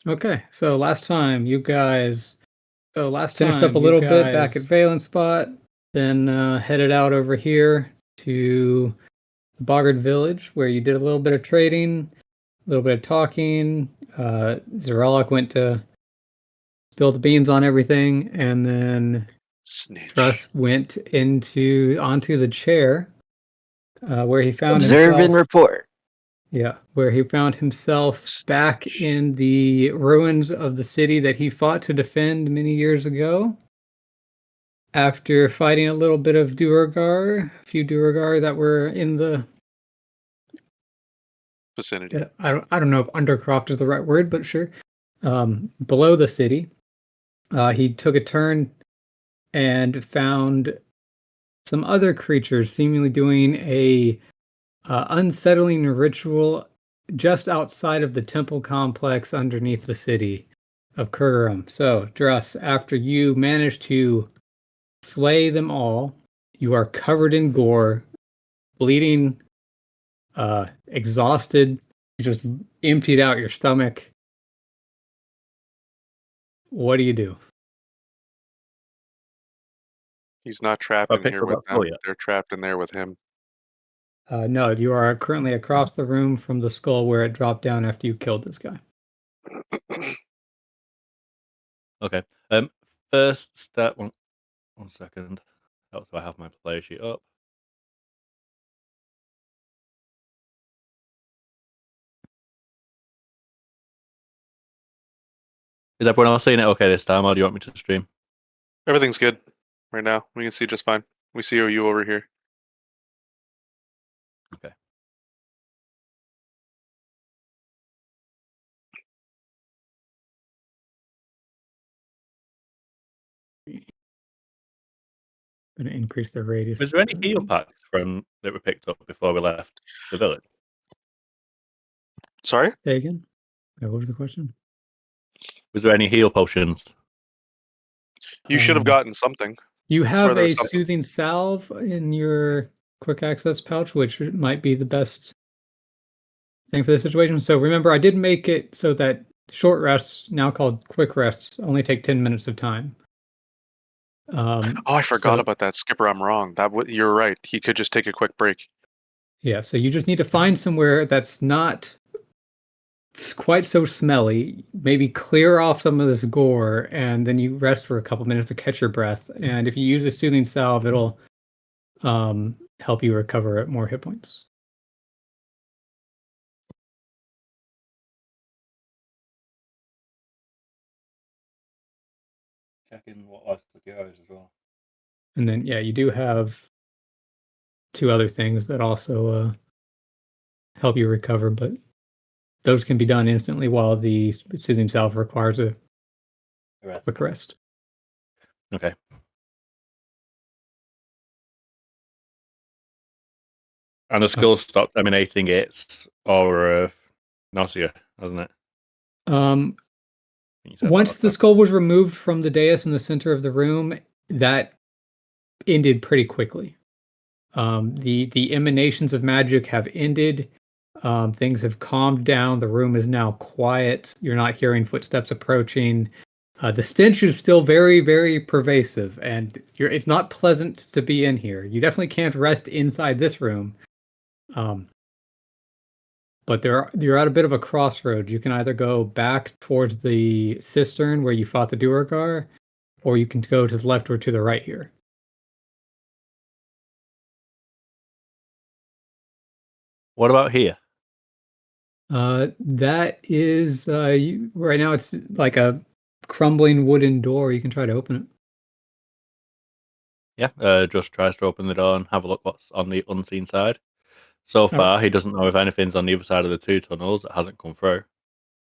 Okay, so last time you guys finished up a little bit back at Valence Spot, then headed out over here to the Boggart Village, where you did a little bit of trading, a little bit of talking. Zeralok went to spill the beans on everything, and then Snitch. Truss went onto the chair, where he found Observe and himself. report. Yeah, where he found himself back in the ruins of the city that he fought to defend many years ago. After fighting a little bit of a few Duergar that were in the Vicinity. I don't know if undercroft is the right word, but sure. Below the city, he took a turn and found some other creatures seemingly doing a unsettling ritual just outside of the temple complex underneath the city of Kurgarum. So, Druss, after you manage to slay them all, you are covered in gore, bleeding, exhausted. You just emptied out your stomach. What do you do? He's not trapped in here with them. They're trapped in there with him. No, you are currently across the room from the skull where it dropped down after you killed this guy. Okay. First step. One second. How do I have my player sheet up? Is everyone else seeing it okay this time, or do you want me to stream? Everything's good right now. We can see just fine. We see you over here. Okay. Going to increase the radius. Was there any heal packs that were picked up before we left the village? Sorry? Say again? What was the question? Was there any heal potions? You should have gotten something. You have a soothing salve in your quick access pouch, which might be the best thing for this situation. So remember, I did make it so that short rests, now called quick rests, only take 10 minutes of time. I forgot about that. Skipper, I'm wrong. You're right. He could just take a quick break. Yeah, so you just need to find somewhere that's not quite so smelly, maybe clear off some of this gore, and then you rest for a couple minutes to catch your breath. And if you use a soothing salve, it'll help you recover more hit points. Checking what else took yours as well. And then, yeah, you do have 2 other things that also help you recover, but those can be done instantly while the soothing salve requires a quick rest. Okay. And the skull stopped emanating its aura of nausea, hasn't it? Once the skull was removed from the dais in the center of the room, that ended pretty quickly. The emanations of magic have ended. Things have calmed down. The room is now quiet. You're not hearing footsteps approaching. The stench is still very, very pervasive, and it's not pleasant to be in here. You definitely can't rest inside this room. But you're at a bit of a crossroad. You can either go back towards the cistern where you fought the Duergar, or you can go to the left or to the right here. What about here? That is right now it's like a crumbling wooden door. You can try to open it. Yeah, just tries to open the door and have a look what's on the unseen side. So far, he doesn't know if anything's on the other side of the 2 tunnels that hasn't come through.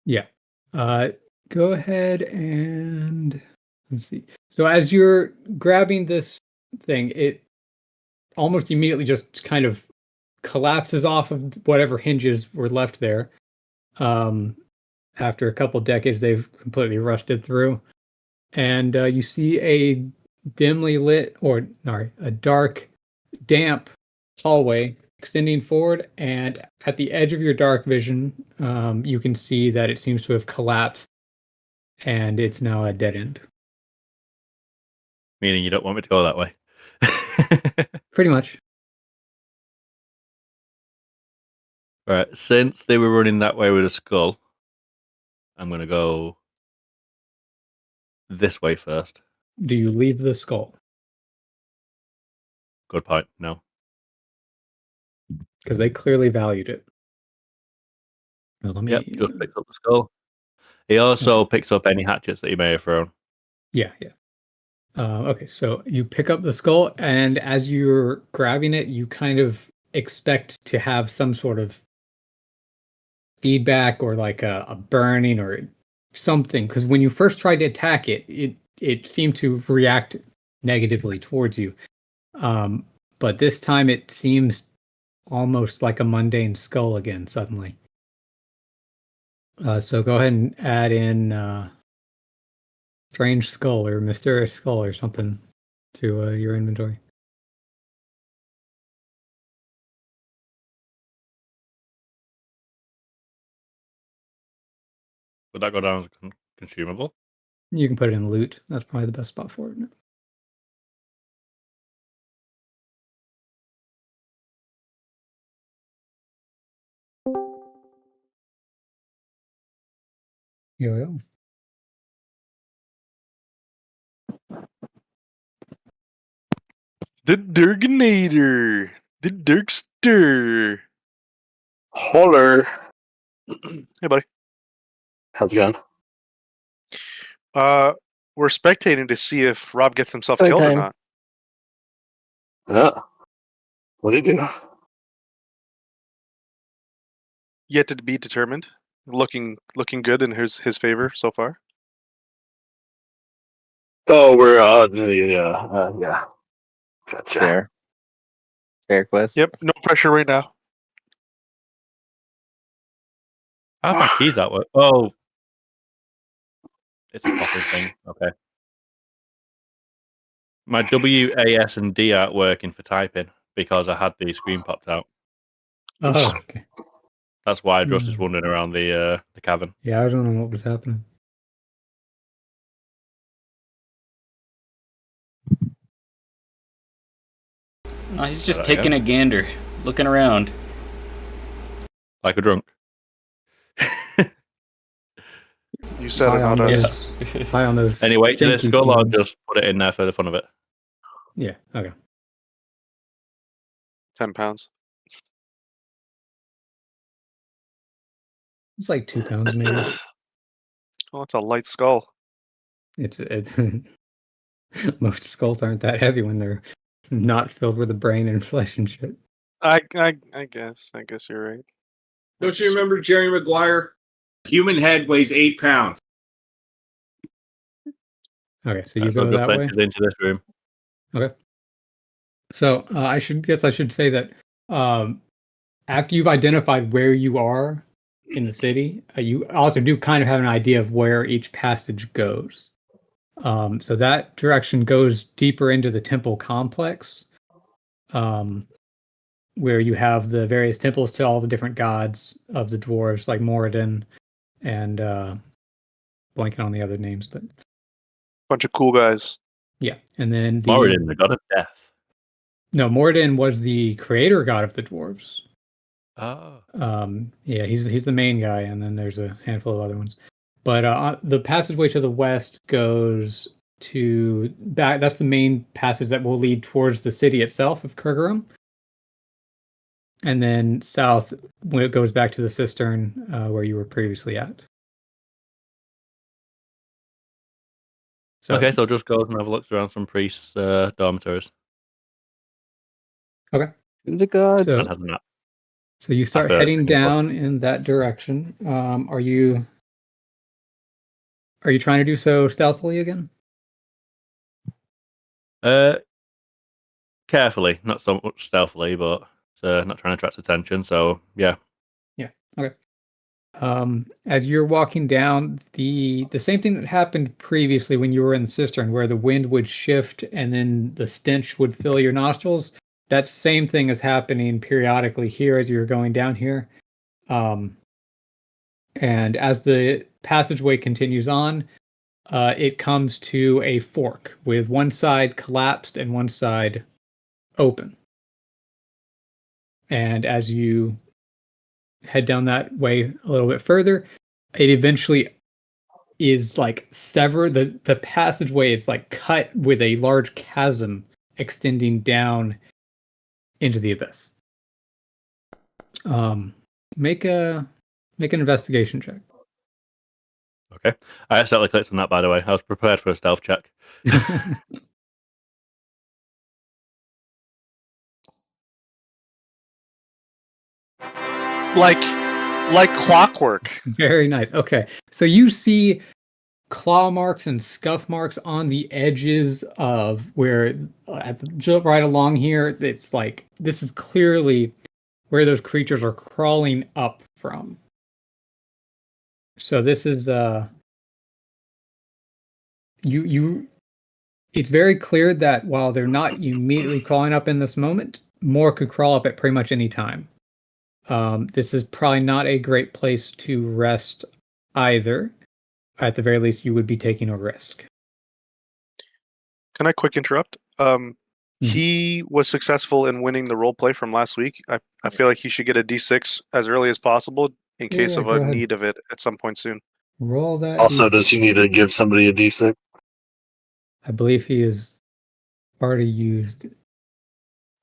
Yeah. Go ahead and let's see. So as you're grabbing this thing, it almost immediately just kind of collapses off of whatever hinges were left there. After a couple decades, they've completely rusted through. And you see a dimly lit, a dark, damp hallway extending forward. And at the edge of your dark vision, you can see that it seems to have collapsed and it's now a dead end. Meaning you don't want me to go that way. Pretty much. Right, since they were running that way with a skull, I'm going to go this way first. Do you leave the skull? Good point. No. Because they clearly valued it. Now, let me. Yep, just picks up the skull. He also picks up any hatchets that he may have thrown. Yeah. Okay, so you pick up the skull, and as you're grabbing it, you kind of expect to have some sort of feedback or like a burning or something. Because when you first tried to attack it, it seemed to react negatively towards you. But this time it seems almost like a mundane skull again suddenly. So go ahead and add in strange skull or mysterious skull or something to your inventory. Would that go down as consumable? You can put it in loot. That's probably the best spot for it. Yo. The Durganator. The Dirkster. Holler. Hey, buddy. How's it going? We're spectating to see if Rob gets himself Hey, killed or time. not. Yeah. What do you do? Yet to be determined. Looking good in his favor so far. Oh, we're yeah. Gotcha. Fair quest. Yep, no pressure right now. How's my keys at work? Oh, it's a popping thing. Okay. My W, A, S, and D aren't working for typing because I had the screen popped out. Oh, okay. That's why Josh is wandering around the cavern. Yeah, I don't know what was happening. Oh, he's just Try that taking a gander, looking around. Like a drunk. You said it, High on not us. those. High on those. Anyway, to the stinky skull, I'll fumes. just put it in there for the fun of it. Yeah. Okay. 10 pounds. It's like 2 pounds maybe. Oh, it's a light skull. It's most skulls aren't that heavy when they're not filled with the brain and flesh and shit. I guess you're right. Don't you remember Jerry Maguire? Human head weighs 8 pounds. Okay, so you So go just that way. enters into this room. Okay. So I should say that after you've identified where you are in the city, you also do kind of have an idea of where each passage goes. So that direction goes deeper into the temple complex, where you have the various temples to all the different gods of the dwarves, like Moradin and blanking on the other names, but Bunch of cool guys. yeah. And then Moradin, the god of death. No, Moradin was the creator god of the dwarves. Oh. Yeah, he's the main guy, and then there's a handful of other ones. But the passageway to the west goes to back. That's the main passage that will lead towards the city itself of Kurgarum. And then south, when it goes back to the cistern where you were previously at. So, Okay, so just goes and have a look around some priests' dormitories. Okay. The gods. So, And has a nap. so you start After heading taking a down in that direction. Are you trying to do so stealthily again? Carefully, not so much stealthily, but not trying to attract attention. So yeah. Yeah. Okay. As you're walking down, the same thing that happened previously when you were in the cistern, where the wind would shift and then the stench would fill your nostrils. That same thing is happening periodically here as you're going down here. And as the passageway continues on, it comes to a fork with one side collapsed and one side open. And as you head down that way a little bit further, it eventually is like severed. The passageway is like cut with a large chasm extending down into the abyss. Make an investigation check. Okay. I accidentally clicked on that, by the way. I was prepared for a stealth check. Like clockwork. Very nice. Okay, so you see claw marks and scuff marks on the edges of where right along here. It's like this is clearly where those creatures are crawling up from. So this is you it's very clear that while they're not immediately crawling up in this moment, more could crawl up at pretty much any time. This is probably not a great place to rest either. At the very least, you would be taking a risk. Can I quick interrupt? He was successful in winning the role play from last week. I feel like he should get a D6 as early as possible in case of a need of it at some point soon. Roll that. Also, does he need to give somebody a D6? I believe he is already used.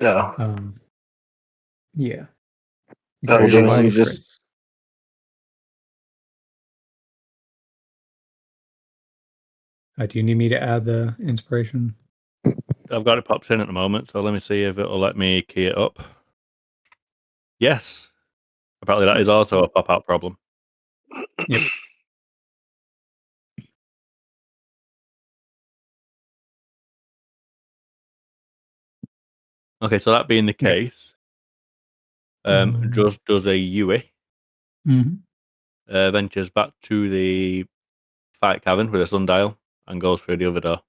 Yeah. Yeah. That will Originally, just- Do you need me to add the inspiration? I've got it popped in at the moment, so let me see if it'll let me key it up. Yes. Apparently that is also a pop-out problem. Yep. Okay, so that being the case, just does a Yui, ventures back to the fight cavern with a sundial and goes through the other door.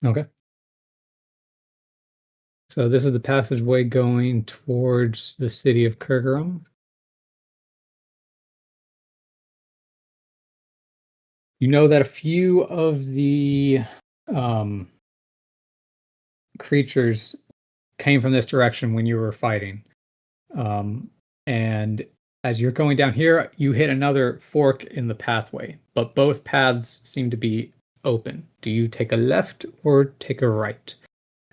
Okay. So this is the passageway going towards the city of Kurgarum. You know that a few of the creatures came from this direction when you were fighting. And as you're going down here, you hit another fork in the pathway, but both paths seem to be open. Do you take a left or take a right?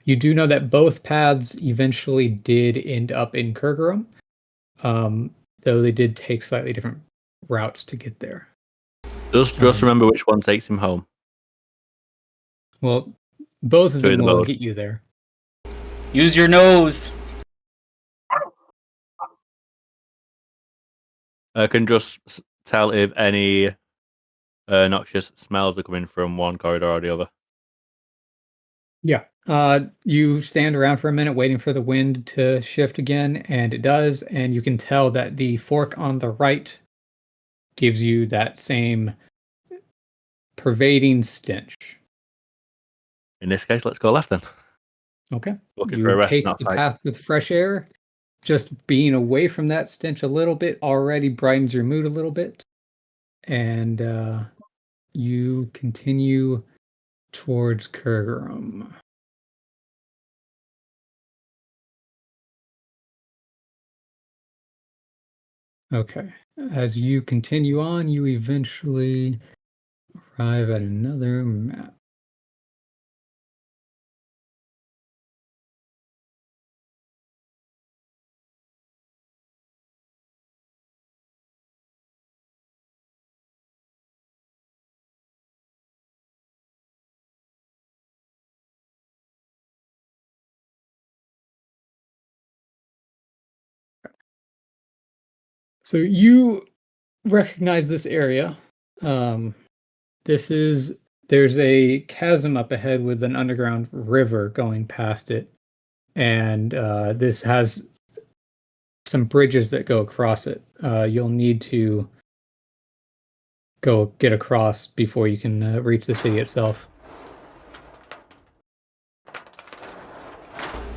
You do know that both paths eventually did end up in Kurgarum, though they did take slightly different routes to get there. Just remember which one takes him home. Well, both of them will both. get you there. Use your nose. I can just tell if any noxious smells are coming from one corridor or the other. Yeah. You stand around for a minute waiting for the wind to shift again, and it does, and you can tell that the fork on the right gives you that same pervading stench. In this case, let's go left then. Okay. Looking You for a rest, take not the fight. path with fresh air. Just being away from that stench a little bit already brightens your mood a little bit. And you continue towards Kurgarum. Okay. As you continue on, you eventually arrive at another map. So you recognize this area. There's a chasm up ahead with an underground river going past it, and this has some bridges that go across it. You'll need to go get across before you can reach the city itself.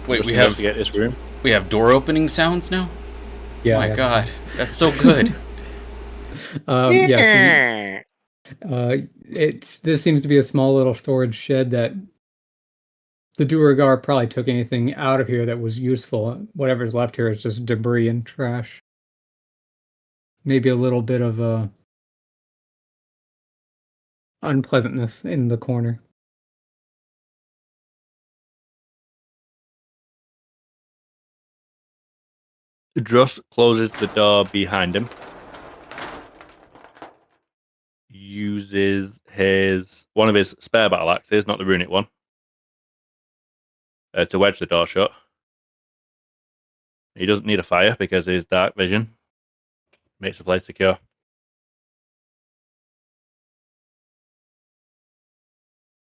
Wait, we have to get this room. We have door opening sounds now? Yeah. Oh my god, that's so good. Yeah. This seems to be a small little storage shed that the Duergar probably took anything out of here that was useful. Whatever's left here is just debris and trash. Maybe a little bit of unpleasantness in the corner. Druss closes the door behind him. Uses one of his spare battle axes, not the runic one, to wedge the door shut. He doesn't need a fire because his dark vision makes the place secure.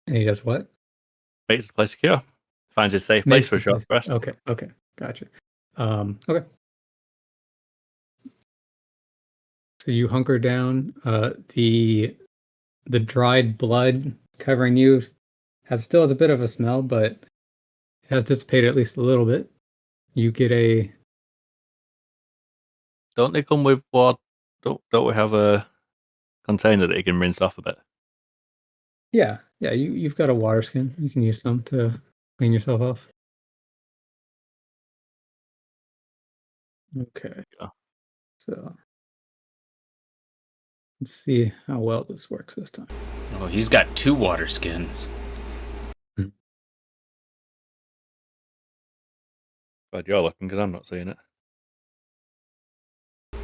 And he does what? Makes the place secure. Finds his safe place for a short rest. Okay, gotcha. Okay. So you hunker down. The dried blood covering you still has a bit of a smell, but it has dissipated at least a little bit. You get a. Don't they come with what? Don't we have a container that you can rinse off a bit? Yeah. You've got a water skin. You can use some to clean yourself off. Okay. Yeah. So let's see how well this works this time. Oh, he's got 2 water skins. Glad you're looking because I'm not seeing it.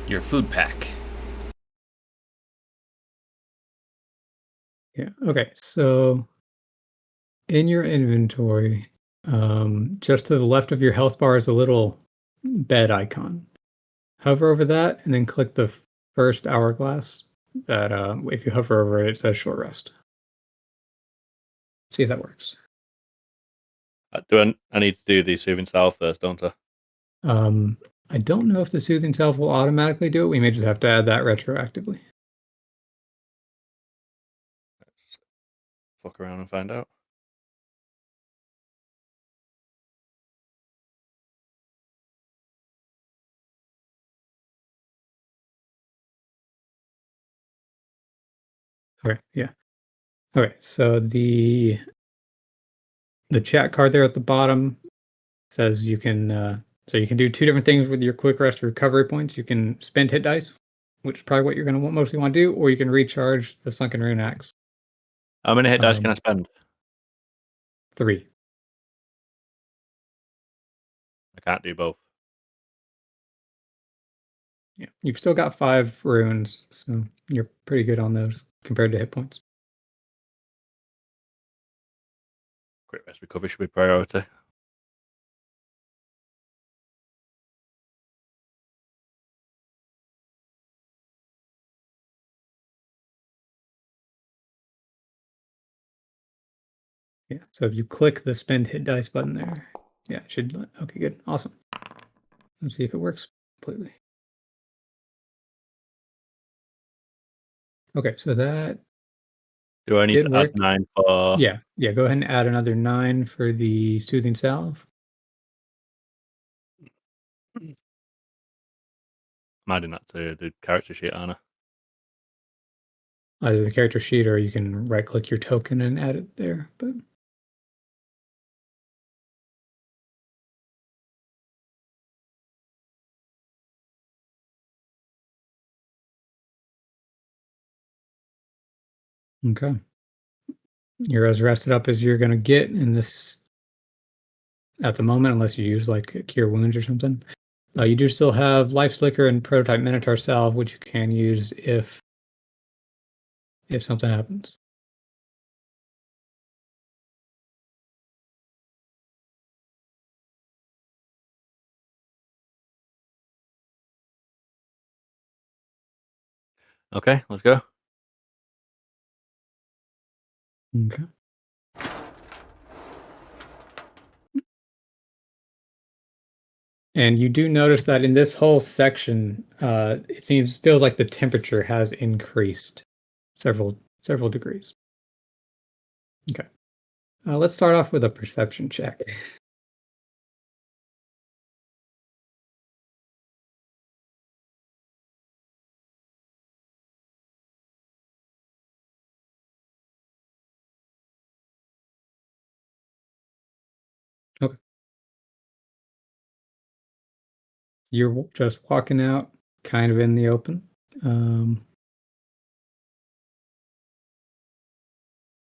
Your food pack. Yeah. Okay. So in your inventory, just to the left of your health bar is a little bed icon. Hover over that and then click the first hourglass. That if you hover over it, it says short rest. See if that works. I need to do the soothing salve first, don't I? I don't know if the soothing salve will automatically do it. We may just have to add that retroactively. Let's fuck around and find out. Okay, yeah. Okay, so the chat card there at the bottom says you can you can do 2 different things with your quick rest recovery points. You can spend hit dice, which is probably what you're going to mostly want to do, or you can recharge the sunken rune axe. How many hit dice can I spend? 3. I can't do both. Yeah, you've still got 5 runes, so you're pretty good on those compared to hit points. Quick rest recovery should be priority. Yeah, so if you click the spend hit dice button there, yeah, it should. Okay, good, awesome. Let's see if it works completely. Okay, so that Do I need did to work. add 9 for? Yeah. Go ahead and add another 9 for the soothing salve. I'm adding that to the character sheet, aren't I? Either the character sheet or you can right click your token and add it there. But okay. You're as rested up as you're gonna get in this at the moment, unless you use like cure wounds or something. You do still have life slicker and prototype minotaur salve, which you can use if something happens. Okay, let's go. Okay. And you do notice that in this whole section, it feels like the temperature has increased several degrees. Okay. Let's start off with a perception check. You're just walking out, kind of in the open.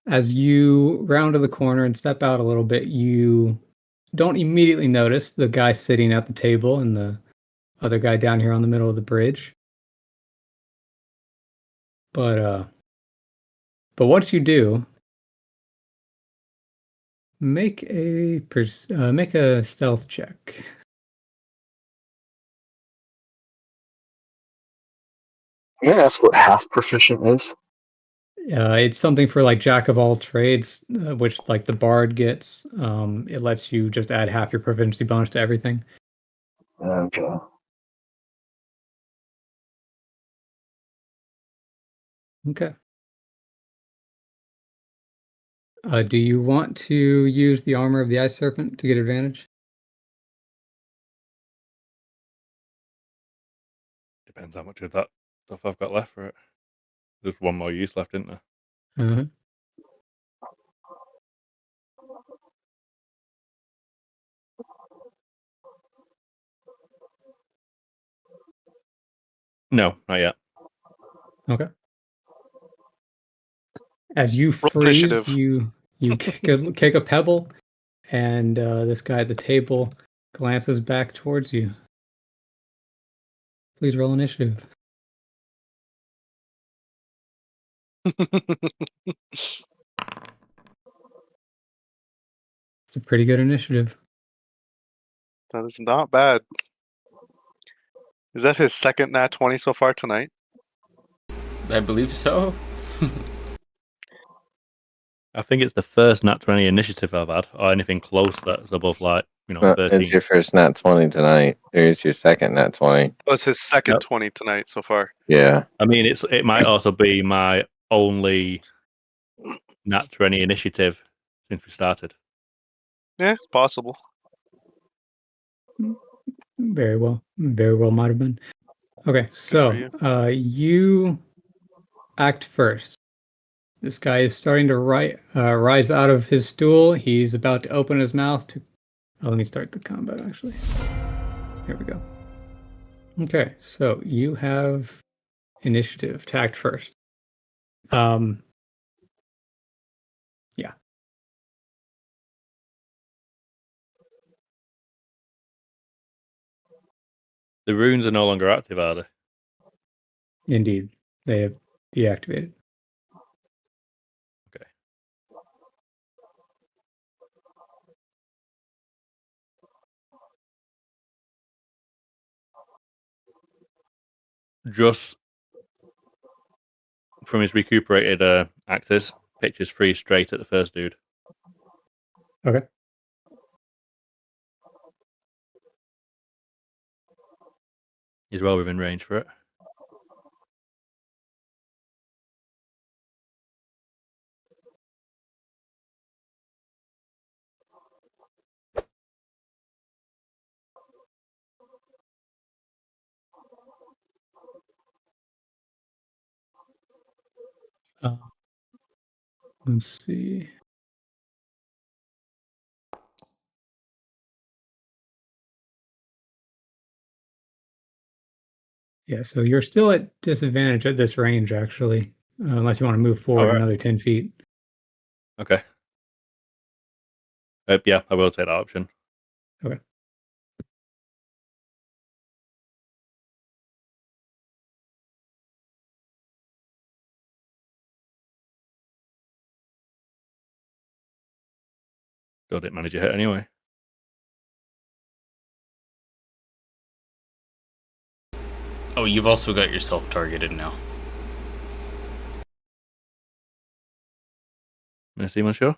As you round to the corner and step out a little bit, you don't immediately notice the guy sitting at the table and the other guy down here on the middle of the bridge. But once you do, make a stealth check. May I ask what half proficient is? It's something for like jack of all trades, which like the bard gets. It lets you just add half your proficiency bonus to everything. Okay. Okay. Do you want to use the armor of the ice serpent to get advantage? Depends how much of that stuff I've got left for it. There's one more use left, isn't there? Uh-huh. No, not yet. Okay. As you Roll freeze, initiative. you kick a pebble, and this guy at the table glances back towards you. Please roll initiative. It's a pretty good initiative. That is not bad. Is that his second nat 20 so far tonight? I believe so. I think it's the first nat 20 initiative I've had, or anything close that's above, like, It's 13. your first nat 20 tonight. There's your second nat 20. Oh, it's his second Yep. 20 tonight so far. Yeah. I mean, it might also be my only nat 20 initiative since we started. Yeah, it's possible. Very well might have been. Okay, so you act first. This guy is starting to rise out of his stool. He's about to open his mouth to. Oh, let me start the combat actually. Here we go. Okay, so you have initiative to act first. Yeah. The runes are no longer active, are they? Indeed, they have deactivated. Okay. Just from his recuperated axes, pitches free straight at the first dude. Okay. He's well within range for it. Let's see. Yeah, so you're still at disadvantage at this range, actually, unless you want to move forward Alright. another 10 feet. Okay. Yeah, I will take that option. Okay. Still didn't manage a hit anyway. Oh, you've also got yourself targeted now. Merci, monsieur.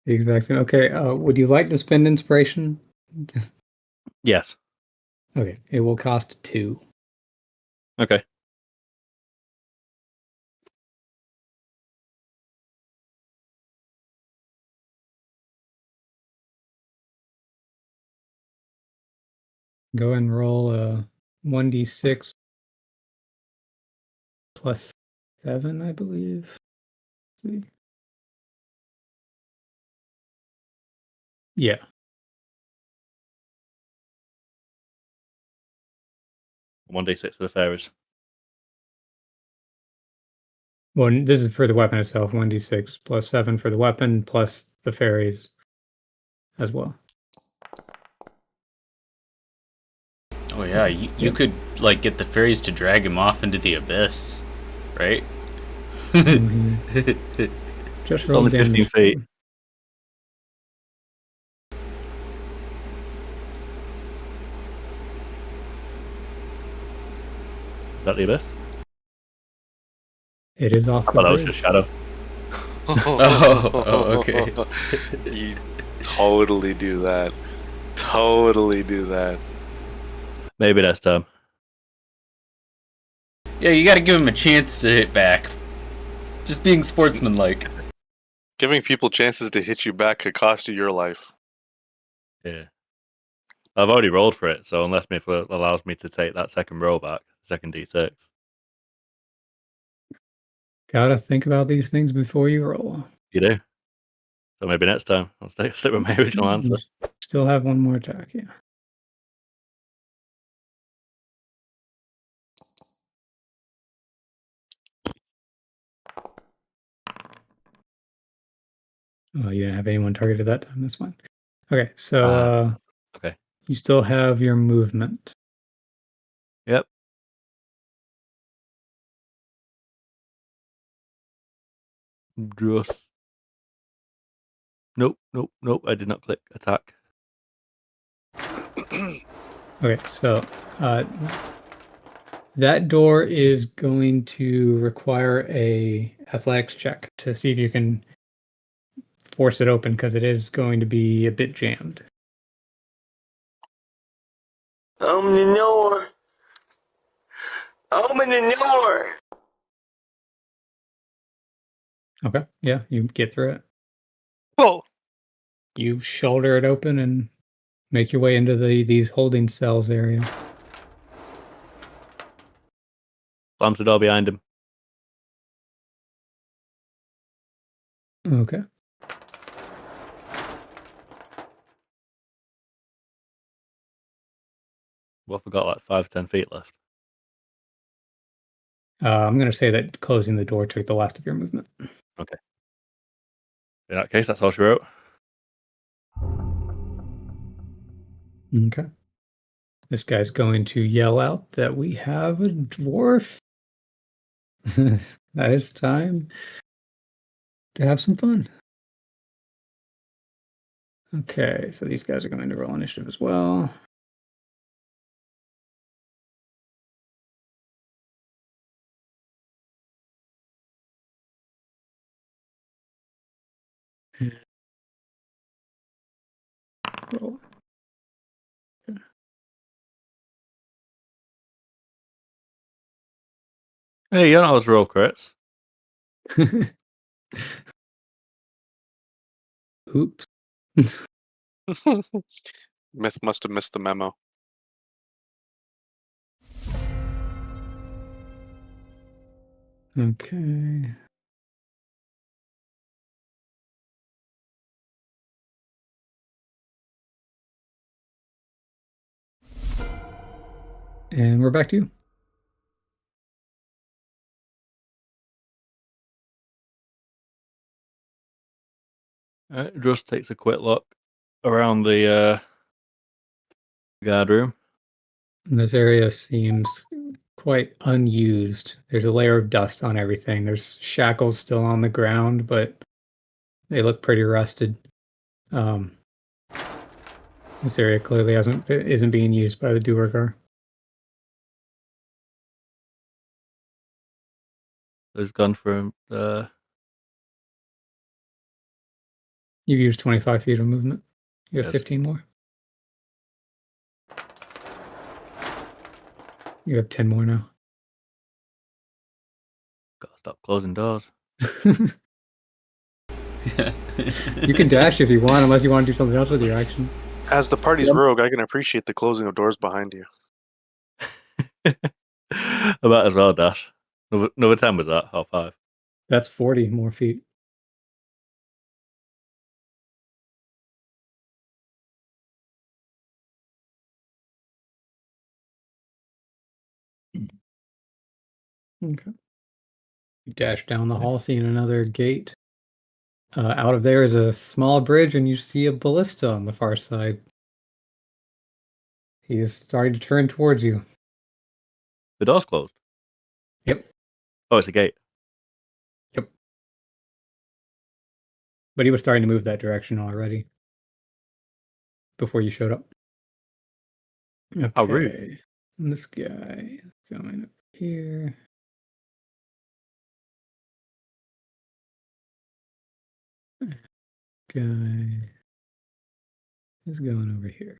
The exact same. Okay, would you like to spend inspiration? Yes. Okay, it will cost 2. Okay. Go ahead and roll a 1d6 plus 7, I believe. Let's see. Yeah. One d6 for the fairies. Well, this is for the weapon itself. 1d6 plus 7 for the weapon plus the fairies as well. Oh yeah, you could like get the fairies to drag him off into the abyss, right? Just roll Only 15 damage. feet. Is that the abyss? It is off I the thought that was bridge. just shadow. Oh, okay. You totally do that. Totally do that. Maybe next time. Yeah, you gotta give him a chance to hit back. Just being sportsmanlike. Giving people chances to hit you back could cost you your life. Yeah. I've already rolled for it, so unless it allows me to take that second roll back, second d6. Gotta think about these things before you roll. You do. So maybe next time I'll stick with my original answer. You still have one more attack, yeah. Oh, you didn't have anyone targeted that time. That's fine. Okay, so Okay. you still have your movement. Yep. Just. Nope. I did not click attack. Okay, so that door is going to require a athletics check to see if you can force it open because it is going to be a bit jammed. Open the door. Open the door. Okay, yeah, you get through it. Oh, You shoulder it open and make your way into these holding cells area. Slams the door behind him. Okay. Well, I've got like 5-10 feet left. I'm going to say that closing the door took the last of your movement. Okay. In that case, that's all she wrote. Okay. This guy's going to yell out that we have a dwarf. That is time to have some fun. Okay, so these guys are going to roll initiative as well. Roll. Hey, you're not allowed to roll crits. Oops. Myth must have missed the memo. Okay. And we're back to you. Just takes a quick look around the guard room. This area seems quite unused. There's a layer of dust on everything. There's shackles still on the ground, but they look pretty rusted. This area clearly isn't being used by the Duergar. There's gone from You've used 25 feet of movement. You have Yes. 15 more. You have 10 more now. Gotta stop closing doors. You can dash if you want, unless you want to do something else with your action. As the party's rogue, I can appreciate the closing of doors behind you. About as well, Dash. Another 10 was that, or 5? That's 40 more feet. Okay. You dash down the hall, seeing another gate. Out of there is a small bridge, and you see a ballista on the far side. He is starting to turn towards you. The door's closed? Yep. Oh, it's a gate. Yep. But he was starting to move that direction already before you showed up. Okay. How rude. And this guy is going up here. Guy is going over here.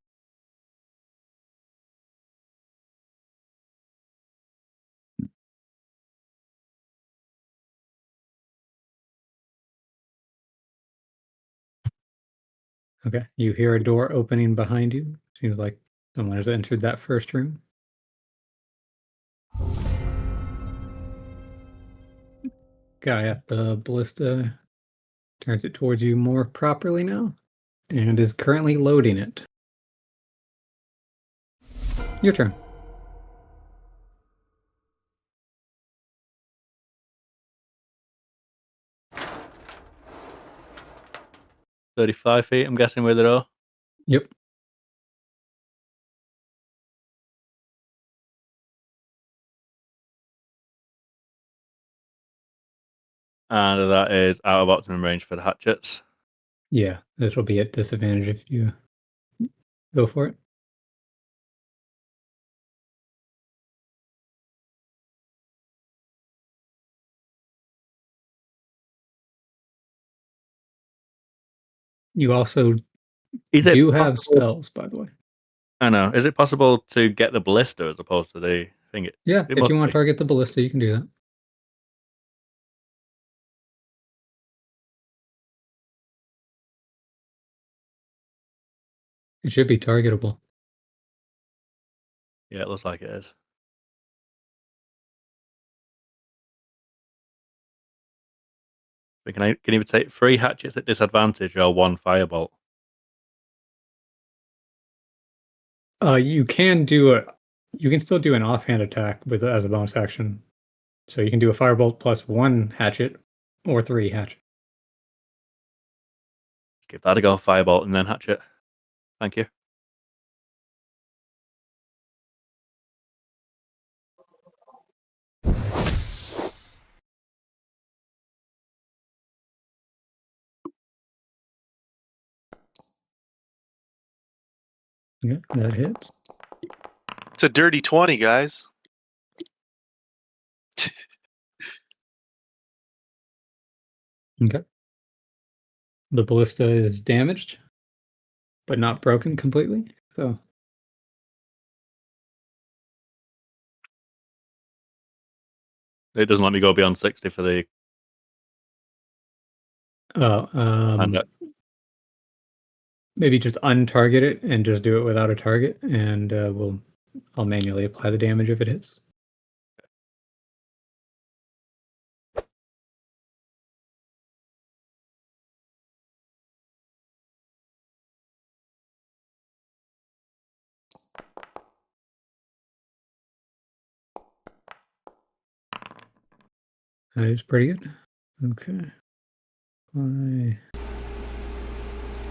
Okay, you hear a door opening behind you. Seems like someone has entered that first room. Guy at the ballista turns it towards you more properly now and is currently loading it. Your turn. $35, I'm guessing, with it all. Yep. And that is out of optimum range for the hatchets. Yeah, this will be at disadvantage if you go for it. You also do have spells, by the way. I know. Is it possible to get the ballista as opposed to the thing? Yeah, if you want to target the ballista, you can do that. It should be targetable. Yeah, it looks like it is. But can you take 3 hatchets at disadvantage or 1 firebolt? You can still do an offhand attack with as a bonus action. So you can do a firebolt plus 1 hatchet or 3 hatchet. Let's give that a go, firebolt and then hatchet. Thank you. Yeah, that hits. It's a dirty 20, guys. Okay. The ballista is damaged, but not broken completely. So It doesn't let me go beyond 60 for the... maybe just untarget it and just do it without a target, and I'll manually apply the damage if it hits. That is pretty good. Okay.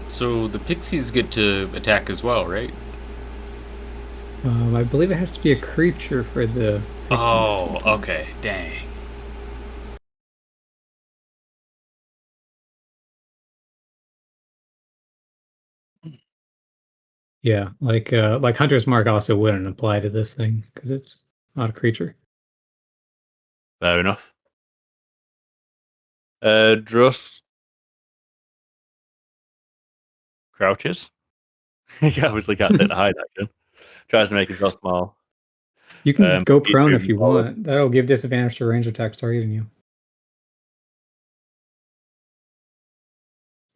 So the pixies get to attack as well, right? I believe it has to be a creature for the pixies. Oh, okay. Dang. Yeah, like Hunter's Mark also wouldn't apply to this thing because it's not a creature. Fair enough. Drust crouches. He obviously can't take the hide action. Tries to make himself small. You can go prone if you forward. want. That'll give disadvantage to range attacks targeting you.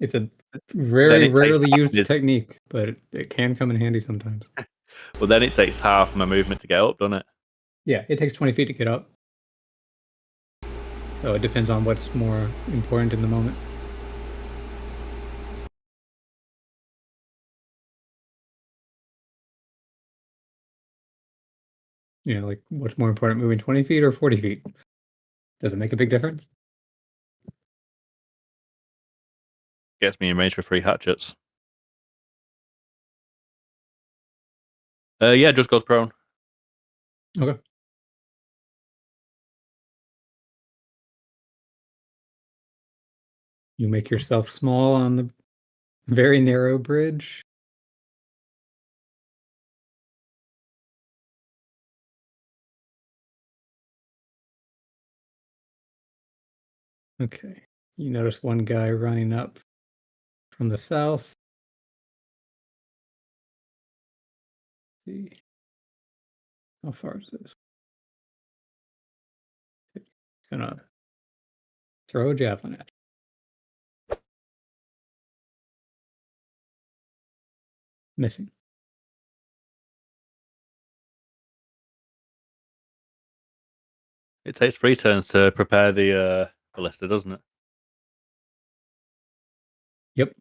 It's a very it takes rarely half used his- technique, but it can come in handy sometimes. Well, then it takes half my movement to get up, doesn't it? Yeah, it takes 20 feet to get up. So it depends on what's more important in the moment. You know, like what's more important, moving 20 feet or 40 feet? Does it make a big difference? Gets me in range for 3 hatchets. Yeah, just goes prone. Okay. You make yourself small on the very narrow bridge. Okay. You notice one guy running up from the south. Let's see. How far is this? He's gonna throw a javelin at you. Missing. It takes 3 turns to prepare the ballista, doesn't it? Yep.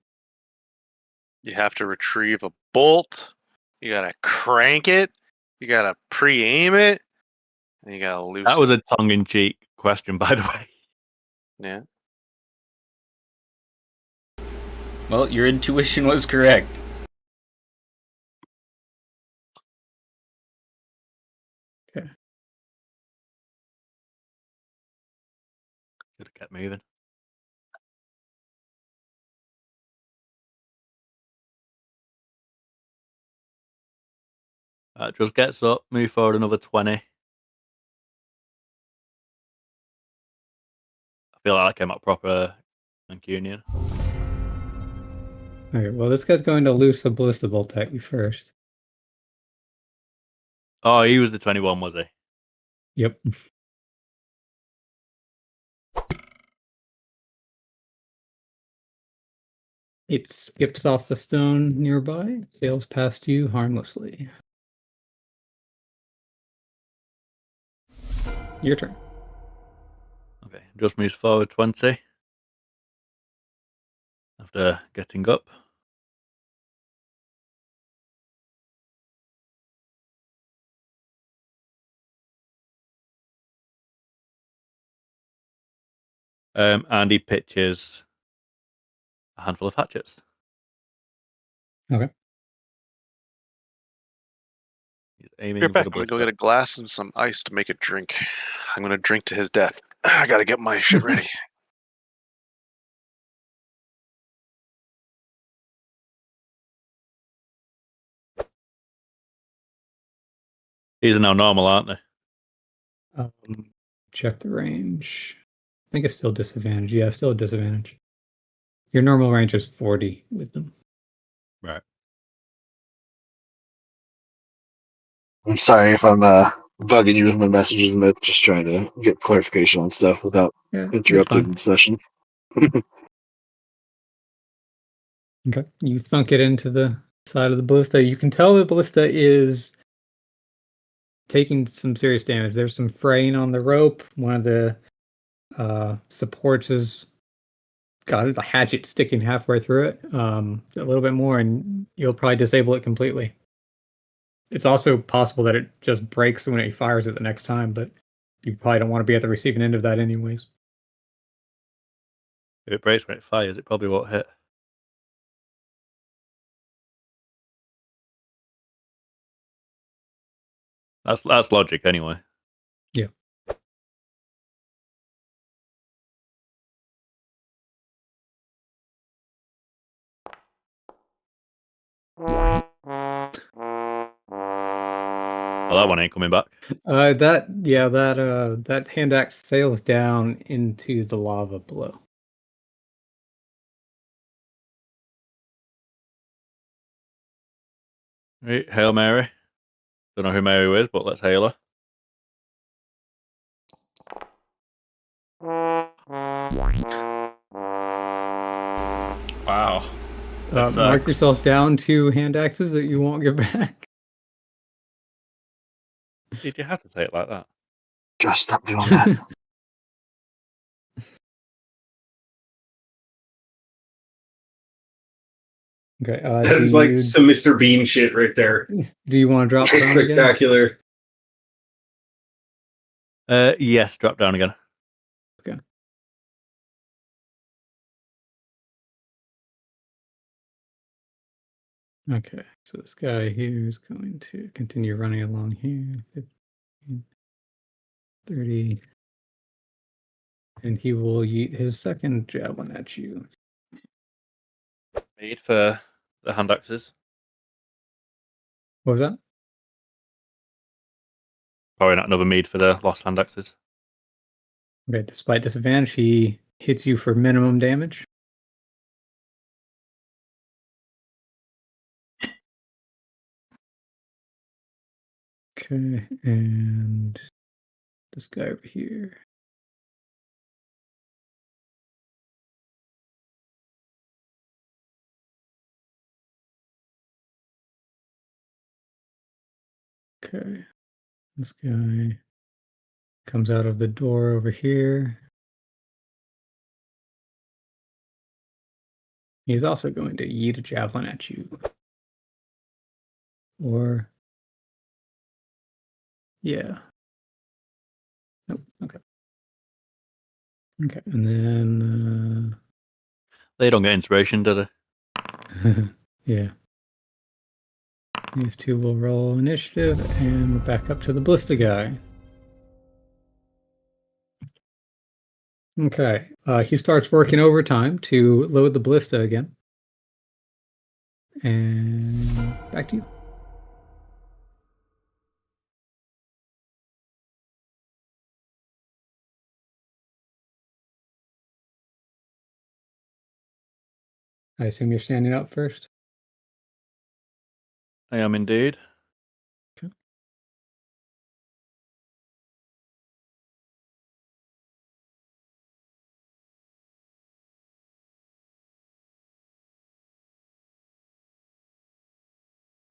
You have to retrieve a bolt. You gotta crank it. You gotta pre-aim it. And you gotta loose That it. was a tongue-in-cheek question, by the way. Yeah. Well, your intuition was correct. Okay. Should have kept moving. Just gets up, move forward another 20. I feel like I came out proper Mancunian. Okay, well, this guy's going to loose a ballista bolt at you first. Oh, he was the 21, was he? Yep. It skips off the stone nearby, sails past you harmlessly. Your turn. Okay, just moves forward 20. After getting up. And he pitches a handful of hatchets. Okay. He's Be aiming right for back. the I'm gonna go ballista. get a glass and some ice to make a drink. I'm gonna drink to his death. I gotta get my shit ready. These are now normal, aren't they? Check the range. I think it's still disadvantage. Yeah, still a disadvantage. Your normal range is 40 wisdom. Right. I'm sorry if I'm bugging you with my messages, but just trying to get clarification on stuff without Yeah, that's interrupting fine. the session. Okay. You thunk it into the side of the ballista. You can tell the ballista is taking some serious damage. There's some fraying on the rope. One of the supports has got the hatchet sticking halfway through it. A little bit more, and you'll probably disable it completely. It's also possible that it just breaks when it fires it the next time, but you probably don't want to be at the receiving end of that anyways. If it breaks when it fires, it probably won't hit. That's logic anyway. Yeah. Well, that one ain't coming back. That hand axe sails down into the lava below. Right, Hail Mary. Don't know who Mary is, but let's hail her. Wow. That Mark sucks. yourself down 2 hand axes that you won't get back. Did you have to say it like that? Just stop doing that. Okay. That is like some Mr. Bean shit right there. Do you want to drop It's down again? spectacular. Yes, drop down again. Okay. Okay, so this guy here is going to continue running along here. 15, 30. And he will yeet his second javelin at you. Need for the hand axes. What was that? Probably not another mead for the lost hand axes. Okay, despite disadvantage, he hits you for minimum damage. Okay, and this guy over here. Okay, this guy comes out of the door over here. He's also going to yeet a javelin at you. Or, yeah. Nope, okay. Okay, and then, They don't get inspiration, do they? yeah. These two will roll initiative, and we're back up to the ballista guy. Okay, he starts working overtime to load the ballista again. And back to you. I assume you're standing up first? I am indeed. Okay.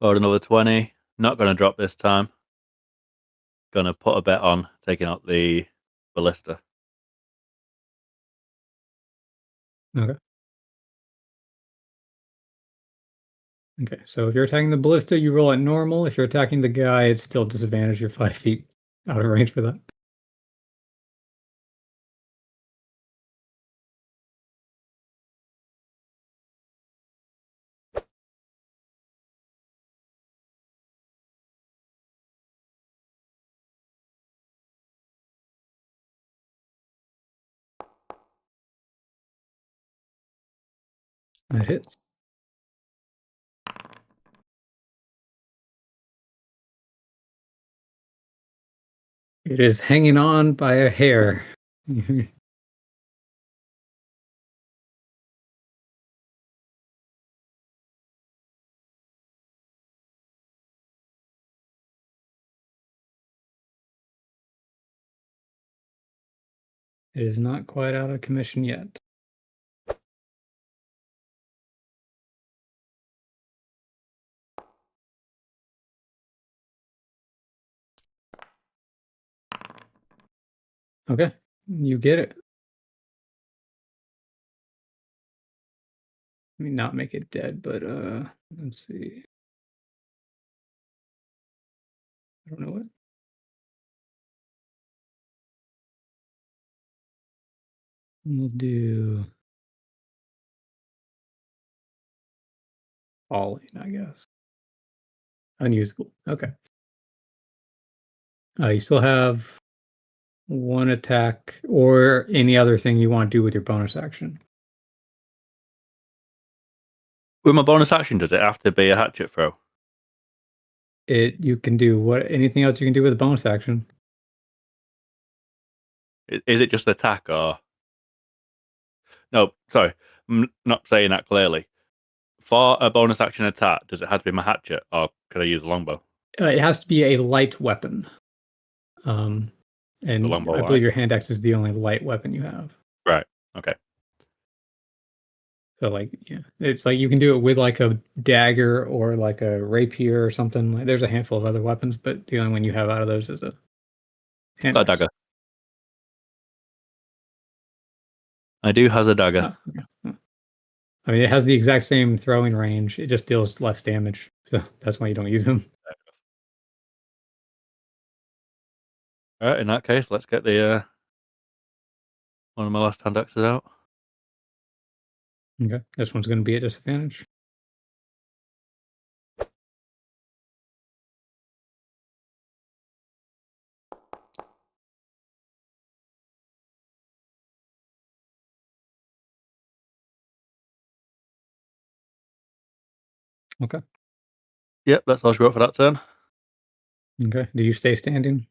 Load another 20. Not going to drop this time. Going to put a bet on taking out the ballista. Okay. Okay, so if you're attacking the ballista, you roll at normal. If you're attacking the guy, it's still disadvantage. You're 5 feet out of range for that. That hits. It is hanging on by a hair. It is not quite out of commission yet. Okay, you get it. Let me not make it dead, but let's see. I don't know what. We'll do falling, I guess. Unusable. Okay. You still have one attack or any other thing you want to do with your bonus action. With my bonus action, does it have to be a hatchet throw? You can do anything else you can do with a bonus action. Is it just attack or? No, sorry, I'm not saying that clearly. For a bonus action attack, does it have to be my hatchet or could I use a longbow? It has to be a light weapon. And longbow I believe your hand axe is the only light weapon you have. Right. Okay. So like, yeah, it's like you can do it with like a dagger or like a rapier or something. Like, there's a handful of other weapons, but the only one you have out of those is a hand Got a axe. dagger. I do has a dagger. Oh, okay. Oh. I mean, it has the exact same throwing range. It just deals less damage, so that's why you don't use them. All right, in that case, let's get the one of my last hand axes out. Okay, this one's going to be at disadvantage. Okay. Yep, that's all she wrote for that turn. Okay. Do you stay standing?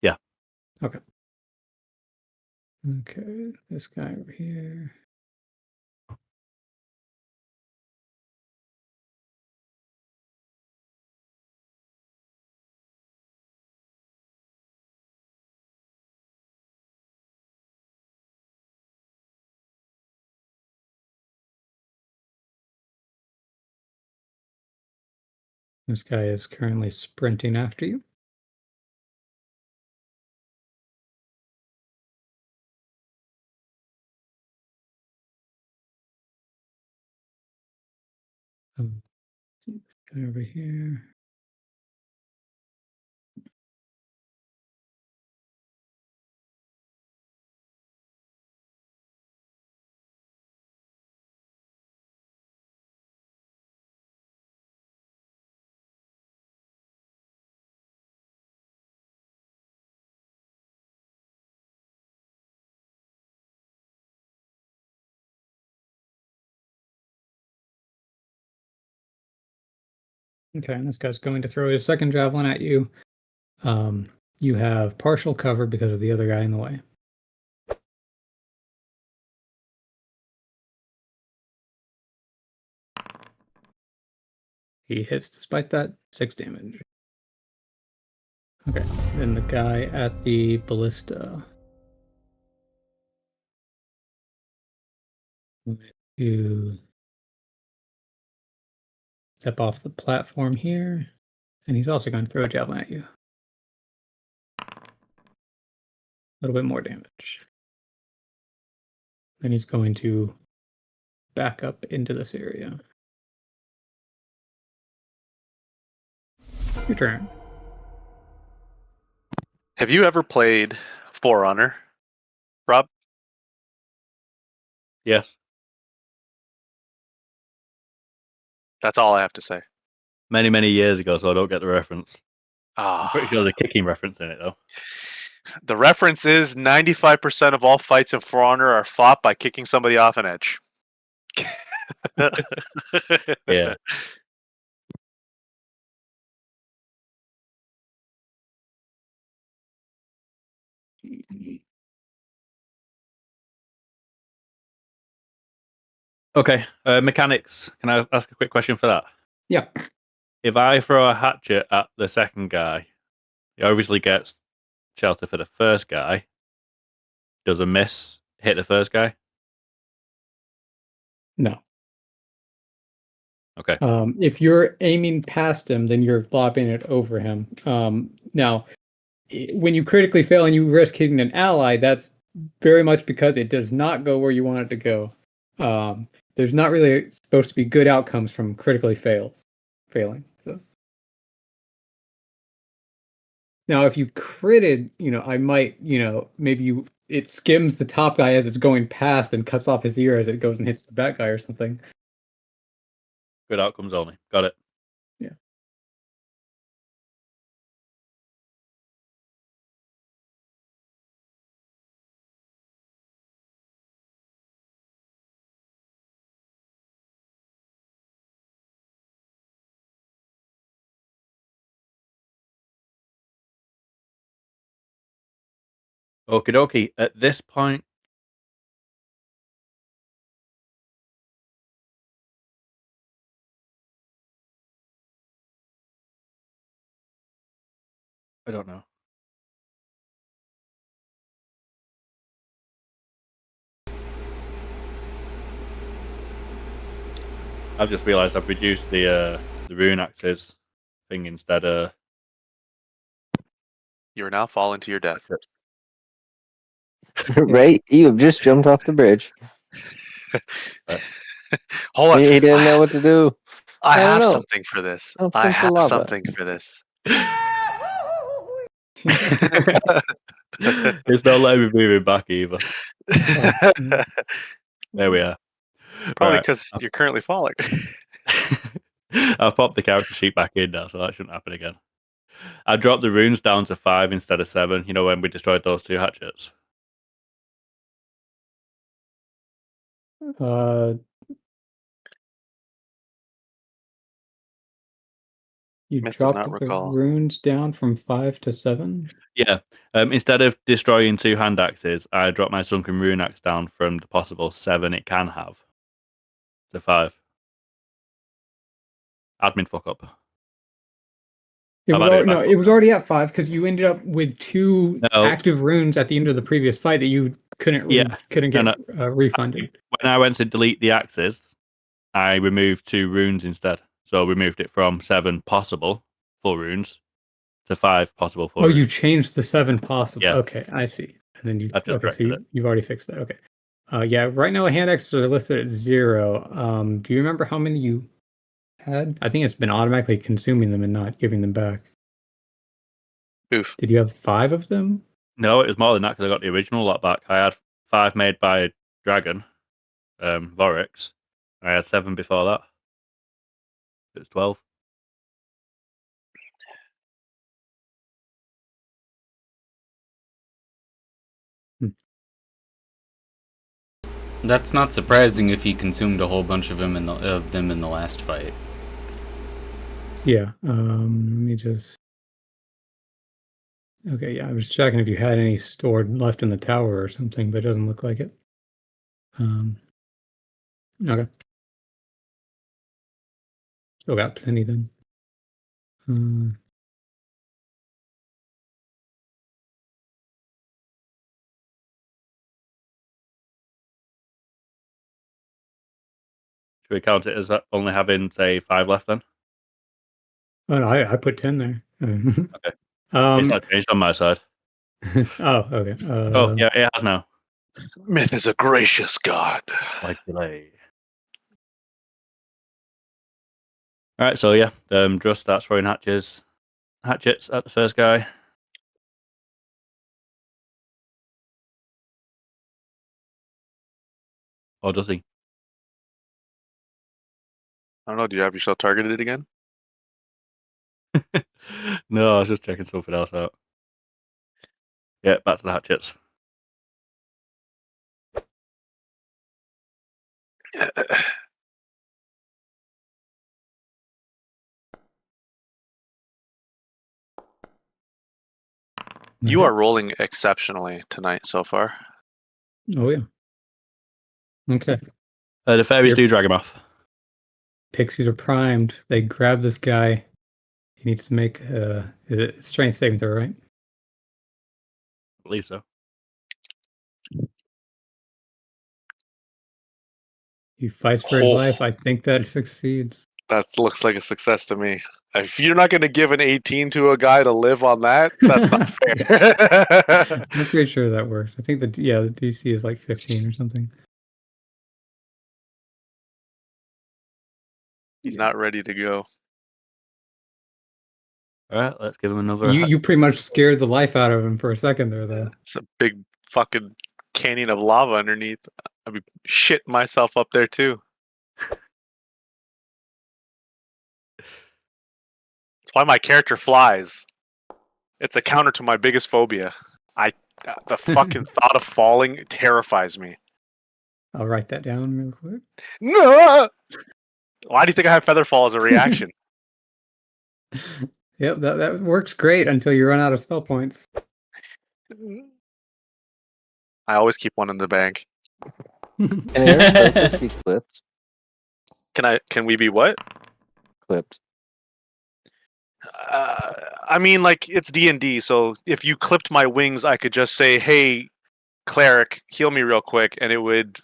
Yeah. Okay. Okay. This guy over here. This guy is currently sprinting after you. Guy over here. Okay, and this guy's going to throw his second javelin at you. You have partial cover because of the other guy in the way. He hits despite that, 6 damage. Okay, then the guy at the ballista. You step off the platform here, and he's also going to throw a javelin at you. A little bit more damage. Then he's going to back up into this area. Your turn. Have you ever played Forerunner, Rob? Yes. That's all I have to say. Many, many years ago, so I don't get the reference. Ah, I'm pretty sure there's a kicking reference in it, though. the reference is 95% of all fights in For Honor are fought by kicking somebody off an edge. Yeah. Okay, mechanics. Can I ask a quick question for that? Yeah. If I throw a hatchet at the second guy, he obviously gets shelter for the first guy. Does a miss hit the first guy? No. Okay. If you're aiming past him, then you're lobbing it over him. Now, when you critically fail and you risk hitting an ally, that's very much because it does not go where you want it to go. There's not really supposed to be good outcomes from critically failing. So now, if you critted, I might, maybe it skims the top guy as it's going past and cuts off his ear as it goes and hits the back guy or something. Good outcomes only. Got it. Yeah. Okie dokie. At this point, I don't know. I've just realised I've reduced the rune axes thing instead of. You are now falling to your death. Right? You have just jumped off the bridge. Hold on. He didn't know what to do. I don't have know. something for this. Don't I sense the have lava. something for this. It's not letting me move it back either. There we are. Probably Right. because you're currently falling. I've popped the character sheet back in now, so that shouldn't happen again. I dropped the runes down to 5 instead of 7. You know when we destroyed those 2 hatchets? You Myth does dropped not the recall. runes down from 5 to 7? Yeah. Instead of destroying 2 hand axes, I dropped my sunken rune axe down from the possible 7 it can have to 5. Admin fuck up. It How was about it? no, it was already at 5 because you ended up with 2 active runes at the end of the previous fight that you couldn't get refunded. When I went to delete the axes, I removed 2 runes instead. So I removed it from 7 possible full runes to 5 possible full runes. You changed the 7 possible. Yeah. Okay, I see. And then I've just corrected it. You've already fixed that. Okay. Yeah, right now the hand axes are listed at 0. Do you remember how many you had? I think it's been automatically consuming them and not giving them back. Oof. Did you have 5 of them? No, it was more than that because I got the original lot back. I had 5 made by Dragon, Vorix. I had 7 before that. It was 12. That's not surprising if he consumed a whole bunch of them in the last fight. Yeah. Let me just. Okay, yeah, I was checking if you had any stored left in the tower or something, but it doesn't look like it. Okay. Still got plenty then. Should we count it as only having, say, 5 left then? Oh, no, I put 10 there. Okay. It's not changed on my side. Oh, okay. Oh, yeah, it has now. Myth is a gracious god. Like delay. Alright, so yeah, Druss starts throwing hatchets at the first guy. Or does he? I don't know. Do you have yourself targeted again? No, I was just checking something else out. Yeah, back to the hatchets. You are rolling exceptionally tonight so far. Oh, yeah. Okay. The fairies do drag him off. Pixies are primed. They grab this guy. He needs to make a strength saving throw, right? I believe so. He fights for his life. I think that succeeds. That looks like a success to me. If you're not going to give an 18 to a guy to live on that, that's not fair. I'm pretty sure that works. I think the DC is like 15 or something. He's not ready to go. All right, let's give him another. You pretty much scared the life out of him for a second there, though. It's a big fucking canyon of lava underneath. I'd be shitting myself up there too. That's why my character flies. It's a counter to my biggest phobia. The fucking thought of falling terrifies me. I'll write that down real quick. No! Why do you think I have Featherfall as a reaction? Yep, that works great until you run out of spell points. I always keep one in the bank. Can air purpose be clipped? Can we be what? Clipped. I mean, like, it's D&D, so if you clipped my wings, I could just say, hey, cleric, heal me real quick, and it would,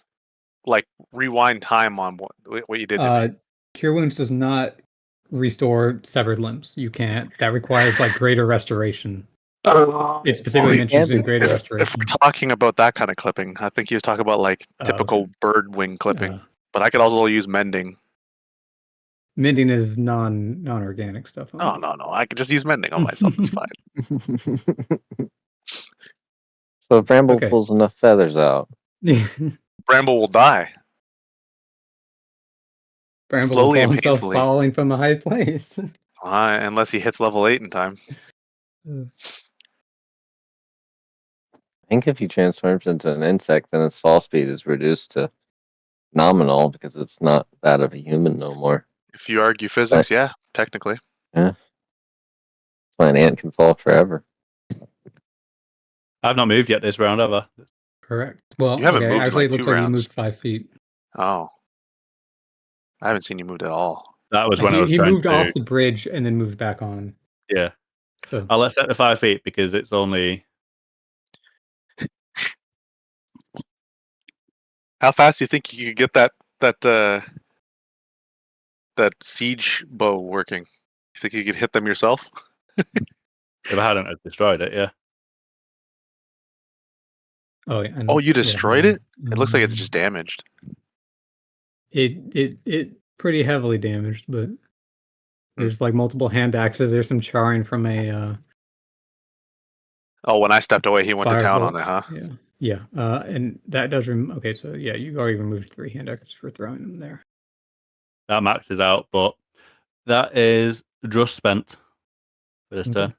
like, rewind time on what you did to me. Cure Wounds does not restore severed limbs. You can't. That requires like greater restoration. It specifically mentions in greater If restoration. we're talking about that kind of clipping, I think he was talking about like typical bird wing clipping. But I could also use mending. Mending is non-organic stuff. Oh no, I could just use mending on myself. It's fine. So if Bramble pulls enough feathers out, Bramble will die. Bramble Slowly will and fall himself painfully. falling from a high place. Unless he hits level 8 in time. I think if he transforms into an insect, then his fall speed is reduced to nominal because it's not that of a human no more. If you argue physics, yeah, technically. Yeah. That's why an ant can fall forever. I've not moved yet this round, have I? Correct. Well, You haven't moved in actually, like it looks 2 like you rounds. moved 5 feet. Oh. I haven't seen you moved at all. That was when I was he trying moved to... off the bridge and then moved back on. Yeah. So I'll let set the 5 feet because it's only... How fast do you think you could get that siege bow working? You think you could hit them yourself? If I hadn't, I'd destroyed it, yeah. Oh, yeah. Oh, you destroyed it? It looks like it's just damaged. It pretty heavily damaged, but there's like multiple hand axes. There's some charring from a Oh, when I stepped away, he went to town on it, huh? Yeah. And that does okay, so yeah, you already removed 3 hand axes for throwing them there. That maxes out, but that is just spent for this turn.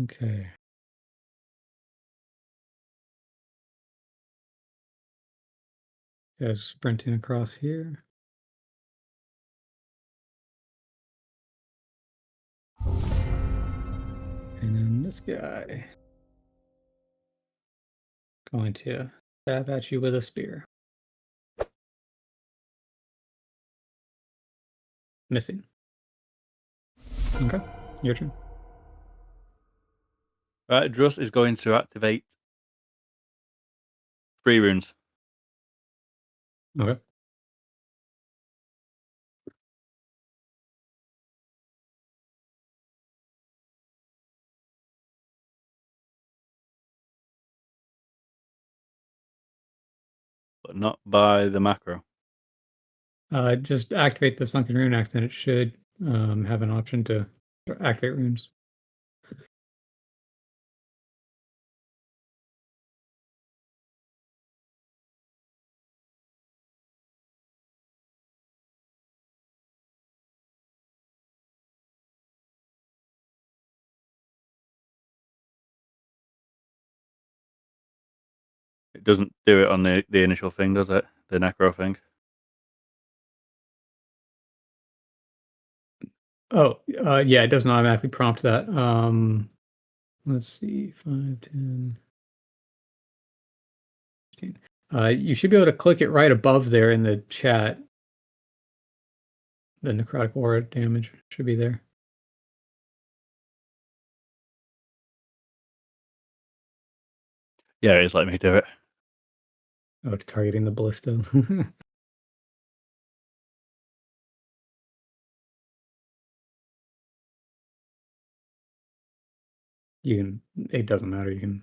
Okay. Guys sprinting across here. And then this guy going to stab at you with a spear. Missing. Okay, your turn. Right, Druss is going to activate 3 runes. Okay. But not by the macro. Just activate the Sunken Rune Axe, and it should have an option to activate runes. It doesn't do it on the initial thing, does it? The necro thing. Oh, yeah, it doesn't automatically prompt that. Let's see, 5, 10, 15. You should be able to click it right above there in the chat. The necrotic aura damage should be there. Yeah, it's letting me do it. Oh, it's targeting the ballista. You can. It doesn't matter. You can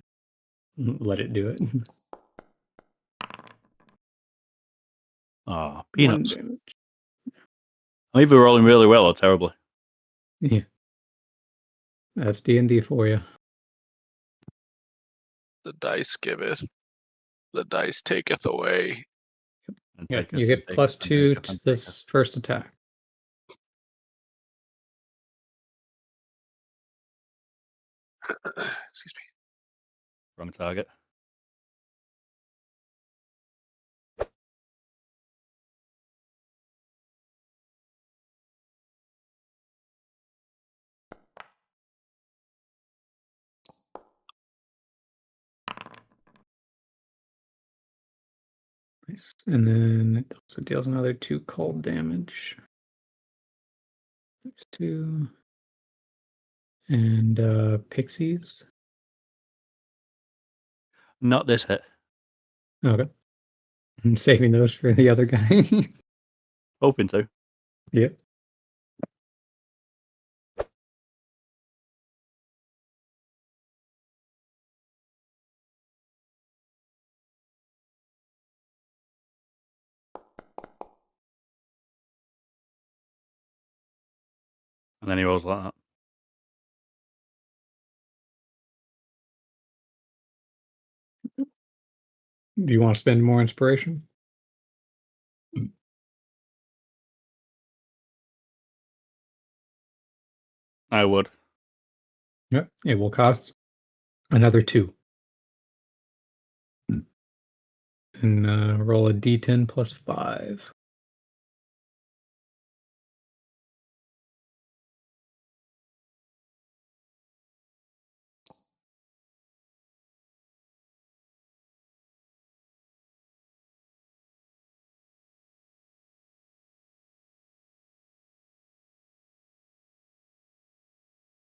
let it do it. Oh, peanuts. 1 damage. I'm either rolling really well or terribly. Yeah. That's D&D for you. The dice giveth, the dice taketh away. And Yeah, taketh, you get taketh, plus and 2 taketh, and to this first attack. Excuse me. Wrong target. Nice. And then it also deals another 2 cold damage. There's 2. And pixies. Not this hit. Okay. I'm saving those for the other guy. Hoping to. Yep. And then he rolls like that. Do you want to spend more inspiration? I would. Yep. It will cost another 2. And roll a d10 plus 5.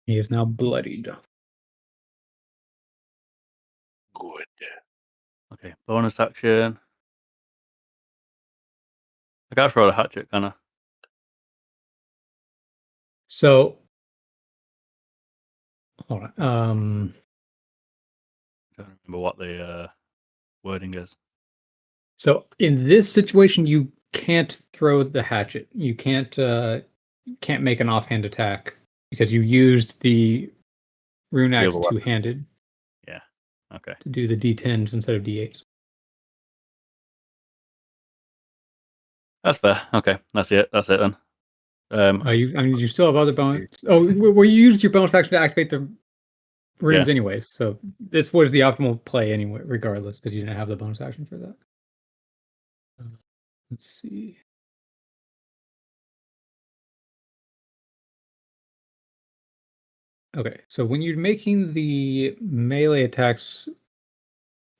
He is now bloodied. Good. Okay, bonus action. I gotta throw the hatchet, kinda. So, hold on. I don't remember what the wording is. So in this situation, you can't throw the hatchet. You can't make an offhand attack because you used the rune The axe other weapon. two-handed Yeah. Okay. to do the d10s instead of d8s. That's fair. Okay, that's it. That's it then. You still have other bonus. Oh, well, you used your bonus action to activate the runes Yeah. anyways. So this was the optimal play anyway, regardless, because you didn't have the bonus action for that. Let's see. Okay, so when you're making the melee attacks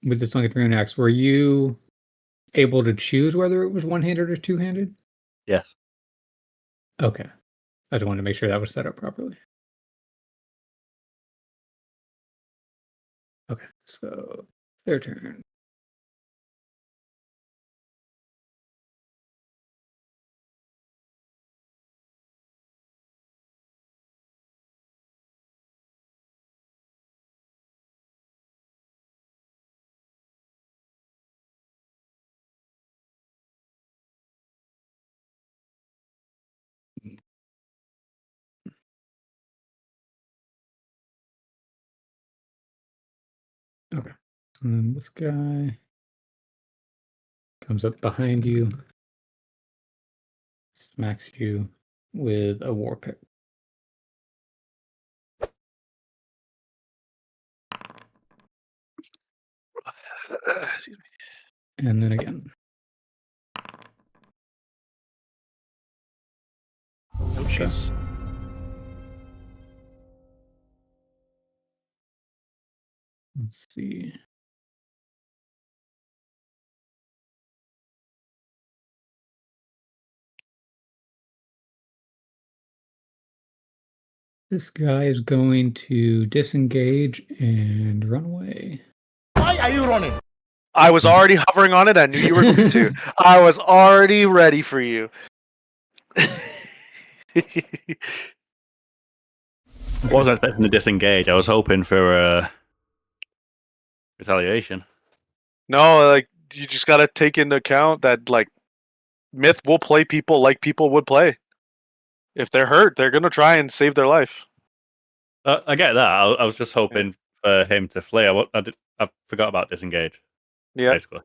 with the Sunken Rune Axe, were you able to choose whether it was one-handed or two-handed? Yes. Okay. I just wanted to make sure that was set up properly. Okay, so their turn. Okay. And then this guy comes up behind you, smacks you with a war pick. And then again. Oh, jeez. Let's see. This guy is going to disengage and run away. Why are you running? I was already hovering on it. I knew you were going to. I was already ready for you. I wasn't expecting to disengage. I was hoping for retaliation. No, like you just got to take into account that like Myth will play people like people would play. If they're hurt, they're gonna try and save their life. I get that. I was just hoping for him to flee. I forgot about disengage. Yeah, basically.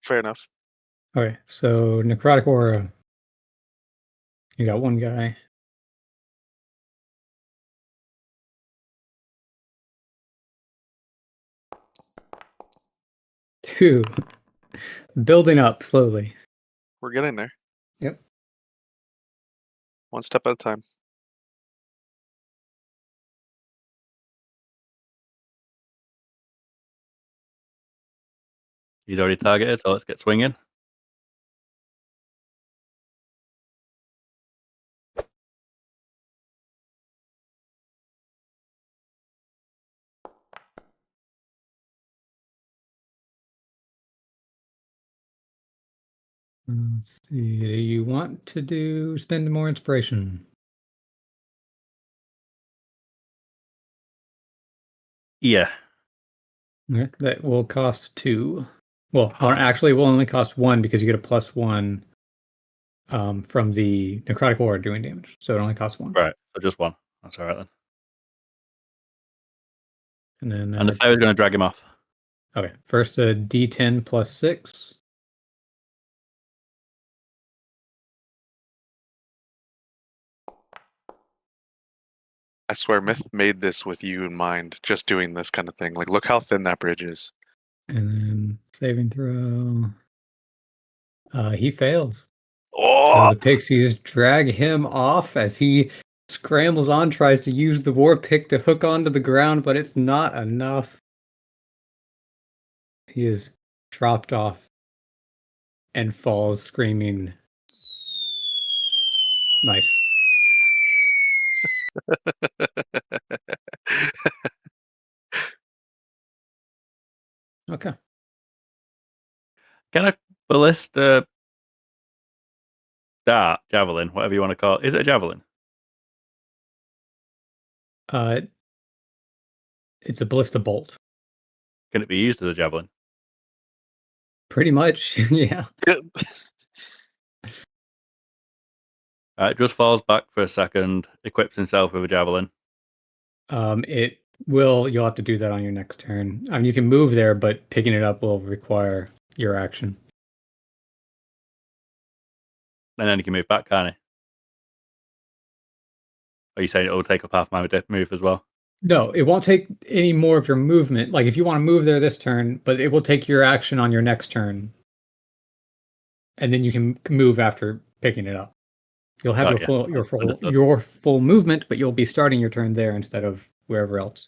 fair enough. Okay, so Necrotic Aura. You got one guy. Two. Building up slowly. We're getting there. Yep. One step at a time. He's already targeted, so let's get swinging. Let's see. Do you want to spend more inspiration? Yeah. Okay, that will cost 2. Well, actually, it will only cost 1 because you get a +1 from the necrotic aura doing damage. So it only costs 1. Right. So just 1. That's all right then. And then And the fairy's going to drag him off. Okay, first a D10 plus 6. I swear, Myth made this with you in mind, just doing this kind of thing. Like, look how thin that bridge is. And then saving throw. He fails. Oh! So the pixies drag him off as he scrambles on, tries to use the war pick to hook onto the ground, but it's not enough. He is dropped off and falls screaming. Nice. Okay. Can a ballista dart, javelin, whatever you want to call it. Is it a javelin? It's a ballista bolt. Can it be used as a javelin? Pretty much, yeah. It just falls back for a second, equips himself with a javelin. It will. You'll have to do that on your next turn. I mean, you can move there, but picking it up will require your action. And then he can move back, can't he? Are you saying it will take up half my move as well? No, it won't take any more of your movement. Like if you want to move there this turn, but it will take your action on your next turn, and then you can move after picking it up. You'll have your full movement, but you'll be starting your turn there instead of wherever else.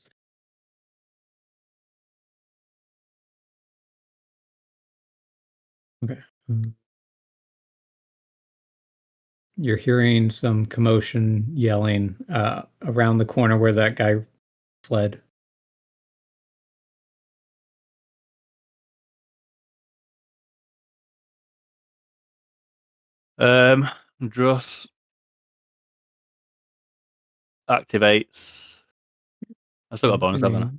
Okay. You're hearing some commotion, yelling around the corner where that guy fled. Druss activates. I still got a bonus, haven't I?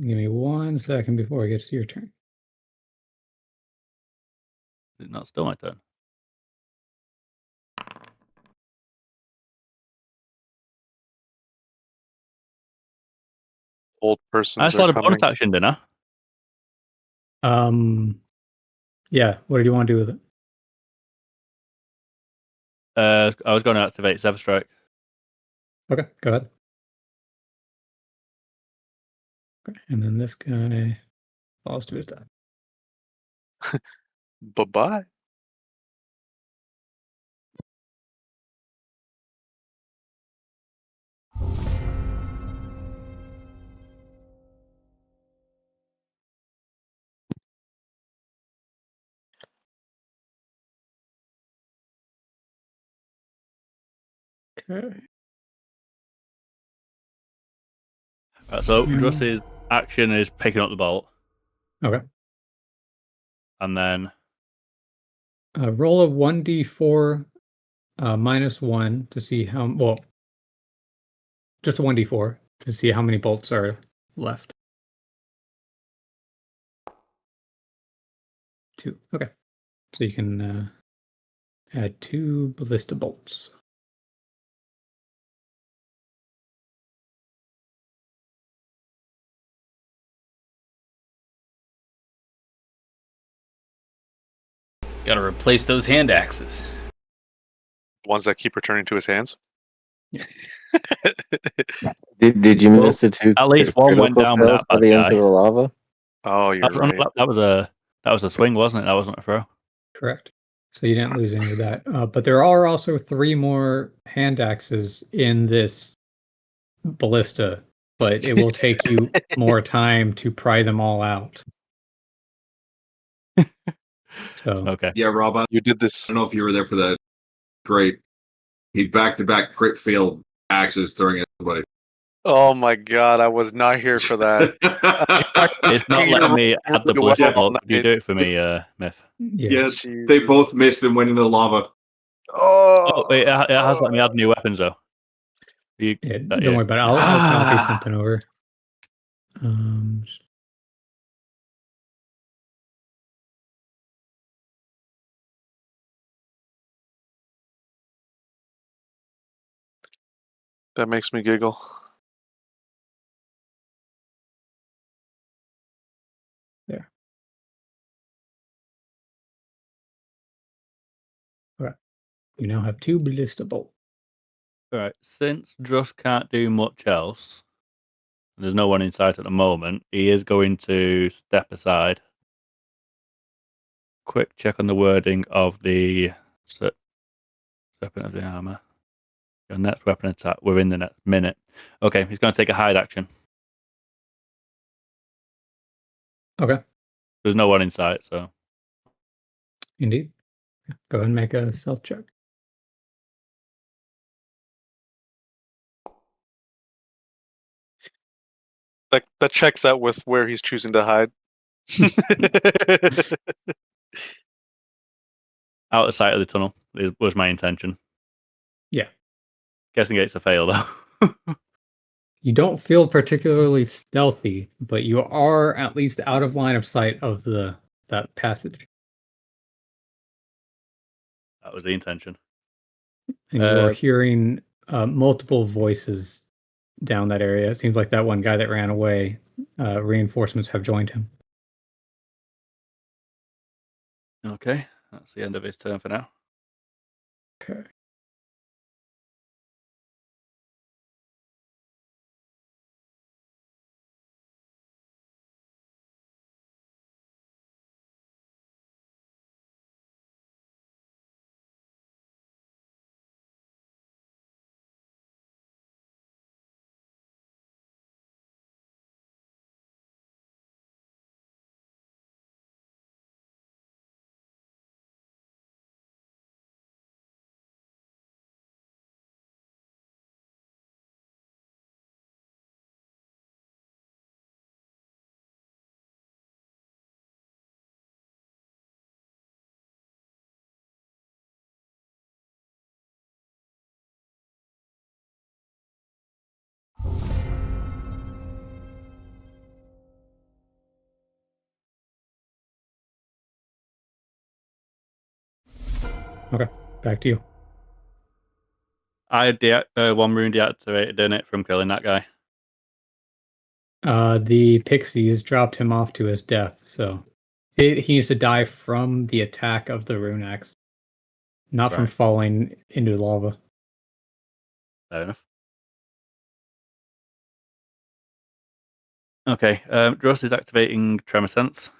Give me 1 second before it gets to your turn. Is it not still my turn? Old persons I are started a coming. bonus action, didn't I? Yeah. What did you want to do with it? I was going to activate Sever Strike. Okay, go ahead. Okay, and then this guy falls to his death. Bye-bye. Okay. So Druss's action is picking up the bolt. Okay. And then roll a 1d4 -1 to see how just a 1d4 to see how many bolts are left. 2. Okay. So you can add 2 ballista bolts. Gotta replace those hand axes. Ones that keep returning to his hands. Yeah. Did you miss the 2? At least one went critical down with fails that bad heading guy. into the lava? Oh, you're right. That was a swing, wasn't it? That wasn't a throw. Correct. So you didn't lose any of that. But there are also 3 more hand axes in this ballista, but it will take you more time to pry them all out. So Okay. Yeah, Rob, You did this. I don't know if you were there for that. Great. He back-to-back crit failed axes throwing at somebody. Oh my god, I was not here for that. It's not letting me add the ballista bolt. Could you do it for me, Myth? Yeah, Jesus. they both missed and went into the lava. Oh, it has let me add new weapons though. Yeah, don't worry about it. I'll copy something over. that makes me giggle. There. All right. You now have 2 ballista bolts. Right, since Druss can't do much else, and there's no one in sight at the moment, he is going to step aside. Quick check on the wording of the weapon of the armor. Your next weapon attack within the next minute. Okay, he's going to take a hide action. Okay. There's no one in sight, so. Indeed. Go ahead and make a stealth check. That checks out with where he's choosing to hide. Out of sight of the tunnel was my intention. Yeah. Guessing it's a fail though. You don't feel particularly stealthy, but you are at least out of line of sight of that passage. That was the intention. And you are hearing multiple voices down that area. It seems like that one guy that ran away, reinforcements have joined him. Okay, that's the end of his turn for now. Okay. Okay, back to you. I had one rune deactivated in it from killing that guy. The pixies dropped him off to his death, so he needs to die from the attack of the rune axe, not from Right. falling into lava. Fair enough. Okay, Dross is activating Tremor Sense.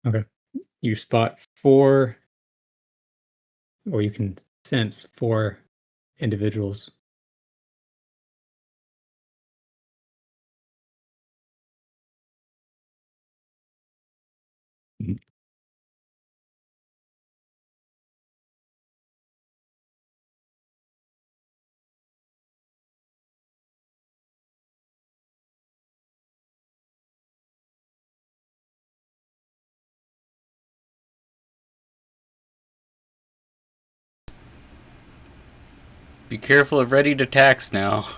Okay. You spot 4, or you can sense 4 individuals. Be careful of ready to tax now.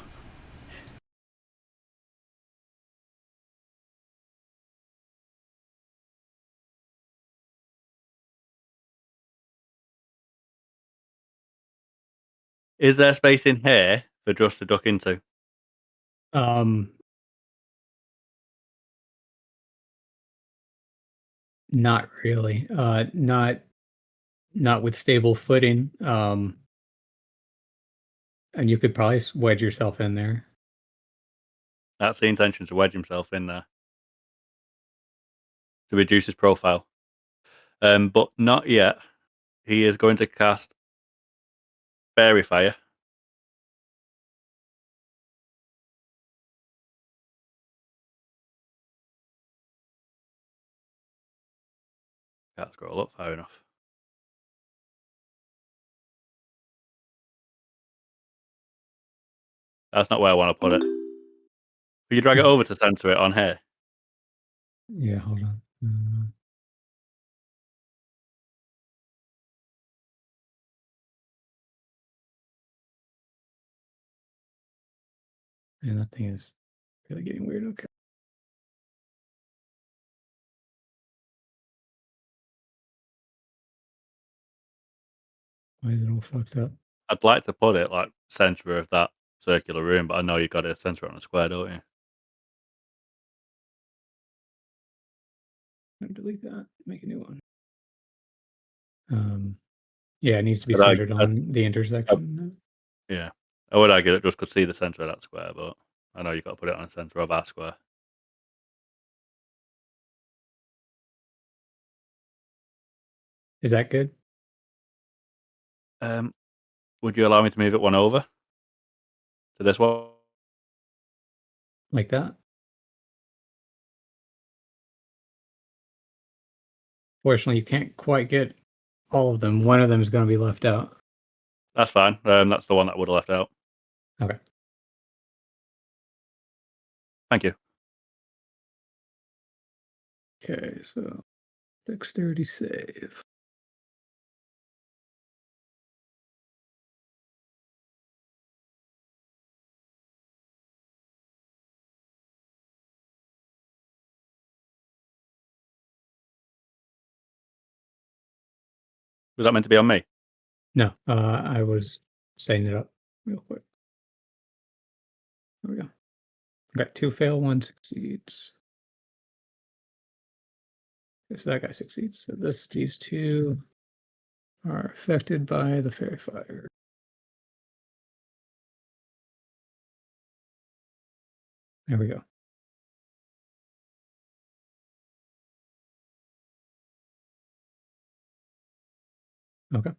Is there space in here for Dross to duck into? Not really. Not with stable footing. And you could probably wedge yourself in there. That's the intention, to wedge himself in there. To reduce his profile. But not yet. He is going to cast Fairy Fire. Can't scroll up far enough. That's not where I want to put it. Will you drag it over to center it on here? Yeah, hold on. And that thing is really getting weird. Okay. Why is it all fucked up? I'd like to put it like center of that circular room, but I know you've got to center it on a square, don't you? Delete that. Make a new one. Yeah, it needs to be But centered on the intersection. Yeah. I would argue it just could see the center of that square, but I know you've got to put it on the center of our square. Is that good? Would you allow me to move it one over to this one? Like that? Fortunately, you can't quite get all of them. One of them is going to be left out. That's fine. That's the one that would have left out. Okay. Thank you. Okay, so dexterity save. Was that meant to be on me? No, I was setting it up real quick. There we go. Got 2 fail, 1 succeeds. Okay, so that guy succeeds. So these 2 are affected by the fairy fire. There we go. Okay.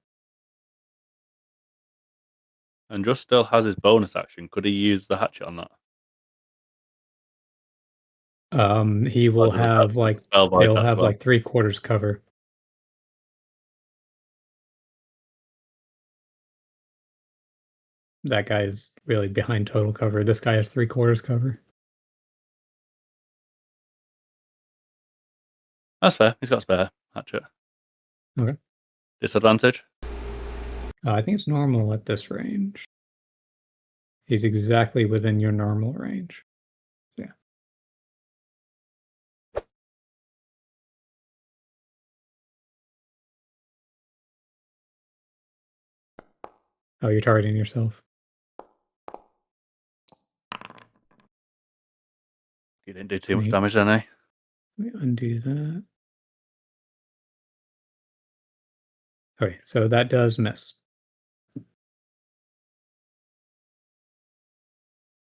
And just still has his bonus action. Could he use the hatchet on that? He will does it have like spell void they'll that as have well? like 3/4 cover. That guy is really behind total cover. This guy has 3/4 cover. That's fair. He's got a spare hatchet. Okay. Disadvantage? I think it's normal at this range. He's exactly within your normal range. Yeah. Oh, you're targeting yourself. You didn't do too much damage then, eh? Let me undo that. Okay, so that does miss.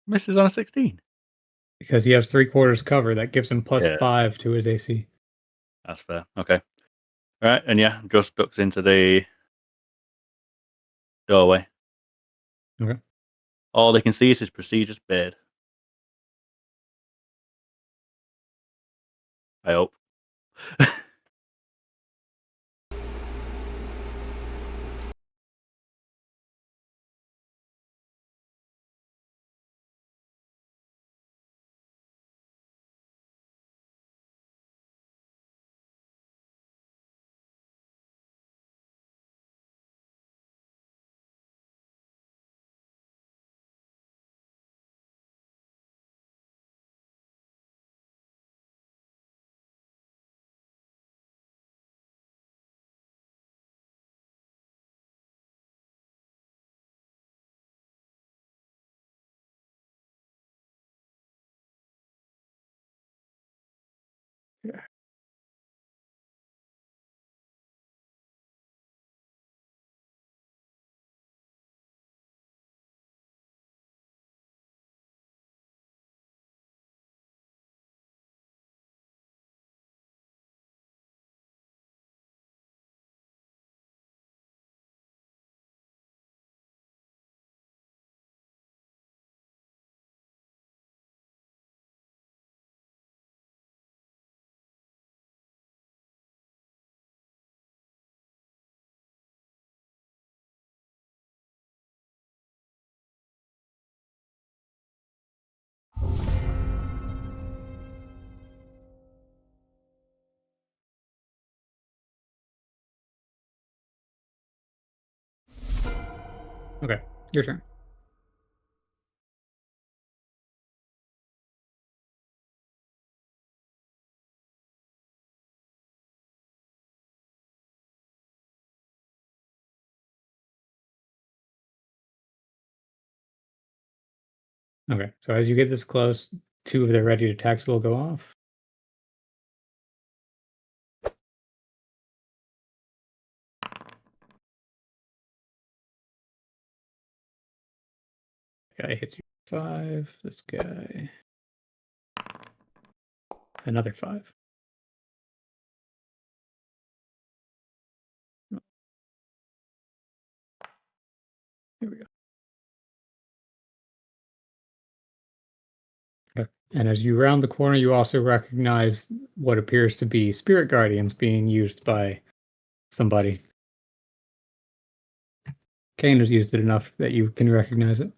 Misses on a 16. Because he has 3/4 cover, that gives him plus Yeah. 5 to his AC. That's fair. Okay. All right, and yeah, just ducks into the doorway. Okay. All they can see is his prestigious beard. I hope. Yeah. Okay, your turn. Okay, so as you get this close, 2 of their ready attacks will go off. Guy hits you 5. This guy. Another 5. Here we go. Okay. And as you round the corner, you also recognize what appears to be spirit guardians being used by somebody. Kane has used it enough that you can recognize it.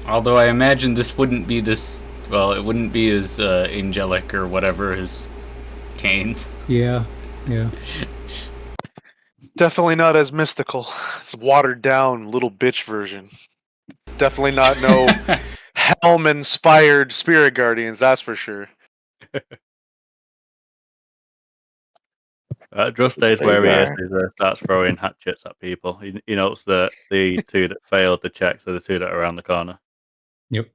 Although I imagine this wouldn't be this. Well, it wouldn't be as angelic or whatever as Kane's. Yeah. Definitely not as mystical. It's watered down little bitch version. Definitely not no helm inspired spirit guardians, that's for sure. Just stays Big where he is. guy. He starts throwing hatchets at people. He notes that the 2 that failed the checks are the 2 that are around the corner. Yep.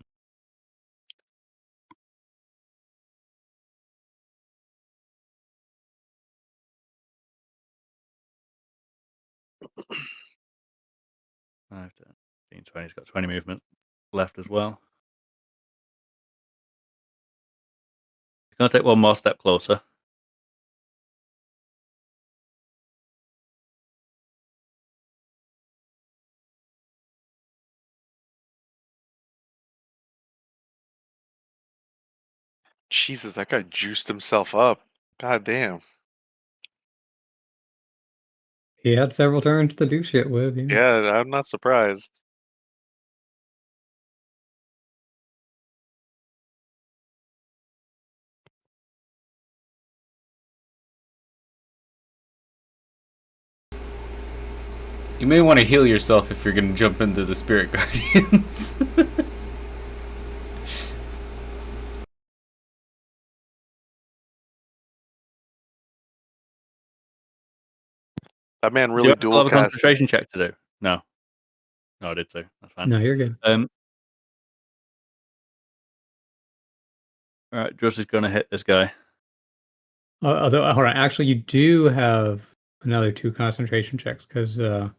Five, 10, 15, 20. He's got 20 movement left as well. He's going to take one more step closer. Jesus, that guy juiced himself up. God damn. He had several turns to do shit with. Yeah, I'm not surprised. You may want to heal yourself if you're going to jump into the spirit guardians. That man Do you really have a dual cast. concentration check to do? No, I did too. That's fine. No, you're good. All right, Just is going to hit this guy. Although, hold on. Actually, you do have another 2 concentration checks because you're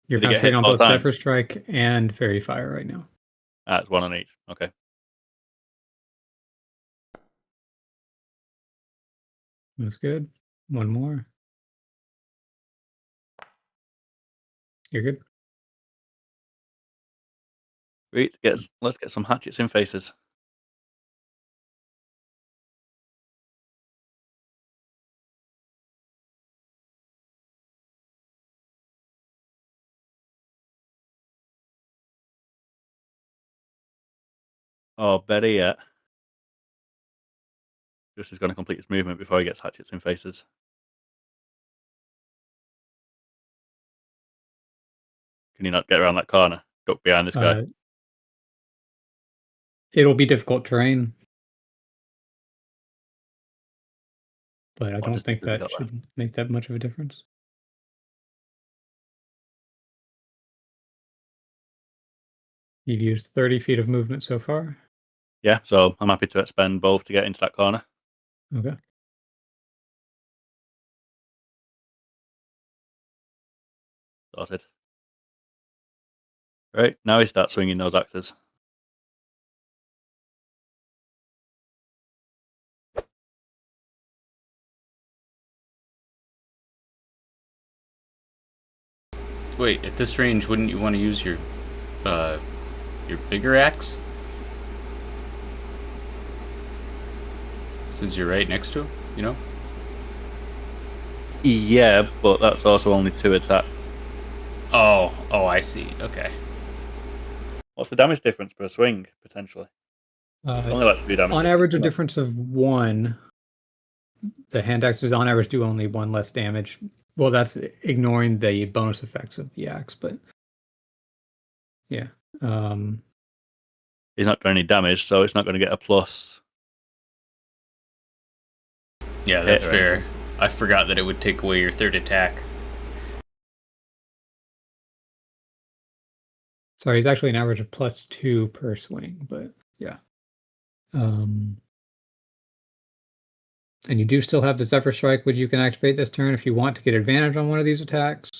Did he get concentrating hit on both both times? Zephyr Strike and Fairy Fire right now. It's 1 on each. Okay. That's good. 1 more. You're good. Sweet. Let's get some hatchets in faces. Oh, better yet. Just is going to complete his movement before he gets hatchets in faces. Can you not get around that corner? Duck behind this guy. It'll be difficult terrain, but I don't think that should make that much of a difference. You've used 30 feet of movement so far. Yeah, so I'm happy to expend both to get into that corner. Okay. Sorted. Right, now he starts swinging those axes. Wait, at this range, wouldn't you want to use your bigger axe? Since you're right next to him, you know? Yeah, but that's also only 2 attacks. Oh, I see. Okay. What's the damage difference per swing, potentially? Only like 2 damage. On average, a difference of 1. The hand axes on average do only 1 less damage. Well, that's ignoring the bonus effects of the axe, but Yeah. He's not doing any damage, so it's not going to get a plus. Yeah, that's Hit, fair. right? I forgot that it would take away your third attack. Sorry, he's actually an average of +2 per swing, but yeah. And you do still have the Zephyr Strike, which you can activate this turn if you want to get advantage on one of these attacks.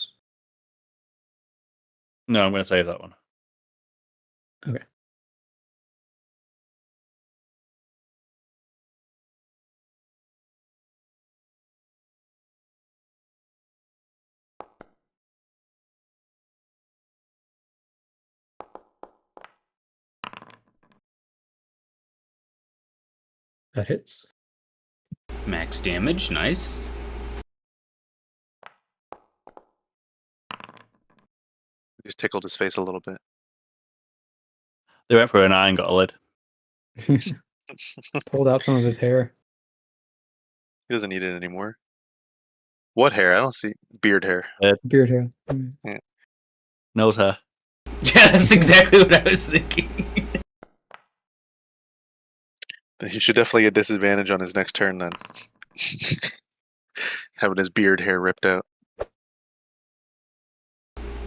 No, I'm going to save that one. Okay. That hits. Max damage, nice. Just tickled his face a little bit. They went for an eye and got a lid. Pulled out some of his hair. He doesn't need it anymore. What hair? I don't see beard hair. Beard hair. Nose hair. Yeah, that's exactly what I was thinking. He should definitely get disadvantage on his next turn then. Having his beard hair ripped out.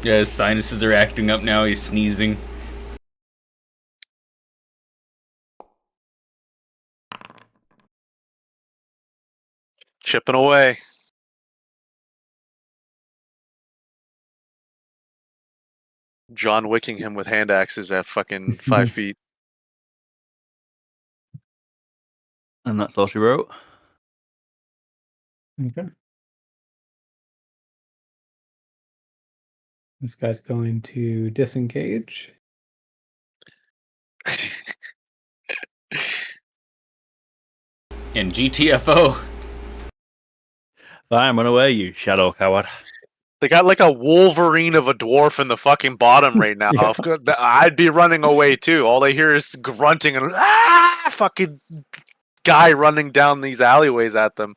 Yeah, his sinuses are acting up now. He's sneezing. Chipping away. John Wicking him with hand axes at fucking 5 feet. And that's all she wrote. Okay. This guy's going to disengage. And GTFO. Fine, run away, you shadow coward. They got like a Wolverine of a dwarf in the fucking bottom right now. Yeah. I'd be running away too. All I hear is grunting and fucking guy running down these alleyways at them.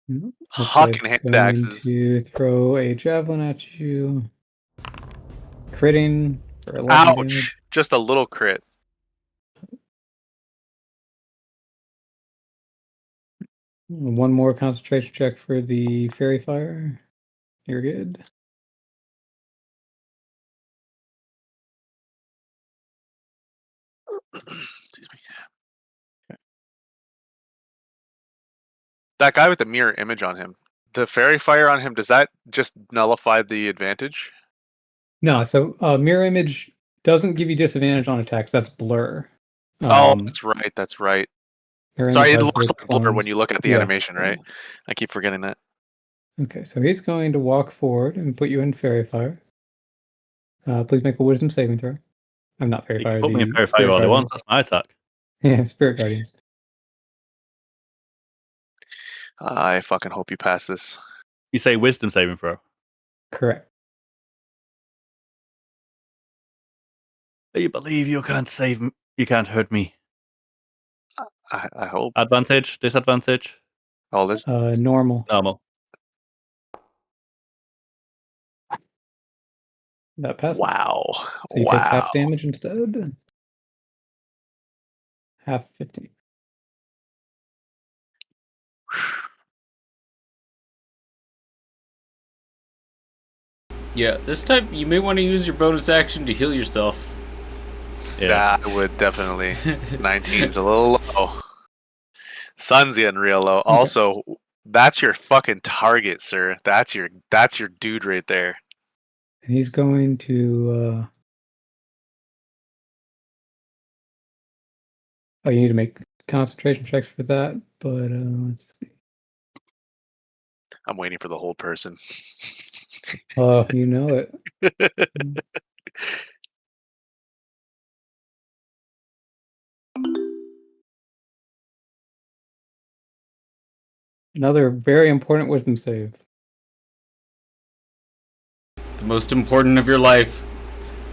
This Hucking guy's hand going axes. to throw a javelin at you. Critting for 11 Ouch! damage. Just a little crit. One more concentration check for the fairy fire. You're good. Excuse me. That guy with the mirror image on him. The fairy fire on him, does that just nullify the advantage? No, so mirror image doesn't give you disadvantage on attacks. That's blur. Oh, that's right. That's right. mirror Sorry, image it has looks the like blur when clones. you look at the Yeah. animation, right? I keep forgetting that. Okay, so he's going to walk forward and put you in fairy fire. Please make a wisdom saving throw. I'm not fairy You fire. can put me in the fairy fire spirit all they want. guardians. That's my attack. Yeah, spirit guardians. I fucking hope you pass this. You say wisdom saving throw. Correct. You believe you can't save me. You can't hurt me. I hope. Advantage, disadvantage, Oh, there's Normal. normal. That passes. wow. So you wow. take half damage instead. Half 15. Yeah, this time you may want to use your bonus action to heal yourself. Yeah. I would definitely. 19's a little low. Sun's getting real low. Also, that's your fucking target, sir. That's your dude right there. And he's going to. Oh, you need to make concentration checks for that, but let's see. I'm waiting for the whole person. Oh, you know it. Another very important wisdom save. The most important of your life.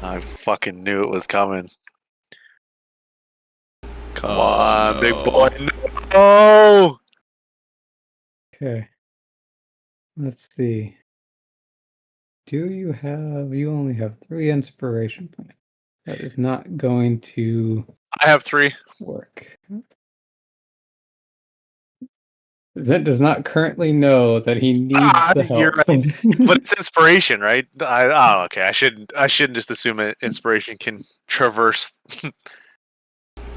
I fucking knew it was coming. Come Oh, on, no. big boy. No! Okay. Let's see. Do you have? You only have 3 inspiration points. That is not going to I have 3. work. Zent does not currently know that he needs the help. You're right. But it's inspiration, right? Okay. I shouldn't just assume inspiration can traverse.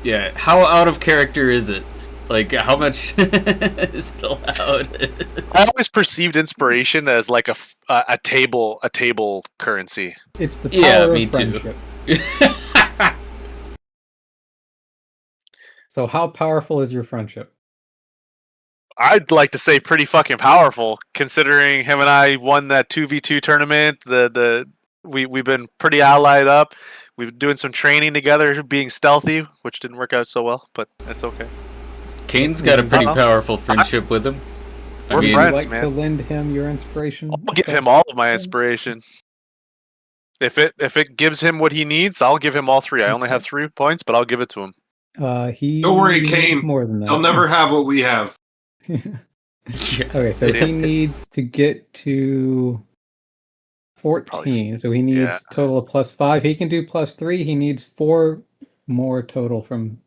Yeah, how out of character is it? Like, how much is it allowed? I always perceived inspiration as like a table currency. It's the power me of too. friendship. So how powerful is your friendship? I'd like to say pretty fucking powerful, considering him and I won that 2v2 tournament. We've been pretty allied up. We've been doing some training together, being stealthy, which didn't work out so well, but that's okay. Kane's got a pretty powerful friendship with him. We're friends, would you like man. to lend him your inspiration? I'll give him all of my inspiration. If it gives him what he needs, I'll give him all 3. I only have 3 points, but I'll give it to him. He Don't worry, needs Kane. more than that. They'll never have what we have. Okay, so he needs to get to 14. So he needs a total of +5. He can do +3. He needs 4 more total from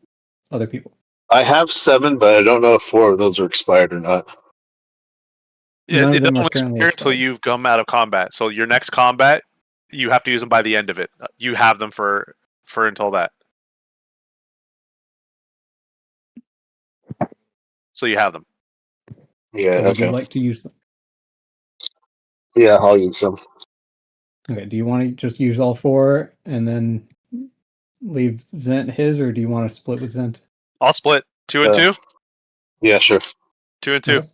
other people. I have 7, but I don't know if 4 of those are expired or not. Yeah, it doesn't expire until you've come out of combat. So your next combat, you have to use them by the end of it. You have them for until that. So you have them. Yeah, So would okay. you like to use them? Yeah, I'll use some. Okay, do you want to just use all 4 and then leave Zent his, or do you want to split with Zent? I'll split 2 and 2. Yeah, sure. 2 and 2. Okay.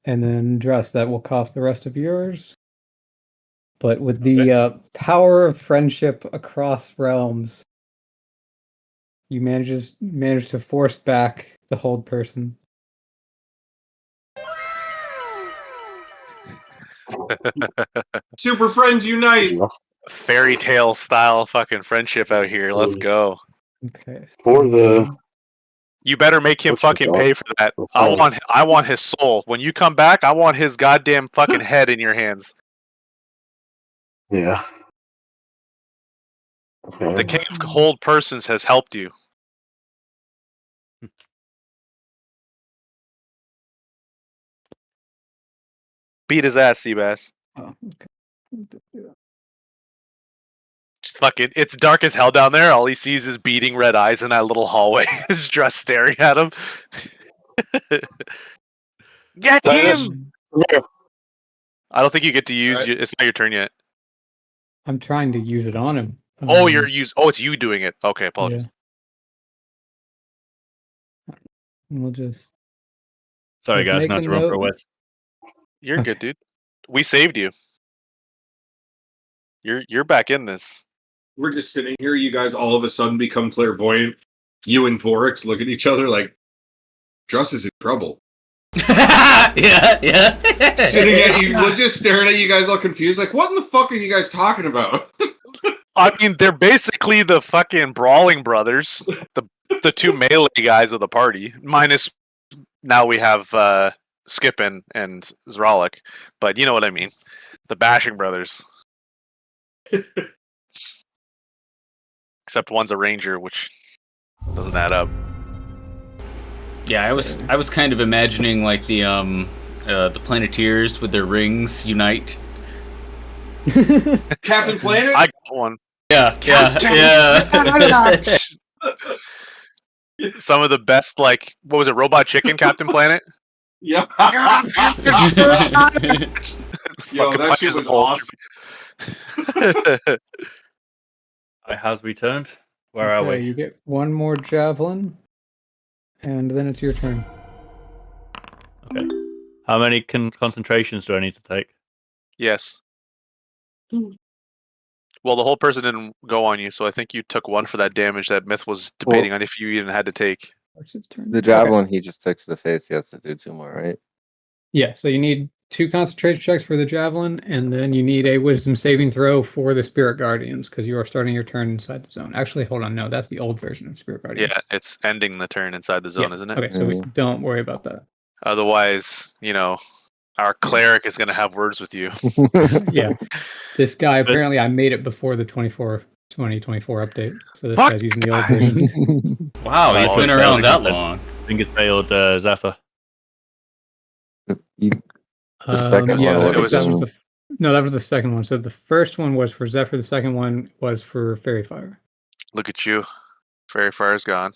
And then Dress, that will cost the rest of yours. But with the power of friendship across realms, you manage to force back the hold person. Super friends unite. Fairy tale style fucking friendship out here. Let's go. Okay. For the You better make him fucking pay for that. I want his soul. When you come back, I want his goddamn fucking head in your hands. Yeah. Okay. The king of hold persons has helped you. Beat his ass, Seabass. Oh, okay. Just fucking, it's dark as hell down there. All he sees is beating red eyes in that little hallway. His dress staring at him. Get him! I don't think you get to use. It's not your turn yet. I'm trying to use it on him. Oh, it's you doing it. Okay, apologies. Yeah. We'll just. Sorry, guys, not to run for a whiz. You're good, dude. We saved you. You're back in this. We're just sitting here. You guys all of a sudden become clairvoyant. You and Vorex look at each other like, Druss is in trouble. yeah. Sitting at you, just staring at you guys, all confused. Like, what in the fuck are you guys talking about? I mean, they're basically the fucking brawling brothers, the 2 melee guys of the party. Minus now we have Skip and Zralik, but you know what I mean. The bashing brothers. Except one's a ranger, which doesn't add up. Yeah, I was kind of imagining like the Planeteers with their rings unite. Captain Planet? I got one. Yeah. Some of the best, like, what was it, Robot Chicken, Captain Planet? Yeah. Yo, that shit was awesome. I has returned. Where are we? You get 1 more javelin, and then it's your turn. Okay. How many concentrations do I need to take? Yes. Well, the whole person didn't go on you, so I think you took 1 for that damage that Myth was debating on if you even had to take. The javelin he just took to the face, he has to do 2 more, right? Yeah, so you need 2 concentration checks for the javelin, and then you need a wisdom saving throw for the spirit guardians, because you are starting your turn inside the zone. Actually, hold on, no, that's the old version of spirit guardians. Yeah, it's ending the turn inside the zone, isn't it? Okay, so we don't worry about that. Otherwise, you know, Our cleric is gonna have words with you. Yeah. This guy, apparently I made it before the 2024 update. So this Fuck guy's using the that old guy. version. Wow, he's Oh, been it's around that failed. long. I think it's failed Zephyr. The second yeah, one would have that was been- no, that was the second one. So the first one was for Zephyr. The second one was for Fairy Fire. Look at you. Fairy Fire's gone.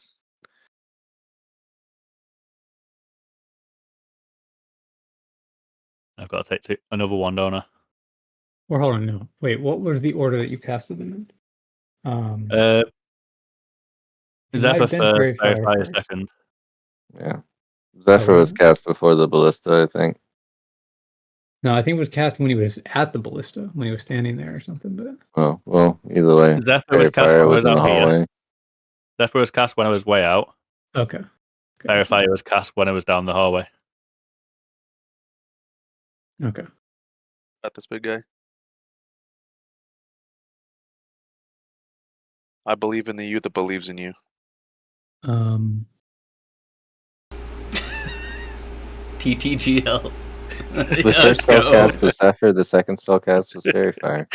I've got to take another one, don't I? Or hold on, no. Wait, what was the order that you casted them in? It might Zephyr have been first, Fairy Fairy Fire Fire first. second. Yeah. Zephyr was was it? cast before the ballista, I think. No, I think it was cast when he was at the ballista, when he was standing there or something. But Oh, well, either way. Zephyr was Fairy cast Fire when I was was in the out here. hallway. Zephyr was cast when I was way out. okay. Fairy Fire was cast when I was down the hallway. Okay. Got this big guy. I believe in the you that believes in you. TTGL. The Yeah, first let's go. spellcast was Zephyr, the second spellcast was Fairy Fire.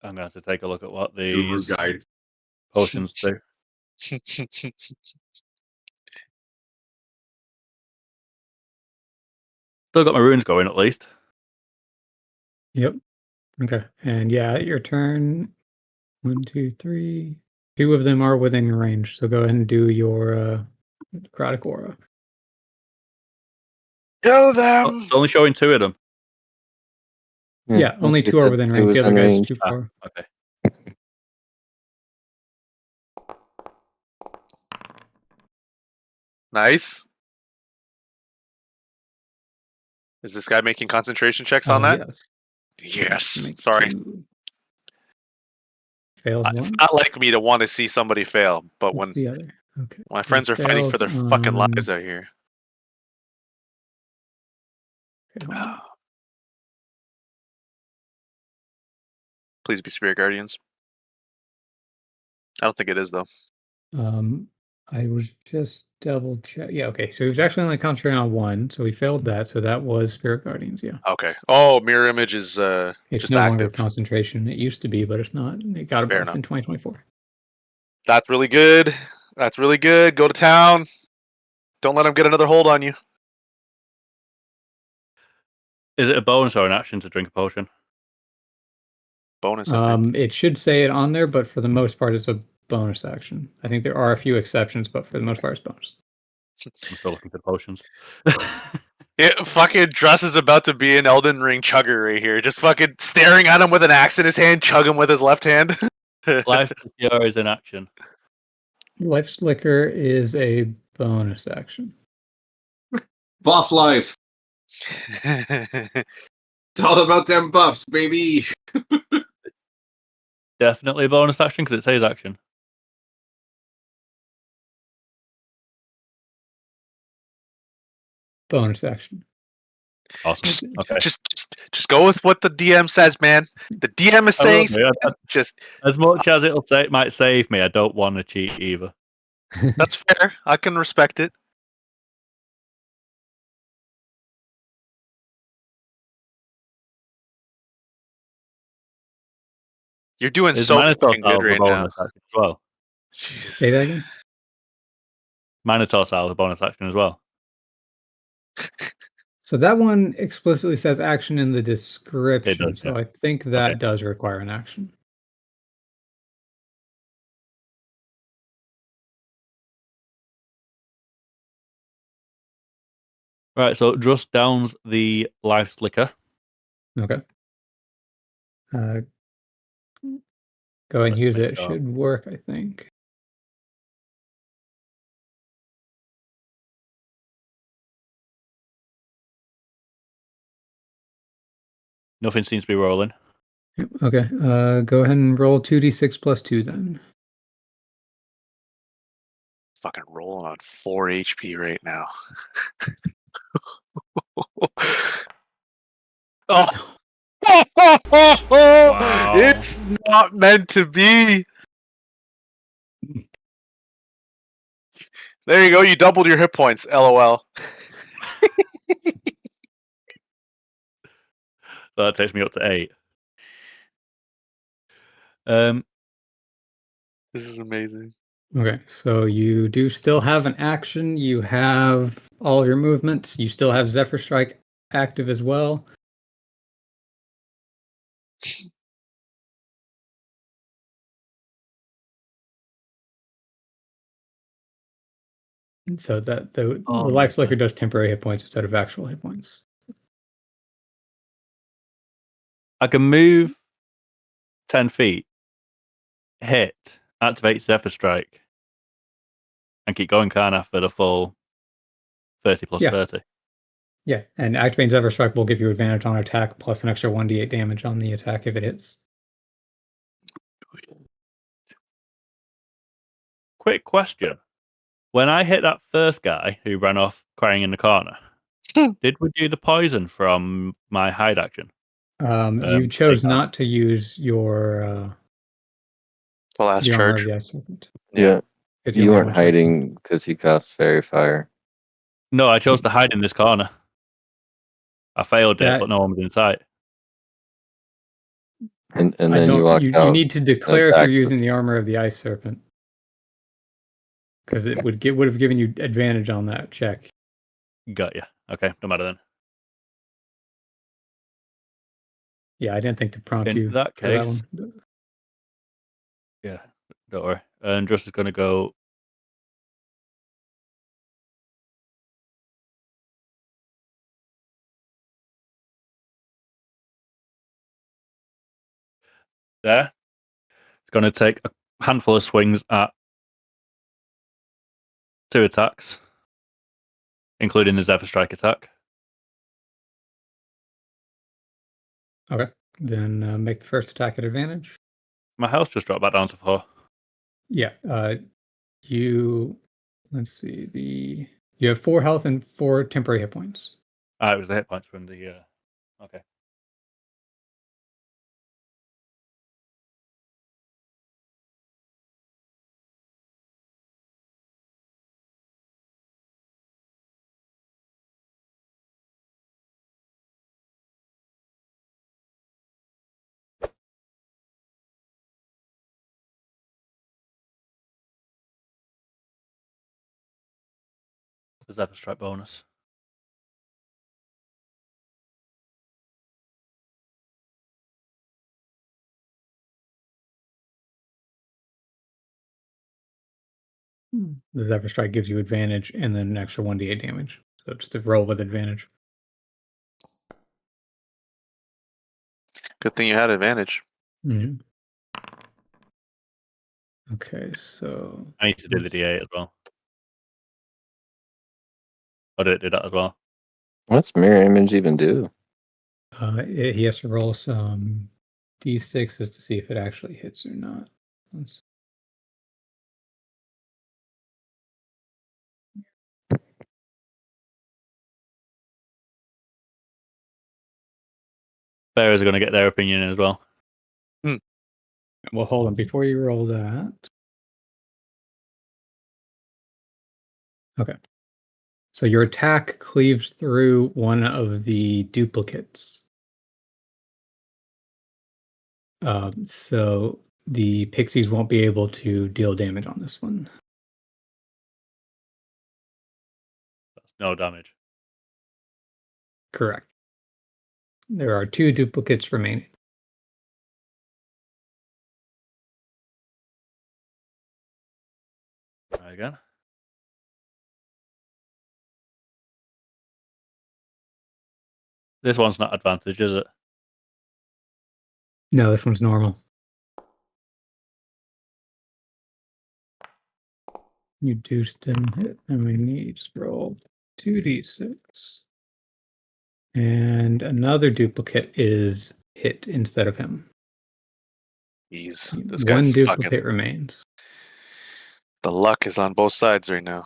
I'm going to have to take a look at what Guru these guide. potions do. Still got my runes going at least. Yep. Okay. And yeah, your turn. 1, 2, 3. 2 of them are within your range. So go ahead and do your necrotic aura. Kill them. It's only showing 2 of them. Yeah, that's only what he 2 are said, within two range. was The other in guy's range. too far. Okay. Nice. Is this guy making concentration checks on that? Yes. Yes. Make Sorry. 2. Fails It's 1. not like me to want to see somebody fail, but What's when the other? Okay. my friends are fighting for their fucking lives out here. Okay, hold on. Please be spirit guardians. I don't think it is though. I was just double check. Yeah, okay. So he was actually only concentrating on 1, so he failed that. So that was Spirit Guardians, yeah. Okay. Oh, mirror image is It's just no longer active. concentration. It used to be, but it's not. It got a Fair buff enough. in 2024. That's really good. That's really good. Go to town. Don't let him get another hold on you. Is it a bonus or an action to drink a potion? Bonus, I think. It should say it on there, but for the most part, it's a bonus action. I think there are a few exceptions, but for the most part, it's bonus. I'm still looking for the potions. Fucking Druss is about to be an Elden Ring chugger right here. Just fucking staring at him with an axe in his hand, chug him with his left hand. Life Cure is an action. Life Slicker is a bonus action. Buff life. It's all about them buffs, baby. Definitely a bonus action because it says action. Bonus action. Awesome. Okay. Just go with what the DM says, man. The DM is I will saying do. just As much as it might save me, I don't want to cheat either. that's fair. I can respect it. You're doing Is so Minotaur fucking good Salve a right now. bonus action as well? Say that again. Minotaur Salve a bonus action as well. So that one explicitly says action in the description. does, So yeah. I think that Okay. does require an action. Right, so Druss downs the Life Slicker. Okay. Go ahead and use it. It should work, I think. Nothing seems to be rolling. Yep, okay. Go ahead and roll 2d6 plus 2 then. Fucking rolling on 4 HP right now. Oh. Wow. It's not meant to be. There you go. You doubled your hit points. LOL. That takes me up to 8. Um, This is amazing. Okay, so you do still have an action. You have all of your movements. You still have Zephyr Strike active as well. So that the Oh, Life Flicker man. does temporary hit points instead of actual hit points. I can move 10 feet, hit, activate Zephyr Strike, and keep going, can't I, for the full 30 plus Yeah. 30? Yeah, and activating Zephyr Strike will give you advantage on attack plus an extra 1d8 damage on the attack if it hits. Quick question. When I hit that first guy who ran off crying in the corner, did we do the poison from my hide action? You chose take not to use your The last the armor of charge. the Ice Serpent. Yeah. Because You only have weren't one charge. hiding because he cast Fairy Fire. No, I chose to hide in this corner. I failed it, That- but no one was in sight. And I then you don't. walked You out. need to declare if you're attacked using the armor of the Ice Serpent, because it would have given you advantage on that check. Got you. Okay, no matter then. Yeah, I didn't think to prompt In you that for that case, one. yeah, don't worry. And Just is going to go. There. It's going to take a handful of swings at 2 attacks, including the Zephyr Strike attack. Okay, then make the first attack at advantage. My health just dropped back down to 4. Yeah, you. Let's see. You have 4 health and 4 temporary hit points. It was the hit points from the. Okay. The Zephyr Strike bonus. The Zephyr Strike gives you advantage and then an extra 1d8 damage. So just to roll with advantage. Good thing you had advantage. Mm-hmm. Okay, so I need to do the D8 as well. Or did it do that as well? What's mirror image even do? he has to roll some d6s to see if it actually hits or not. Bearers are going to get their opinion as well. Well, hold on. Before you roll that. Okay. So your attack cleaves through one of the duplicates. So the pixies won't be able to deal damage on this one. That's no damage. Correct. There are 2 duplicates remaining. Try again. This one's not advantage, is it? No, this one's normal. You didn't hit, and we need to roll 2d6. And another duplicate is hit instead of him. Jeez, this One guy's duplicate fucking. remains. The luck is on both sides right now.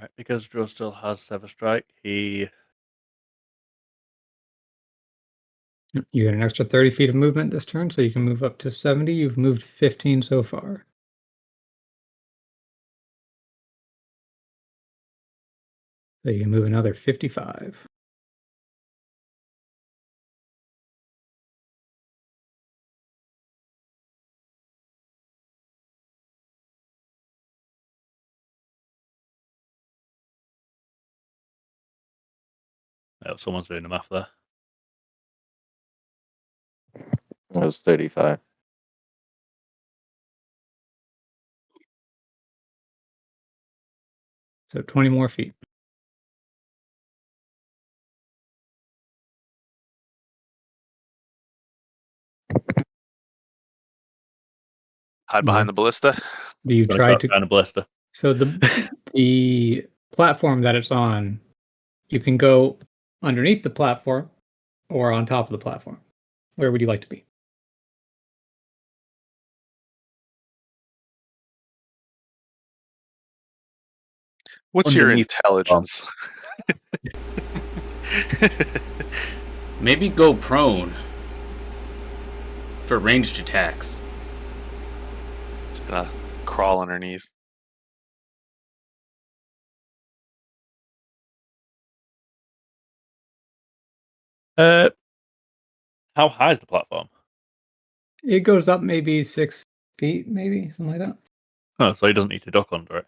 Right, because Drew still has Sever Strike, he You get an extra 30 feet of movement this turn, so you can move up to 70. You've moved 15 so far. So you can move another 55. someone's doing the math there. It was 35. So 20 more feet. Hide behind the ballista. Do you Gonna try drop to? down a ballista. So the platform that it's on, you can go underneath the platform or on top of the platform. Where would you like to be? What's your Underneath the intelligence? Maybe go prone for ranged attacks. Just gonna crawl underneath. How high is the platform? It goes up maybe 6 feet, maybe something like that. Oh, so he doesn't need to duck under it.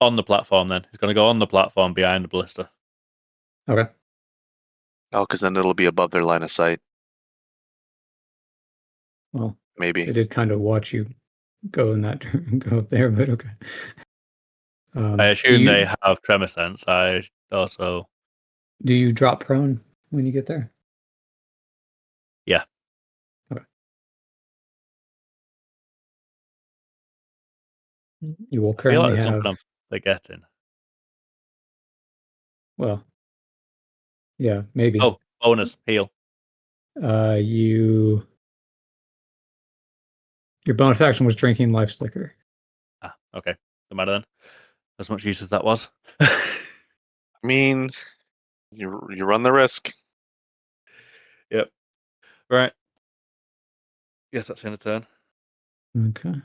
On the platform then. He's gonna go on the platform behind the ballista. Okay. Oh, because then it'll be above their line of sight. Well, Maybe. they did kind of watch you go in that go up there, but okay. I assume they have tremor sense. I also Do you drop prone when you get there? Yeah. Okay. You will I feel like currently there's have. something I'm forgetting. Well, yeah, maybe. Oh, bonus heal. Your bonus action was drinking life slicker. Ah, okay. No matter then. As much use as that was. I mean, you run the risk. Yep. Right. Yes, that's in a turn. Okay.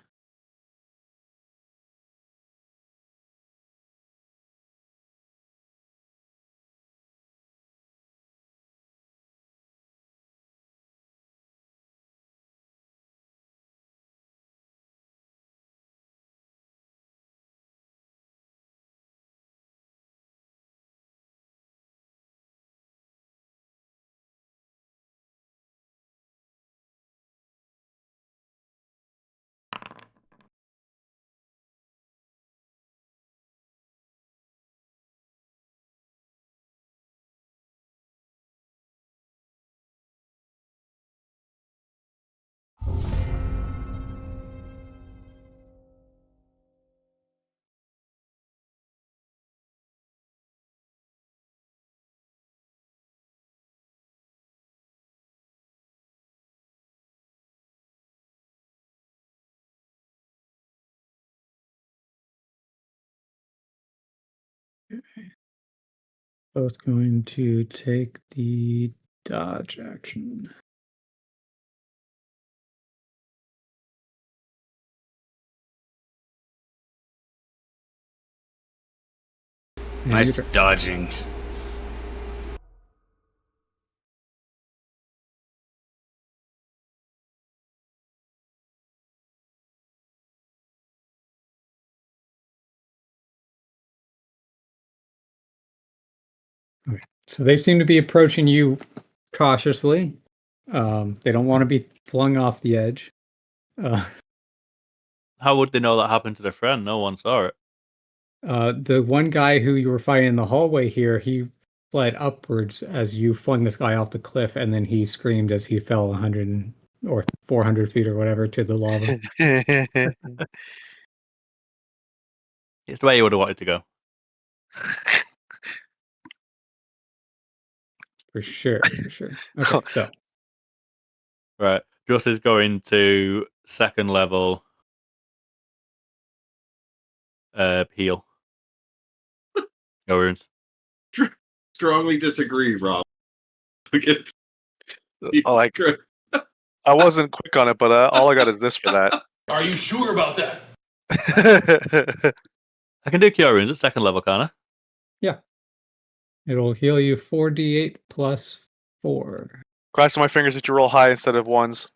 Both going to take the dodge action. Nice dodging. Okay. So they seem to be approaching you cautiously. They don't want to be flung off the edge. How would they know that happened to their friend? No one saw it. The one guy who you were fighting in the hallway here, he fled upwards as you flung this guy off the cliff, and then he screamed as he fell 100 or 400 feet or whatever to the lava. It's the way you would have wanted to go. For sure, for sure. Okay, so Right. Just is going to second level heal. Go runes. Strongly disagree, Rob. Forget. Like, I wasn't quick on it, but all I got is this for that. Are you sure about that? I can do cure runes at second level, can't I? It'll heal you 4d8 plus 4. Crossing my fingers that you roll high instead of ones.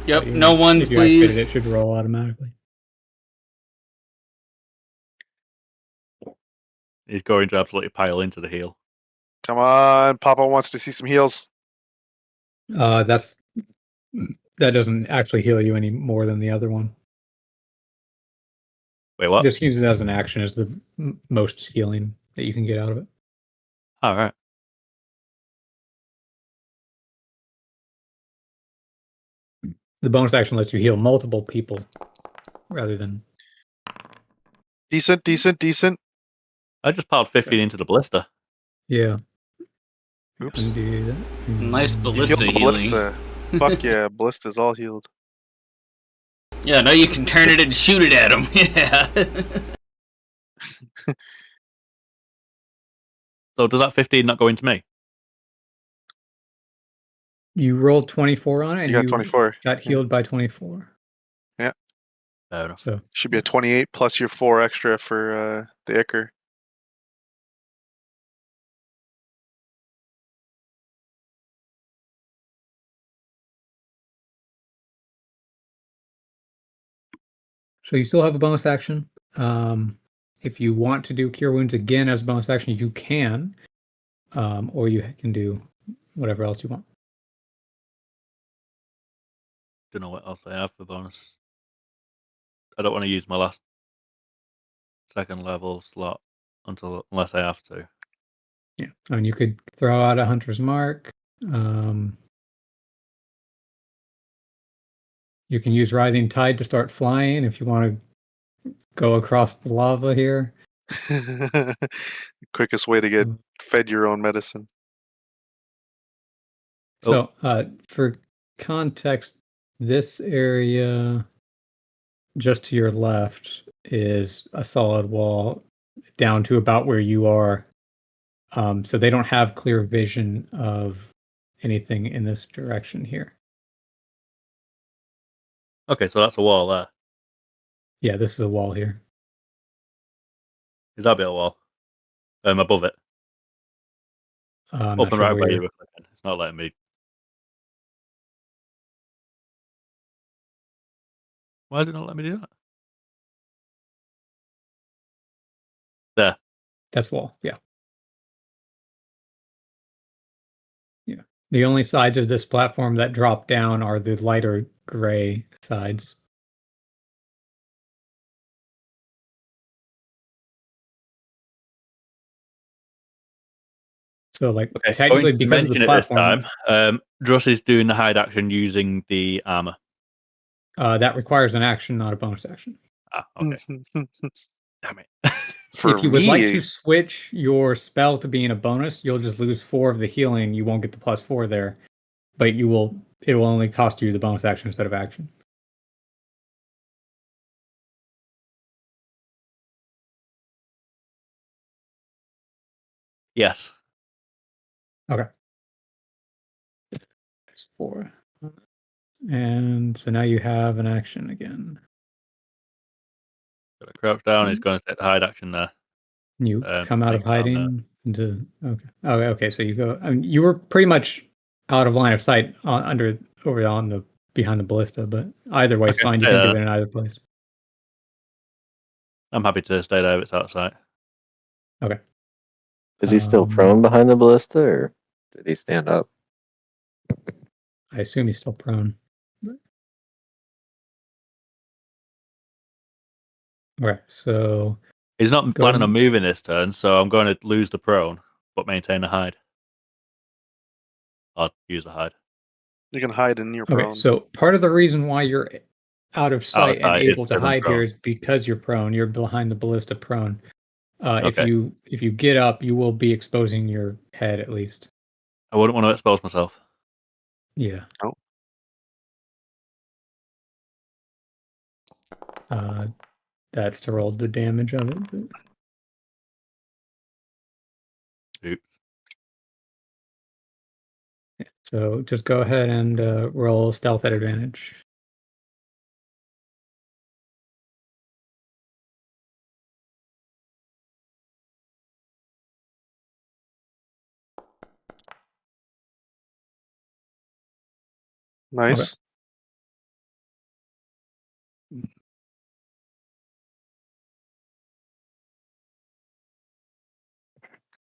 Yep, But no ones, if you activate please. it should roll automatically. He's going to absolutely pile into the heal. Come on, Papa wants to see some heals. That doesn't actually heal you any more than the other one. Wait, what? Just use it as an action as the most healing that you can get out of it. All right. The bonus action lets you heal multiple people rather than Decent. I just piled 15 into the blister. yeah. Oops. You can do that. Nice You ballista healed the healing. ballista. Fuck yeah, ballista's all healed. Yeah, now you can turn it and shoot it at him. Yeah. So does that 15 not go into me? You rolled 24 on it, and You got 24. got healed by 24. Fair enough. So Should be a 28 plus your 4 extra for the Icker. you still have a bonus action. If you want to do cure wounds again as a bonus action, you can, or you can do whatever else you want. Don't know what else I have for bonus. I don't want to use my last second level slot unless I have to. Yeah, I mean you could throw out a hunter's mark. You can use Writhing Tide to start flying if you want to go across the lava here. Quickest way to get fed your own medicine. So, for context, this area just to your left is a solid wall down to about where you are. So they don't have clear vision of anything in this direction here. Okay, so that's a wall there. Yeah, this is a wall here. Is that a bit of wall? Above it. I'm Up not and sure right where where you you're. were clicking. It's not letting me. Why is it not letting me do that? There. That's wall. Yeah. Yeah. The only sides of this platform that drop down are the lighter gray sides. So, like, Okay, technically, going to because of the mention it this platform, time, Druss is doing the hide action using the armor. that requires an action, not a bonus action. Ah, okay. Damn it. For If you would like me, to switch your spell to being a bonus, you'll just lose 4 of the healing. You won't get the +4 there, but it will only cost you the bonus action instead of action. Yes. Okay. There's 4. And so now you have an action again. Got to crouch down. He's going to take the hide action there. You come out of make down there. hiding into okay. Oh, okay. So you go. I mean, you were pretty much out of line of sight over on the behind the ballista, but either way is Okay, fine. You stay can do there. it in either place. I'm happy to stay there if it's outside. Okay. Is he still prone behind the ballista, or did he stand up? I assume he's still prone. Okay, so He's not Go planning ahead. on moving this turn, so I'm going to lose the prone, but maintain the hide. I'll use the hide. you can hide in your okay, prone. so part of the reason why you're out of sight and sight is able to because I'm hide here prone. is because you're prone. You're behind the ballista prone. If Okay. you get up, you will be exposing your head at least. I wouldn't want to expose myself. Yeah. Oh. That's to roll the damage of it. But So just go ahead and roll stealth at advantage. Nice. I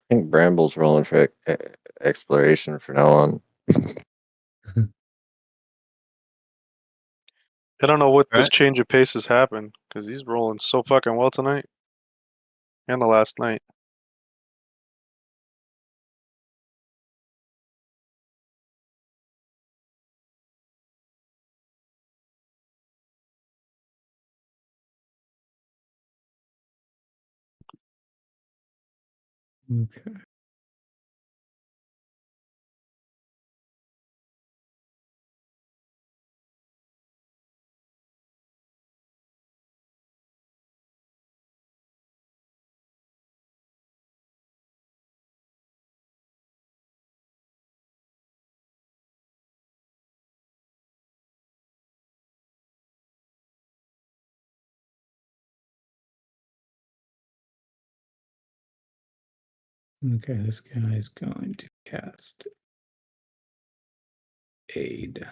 think Bramble's rolling for exploration from now on. I don't know what this Right. change of pace has happened because he's rolling so fucking well tonight and the last night. Okay. Okay, this guy's going to cast Aid.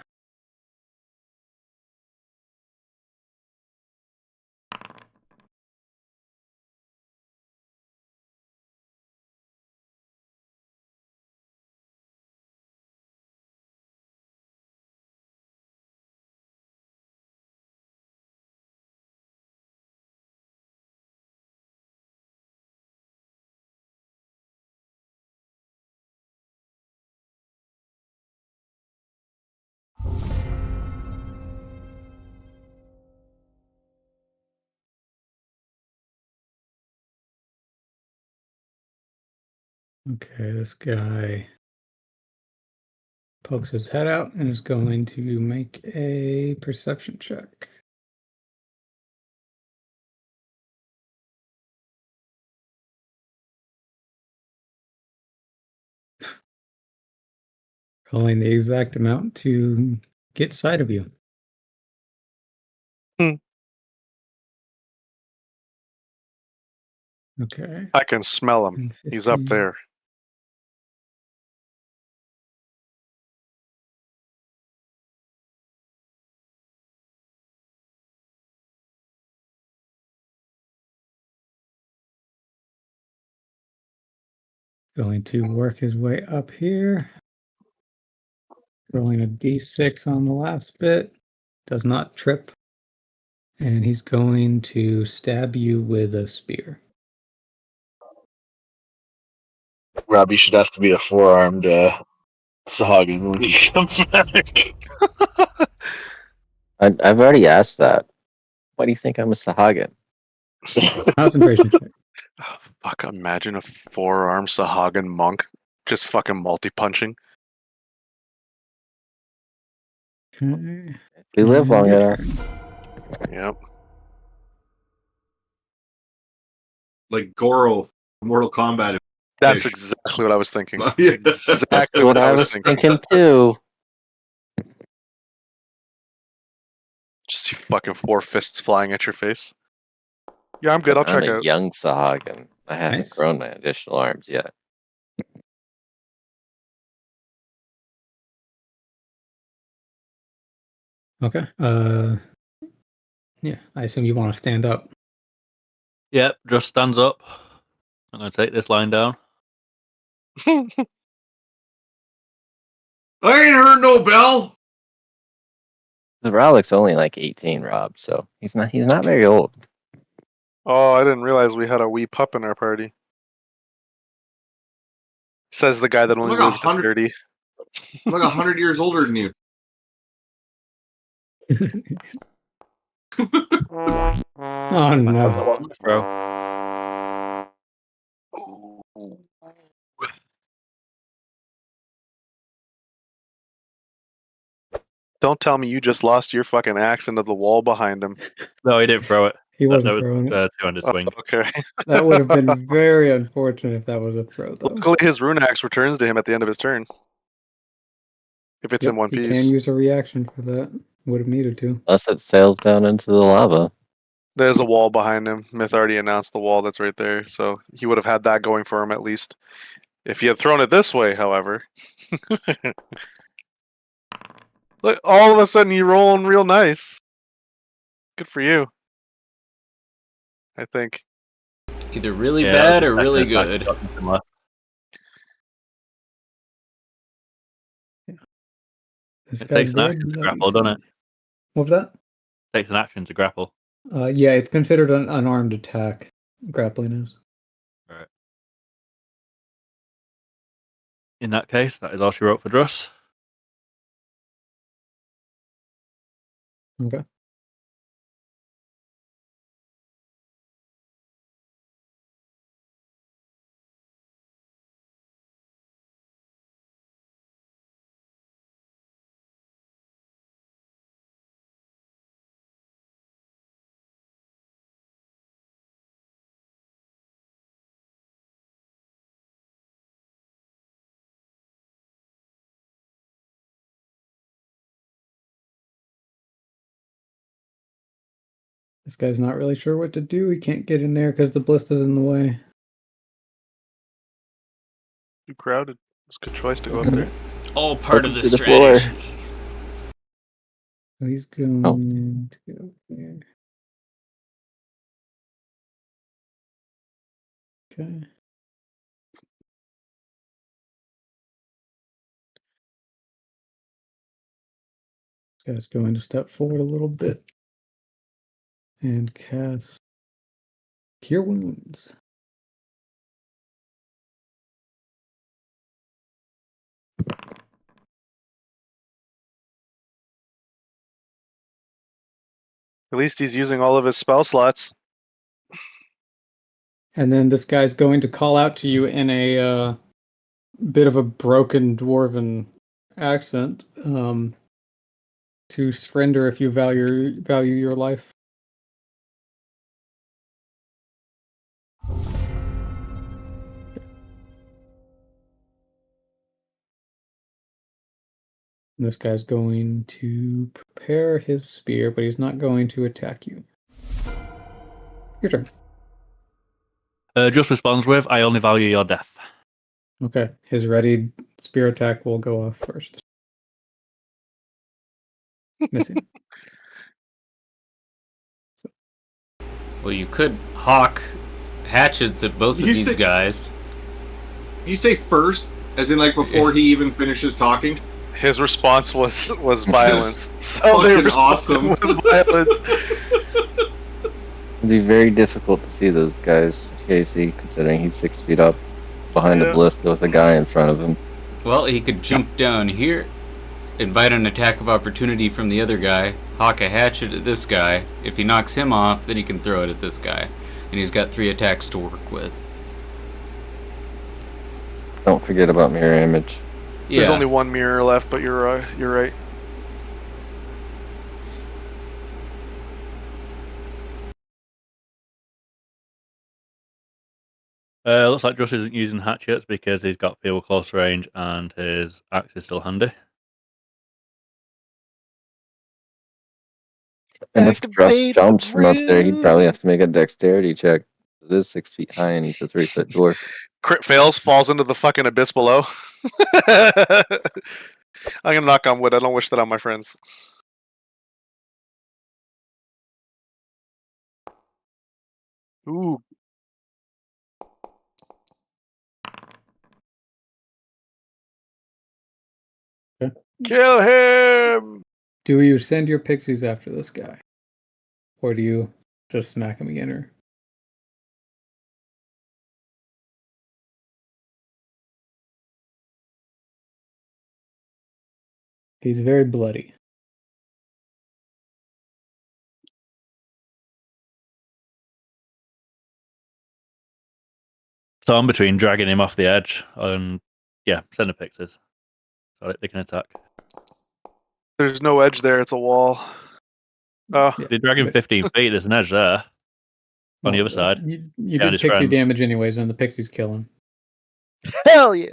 Okay, this guy pokes his head out and is going to make a perception check. Calling the exact amount to get sight of you. Hmm. Okay. I can smell him. 10, He's up 15. there. Going to work his way up here. Rolling a d6 on the last bit. Does not trip. And he's going to stab you with a spear. Rob, you should ask to be a 4-armed Sahagin when you come back. I've already asked that. Why do you think I'm a Sahagin? Concentration check. Oh, fuck, imagine a 4-armed Sahagin monk just fucking multi-punching. Okay. We live And long your enough. turn. Yep. Like Goro, Mortal Kombat. That's Fish. exactly what I was thinking. Yeah. Exactly That's what I was thinking too. Just see fucking 4 fists flying at your face. Yeah, I'm good. I'll I'm check a out. young Sahagin. I haven't Nice. grown my additional arms yet. Okay. Yeah, I assume you want to stand up. Yep, just stands up. I'm going to take this line down. I ain't heard no bell. The Ralik's only like 18, Rob, so he's not very old. Oh, I didn't realize we had a wee pup in our party. Says the guy that only Look, lived to 100 30. I'm like 100 years older than you. Oh no. Throw. Don't tell me you just lost your fucking axe into the wall behind him. No, he didn't throw it. He That wasn't was throwing it. 200 Oh, swing. okay. That would have been very unfortunate if that was a throw, though. Luckily, his rune axe returns to him at the end of his turn. if it's in one You piece. can use a reaction for that. Would have needed to. Unless it sails down into the lava. There's a wall behind him. Myth already announced the wall that's right there, so he would have had that going for him at least. If he had thrown it this way, however. Look, all of a sudden you're rolling real nice. Good for you. I think. Either really Yeah, bad that or was the really second attack, good. got nothing left. This It guy's takes an dead. action to Let me grapple, doesn't it? see. What was that? Takes an action to grapple. Yeah, it's considered an unarmed attack. Grappling is. Right. In that case, that is all she wrote for Druss. Okay. This guy's not really sure what to do. He can't get in there because the blista's in the way. Too crowded. It's a good choice to go up there. All part of Welcome the to the floor. strategy. So he's going to go there. Okay. This guy's going to step forward a little bit and cast Cure Wounds. At least he's using all of his spell slots. And then this guy's going to call out to you in a bit of a broken dwarven accent to surrender if you value your life. This guy's going to prepare his spear, but he's not going to attack you. Your turn. Just responds with, I only value your death. Okay, his ready spear attack will go off first. Missing. Well, you could hawk hatchets at both of You these say- guys. You say first, as in like before he even finishes talking. His response was violence. So Fucking responded awesome. with violence. It'd be very difficult to see those guys, Casey, considering he's 6 feet up behind Yeah. a ballista with a guy in front of him. Well, he could jump down here, invite an attack of opportunity from the other guy, hawk a hatchet at this guy. If he knocks him off, then he can throw it at this guy. And he's got 3 attacks to work with. Don't forget about mirror image. Yeah. There's only one mirror left, but you're right. Looks like Druss isn't using hatchets because he's got people close range and his axe is still handy. And if Druss jumps from up there, he'd probably have to make a dexterity check. It is 6 feet high and he's a 3-foot dwarf. Crit fails, falls into the fucking abyss below. I'm gonna knock on wood. I don't wish that on my friends. Ooh. Okay. Kill him! Do you send your pixies after this guy? Or do you just smack him again? Or he's very bloody. So I'm between dragging him off the edge and, send the pixies. So they can attack. There's no edge there, it's a wall. Oh, Yeah. If you drag him 15 feet, there's an edge there. On the other side. You behind did his pixie friends. damage anyways, and the pixies kill him. hell yeah!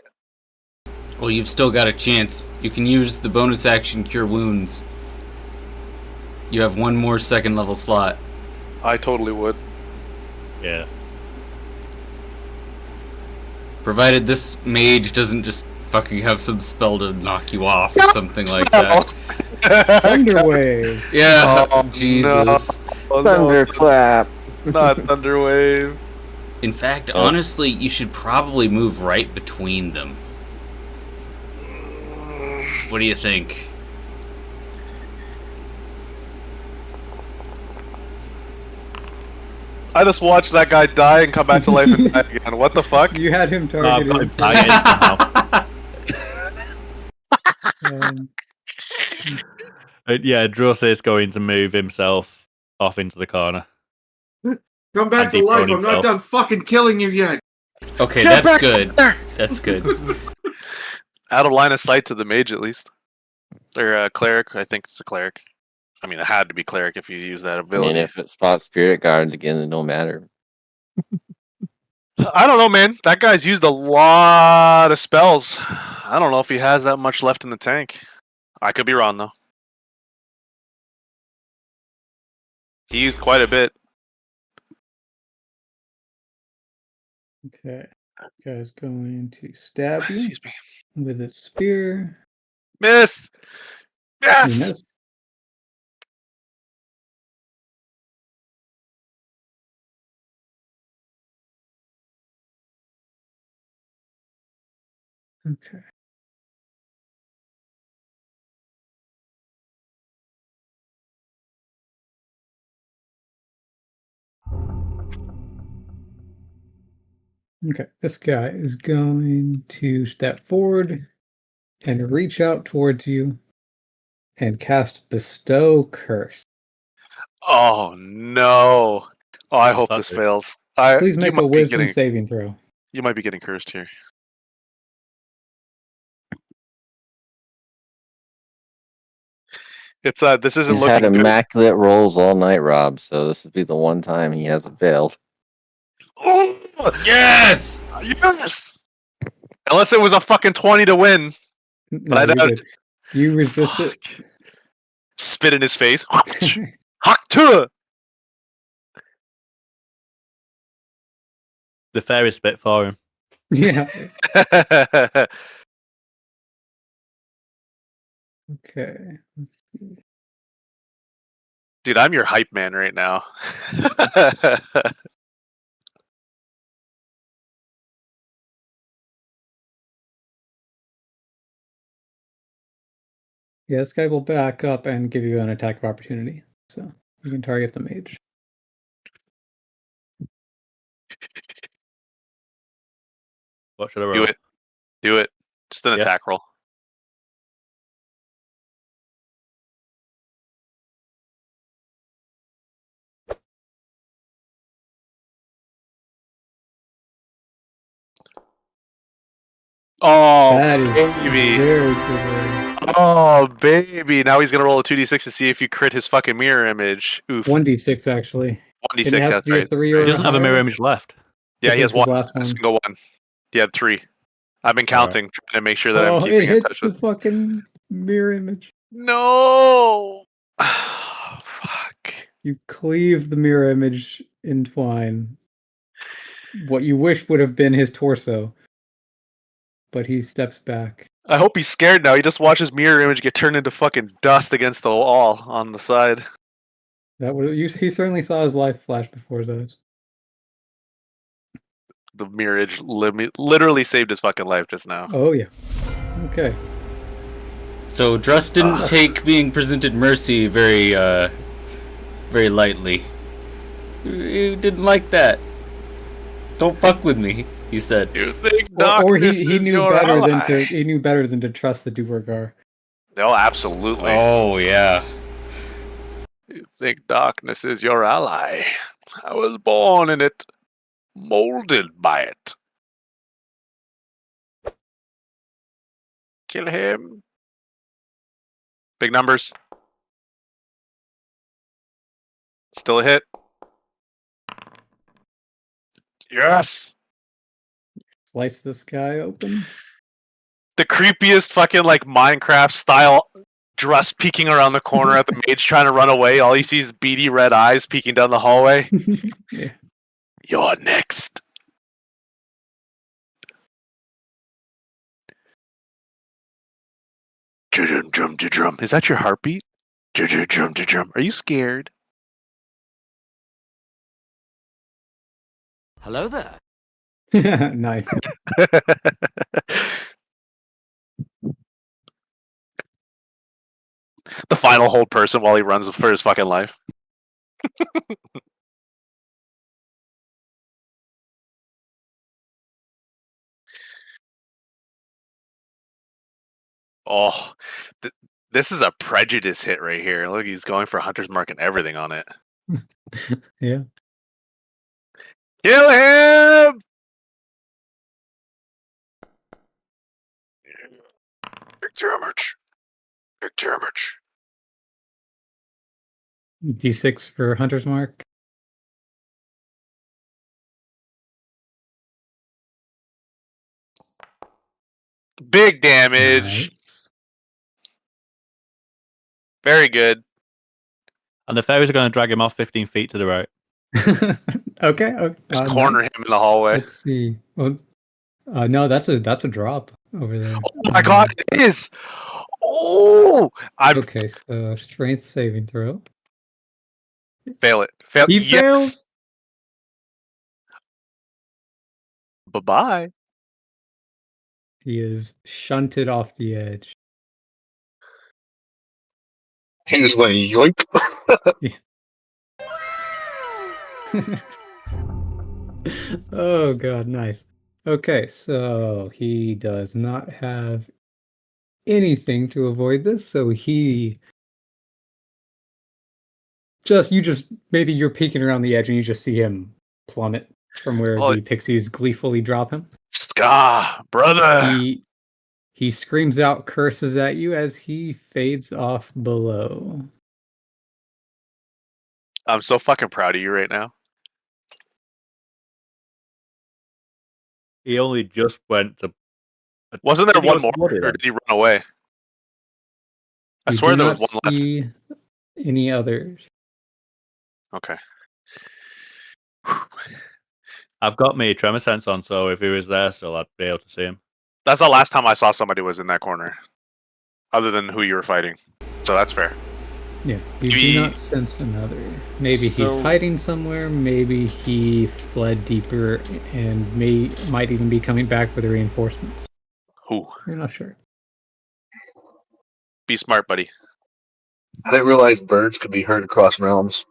Well, you've still got a chance. You can use the bonus action Cure Wounds. You have one more second level slot. I totally would. Yeah. Provided this mage doesn't just fucking have some spell to knock you off or something like that. Thunderwave. Yeah, Oh, Jesus. Oh, Thunderclap. not Thunderwave. In fact, honestly, you should probably move right between them. What do you think? I just watched that guy die and come back to life and die again. What the fuck? You had him No, I've targeted. got him targeted somehow. Um, Yeah, Druss is going to move himself off into the corner. Come back And to life. dethrone I'm not himself. done fucking killing you yet. Okay, Get that's back good. there! That's good. Out of line of sight to the mage, at least. Or a cleric. I think it's a cleric. I mean, it had to be cleric if you use that I ability. mean, if it spots spirit guards again, it don't matter. I don't know, man. That guy's used a lot of spells. I don't know if he has that much left in the tank. I could be wrong, though. He used quite a bit. okay. This guy's going to stab you Excuse me. with his spear. Miss! You Yes! miss. Okay. Okay, this guy is going to step forward and reach out towards you and cast Bestow Curse. Oh, no. Oh, I hope What's this that do? fails. Please You make a might be wisdom getting, saving throw. you might be getting cursed here. It's this isn't He's had looking good. immaculate rolls all night, Rob. So this would be the one time he hasn't failed. Oh, Yes! yes! Unless it was a fucking 20 to win. No, I you're doubt good. You resist it. Fuck. Spit in his face. Hack to! The fairy spit for him. Yeah. Okay. Let's see. Dude, I'm your hype man right now. Yeah, this guy will back up and give you an attack of opportunity. So you can target the mage. What should I roll? Do it. Do it. Just an Yeah. attack roll. Oh, That is baby. very good. Oh, baby. Now he's going to roll a 2d6 to see if you crit his fucking mirror image. Oof. 1d6 actually. 1d6, It has that's to be a right. 3 He or doesn't have a mirror higher. image left. Yeah, This he is has his one. last A one. single one. He had 3. I've been All right. counting, trying to make sure that I'm Oh, keeping it in hits touch the with. fucking mirror image. No! Fuck. You cleave the mirror image in twine. What you wish would have been his torso. But he steps back. I hope he's scared now. He just watches mirror image get turned into fucking dust against the wall on the side. He certainly saw his life flash before his eyes. The mirror image literally saved his fucking life just now. Oh yeah. Okay. So Druss didn't take being presented mercy very lightly. He didn't like that. Don't fuck with me, he said. You think Or darkness he is knew your better ally? he knew better than to trust the Duergar. Oh, absolutely. Oh yeah. You think darkness is your ally? I was born in it, molded by it. Kill him. Big numbers. Still a hit. Yes. Slice this guy open. the creepiest fucking like Minecraft style dress peeking around the corner at the mage trying to run away. All you see is beady red eyes peeking down the hallway. Yeah. You're next. Drum drum drum. Is that your heartbeat? Drum drum drum. Are you scared? Hello there. Nice. The final hold person while he runs for his fucking life. Oh, this is a prejudice hit right here. Look, he's going for Hunter's Mark and everything on it. Yeah. Kill him! Big damage. Big damage. D6 for Hunter's Mark. Big damage. Nice. Very good. And the fairies are going to drag him off 15 feet to the right. Okay. Okay. Just corner him in the hallway. Let's see. Well, no, that's a drop over there. Oh my god, it is! Oh! I'm Okay, so strength saving throw. fail it. Fail He yes. fails. Bye-bye. He is shunted off the edge. He just went yoink. Oh god, nice. Okay, so he does not have anything to avoid this, so he maybe you're peeking around the edge and you just see him plummet from where Oh. the pixies gleefully drop him. Ska, brother. He screams out curses at you as he fades off below. I'm so fucking proud of you right now. He only just went to. Wasn't there Did he one go more, to body or then? did he run away? I You swear do there was not one left. see any others. Okay. I've got me tremor sense on, so if he was there still, I'd be able to see him. That's the last time I saw somebody was in that corner. Other than who you were fighting. So that's fair. Yeah, you Maybe- do not sense another. Maybe he's So- hiding somewhere. Maybe he fled deeper and might even be coming back with reinforcements. Who? You're not sure. Be smart, buddy. I didn't realize birds could be heard across realms.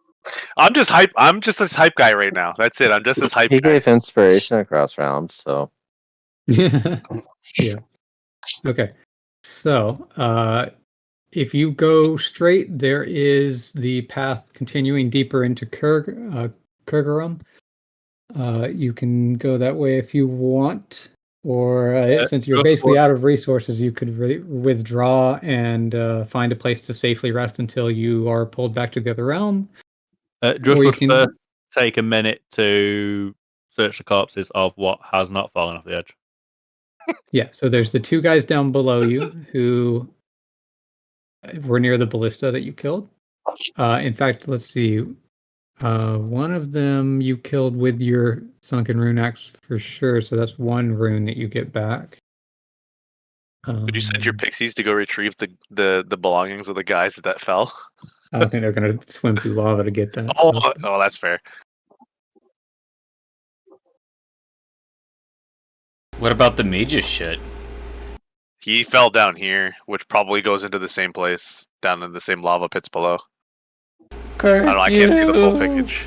I'm just hype. I'm just this hype guy right now. That's it. I'm just this hype He guy. gave inspiration across realms, so Yeah. Okay. So, if you go straight, there is the path continuing deeper into Kurgarum. You can go that way if you want, or since you're just basically what- out of resources, you could withdraw and find a place to safely rest until you are pulled back to the other realm. Just Or you would can- first take a minute to search the corpses of what has not fallen off the edge. Yeah, so there's the two guys down below you who were near the ballista that you killed. In fact, let's see. One of them you killed with your sunken rune axe for sure, so that's one rune that you get back. Would you send your Um, pixies to go retrieve the belongings of the guys that fell? I don't think they're gonna swim through lava to get that. Oh, stuff. oh, that's fair. What about the mage's shit? He fell down here, which probably goes into the same place, down in the same lava pits below. I don't know, I can't see the full package.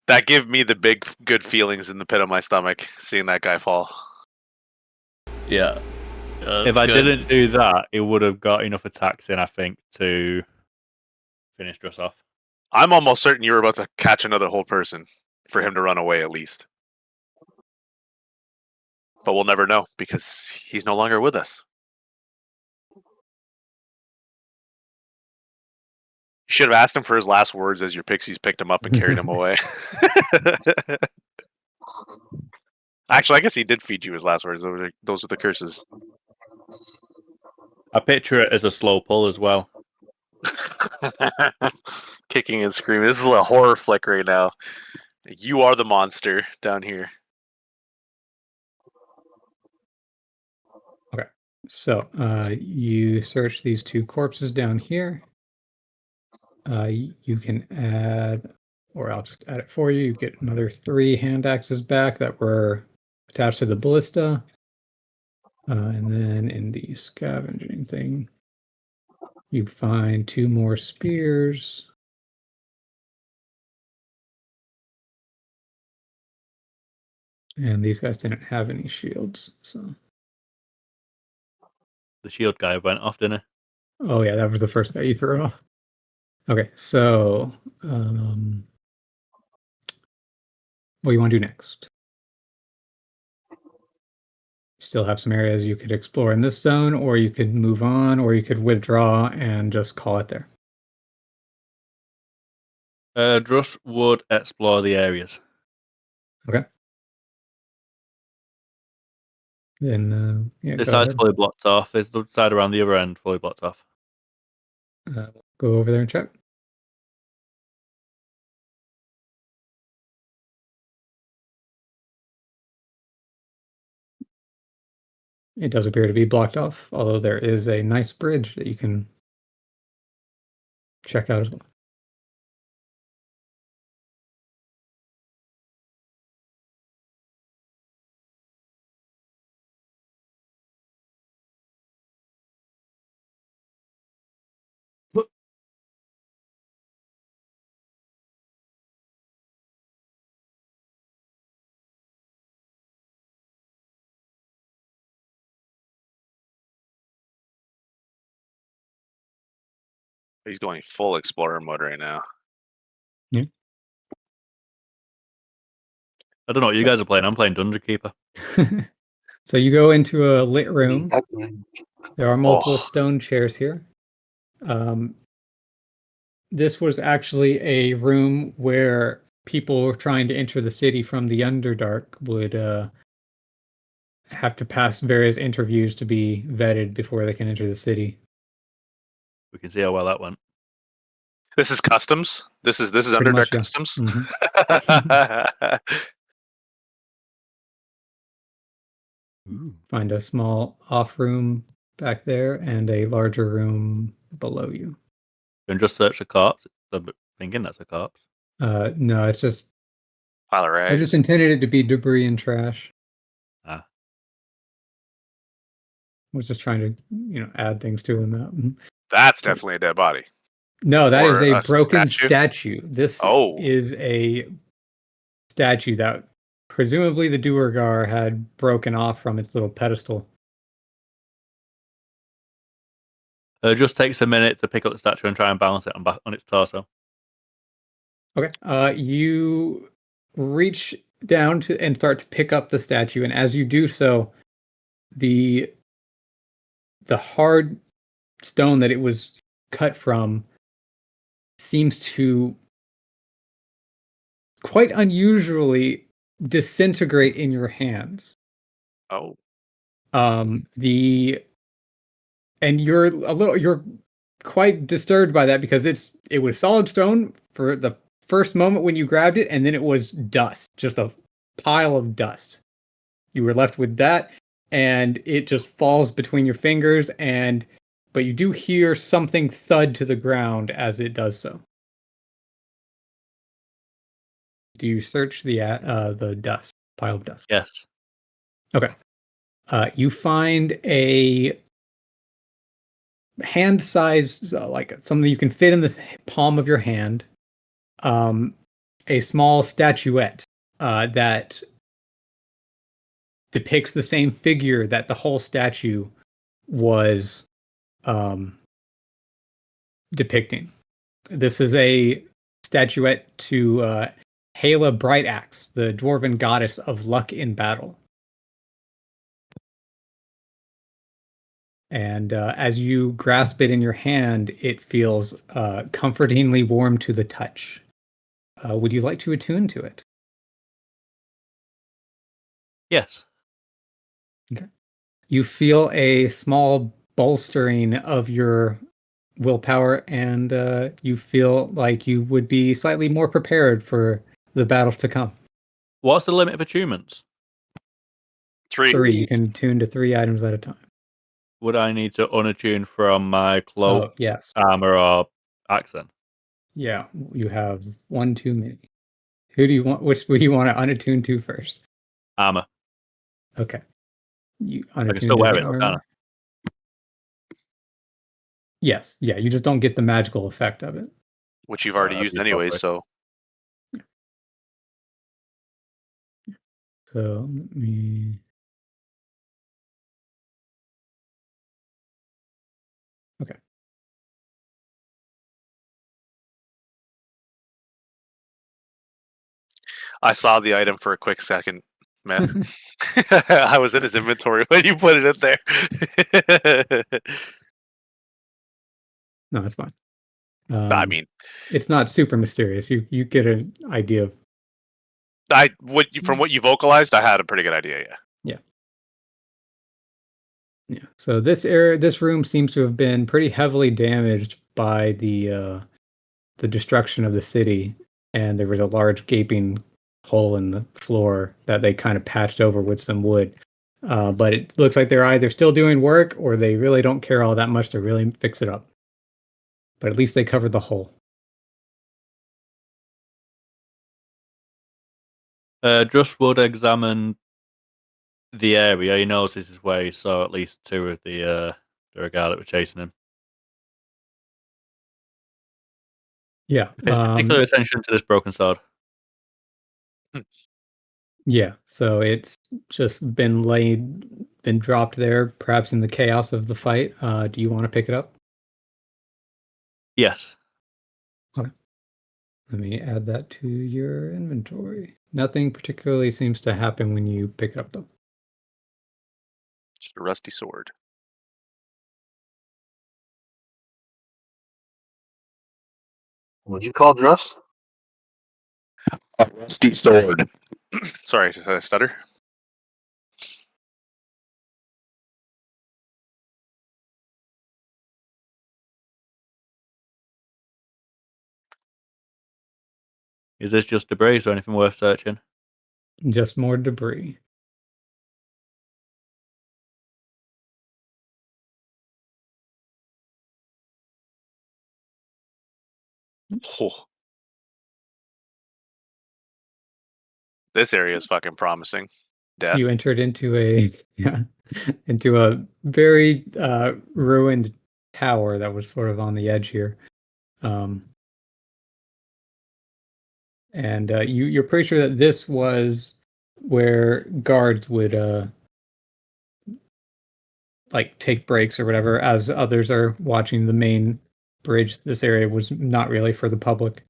That gave me the big good feelings in the pit of my stomach, seeing that guy fall. Yeah. If I didn't do that, it would have got enough attacks in, I think, to finish Druss off. I'm almost certain you were about to catch another whole person for him to run away at least. But we'll never know because he's no longer with us. You should have asked him for his last words as your pixies picked him up and carried him away. Actually, I guess he did feed you his last words. Those were the curses. I picture it as a slow pull as well. Kicking and screaming. This is a horror flick right now. You are the monster down here. Okay. So you search these 2 corpses down here. You can add, or I'll just add it for you. You get another 3 hand axes back that were attached to the ballista. And then in the scavenging thing, you find 2 more spears. And these guys didn't have any shields, so. The shield guy went off, didn't he? Oh yeah, that was the first guy you threw off. Okay, so what do you want to do next? Still have some areas you could explore in this zone, or you could move on, or you could withdraw and just call it there. Druss would explore the areas. Okay. Then yeah, This go side's ahead. fully blocked off. Is the side around the other end fully blocked off? Go over there and check. It does appear to be blocked off, although there is a nice bridge that you can check out as well. He's going full explorer mode right now. I don't know what you guys are playing. I'm playing Dungeon Keeper. So you go into a lit room. There are multiple Oh. stone chairs here. This was actually a room where people trying to enter the city from the Underdark would have to pass various interviews to be vetted before they can enter the city. We can see how well that went. This is customs. This is Pretty Underdark much, yeah. customs. Find a small off room back there and a larger room below you. You can just search the corpse. I'm thinking that's a corpse. No, it's just Pile of I rags. just intended it to be debris and trash. Ah. I was just trying to, add things to them. That's definitely a dead body. No, that is Or a a broken statue? statue. This Oh. is a statue that presumably the Duergar had broken off from its little pedestal. It just takes a minute to pick up the statue and try and balance it on its torso. Okay. You reach down to and start to pick up the statue, and as you do so, the hard stone that it was cut from seems to quite unusually disintegrate in your hands. Oh. You're quite disturbed by that because it was solid stone for the first moment when you grabbed it, and then it was dust, just a pile of dust. You were left with that, and it just falls between your fingers, but you do hear something thud to the ground as it does so. Do you search the dust pile of dust? Yes. Okay. You find a hand-sized, like something you can fit in the palm of your hand, a small statuette that depicts the same figure that the whole statue was depicting. This is a statuette to Hala Brightaxe, the dwarven goddess of luck in battle. And as you grasp it in your hand, it feels comfortingly warm to the touch. Would you like to attune to it? Yes. You feel a small bolstering of your willpower, and you feel like you would be slightly more prepared for the battles to come. What's the limit of attunements? 3. 3. You can tune to 3 items at a time. Would I need to unattune from my cloak, Oh, yes. armor, or accent? Yeah, you have one too many. Who do you want? Which do you want to unattune to first? Armor. Okay. You I can unattune still to wear the it, though, can't armor. Yes, yeah, you just don't get the magical effect of it. Which you've already That'd used be anyways, appropriate. so So let me. Okay. I saw the item for a quick second, Meth. I was in his inventory when you put it in there. No, it's fine. I mean, it's not super mysterious. You get an idea of. from what you vocalized, I had a pretty good idea. Yeah. Yeah. So this room seems to have been pretty heavily damaged by the destruction of the city, and there was a large gaping hole in the floor that they kind of patched over with some wood. But it looks like they're either still doing work or they really don't care all that much to really fix it up. But at least they covered the hole. Just would examine the area. He knows this is where he saw at least 2 of the guard that were chasing him. Yeah. He pays particular attention to this broken sword. Yeah. So it's just been dropped there, perhaps in the chaos of the fight. Do you want to pick it up? Yes. Okay. Let me add that to your inventory. Nothing particularly seems to happen when you pick it up, though. Just a rusty sword. What'd you call Druss? A rusty sword. Sorry, did I stutter? Is this just debris or anything worth searching? Just more debris. Oh. This area is fucking promising. Death. You entered into a into a very ruined tower that was sort of on the edge here, and you're pretty sure that this was where guards would like take breaks or whatever, as others are watching the main bridge. This area was not really for the public.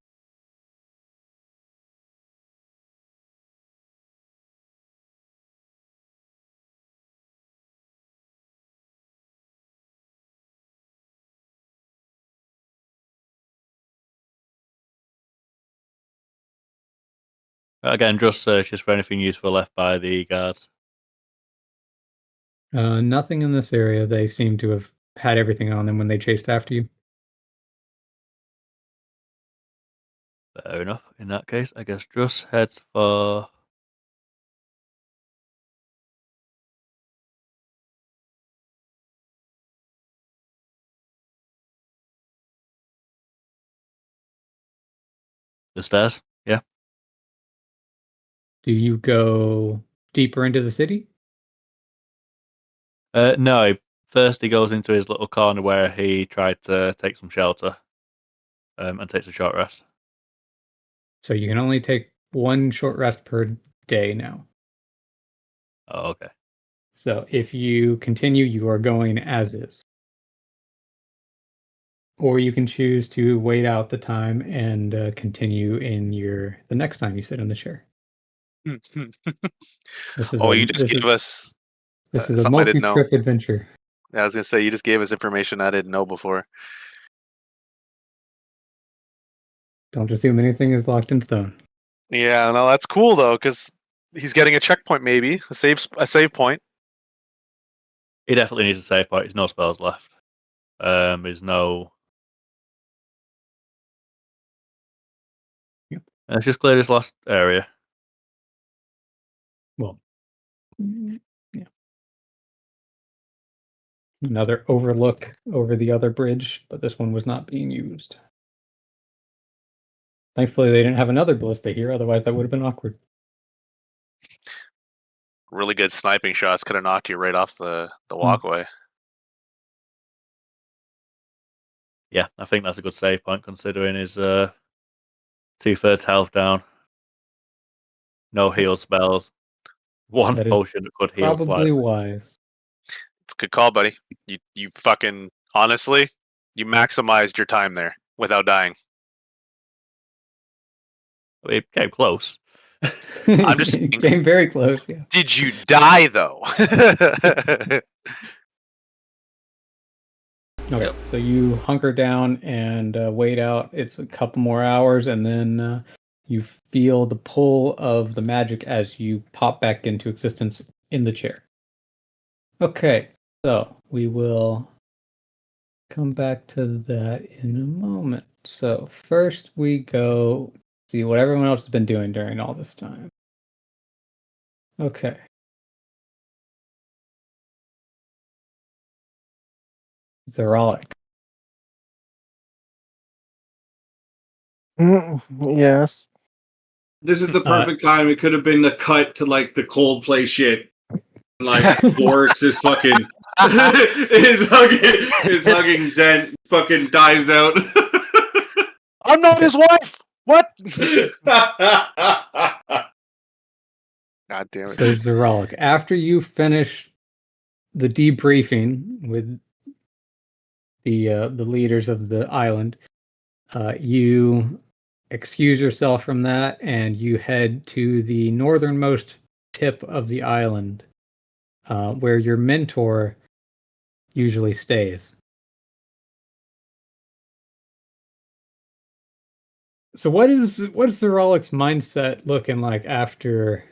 Again, just searches for anything useful left by the guards. Nothing in this area. They seem to have had everything on them when they chased after you. Fair enough. In that case, I guess Druss heads for the stairs. Yeah. Do you go deeper into the city? No. First, he goes into his little corner where he tried to take some shelter, and takes a short rest. So you can only take one short rest per day now. Oh, okay. So if you continue, you are going as is. Or you can choose to wait out the time and continue in the next time you sit in the chair. This is Oh, a you just gave us this is a something I didn't know. multi-trip adventure. I was gonna say you just gave us information I didn't know before. Don't assume anything is locked in stone. Yeah, no, that's cool though, because He's getting a checkpoint, maybe a save point. He definitely needs a save point. There's no spells left. There's no. Yep. Let's just clear this last area. Well, yeah. Another overlook over the other bridge, but this one was not being used. Thankfully, they didn't have another ballista here. Otherwise, that would have been awkward. Really good sniping shots could have knocked you right off the walkway. Yeah, I think that's a good save point considering his 2/3 health down. No heal spells. One That is potion that could heal probably slightly. wise. It's a good call, buddy. You fucking honestly, you maximized your time there without dying. It came close. I'm just saying, It came very close. Yeah. did you die though? Okay, Yep. so you hunker down and wait out. It's a couple more hours, and then you feel the pull of the magic as you pop back into existence in the chair. Okay, so we will come back to that in a moment. So first we go see what everyone else has been doing during all this time. Okay. Zerolic. Yes. This is the perfect time. It could have been the cut to like the Coldplay shit. Like Borix is fucking is hugging Zen, fucking dives out. I'm not his wife. What? God damn it. So Zerolic, after you finish the debriefing with the leaders of the island, you excuse yourself from that and you head to the northernmost tip of the island, where your mentor usually stays. So what is Zerolic's mindset looking like after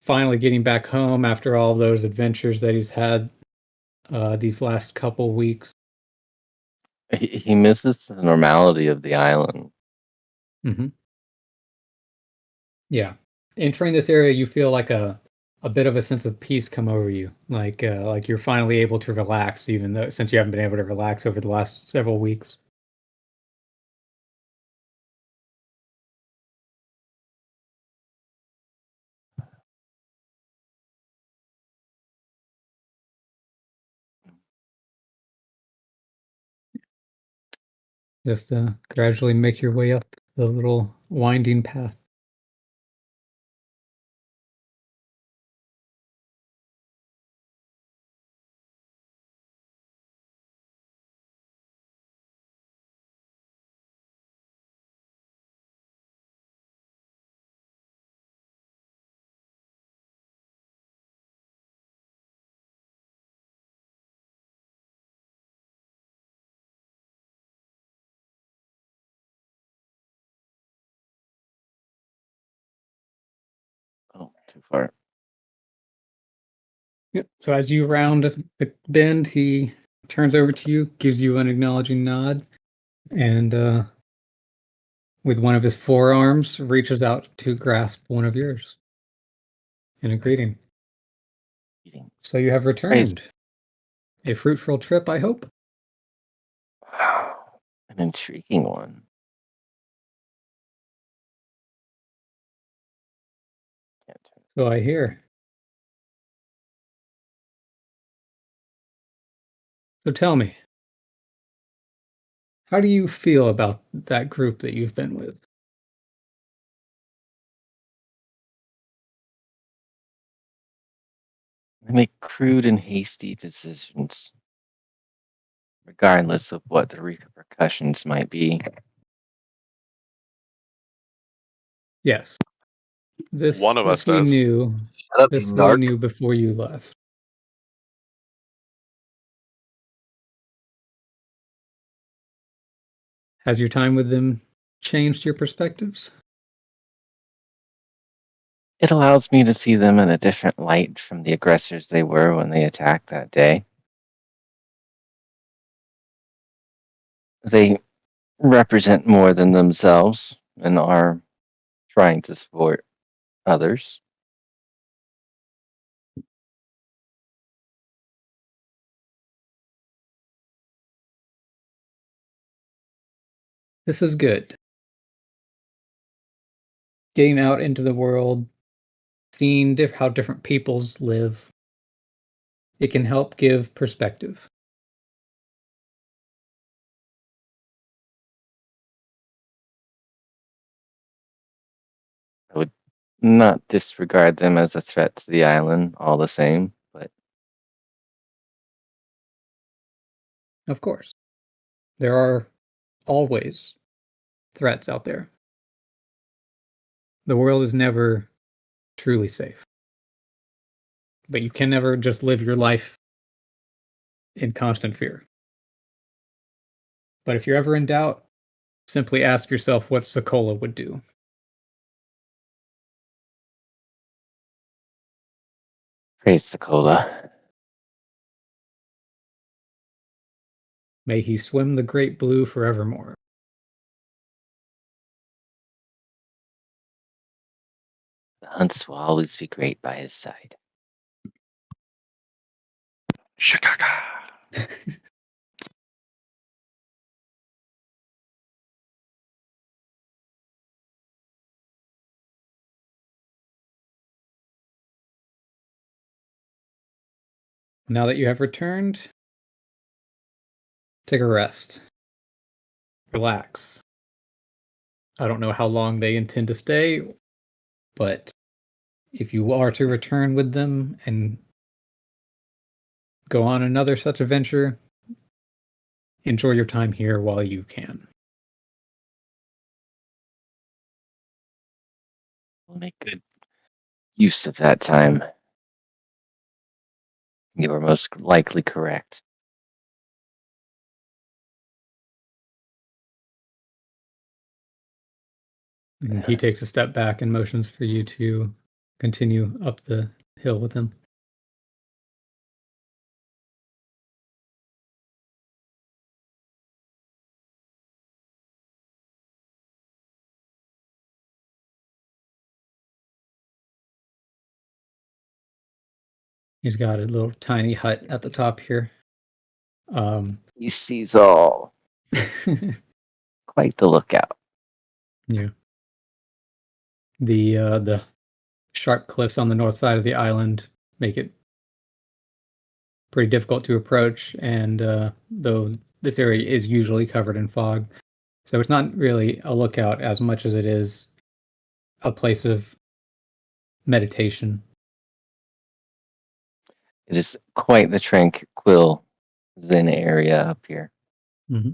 finally getting back home after all those adventures that he's had these last couple weeks? He misses the normality of the island. Mm-hmm. Yeah. Entering this area, you feel like a bit of a sense of peace come over you, like you're finally able to relax, even though since you haven't been able to relax over the last several weeks. Just gradually make your way up the little winding path. Oh, too far. Yep. So as you round the bend, he turns over to you, gives you an acknowledging nod, and with one of his forearms, reaches out to grasp one of yours in a greeting. Eating. So you have returned. A fruitful trip, I hope. An intriguing one. So I hear. So tell me, how do you feel about that group that you've been with? They make crude and hasty decisions, regardless of what the repercussions might be. Yes. One of us we does. knew. Shut up, This you we narc. knew before you left. Has your time with them changed your perspectives? It allows me to see them in a different light from the aggressors they were when they attacked that day. They represent more than themselves and are trying to support others. This is good. Getting out into the world, seeing how different peoples live, it can help give perspective. I would not disregard them as a threat to the island all the same, but Of course, there are always threats out there. The world is never truly safe. But you can never just live your life in constant fear. But if you're ever in doubt, simply ask yourself what Sokola would do. praise the cola. May he swim the great blue forevermore. The hunts will always be great by his side. Chicago. Now that you have returned, take a rest. Relax. I don't know how long they intend to stay, but if you are to return with them and go on another such adventure, enjoy your time here while you can. We'll make good use of that time. You are most likely correct. And he takes a step back and motions for you to continue up the hill with him. He's got a little tiny hut at the top here. He sees all. Quite the lookout. Yeah. The sharp cliffs on the north side of the island make it pretty difficult to approach, and though this area is usually covered in fog, so it's not really a lookout as much as it is a place of meditation. It is quite the tranquil zen area up here. Mm-hmm.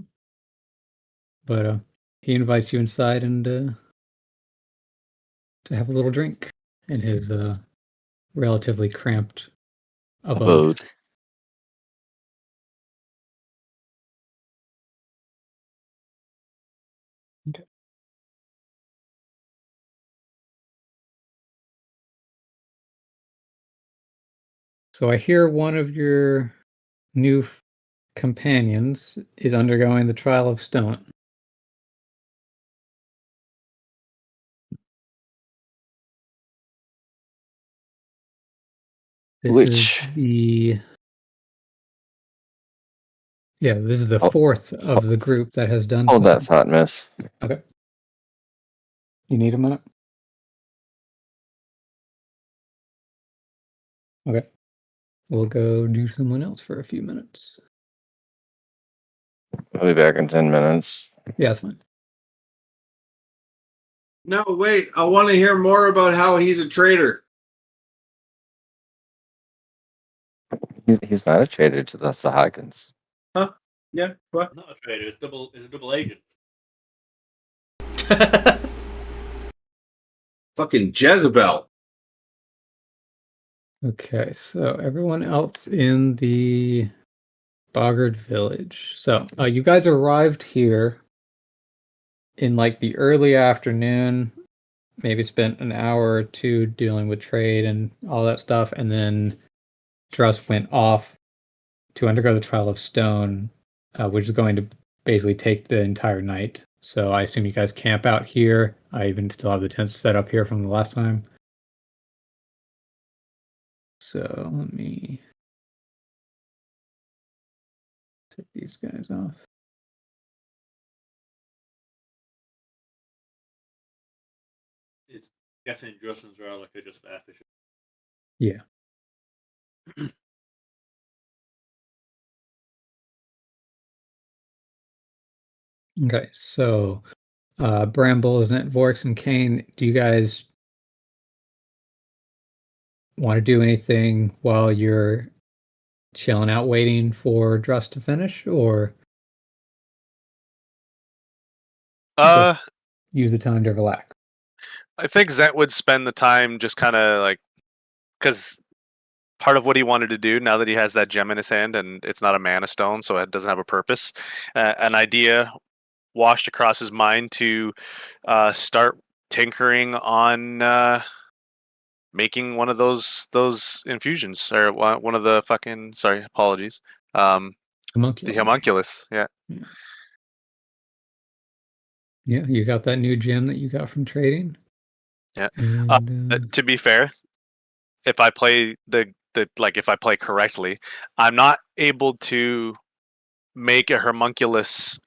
But he invites you inside and to have a little drink in his relatively cramped abode. Okay. So I hear one of your new companions is undergoing the trial of stone. This Which? is the this is the fourth of the group that has done Hold so. that thought, miss. Okay. You need a minute? Okay. We'll go do someone else for a few minutes. I'll be back in 10 minutes. Yeah, that's fine. No, wait. I want to hear more about how he's a traitor. He's not a traitor to the Sahagins. Huh? Yeah. What? Not a trader. It's a double agent. Fucking Jezebel. Okay, so everyone else in the Boggart village. So you guys arrived here in like the early afternoon maybe spent an hour or two dealing with trade and all that stuff, and then Druss went off to undergo the Trial of Stone, which is going to basically take the entire night. So I assume you guys camp out here. I even still have the tents set up here from the last time. So let me take these guys off. It's guessing Druss and Zerlik are just there for sure. Yeah. Okay, so Bramble, isn't it? Vorix and Kane, do you guys want to do anything while you're chilling out waiting for Druss to finish, or Uh, use the time to relax? I think Zent would spend the time just kind of like, because part of what he wanted to do now that he has that gem in his hand and it's not a mana stone, so it doesn't have a purpose, an idea washed across his mind to start tinkering on making one of those infusions, or one of the fucking, sorry, apologies, the homunculus. Yeah. Yeah, you got that new gem that you got from trading. Yeah. And, To be fair, if I play if I play correctly, I'm not able to make a homunculus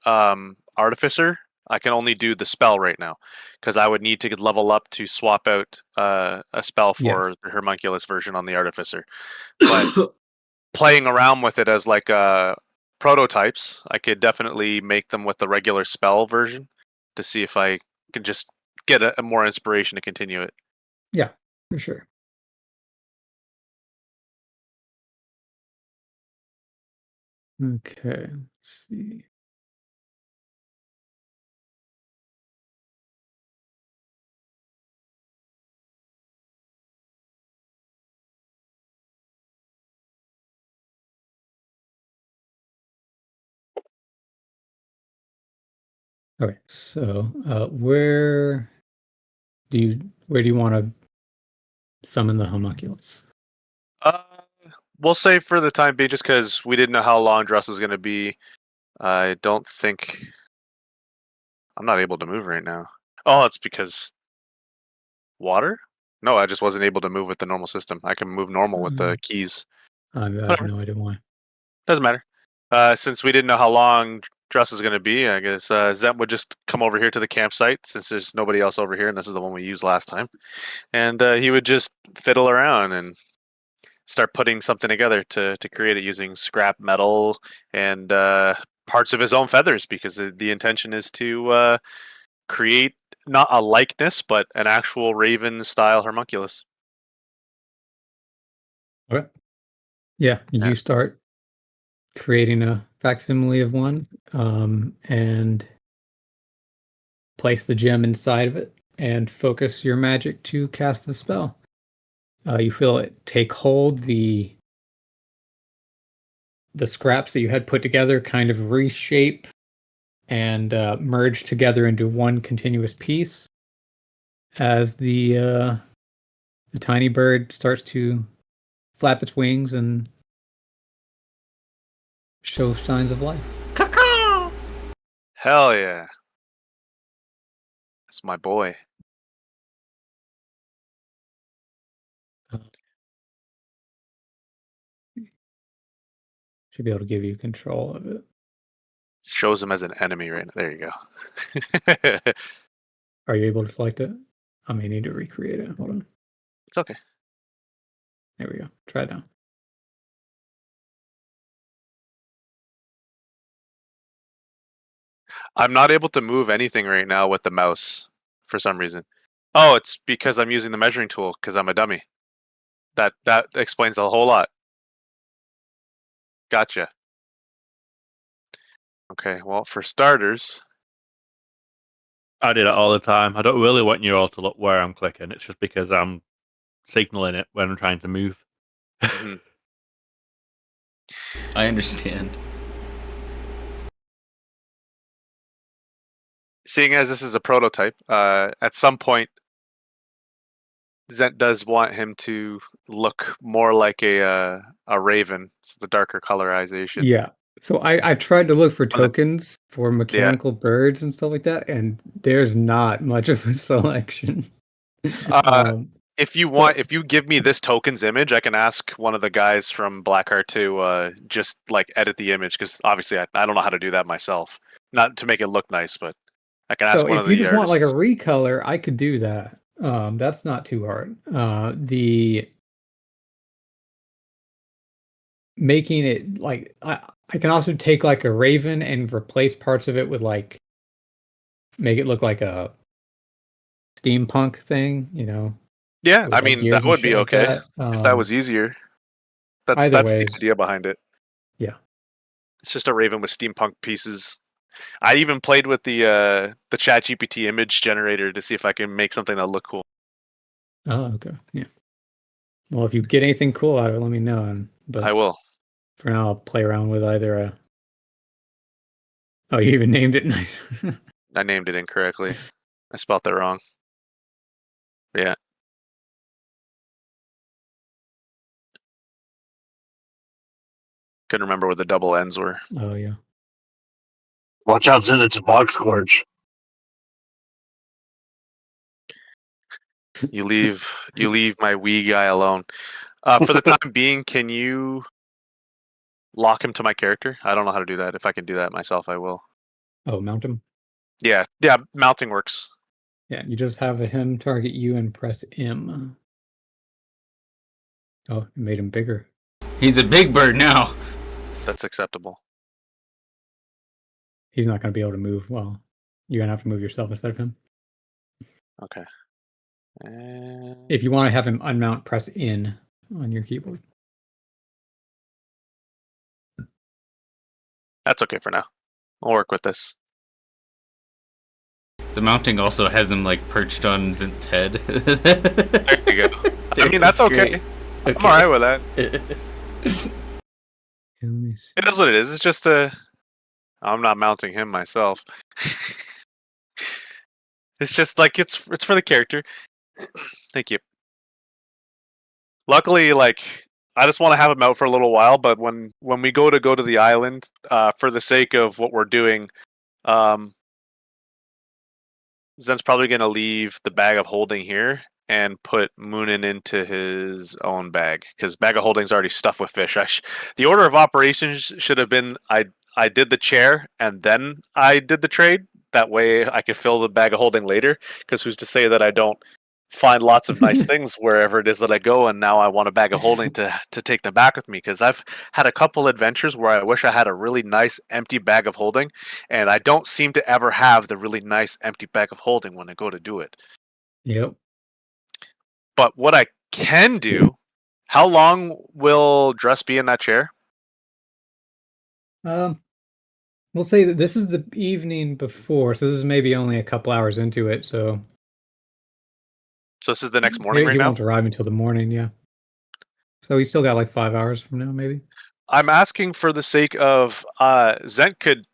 artificer. I can only do the spell right now because I would need to level up to swap out a spell for the homunculus version on the artificer. But playing around with it as like prototypes, I could definitely make them with the regular spell version to see if I can just get a more inspiration to continue it. Yeah, for sure. Okay, let's see. Okay, so where do you want to summon the homunculus? We'll say for the time being, just because we didn't know how long Druss is going to be. I don't think I'm not able to move right now. Oh, it's because water? No, I just wasn't able to move with the normal system. I can move normal with the keys. I have Whatever. no idea why. Doesn't matter. Since we didn't know how long Druss is going to be, I guess Zem would just come over here to the campsite since there's nobody else over here, and this is the one we used last time. And he would just fiddle around and start putting something together to create it using scrap metal and parts of his own feathers, because the intention is to create not a likeness but an actual raven style homunculus. Okay. Yeah, you start creating a facsimile of one, and place the gem inside of it and focus your magic to cast the spell. You feel it take hold. The scraps that you had put together kind of reshape and merge together into one continuous piece as the tiny bird starts to flap its wings and show signs of life. Hell yeah. That's my boy. Should be able to give you control of it. Shows him as an enemy right now. There you go. Are you able to select it? I may need to recreate it. Hold on. It's okay. There we go. Try it now. I'm not able to move anything right now with the mouse for some reason. Oh, it's because I'm using the measuring tool because I'm a dummy. That explains a whole lot. Gotcha. Okay, well, for starters, I do that all the time. I don't really want you all to look where I'm clicking. It's just because I'm signaling it when I'm trying to move. mhm. I understand. Seeing as this is a prototype, at some point Zent does want him to look more like a raven. It's the darker colorization. Yeah. So I tried to look for Well, the- tokens for mechanical birds and stuff like that, and there's not much of a selection. Uh, Um, if you so- want, if you give me this tokens image, I can ask one of the guys from Blackheart to just like edit the image because obviously I don't know how to do that myself. Not to make it look nice, but I can ask So one of if you the just want like a artists. recolor, I could do that. That's not too hard. The making it like I can also take like a raven and replace parts of it with like make it look like a steampunk thing, you know, Yeah, with I like mean that gears and would shit be like okay that. if that was easier. That's Either that's the way, idea behind it. yeah. It's just a raven with steampunk pieces. I even played with the ChatGPT image generator to see if I can make something that look cool. Oh, okay. Yeah. Well, if you get anything cool out of it, let me know. But I will. for now, I'll play around with either a. Oh, you even named it nice. I named it incorrectly. I spelled that wrong. But yeah. Couldn't remember where the double N's were. Oh yeah. Watch out, Zen, it's a box scorch. You leave my wee guy alone. For the time being, can you lock him to my character? I don't know how to do that. If I can do that myself, I will. Oh, mount him. Yeah, mounting works. Yeah, you just have him target you and press M. Oh, it made him bigger. He's a big bird now. That's acceptable. He's not going to be able to move. Well, you're going to have to move yourself instead of him. Okay. And If you want to have him unmount, press in on your keyboard. that's okay for now. I'll work with this. The mounting also has him like perched on Zint's head. There you go. I mean, that's okay. I'm Okay. alright with that. Okay, let me see. It is what it is. It's just I'm not mounting him myself. It's just like it's for the character. Thank you. Luckily, like I just want to have him out for a little while, but when we go to the island, for the sake of what we're doing, Zen's probably gonna leave the bag of holding here and put Moonin into his own bag because bag of holding's already stuffed with fish. The order of operations should have been I did the chair and then I did the trade. That way I could fill the bag of holding later. Because who's to say that I don't find lots of nice things wherever it is that I go, and now I want a bag of holding to take them back with me. Because I've had a couple adventures where I wish I had a really nice empty bag of holding, and I don't seem to ever have the really nice empty bag of holding when I go to do it. Yep. But what I can do, how long will Dress be in that chair? We'll say that this is the evening before, so this is maybe only a couple hours into it. So So this is the next morning right he now? won't arrive until the morning. Yeah. So he's still got like 5 hours from now, maybe. I'm asking for the sake of Zent could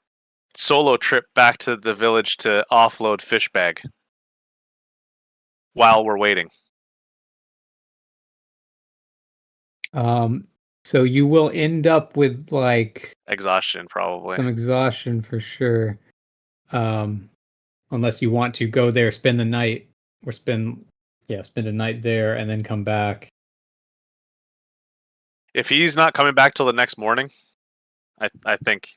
solo trip back to the village to offload fish bag while we're waiting. So you will end up with like Exhaustion, probably. some exhaustion for sure. Unless you want to go there, spend the night, or spend a night there and then come back. If he's not coming back till the next morning, I think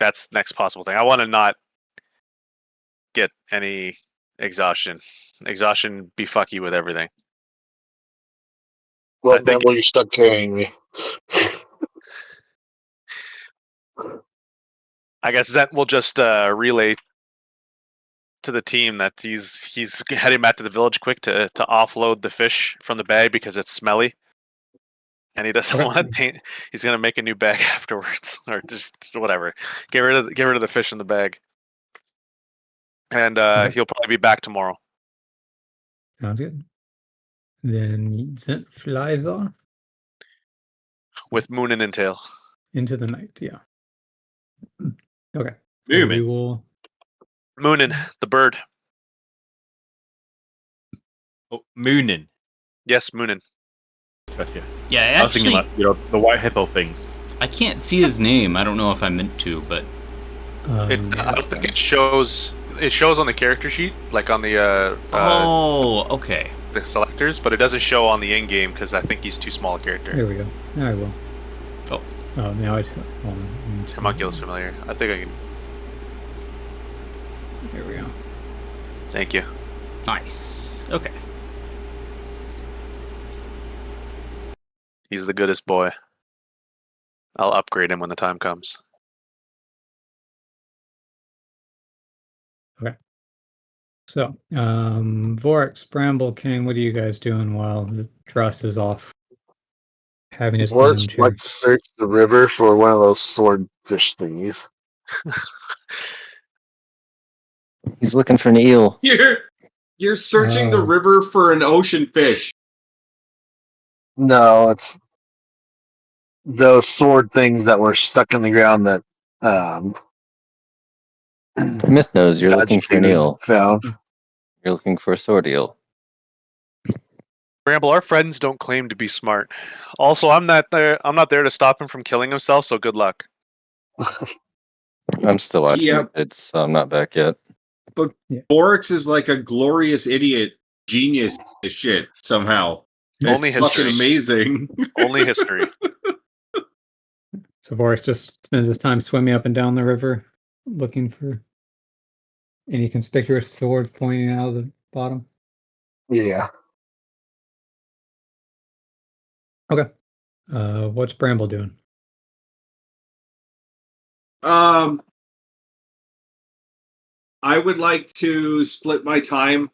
that's next possible thing. I want to not get any exhaustion. Exhaustion be fucky with everything. Well, I think Neville, you're stuck carrying me. I guess Zent will just relay to the team that he's heading back to the village quick to offload the fish from the bag because it's smelly, and he doesn't Okay. want to taint. He's gonna make a new bag afterwards, or just whatever. Get rid of the fish in the bag, and Okay. he'll probably be back tomorrow. Sounds good. Then Zent flies off With Moonin and Tail. into the night. Yeah. Okay. So we Moomin. will. Moonin, the bird. Oh, moonin. Yes, Moonin. Gotcha. Yeah, I was thinking actually, like the white hippo things. I can't see his name. I don't know if I meant to, but I don't think it shows. It shows on the character sheet, like on the okay. the selectors, but it doesn't show on the in-game because I think he's too small a character. There we go. Now I will. Oh. Oh, now it's. Homunculus familiar. I think I can. There we go. Thank you. Nice. Okay. He's the goodest boy. I'll upgrade him when the time comes. So, Vorax, Bramble, King, what are you guys doing while the Druss is off having his fun in Vork's chair? like to search the river for one of those swordfish thingies. He's looking for an eel. You're searching the Oh. river for an ocean fish. No, it's those sword things that were stuck in the ground that Myth knows you're God's looking for an David eel. found. You're looking for a sword eel. Bramble, our friends don't claim to be smart. Also, I'm not there to stop him from killing himself. So good luck. I'm still watching Yep. it. I'm not back yet. But Yeah. Borax is like a glorious idiot genius as shit somehow. Only It's fucking history. amazing. Only history. So Vorax just spends his time swimming up and down the river, looking for any conspicuous sword pointing out of the bottom. Yeah. Okay. What's Bramble doing? I would like to split my time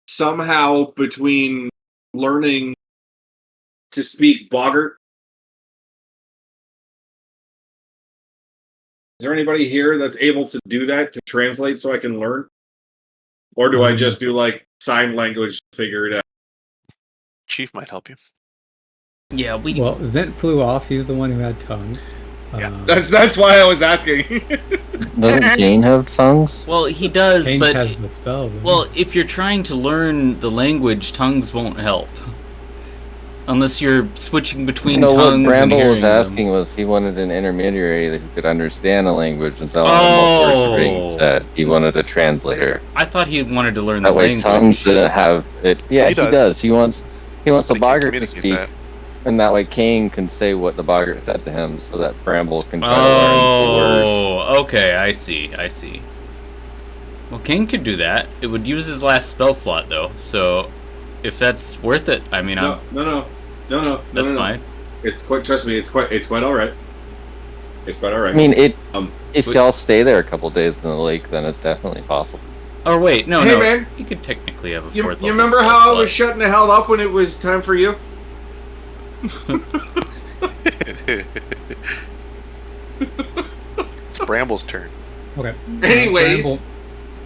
somehow between learning to speak Boggart. Is there anybody here that's able to do that, to translate so I can learn? Or do I just do like sign language to figure it out? Chief might help you. Yeah, we. Well, Zent flew off. He was the one who had tongues. Yeah. That's why I was asking. Doesn't Jane have tongues? Well, he does, Kane but has the spell. doesn't he? well, if you're trying to learn the language, tongues won't help. Unless you're switching between No, what tongues and Bramble was hearing asking them. was he wanted an intermediary that could understand a language and tell him what words were being said. He wanted a translator. I thought he wanted to learn That the way, language. tongues didn't have it. Yeah, He he does. does. He wants But a he can't boggart to communicate speak, that. and that way Kane can say what the boggart said to him, so that Bramble can try to learn the words. Oh, okay, I see. Well, King could do that. It would use his last spell slot, though. So, if that's worth it, I mean, No. that's fine. It's quite. Trust me, it's quite all right. It's quite all right. I mean, if but- y'all stay there a couple days in the lake, then it's definitely possible. Or wait, no, Hey, no. man. You could technically have a you fourth remember level how spell I was slot. shutting the hell up when it was time for you? It's Bramble's turn. Okay. Anyways. Bramble,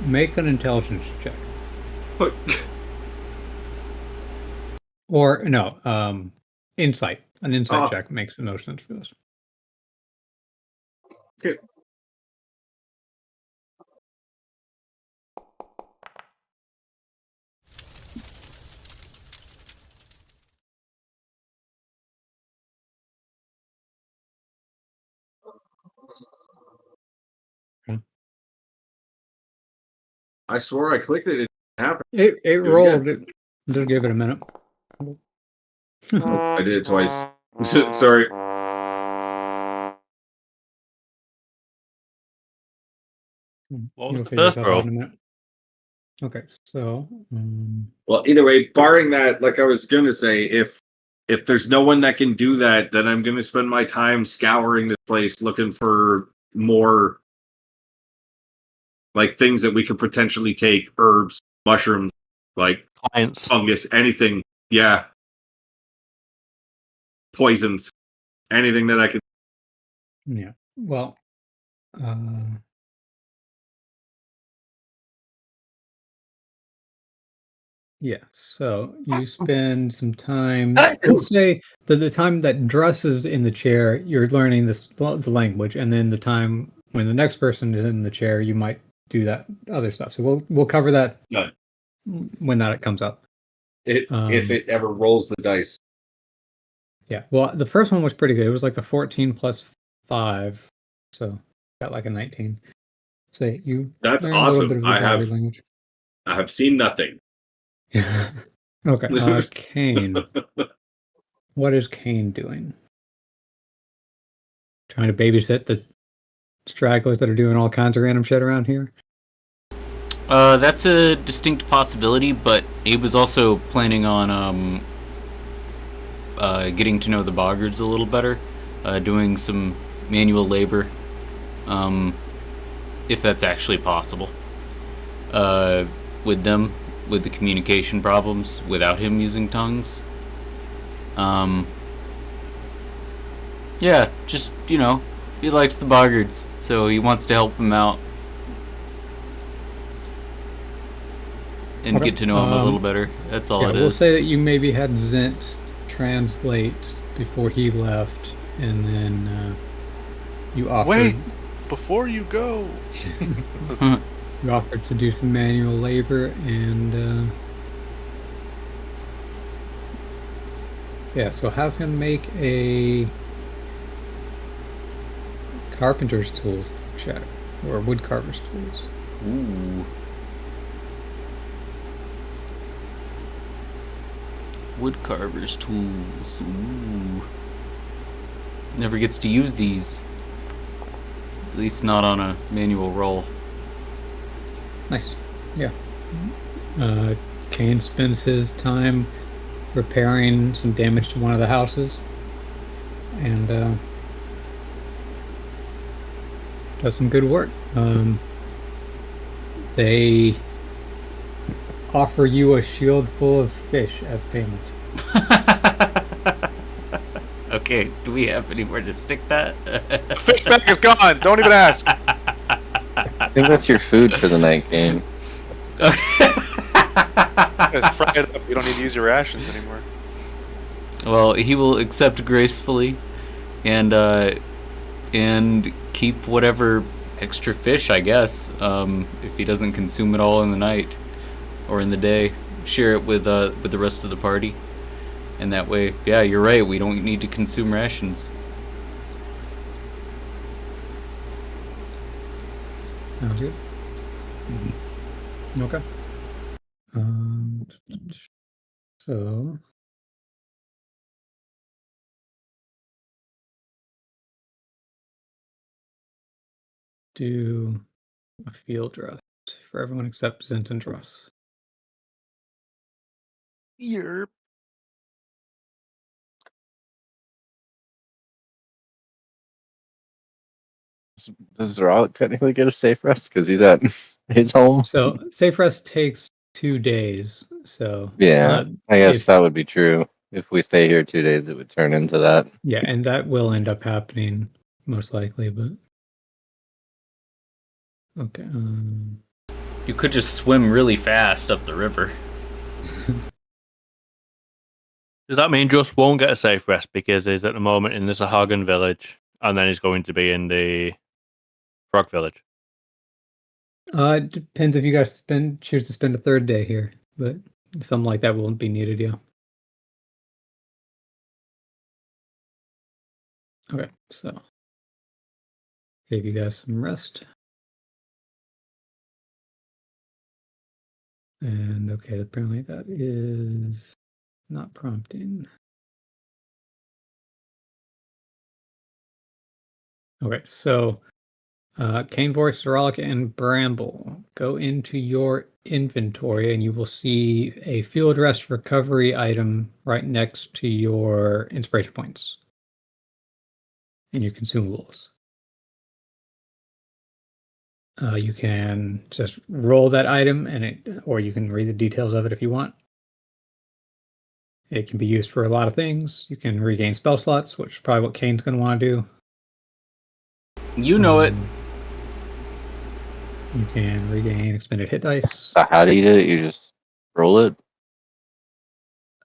make an intelligence check. Or no, insight. An insight Oh. check makes the most sense for this. Okay. I swore I clicked it. It didn't happen. It it rolled. It, just give it a minute. I did it twice. Sorry. What was You'll the figure first yourself out roll? in a minute. Okay, so Well, either way, barring that, like I was gonna say, if there's no one that can do that, then I'm gonna spend my time scouring this place looking for more like things that we could potentially take, herbs, mushrooms, like Clients. fungus, anything. Yeah. Poisons. Anything that I could. yeah. Well, yeah. So you spend some time. We'll say the time that Druss is in the chair, you're learning the language, and then the time when the next person is in the chair, you might do that other stuff. So we'll cover that Done. when that comes up. if it ever rolls the dice. Yeah, well, the first one was pretty good. It was like a 14 plus 5, so got like a 19. So you That's learn a little bit awesome. of the rowdy language. I have seen nothing. Okay, Kane. What is Kane doing? Trying to babysit the stragglers that are doing all kinds of random shit around here? That's a distinct possibility, but he was also planning on getting to know the boggards a little better, doing some manual labor, if that's actually possible. With them, with the communication problems, without him using tongues. Yeah, just, he likes the boggards, so he wants to help them out. And Okay, get to know him a little better. That's all yeah, it we'll is. say that you maybe had Zint translate before he left, and then you offered. Wait, before you go. You offered to do some manual labor, and yeah, so have him make a carpenter's tool check, or woodcarver's tools. Ooh. Woodcarver's tools. Ooh. Never gets to use these. At least not on a manual roll. Nice. Yeah. Kane spends his time repairing some damage to one of the houses, and does some good work. They offer you a shield full of fish as payment. Okay, do we have anywhere to stick that? The fish bag is gone. Don't even ask. I think that's your food for the night, Kane. Just fry it up. You don't need to use your rations anymore. Well, he will accept gracefully, and keep whatever extra fish, I guess. If he doesn't consume it all in the night or in the day, share it with the rest of the party, and that way, yeah, you're right. We don't need to consume rations. Sounds good. Okay. So do a field rest for everyone except Zint and Russ. Yerp. Does Zrock technically get a safe rest because he's at his home? So safe rest takes 2 days. So Yeah, I guess if that would be true. If we stay here 2 days, it would turn into that. yeah, and that will end up happening most likely. But okay. You could just swim really fast up the river. Does that mean Just won't get a safe rest because he's at the moment in the Sahagan village, and then he's going to be in the Frog village? It depends if you guys choose to spend a third day here, but something like that won't be needed. Yeah. Okay, so gave you guys some rest. And okay, apparently that is not prompting. Okay, so Cane Voice, Zoralic, and Bramble, go into your inventory and you will see a field rest recovery item right next to your inspiration points and your consumables. You can just roll that item or you can read the details of it if you want. It can be used for a lot of things. You can regain spell slots, which is probably what Kane's going to want to do. You know it. You can regain expended hit dice. So how do you do it? You just roll it?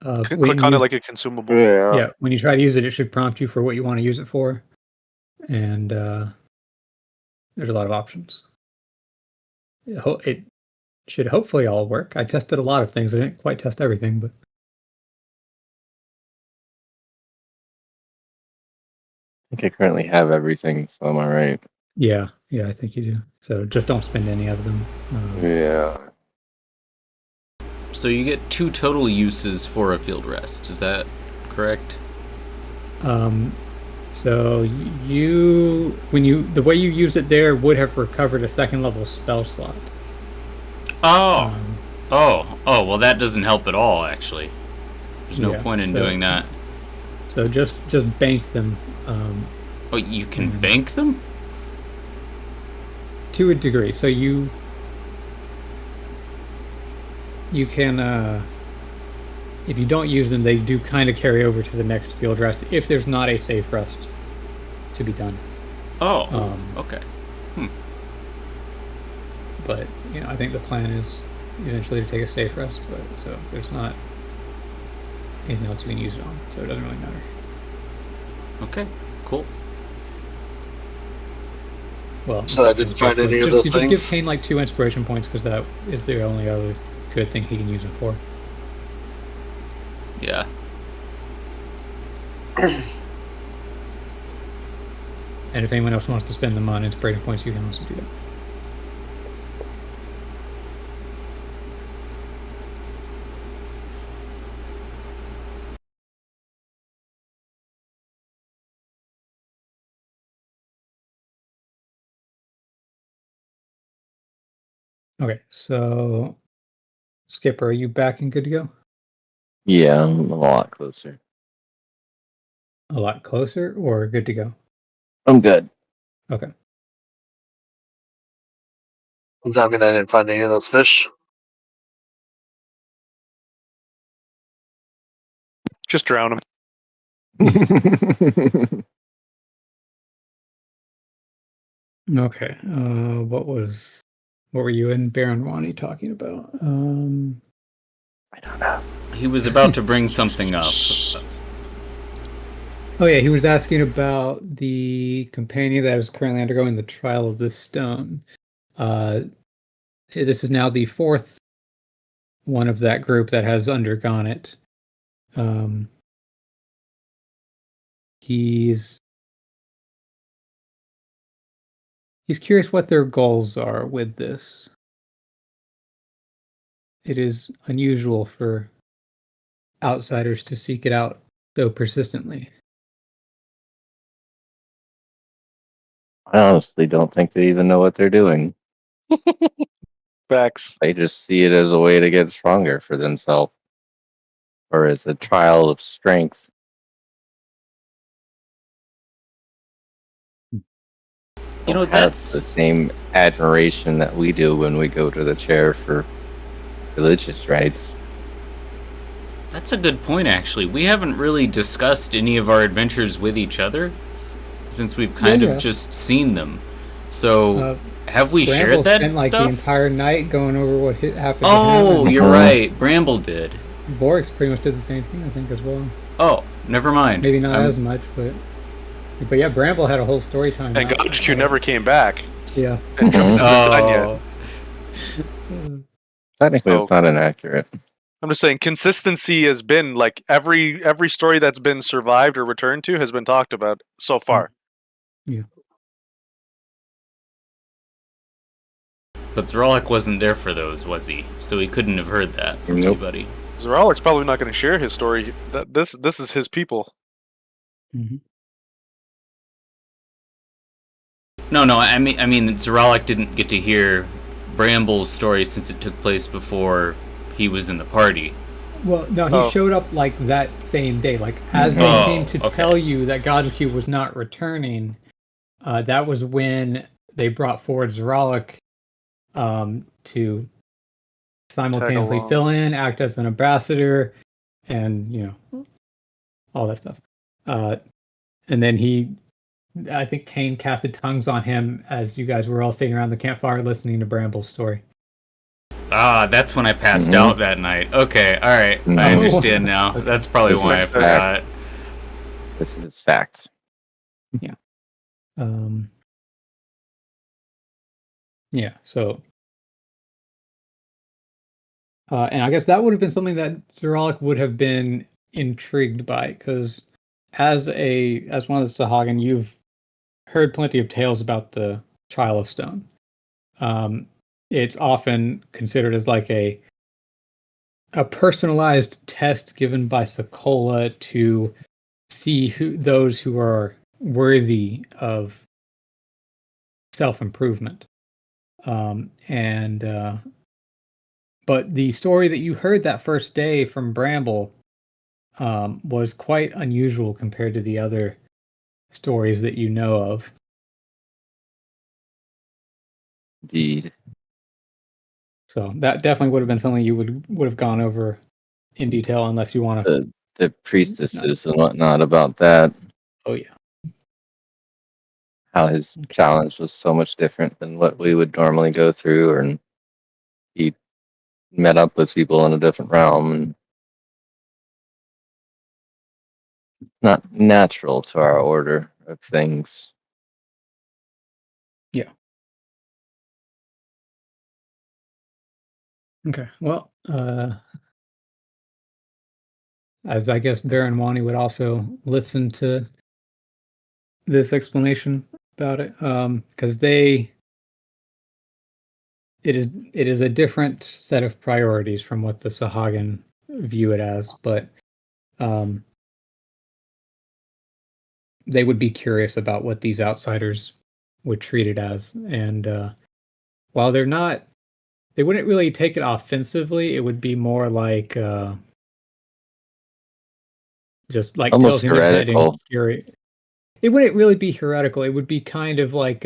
Click on it like a consumable. Yeah, when you try to use it, it should prompt you for what you want to use it for. And there's a lot of options. It should hopefully all work. I tested a lot of things. I didn't quite test everything, but think I currently have everything, so am I right? Yeah, I think you do. So just don't spend any of them. Yeah. So you get 2 total uses for a field rest. Is that correct? So the way you used it there would have recovered a 2nd level spell slot. Oh. Well, that doesn't help at all, actually. There's no point in doing that. So just bank them. Oh, you can bank them? To a degree. So you can, if you don't use them, they do kind of carry over to the next field rest if there's not a safe rest to be done. Oh, okay. But I think the plan is eventually to take a safe rest. But so there's not anything else you can use it on, so it doesn't really matter. Okay, cool. Well, So I didn't find any of those just give things. Kane like 2 inspiration points because that is the only other good thing he can use them for. Yeah. And if anyone else wants to spend them on inspiration points, you can also do that. Okay, so Skipper, are you back and good to go? Yeah, I'm a lot closer. A lot closer or good to go? I'm good. Okay. Does that mean I didn't find any of those fish? Just drown him. Okay. What were you and Baron Wani talking about? I don't know. He was about to bring something up. Oh yeah, he was asking about the companion that is currently undergoing the trial of the stone. This is now the 4th one of that group that has undergone it. He's curious what their goals are with this. It is unusual for outsiders to seek it out so persistently. I honestly don't think they even know what they're doing. Facts. They just see it as a way to get stronger for themselves, or as a trial of strength. You know, Don't have that's the same admiration that we do when we go to the chair for religious rites. That's a good point, actually. We haven't really discussed any of our adventures with each other since we've kind of just seen them. So, have we Bramble shared that spent like stuff? the entire night going over what happened. Oh, to him. you're right. Bramble did. Borix pretty much did the same thing, I think, as well. Oh, never mind. Maybe not as much, but yeah, Bramble had a whole story time. And GodgeQ never came back. Yeah. And Jones isn't done yet. Oh. Technically, So- it's not inaccurate. I'm just saying consistency has been like every story that's been survived or returned to has been talked about so far. Yeah. But Zrolik wasn't there for those, was he? So he couldn't have heard that from Nope. anybody. Zoralik's probably not going to share his story. This is his people. Mm-hmm. No, I mean Zrolik didn't get to hear Bramble's story since it took place before he was in the party. Well, no, he showed up like that same day. Like as they came to tell you that GodgeQ was not returning, that was when they brought forward Zrolik to simultaneously fill in, act as an ambassador, and all that stuff. And then I think Kane casted tongues on him as you guys were all sitting around the campfire listening to Bramble's story. Ah, that's when I passed out that night. Okay, alright. I understand now. That's probably why I forgot. This is fact. Yeah. Yeah, so and I guess that would have been something that Zrolik would have been intrigued by, because as one of the Sahagin, you've heard plenty of tales about the Trial of Stone. It's often considered as like a personalized test given by Sokola to see those who are worthy of self-improvement. But the story that you heard that first day from Bramble was quite unusual compared to the other stories that you know of. Indeed. So that definitely would have been something you would have gone over in detail, unless you want to. The priestesses and whatnot about that. Oh yeah. How his challenge was so much different than what we would normally go through, and he met up with people in a different realm, and not natural to our order of things. Yeah. Okay. Well, as I guess Baron Wani would also listen to this explanation about it, because it is a different set of priorities from what the Sahagin view it as, but they would be curious about what these outsiders would treat it as, and while they wouldn't really take it offensively. It would be more like just like Almost tilting their head in heretical. fury. It wouldn't really be heretical. It would be kind of like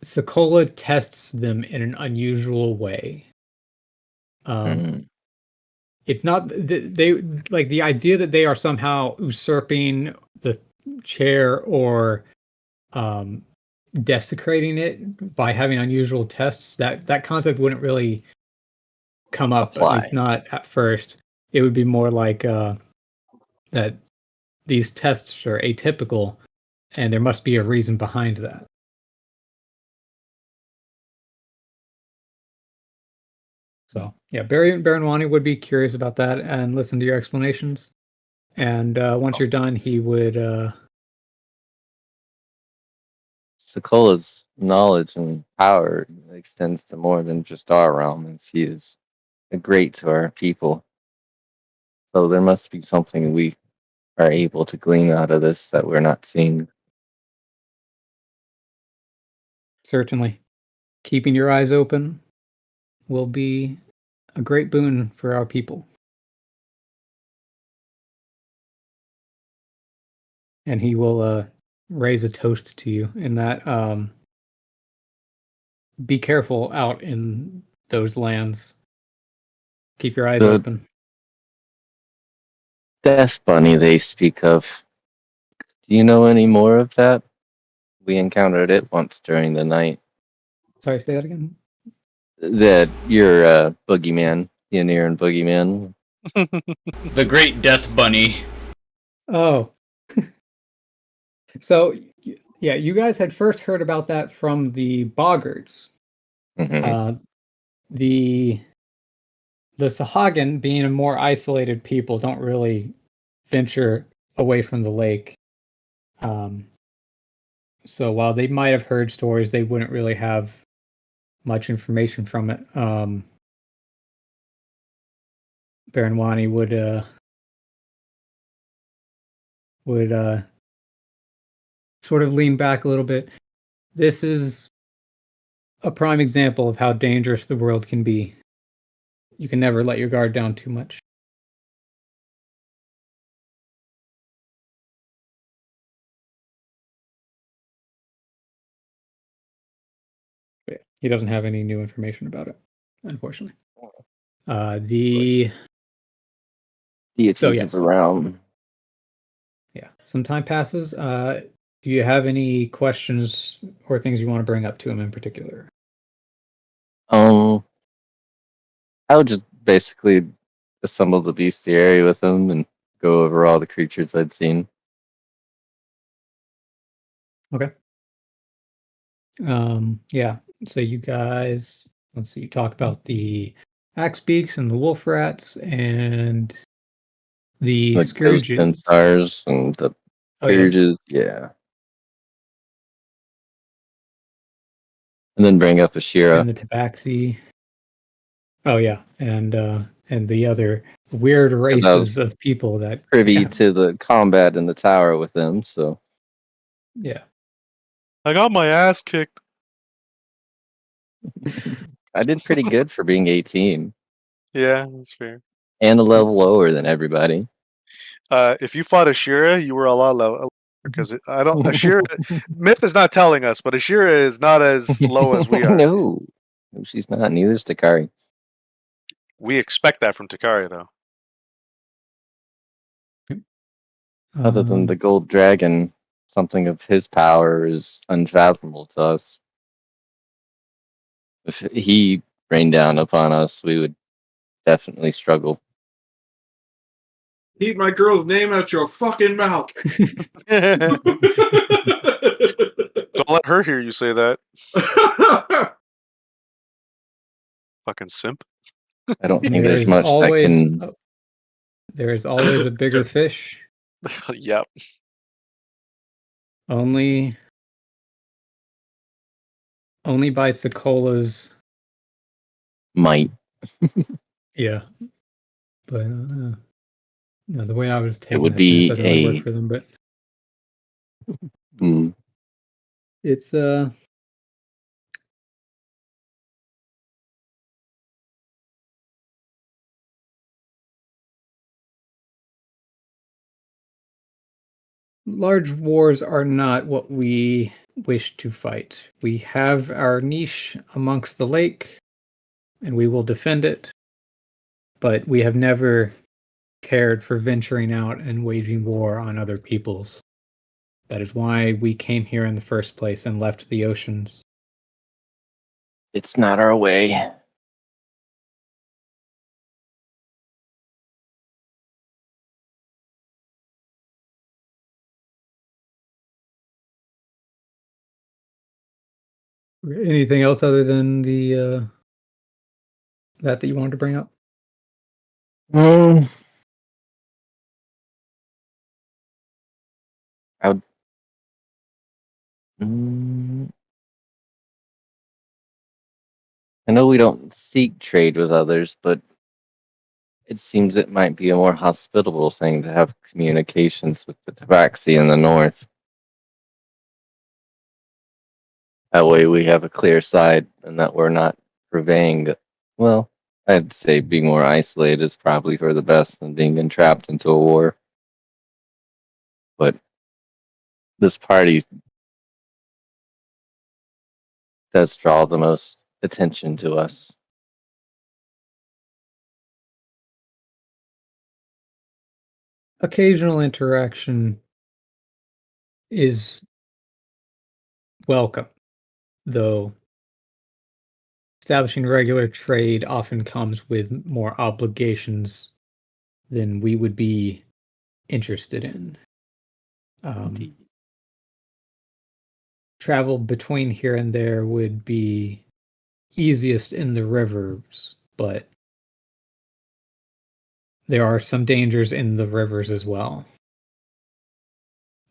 Sokola tests them in an unusual way. It's not they like the idea that they are somehow usurping the chair or desecrating it by having unusual tests. That concept wouldn't really come up, at Apply. least not at first. It would be more like that these tests are atypical, and there must be a reason behind that. So yeah, Baron Wani would be curious about that and listen to your explanations. And once you're done, he would. Sokola's knowledge and power extends to more than just our realm, as he is a great to our people. So there must be something we are able to glean out of this that we're not seeing. Certainly, keeping your eyes open will be a great boon for our people. And he will raise a toast to you in that. Be careful out in those lands. Keep your eyes The open. death bunny they speak of. Do you know any more of that? We encountered it once during the night. Sorry, say that again. That you're boogeyman, Ynir and boogeyman. The Great Death Bunny. Oh. So, yeah, you guys had first heard about that from the Boggards. The Sahagin, being a more isolated people, don't really venture away from the lake. So while they might have heard stories, they wouldn't really have much information from it. Baron Wani would sort of lean back a little bit. This is a prime example of how dangerous the world can be. You can never let your guard down too much. But he doesn't have any new information about it, unfortunately. The Deities of the realm. Yeah, some time passes. Do you have any questions or things you want to bring up to him in particular? I would just basically assemble the bestiary with him and go over all the creatures I'd seen. Okay. Yeah. So you guys, let's see, you talk about the axe beaks and the wolf rats, and The Like ghost scourges. centaurs and the Oh, yeah. scourges, yeah. And then bring up Ashira. And the tabaxi. Oh, yeah. And the other weird 'Cause I was races of people that. privy Yeah. to the combat in the tower with them, so Yeah. I got my ass kicked. I did pretty good for being 18 Yeah, that's fair. and a level lower than everybody. If you fought Ashira, you were a lot low because I don't. Ashira Myth is not telling us, but Ashira is not as low as we are. No, she's not. Neither is Takari. We expect that from Takari, though. Other than the gold dragon, something of his power is unfathomable to us. If he rained down upon us, we would definitely struggle. Keep my girl's name out your fucking mouth. Don't let her hear you say that. Fucking simp. I don't think There there's is much that always can. there is always a bigger fish. Yep. Only by Sokola's. Might. Yeah. But no, the way I was taking would that stance be doesn't really work a- for them. But Mm, it's large wars are not what we wish to fight. We have our niche amongst the lake, and we will defend it. But we have never cared for venturing out and waging war on other peoples. That is why we came here in the first place and left the oceans. it's not our way. Anything else other than the that you wanted to bring up? Mm, I would. Mm, I know we don't seek trade with others, but it seems it might be a more hospitable thing to have communications with the Tabaxi in the north. That way we have a clear side and that we're not purveying. Well, I'd say being more isolated is probably for the best than being entrapped into a war. But this party does draw the most attention to us. Occasional interaction is welcome, though establishing regular trade often comes with more obligations than we would be interested in. Indeed. Travel between here and there would be easiest in the rivers, but there are some dangers in the rivers as well.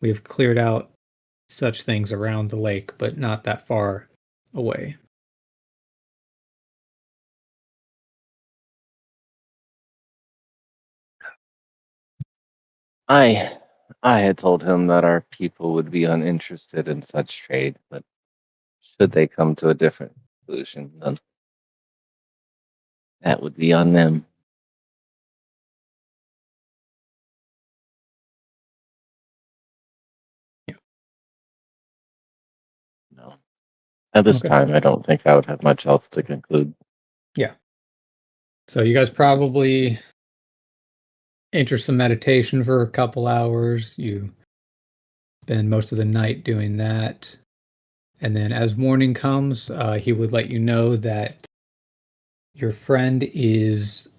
We've cleared out such things around the lake, but not that far away. I had told him that our people would be uninterested in such trade, but should they come to a different conclusion, then that would be on them. Yeah. No. At this Okay. time, I don't think I would have much else to conclude. Yeah. So you guys probably enter some meditation for a couple hours. You spend most of the night doing that. And then as morning comes, he would let you know that your friend is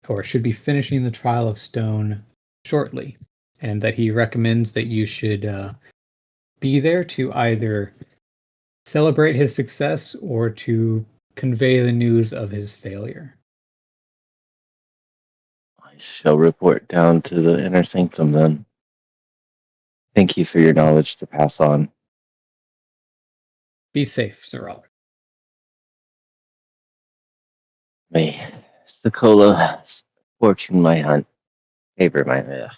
or should be finishing the trial of stone shortly, and that he recommends that you should be there to either celebrate his success or to convey the news of his failure. I shall report down to the inner sanctum then. Thank you for your knowledge to pass on. Be safe, Zerala. May Sokola fortune my hunt. Favor my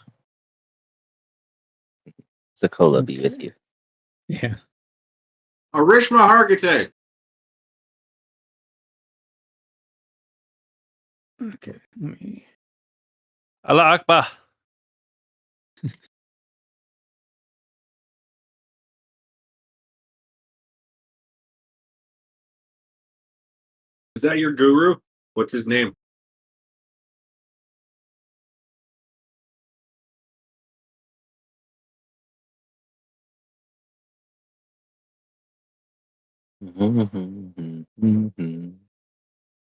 Sokola be with you. Yeah. Arishma Architect. Okay. Let me. Allah Akbar. Is that your guru? What's his name?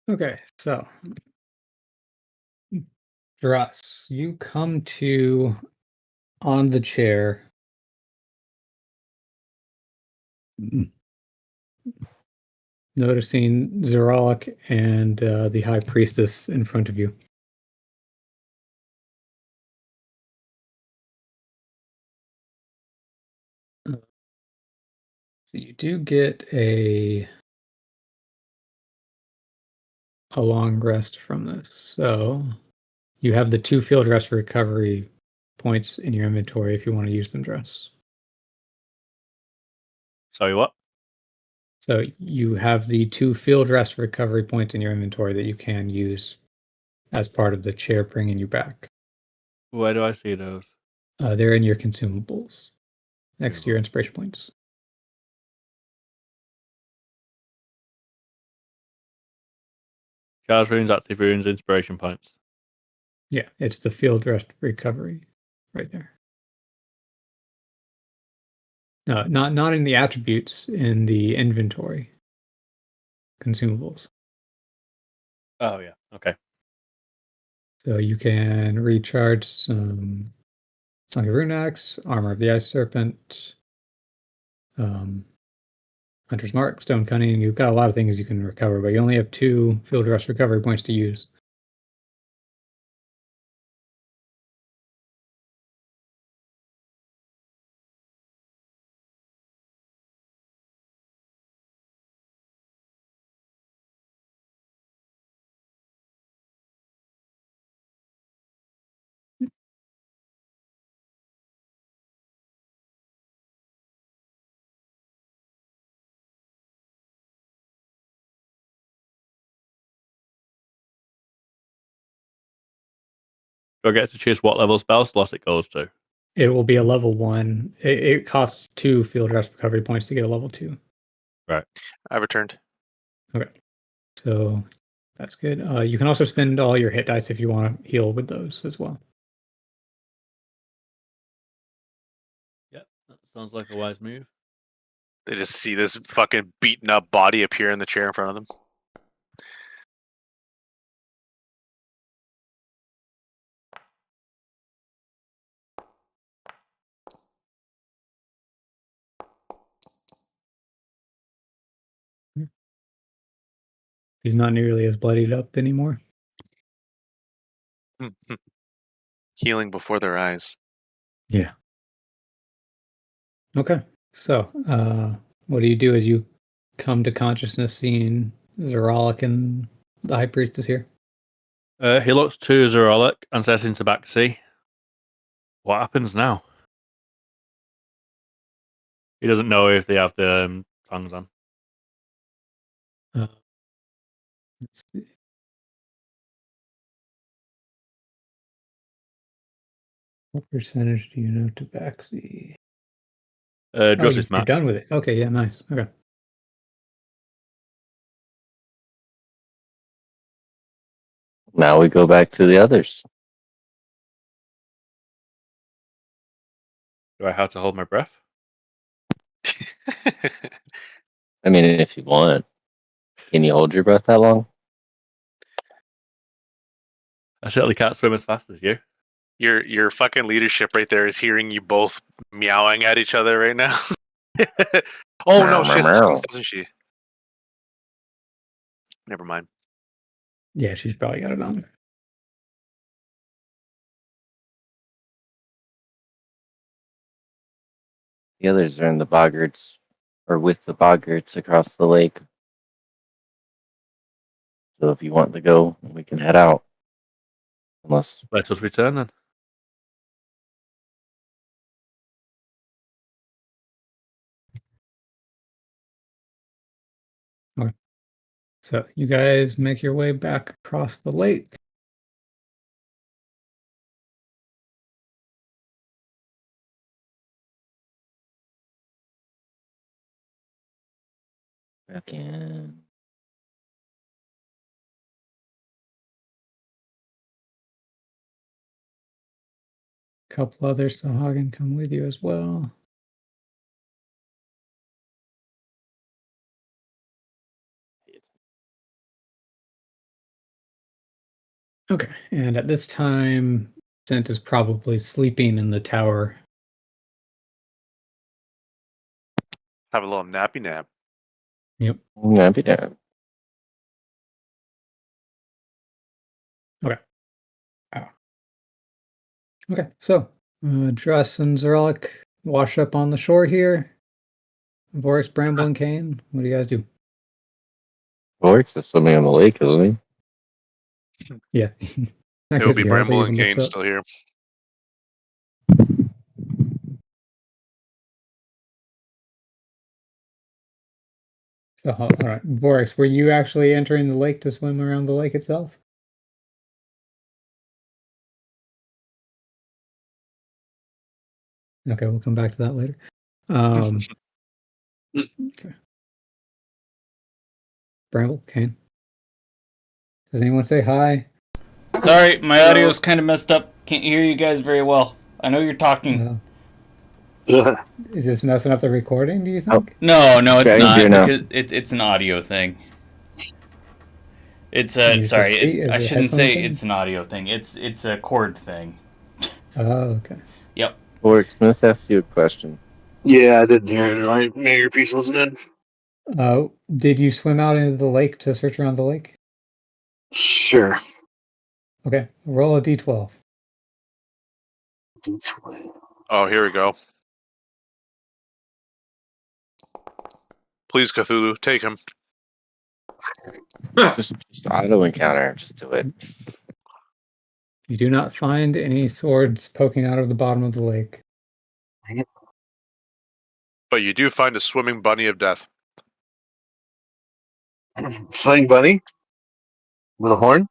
Okay. So, Dross, you come to on the chair. Noticing Zeralik and the High Priestess in front of you. So you do get a long rest from this. So you have the 2 field rest recovery points in your inventory if you want to use them, Dress. Sorry, what? So you have the 2 field rest recovery points in your inventory that you can use as part of the chair bringing you back. Where do I see those? They're in your consumables next to your inspiration points. Charge runes, active runes, inspiration points. Yeah, it's the field rest recovery right there. No, not in the attributes, in the inventory. Consumables. Oh, yeah. Okay. So you can recharge some Song of Rune Axe, Armor of the Ice Serpent, Hunter's Mark, Stone Cunning. You've got a lot of things you can recover, but you only have 2 field rest recovery points to use. Do I get to choose what level spell slot it goes to? It will be a level 1. It costs 2 field rest recovery points to get a level 2. Right. I returned. Okay. So that's good. You can also spend all your hit dice if you want to heal with those as well. Yep. That sounds like a wise move. They just see this fucking beaten up body appear in the chair in front of them. He's not nearly as bloodied up anymore. Healing before their eyes. Yeah. Okay. So, what do you do as you come to consciousness seeing Zeralik and the High Priestess here? He looks to Zerolic and says into Tabaxi, what happens now? He doesn't know if they have the tongues on. Let's see. What percentage do you know Tabaxi? Justice You're Matt. done with it. Okay, yeah, nice. Okay. Now we go back to the others. Do I have to hold my breath? I mean, if you want. Can you hold your breath that long? I certainly can't swim as fast as you. Your fucking leadership right there is hearing you both meowing at each other right now. Oh no, she has tongues, doesn't she? Never mind. Yeah, she's probably got it on. The others are in the boggarts, or with the boggarts across the lake. So if you want to go, we can head out. Unless Let us return then. So you guys make your way back across the lake. back in. A couple others, so Hagen come with you as well. Okay, and at this time, Sent is probably sleeping in the tower. Have a little nappy nap. Yep. That'd be down. Okay. Okay, so Druss and Zeralik wash up on the shore here. Boris, Bramble, and Kane, what do you guys do? Vorix is swimming in the lake, isn't he? Yeah. It would be Bramble and Kane still here. So, all right, Boris, were you actually entering the lake to swim around the lake itself? Okay, we'll come back to that later. Okay. Bramble, Kane. Does anyone say hi? Sorry, my audio's kind of messed up. Can't hear you guys very well. I know you're talking. Is this messing up the recording, do you think? No, it's Okay, not easier now. because it's an audio thing. It's You use the sorry, speak- is I it shouldn't headphone say thing? it's an audio thing. It's a cord thing. Oh, okay. Yep. Vorix, Smith asked you a question. Yeah, I didn't hear it. Maybe your piece wasn't in. Did you swim out into the lake to search around the lake? Sure. Okay, roll a d12. Oh, here we go. Please, Cthulhu, take him. Just auto encounter. Just do it. You do not find any swords poking out of the bottom of the lake. But you do find a swimming bunny of death. Sling bunny with a horn.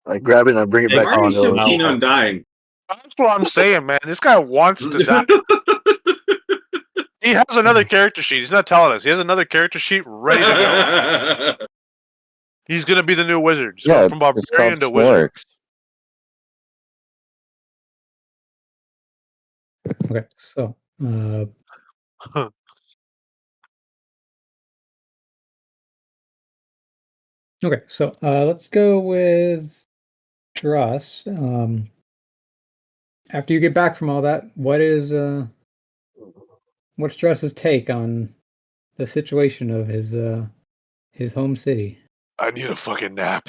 I grab it and I bring it Hey, back Why are you on. so keen on dying? That's what I'm saying, man. This guy wants to die. He has another character sheet. He's not telling us. He has another character sheet ready to go. He's gonna be the new wizard. He's Yeah, going from it's called barbarian to wizard. Snorks. Okay, so okay, so let's go with Druss. After you get back from all that, what's Druss's take on the situation of his home city? I need a fucking nap.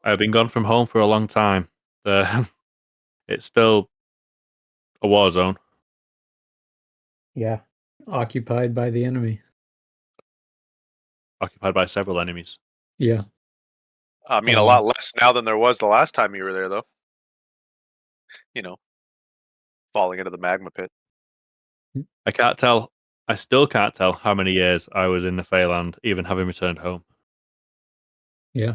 I've been gone from home for a long time. It's still a war zone. Yeah, occupied by the enemy. Occupied by several enemies. Yeah. I mean, a lot less now than there was the last time you were there, though. You know, falling into the magma pit. I can't tell. I still can't tell how many years I was in the Feyland, even having returned home. Yeah.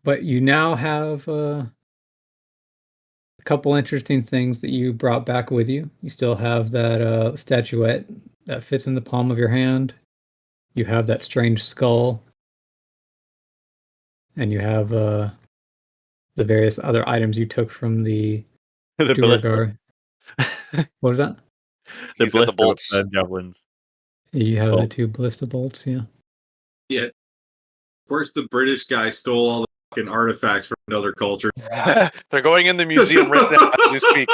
But you now have a couple interesting things that you brought back with you. You still have that statuette that fits in the palm of your hand. You have that strange skull. And you have the various other items you took from the The Duergar. What was that? The He's got the blister bolts. of javelins. You have the Bolt. 2 ballista bolts, yeah. Yeah. Of course, the British guy stole all the fucking artifacts from another culture. They're going in the museum right now as we speak.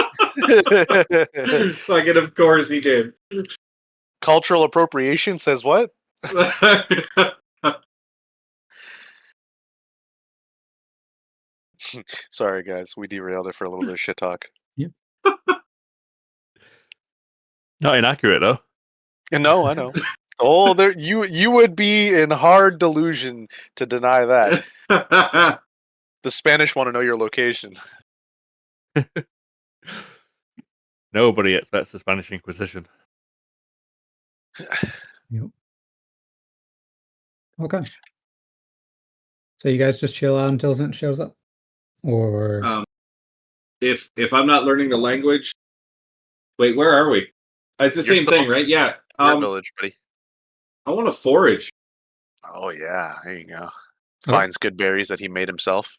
Fucking, of course he did. Cultural appropriation says what? Sorry, guys. We derailed it for a little bit of shit talk. Not inaccurate though. No, I know. Oh, there you would be in hard delusion to deny that. The Spanish want to know your location. Nobody expects the Spanish Inquisition. Yep. Okay. So you guys just chill out until Zint shows up, or If I'm not learning the language, wait, where are we? It's the You're same still thing, right? Yeah. Your village, buddy. I want to forage. Oh yeah, there you go. Finds good berries that he made himself.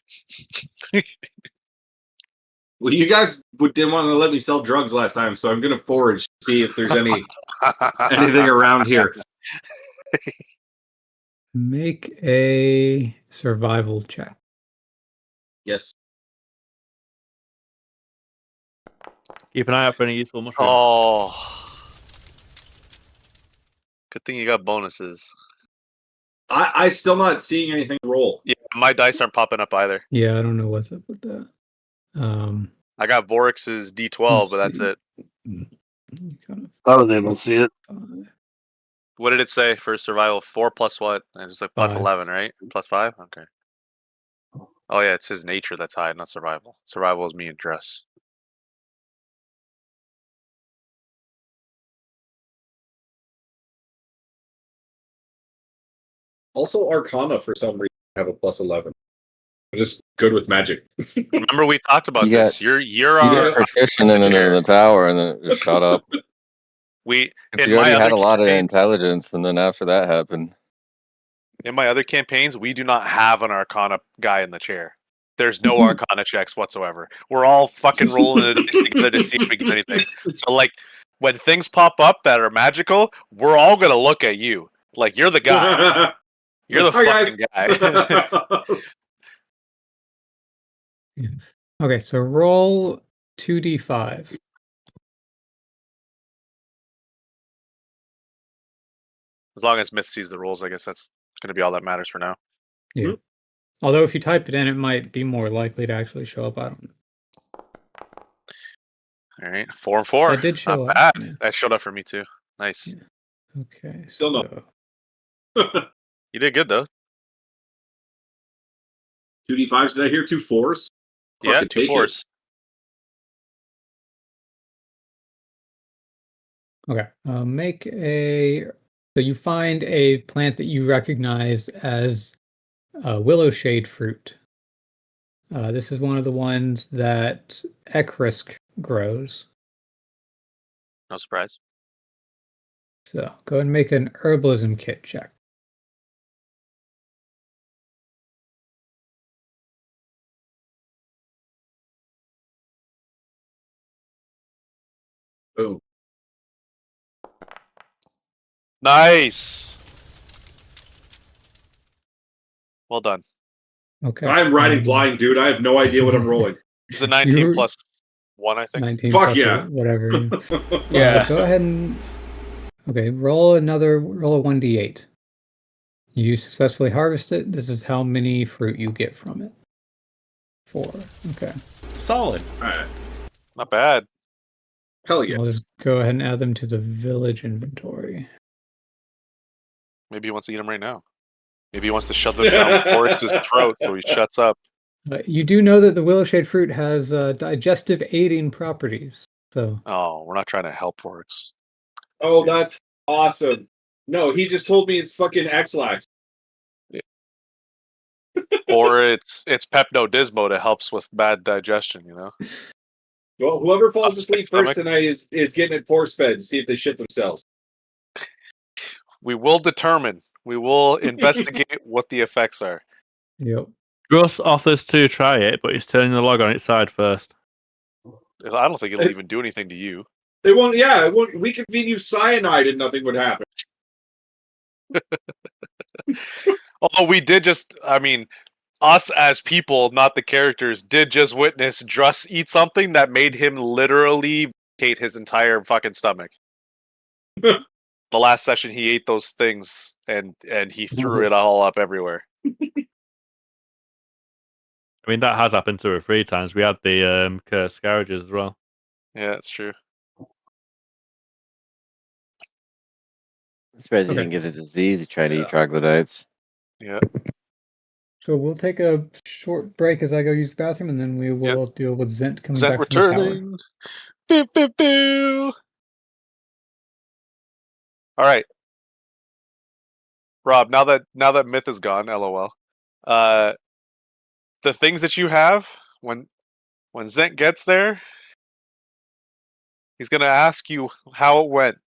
Well, you guys didn't want to let me sell drugs last time, so I'm gonna forage to see if there's anything around here. make a survival check. Yes. Keep an eye out for any useful mushrooms. Oh, good thing you got bonuses. I still not seeing anything roll. Yeah, my dice aren't popping up either. Yeah, I don't know what's up with that. I got Vorix's D12, but that's Let's it. kind Oh, they don't see it. of, What did it say for survival? 4 plus what? It was like plus 5. 11, right? Plus 5? Okay. Oh yeah, it's his nature that's high, not survival. Survival is me and dress. Also, Arcana for some reason have a plus 11. I'm just good with magic. Remember we talked about You got- this. You're You on get proficient in chair. the tower, and then it shot up. We You in my already other had a lot of campaigns, intelligence, and then after that happened, in my other campaigns, we do not have an Arcana guy in the chair. There's no Arcana checks whatsoever. We're all fucking rolling the dice together to see if we get anything. So like when things pop up that are magical, we're all gonna look at you. Like you're the guy. You're the Hi, fucking guy. Okay, so roll 2d5. As long as Myth sees the rules, I guess that's gonna be all that matters for now. Yeah. Although if you type it in, it might be more likely to actually show up. I don't know. All right, 4 and 4. That did show Not up. bad. Yeah. That showed up for me too. Nice. Yeah. Okay. Still no. You did good though. 2d5s, did I hear 2 4s? Yeah, Fucking 2 take it. 4s. Okay. Make a. So you find a plant that you recognize as willow shade fruit. This is one of the ones that Ekrisk grows. No surprise. So go ahead and make an herbalism kit check. Boom. Nice. Well done. Okay. I'm riding blind, dude. I have no idea what I'm rolling. It's a 19 You- plus 1, I think. 19 Fuck plus yeah. whatever. Yeah. Go ahead and roll a 1d8. You successfully harvest it. This is how many fruit you get from it. 4. Okay. Solid. Alright. Not bad. Hell yeah. I'll just go ahead and add them to the village inventory. Maybe he wants to eat them right now. Maybe he wants to shove them down Forrest's throat so he shuts up. You do know that the willow shade fruit has digestive aiding properties. So Oh, we're not trying to help Forrest. Oh, that's awesome. No, he just told me it's fucking X-Lax. Or it's Pepto Dismo that helps with bad digestion, you know? Well, whoever falls asleep Stomach. first tonight is getting it force fed to see if they shit themselves. We will determine. We will investigate what the effects are. yep. Russ offers to try it, but he's turning the log on its side first. I don't think it'll even do anything to you. They won't. Yeah, it won't. We could feed you cyanide and nothing would happen. Although we did just, I mean, us as people, not the characters, did just witness Druss eat something that made him literally vacate his entire fucking stomach. The last session, he ate those things and he threw it all up everywhere. I mean, that has happened to her 3 times. We had the cursed scourges as well. Yeah, that's true. I'm surprised he Okay. didn't get a disease. He tried to eat troglodytes. Yeah. So we'll take a short break as I go use the bathroom, and then we will deal with Zent coming Zent back from the tower. returning. Boo, boo, boo. All right, Rob. Now that myth is gone, lol. The things that you have when Zent gets there, he's gonna ask you how it went,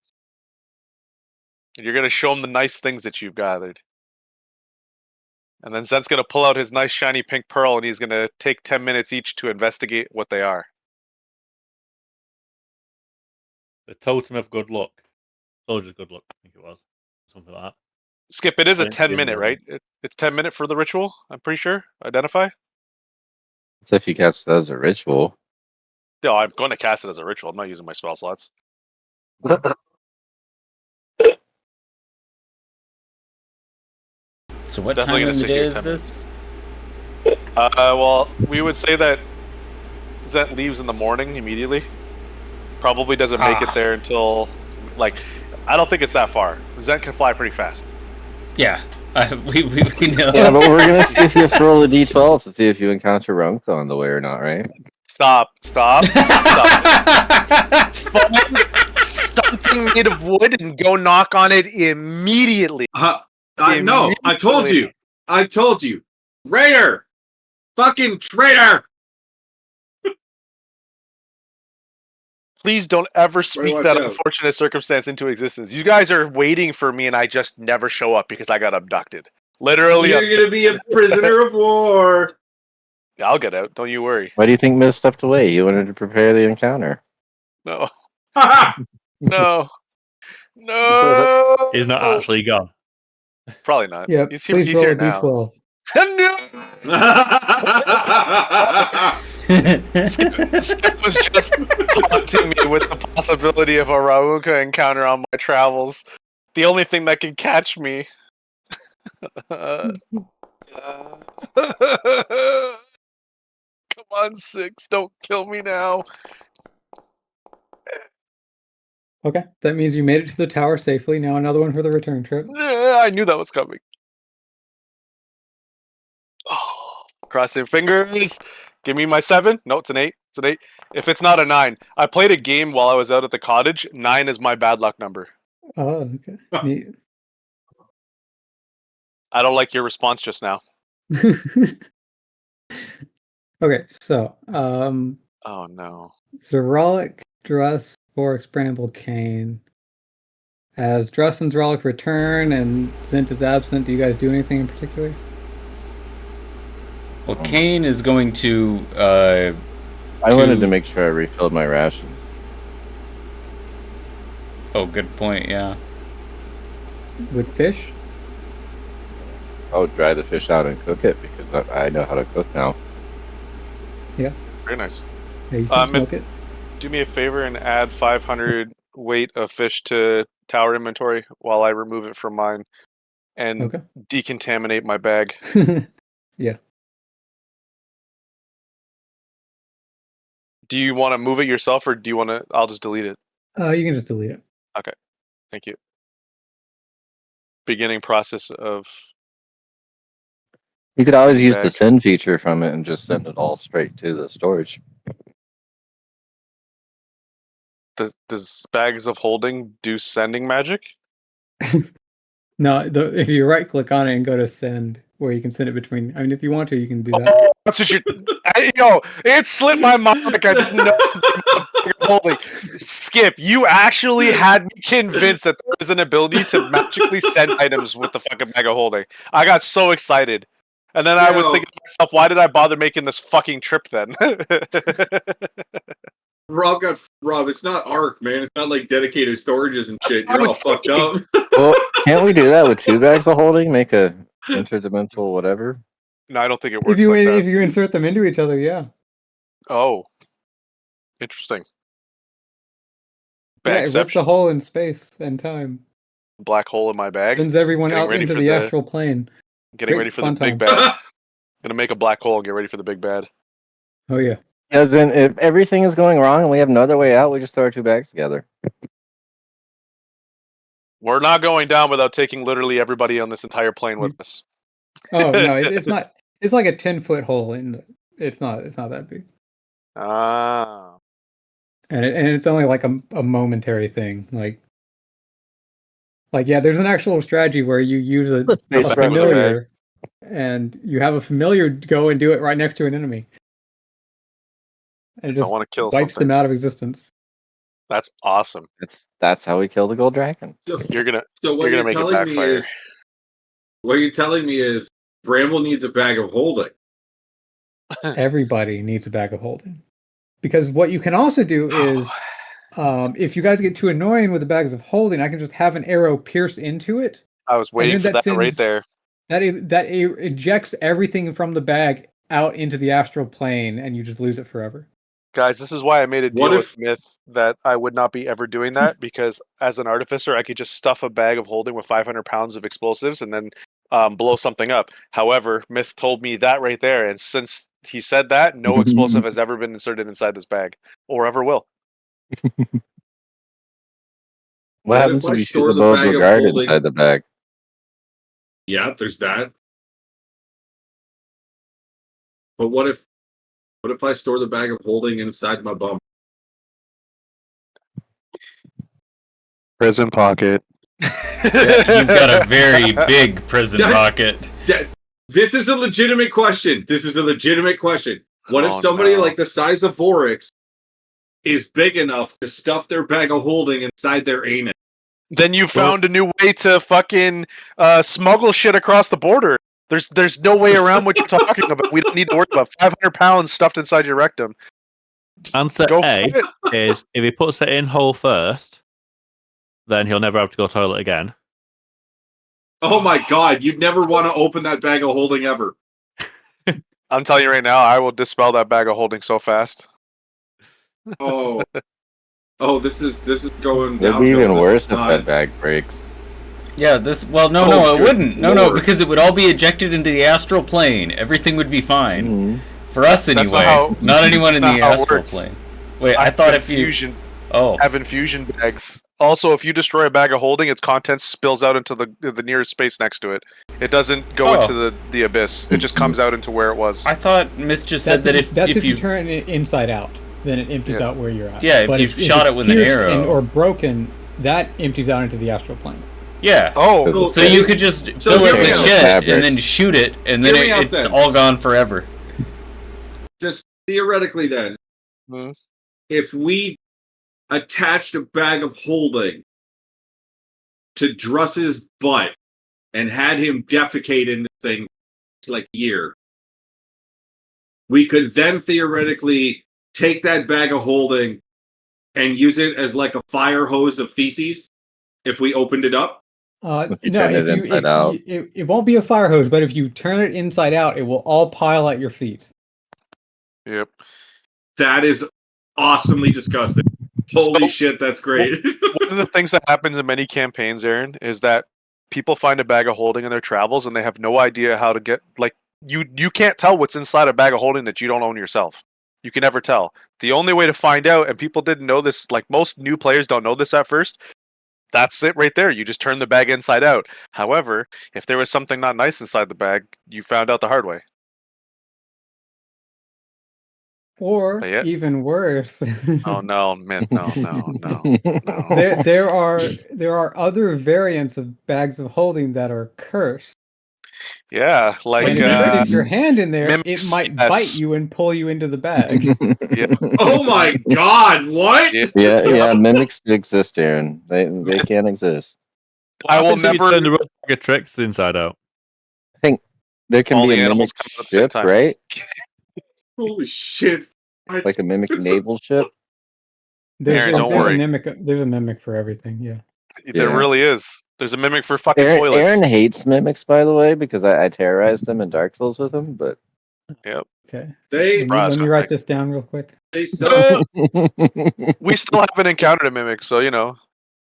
and you're gonna show him the nice things that you've gathered. And then Zent's gonna pull out his nice shiny pink pearl, and he's gonna take 10 minutes each to investigate what they are. The totem of good luck. Soldier's good luck, I think it was. Something like that. Skip, it is a Don't 10-minute, give right? It's 10-minute for the ritual, I'm pretty sure. Identify? So if you catch that as a ritual, No, I'm going to cast it as a ritual. I'm not using my spell slots. So what Definitely time gonna of the sit day here is 10 this? Well, we would say that Zent leaves in the morning immediately. Probably doesn't make it there until, like, I don't think it's that far. Zent can fly pretty fast. Yeah, we know. yeah, but we're gonna see if you have to roll a d12 to see if you encounter Runko on the way or not, right? Stop. Something made of wood and go knock on it immediately. No, I told you. Traitor! Fucking traitor! Please don't ever speak watch that out. unfortunate circumstance into existence. You guys are waiting for me and I just never show up because I got abducted. Literally. You're gonna be a prisoner of war. Yeah, I'll get out. Don't you worry. Why do you think Miz stepped away? You wanted to prepare the encounter. No. No. No. He's not actually gone. Probably not. Yep. He's Please he's roll here a now. d12. Skip was just haunting me with the possibility of a Rauka encounter on my travels. The only thing that can catch me. Come on, 6. Don't kill me now. Okay, that means you made it to the tower safely. Now another one for the return trip. I knew that was coming. Oh, crossing fingers. Give me my 7. No, it's an 8. It's an 8. If it's not a 9, I played a game while I was out at the cottage. 9 is my bad luck number. Oh, okay. Neat. I don't like your response just now. Okay, so Oh no. Zerolic, Druss, Oryx, Bramble, Kane. As Druss and Zerolic return and Zint is absent, do you guys do anything in particular? Well, Kane is going to. I wanted to make sure I refilled my rations. Oh, good point. Yeah. With fish? I would dry the fish out and cook it because I know how to cook now. Yeah. Very nice. Yeah, you can smoke it. Do me a favor and add 500 weight of fish to tower inventory while I remove it from mine and decontaminate my bag. Yeah. Do you want to move it yourself or do you want to? I'll just delete it. You can just delete it. Okay. Thank you. Beginning process of. You could always use the send feature from it and just send it all straight to the storage. Does bags of holding do sending magic? No, if you right click on it and go to send, where you can send it between. I mean, if you want to, you can do that. That's what it slipped my mind like I didn't know holding. Skip, you actually had me convinced that there was an ability to magically send items with the fucking bag of holding. I got so excited. And then I was thinking to myself, why did I bother making this fucking trip then? Rob, it's not Arc, man. It's not like dedicated storages and shit. You're all fucked up. Well, can't we do that with 2 bags of holding? Make a interdimensional whatever? No, I don't think it works If like that. you insert them into each other, yeah. Oh. Interesting. Yeah, it rips a hole in space and time. Black hole in my bag. Sends everyone out into the astral plane. Getting ready for the big bag. Gonna make a black hole and get ready for the big bad. Oh yeah. Because then, if everything is going wrong and we have no other way out, we just throw our 2 bags together. We're not going down without taking literally everybody on this entire plane with us. Oh no, it's not. It's like a 10-foot hole in. It's not that big. Ah. And it's only like a momentary thing. Like yeah, there's an actual strategy where you use a Space rock. familiar, and you have a familiar go and do it right next to an enemy, and it If I just want to kill wipes something. them out of existence. That's awesome. That's how we kill the gold dragon. So, You're gonna so what you're you're gonna make it telling me backfire. is, what you're telling me is, Bramble needs a bag of holding. Everybody needs a bag of holding, because what you can also do is, if you guys get too annoying with the bags of holding, I can just have an arrow pierce into it. I was waiting for then that right there. That ejects everything from the bag out into the astral plane, and you just lose it forever. Guys, this is why I made a What deal if- with Myth that I would not be ever doing that, because as an artificer, I could just stuff a bag of holding with 500 pounds of explosives and then blow something up. However, Myth told me that right there, and since he said that, no explosive has ever been inserted inside this bag, or ever will. What happens if if I you store shoot the the bow bag of guard holding- inside the bag? Yeah, there's that. But what if I store the bag of holding inside my bum? Prison pocket. You've got a very big prison Yes. pocket. This is a legitimate question. What if Oh, somebody no. like the size of Vorix is big enough to stuff their bag of holding inside their anus? Then you found a new way to fucking smuggle shit across the border. There's no way around what you're talking about. We don't need to worry about 500 pounds stuffed inside your rectum. Answer Go for A it. is if he puts it in hole first, then he'll never have to go toilet again. Oh my god, you'd never want to open that bag of holding ever. I'm telling you right now, I will dispel that bag of holding so fast. Oh. Oh, this is going It'd down. be even worse if that bag breaks. Yeah, Oh, no, it good wouldn't. No, lord. because it would all be ejected into the astral plane. Everything would be fine. Mhm. For us, That's anyway. not Not anyone in that's the not how it astral works. plane. Wait, I thought if you... infusion Oh. have infusion bags. Also, if you destroy a bag of holding, its contents spills out into the nearest space next to it. It doesn't go into the abyss. It just comes out into where it was. I thought Myth just said that That's if you turn it inside out, then it empties out where you're at. Yeah, if But you shot it's it with an pierced arrow. or broken, that empties out into the astral plane. Yeah. Oh, So you could just So fill it hear me with out. shit Fabrics. and then shoot it, and then Hear me out it's then. all gone forever. Just theoretically then, Hmm. if we attached a bag of holding to Druss's butt and had him defecate in the thing like a year, we could then theoretically take that bag of holding and use it as like a fire hose of feces if we opened it up. If you turn it inside out. It won't be a fire hose, but if you turn it inside out, it will all pile at your feet. Yep. That is awesomely disgusting. Holy So- shit, that's great. One of the things that happens in many campaigns, Aaron, is that people find a bag of holding in their travels and they have no idea how to get you can't tell what's inside a bag of holding that you don't own yourself. You can never tell. The only way to find out, and people didn't know this, like most new players don't know this at first, that's it right there. You just turn the bag inside out. However, if there was something not nice inside the bag, you found out the hard way. Or But yeah. even worse, Oh no, Myth, no. there are other variants of bags of holding that are cursed. Yeah, like And if you stick your hand in there, mimics, it might yes. bite you and pull you into the bag. Oh my god, what? Yeah, mimics do exist, Aaron. They can exist. I will Happens if you never. turn the bag of tricks inside out. There can All be the a animals mimic come out at the same ship, time. right? Holy shit. Like a mimic naval ship. Aaron, don't worry. There's a mimic for everything. Yeah. There Yeah. really is. There's a mimic for fucking Aaron, toilets. Aaron hates mimics, by the way, because I terrorized him in Dark Souls with him. But Okay. They Let me write this down real quick. suck. We still haven't encountered a mimic, so you know.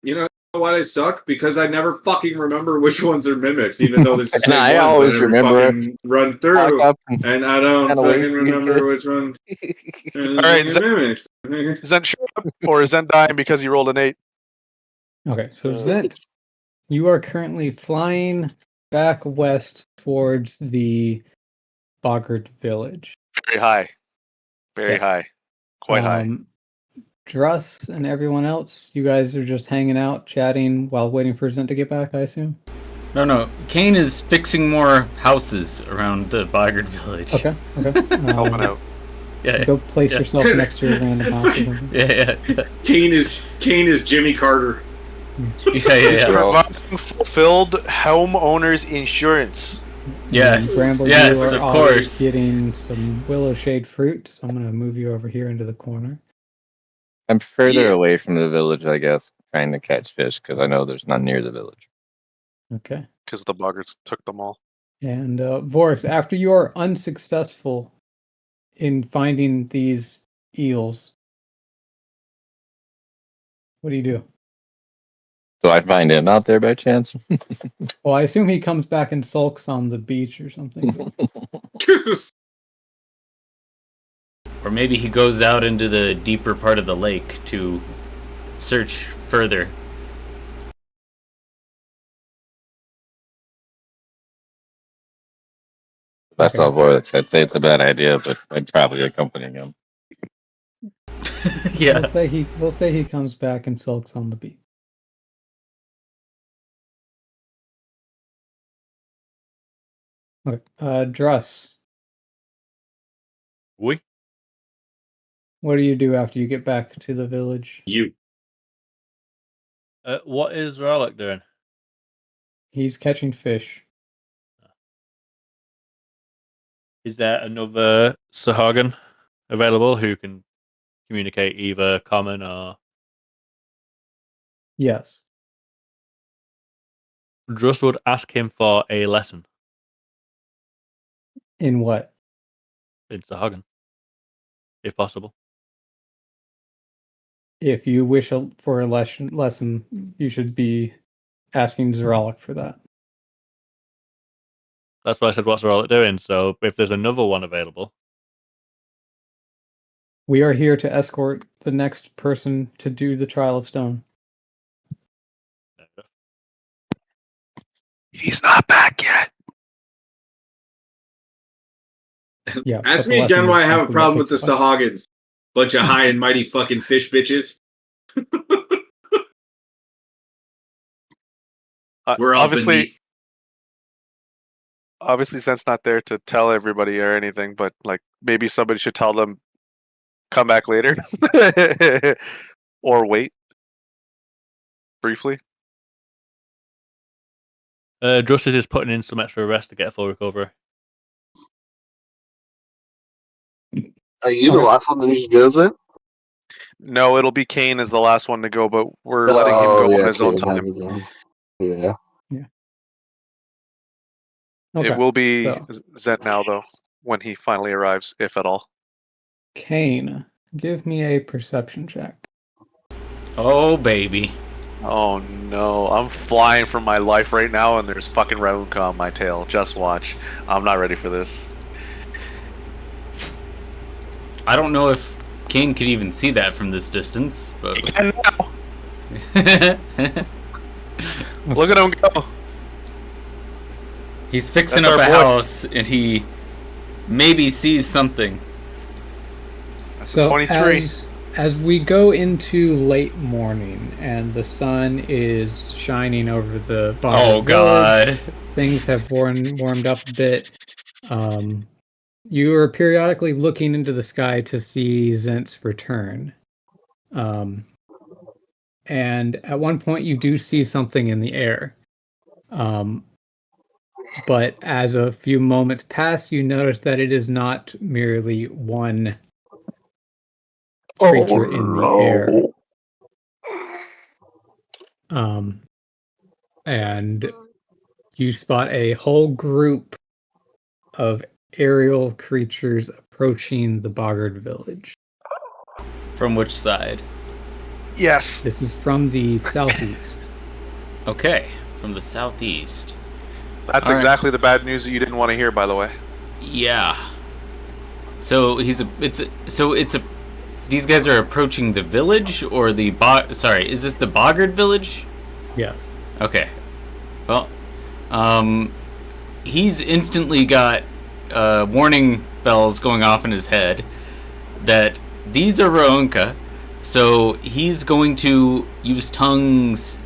You know, why they suck? Because I never fucking remember which ones are mimics, even though there's the And same I ones. always never remember fucking run Walk through, up and and I don't kinda wait fucking for you remember to- which one. All right, mimics. Is that show up, or is that dying because you rolled an 8? Okay, so Zent, you are currently flying back west towards the Boggart village. Very high. Very Yes. high. Quite high. Druss and everyone else, you guys are just hanging out, chatting while waiting for Zent to get back, I assume? No. Kane is fixing more houses around the Boggart village. Okay. Helping out. Yeah. Go place yourself next to a random house or something. Yeah. Kane is Jimmy Carter. Yeah. Providing fulfilled homeowners insurance. Yes. Bramble, Yes, you are of already course. getting some willow shade fruit, so I'm going to move you over here into the corner. I'm further Yeah. away from the village, I guess, trying to catch fish because I know there's none near the village. Okay. Because the boggarts took them all. And Vorix, after you are unsuccessful in finding these eels, what do you do? Do I find him out there by chance? Well, I assume he comes back and sulks on the beach or something. Or maybe he goes out into the deeper part of the lake to search further. If I saw Vortex, I'd say it's a bad idea, but I'd probably accompany him. Yeah. We'll say he comes back and sulks on the beach. Okay. Druss, We? what do you do after you get back to the village? You. What is Rowlek doing? He's catching fish. Is there another Sahagin available who can communicate either common or... Yes. Just would ask him for a lesson In what? in Sahagin, if possible. If you wish for a lesson, you should be asking Zeralik for that. That's why I said, what's Rowlek doing? So if there's another one available... We are here to escort the next person to do the trial of stone. He's not back yet. Yeah. Ask but me the again lesson why I is have a something problem that with the takes place. Sahagins. Bunch of high and mighty fucking fish bitches. We're all beneath. Obviously, Zent's not there to tell everybody or anything, but like maybe somebody should tell them, come back later, or wait briefly. Justice is putting in some extra rest to get a full recovery. Are you the last one that he goes in? No, it'll be Kane as the last one to go, but we're letting him go on his own time. Yeah. Okay. It will be so, Zent now, though, when he finally arrives, if at all. Kane, give me a perception check. Oh, baby. Oh no, I'm flying for my life right now, and there's fucking Raunka on my tail. Just watch. I'm not ready for this. I don't know if Kane could even see that from this distance, but... And now, look at him go. He's fixing That's up a our boy. house, and he maybe sees something. That's So 23. as we go into late morning and the sun is shining over the bottom Oh, of the village, God. things have warmed up a bit. You are periodically looking into the sky to see Zent's return. And at one point you do see something in the air. But as a few moments pass, you notice that it is not merely one creature in the air. And you spot a whole group of aerial creatures approaching the Boggart village. From which side? Yes. This is from the southeast. Okay, from the southeast. That's All right. exactly the bad news that you didn't want to hear, by the way. Yeah. So these guys are approaching the village or the sorry, is this the Boggard village? Yes. Okay. Well, he's instantly got warning bells going off in his head that these are Raunka, so he's going to use tongues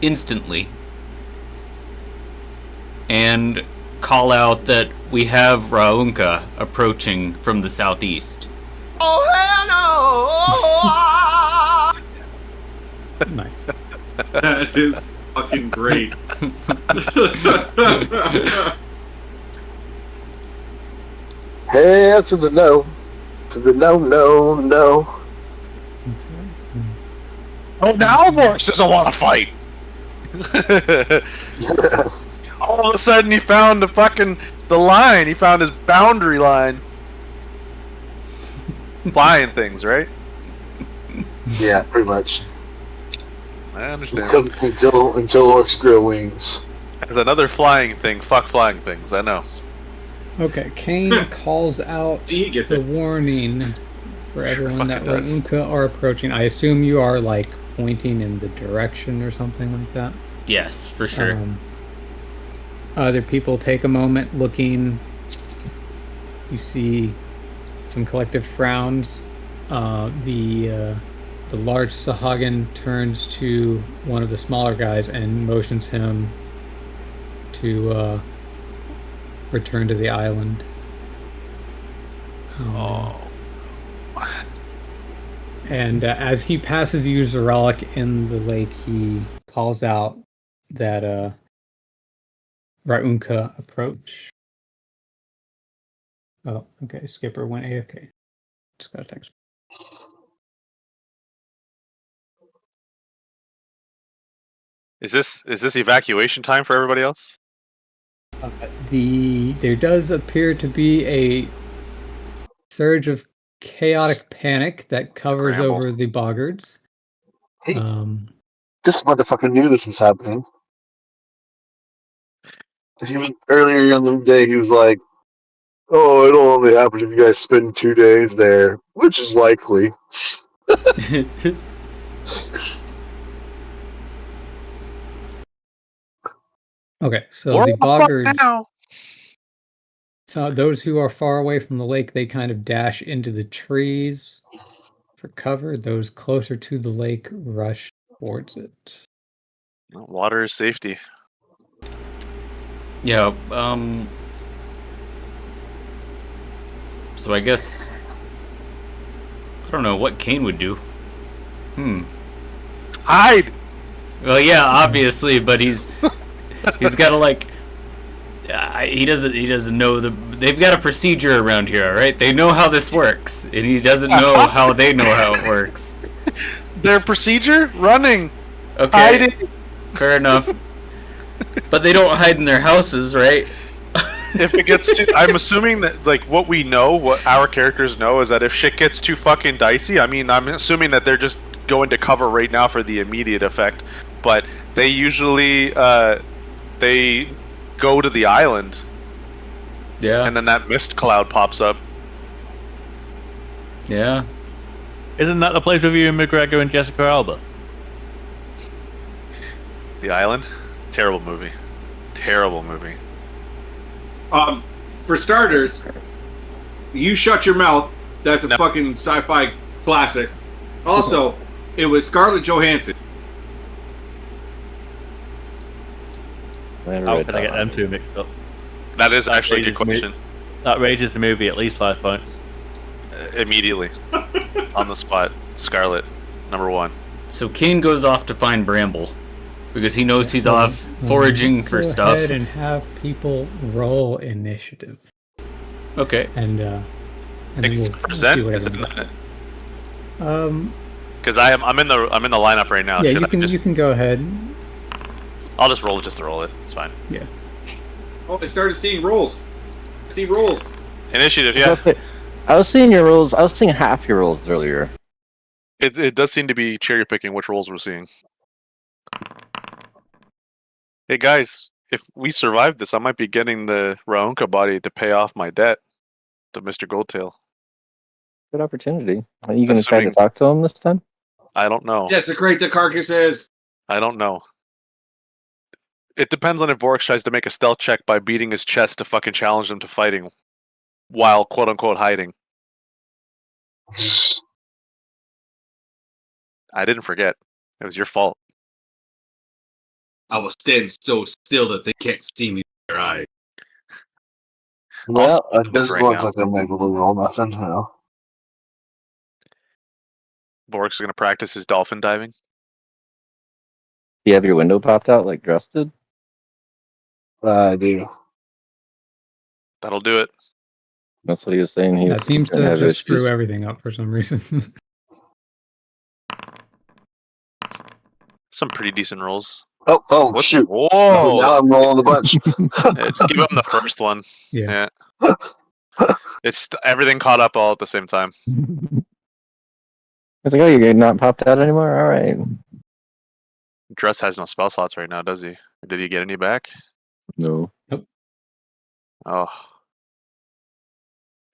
instantly and call out that we have Raunka approaching from the southeast. Oh, hell no! Nice. That is fucking great. Hey, to the no. To the no, no, no. Oh, now Vorks doesn't want to fight. All of a sudden, he found the line. He found his boundary line. Flying things, right? Yeah, pretty much. I understand. Until orcs grow wings. There's another flying thing. Fuck flying things. I know. Okay, Kane calls out He gets the it. warning for everyone that fucking does. Raunka are approaching. I assume you are like pointing in the direction or something like that. Yes, for sure. Other people take a moment looking. You see some collective frowns. The large Sahagin turns to one of the smaller guys and motions him to return to the island. And as he passes you, Zaralik, in the lake, he calls out that Raunka approach. Oh, okay. Skipper went AFK. Just got a text. Is this evacuation time for everybody else? There does appear to be a surge of chaotic panic that covers Scramble. over the Boggards. Hey. This motherfucker knew this was happening. He was earlier in the day. He was like, "Oh, it'll only happen if you guys spend 2 days there," which is likely. Okay, so We're the on the fuck Boggards, now. so those who are far away from the lake, they kind of dash into the trees for cover. Those closer to the lake rush towards it. Water is safety. Yeah, so I guess I don't know what Kane would do. Hide. Well, yeah, obviously, but he's got to like he doesn't know they've got a procedure around here, all right? They know how this works, and he doesn't know how they know how it works. Their procedure? Running. Okay, Hiding. fair enough. But they don't hide in their houses, right? If it gets too, I'm assuming that like what our characters know is that if shit gets too fucking dicey, I mean, I'm assuming that they're just going to cover right now for the immediate effect, but they usually they go to the island, Yeah. and then that mist cloud pops up. Yeah. Isn't that the place with you and McGregor and Jessica Alba? The island, terrible movie, terrible movie. For starters, You Shut Your Mouth. That's a No. fucking sci-fi classic. Also, it was Scarlett Johansson. How can I get them two mixed up? That is actually a good question. That raises the movie at least 5 points. Immediately, on the spot, Scarlet, number 1. So Kane goes off to find Bramble because he knows he's off foraging for Go stuff. ahead and have people roll initiative, Okay. and then Except for we'll Zen, see what is it everyone not? does. Because I'm in the lineup right now. Yeah, Should you I can just? you can go ahead. I'll just roll it just to roll it. It's fine. Yeah. Oh, I started seeing rolls. I see rolls. Initiative, yeah. I was seeing your rolls. I was seeing half your rolls earlier. It does seem to be cherry picking which rolls we're seeing. Hey guys, if we survive this, I might be getting the Raunka body to pay off my debt to Mr. Goldtail. Good opportunity. Are you going to try to Assuming- talk to him this time? I don't know. Desecrate the carcasses. I don't know. It depends on if Vorix tries to make a stealth check by beating his chest to fucking challenge him to fighting while quote unquote hiding. I didn't forget. It was your fault. I will stand so still that they can't see me with their eye. Well, split it the doesn't ring look now. like I'm able to roll nothing now. Vorix is going to practice his dolphin diving. You have your window popped out like Dress did? I do. That'll do it. That's what he was saying. He That seems gonna to have just screw issues. everything up for some reason. Some pretty decent rolls. Oh, Whoops. shoot. Whoa! Now I'm rolling a bunch. Yeah, just give him the first one. Yeah. It's everything caught up all at the same time. It's like, oh, you're not popped out anymore? All right. Dress has no spell slots right now, does he? Did he get any back? No. Oh,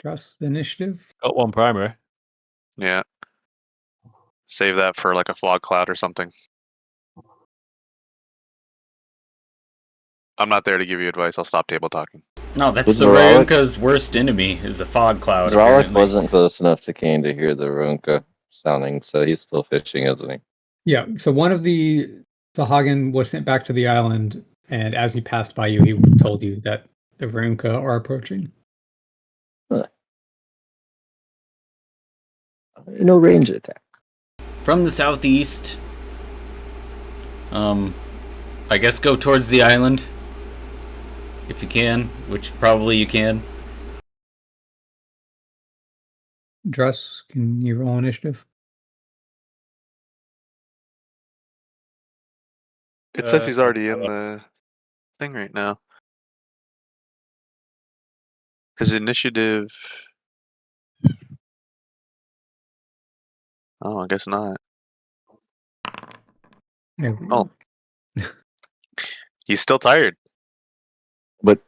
Trust initiative. Got one primary. yeah. Save that for like a fog cloud or something. I'm not there to give you advice. I'll stop table talking. No, that's Was the Zoralik- Raunka's worst enemy, is a fog cloud. Zoralik apparently. wasn't close enough to Kane to hear the Runka sounding, so he's still fishing, isn't he? Yeah. So one of the Sahagin was sent back to the island, and as he passed by you, he told you that the Runka are approaching. No range attack. From the southeast. I guess go towards the island. If you can, which probably you can. Druss, can you roll initiative? It says he's already in the thing right now. His initiative. Oh, I guess not. There we Oh. go. He's still tired. But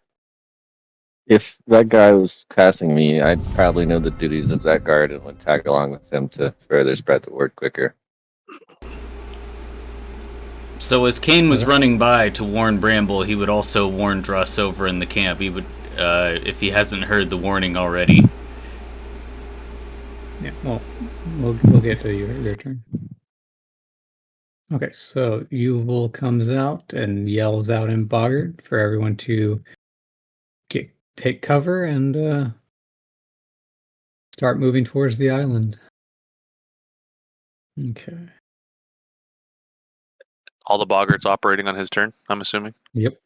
if that guy was casting me, I'd probably know the duties of that guard and would tag along with him to further spread the word quicker. So as Kane was running by to warn Bramble, he would also warn Druss over in the camp. He would, if he hasn't heard the warning already. Yeah. Well, we'll get to your turn. Okay. So Yuval comes out and yells out in Boggart for everyone to take cover and start moving towards the island. Okay. All the boggarts operating on his turn, I'm assuming. Yep.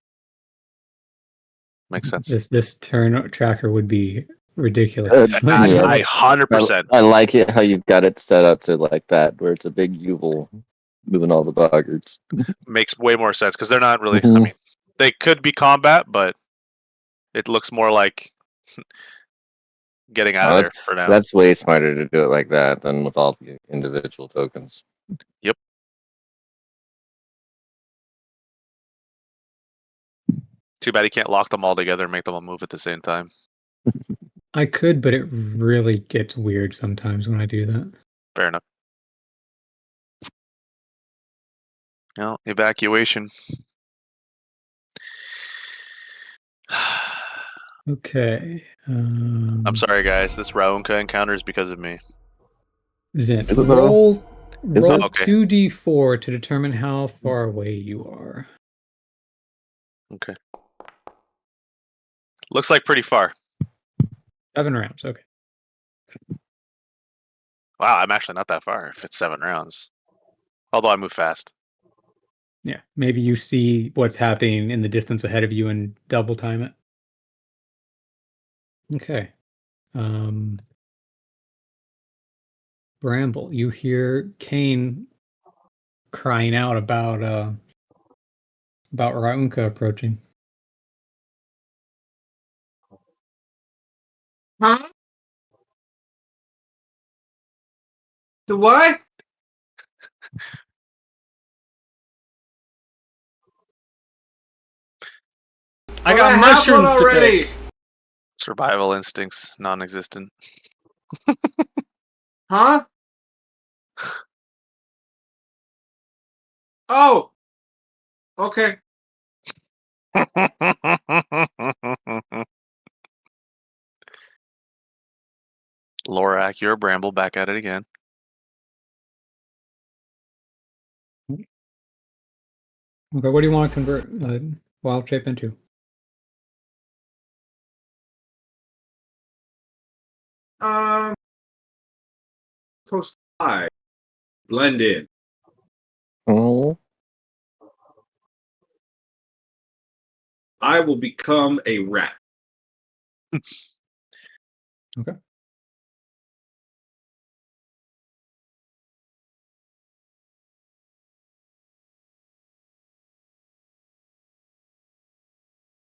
Makes sense. This turn tracker would be ridiculous. Yeah. I 100%. I like it how you've got it set up to like that, where it's a big Yuval moving all the boggarts. Makes way more sense because they're not really. I Mhm. mean, they could be combat, but it looks more like getting out of there for now. That's way smarter to do it like that than with all the individual tokens. Yep. Too bad he can't lock them all together and make them all move at the same time. I could, but it really gets weird sometimes when I do that. Fair enough. Well, evacuation. Okay. I'm sorry, guys. This Raunka encounter is because of me. Zint, Is it though? roll Is it? Okay. 2d4 to determine how far away you are. Okay. Looks like pretty far. 7 rounds. Okay. Wow, I'm actually not that far if it's 7 rounds. Although I move fast. Yeah. Maybe you see what's happening in the distance ahead of you and double time it. Okay. Bramble, you hear Kane crying out about Raunka approaching. Huh? The what? I Oh, got I have mushrooms one to already. pick. Survival instincts non-existent. Huh? Oh. Okay. Lorak, you're a bramble. Back at it again. Okay, what do you want to convert wild shape into? Close to eye. Blend in. Oh, I will become a rat. Okay.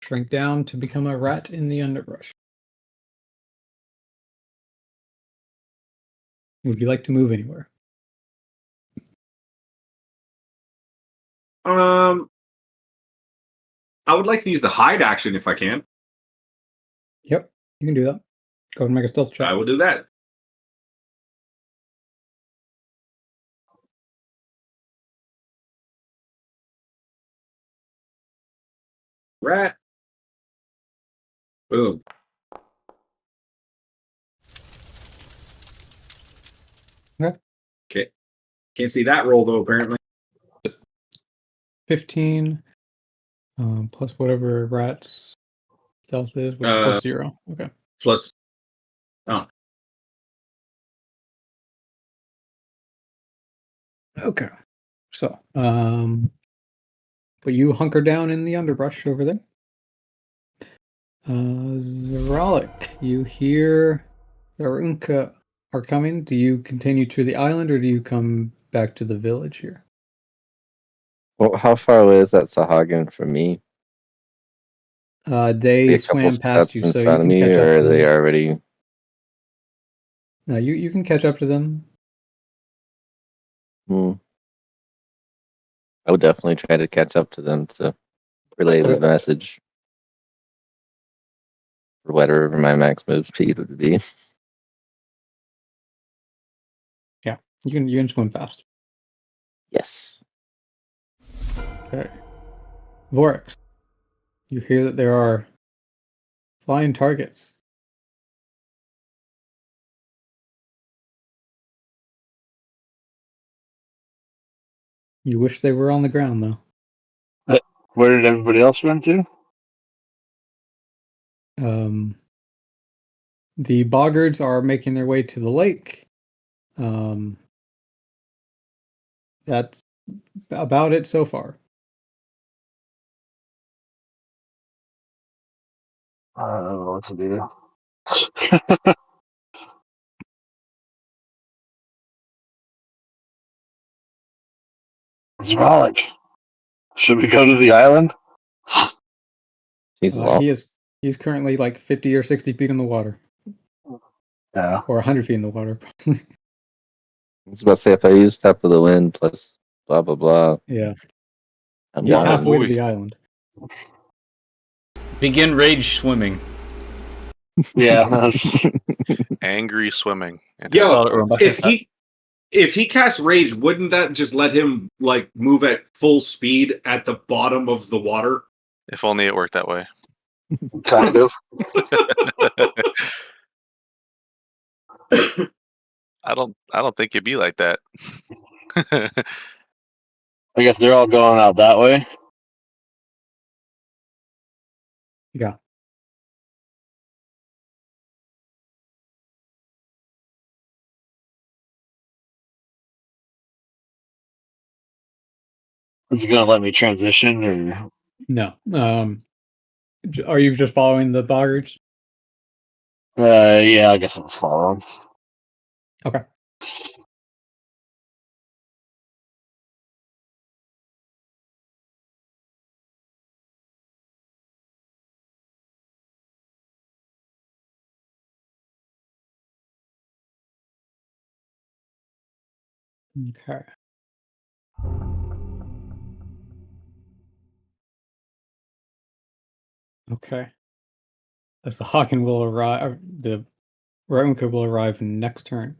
Shrink down to become a rat in the underbrush. Would you like to move anywhere? I would like to use the hide action if I can. Yep, you can do that. Go ahead and make a stealth check. I will do that. Rat. Boom. Okay. Okay. Can't see that roll though, apparently. 15 plus whatever rat's stealth is, which is plus 0. Okay. Plus. Oh. Okay. So, but you hunker down in the underbrush over there. Zaralik, you hear Arunka are coming. Do you continue to the island or do you come back to the village here? well, how far away is that Sahagin from me? They A couple swam past steps you, in so you front of can me, catch up or to are they them. already? No, you can catch up to them. I would definitely try to catch up to them to relay the message, or whatever my max move speed would be. Yeah, you can swim fast. Yes. Okay. Vorix, you hear that there are flying targets. You wish they were on the ground, though. Where did everybody else run to? The boggards are making their way to the lake. That's about it so far. I don't know what to do. It's Rollick. Should we go to the island? He's long. He's currently like 50 or 60 feet in the water, Yeah. or 100 feet in the water. I was about to say, if I use Step of the Wind plus blah blah blah, Yeah, I'm he's Wow. done. halfway to Ooh. the island. Begin rage swimming. Yeah. Angry swimming. Yo, Saw it run back. if he casts rage, wouldn't that just let him like move at full speed at the bottom of the water? If only it worked that way. Kind of. I don't think it'd be like that. I guess they're all going out that way. Yeah. Is it gonna let me transition or? No. Are you just following the boggards? Yeah, I guess I'll follow them. Okay. Okay. Okay. As the Haken will arrive, the Raunka will arrive next turn.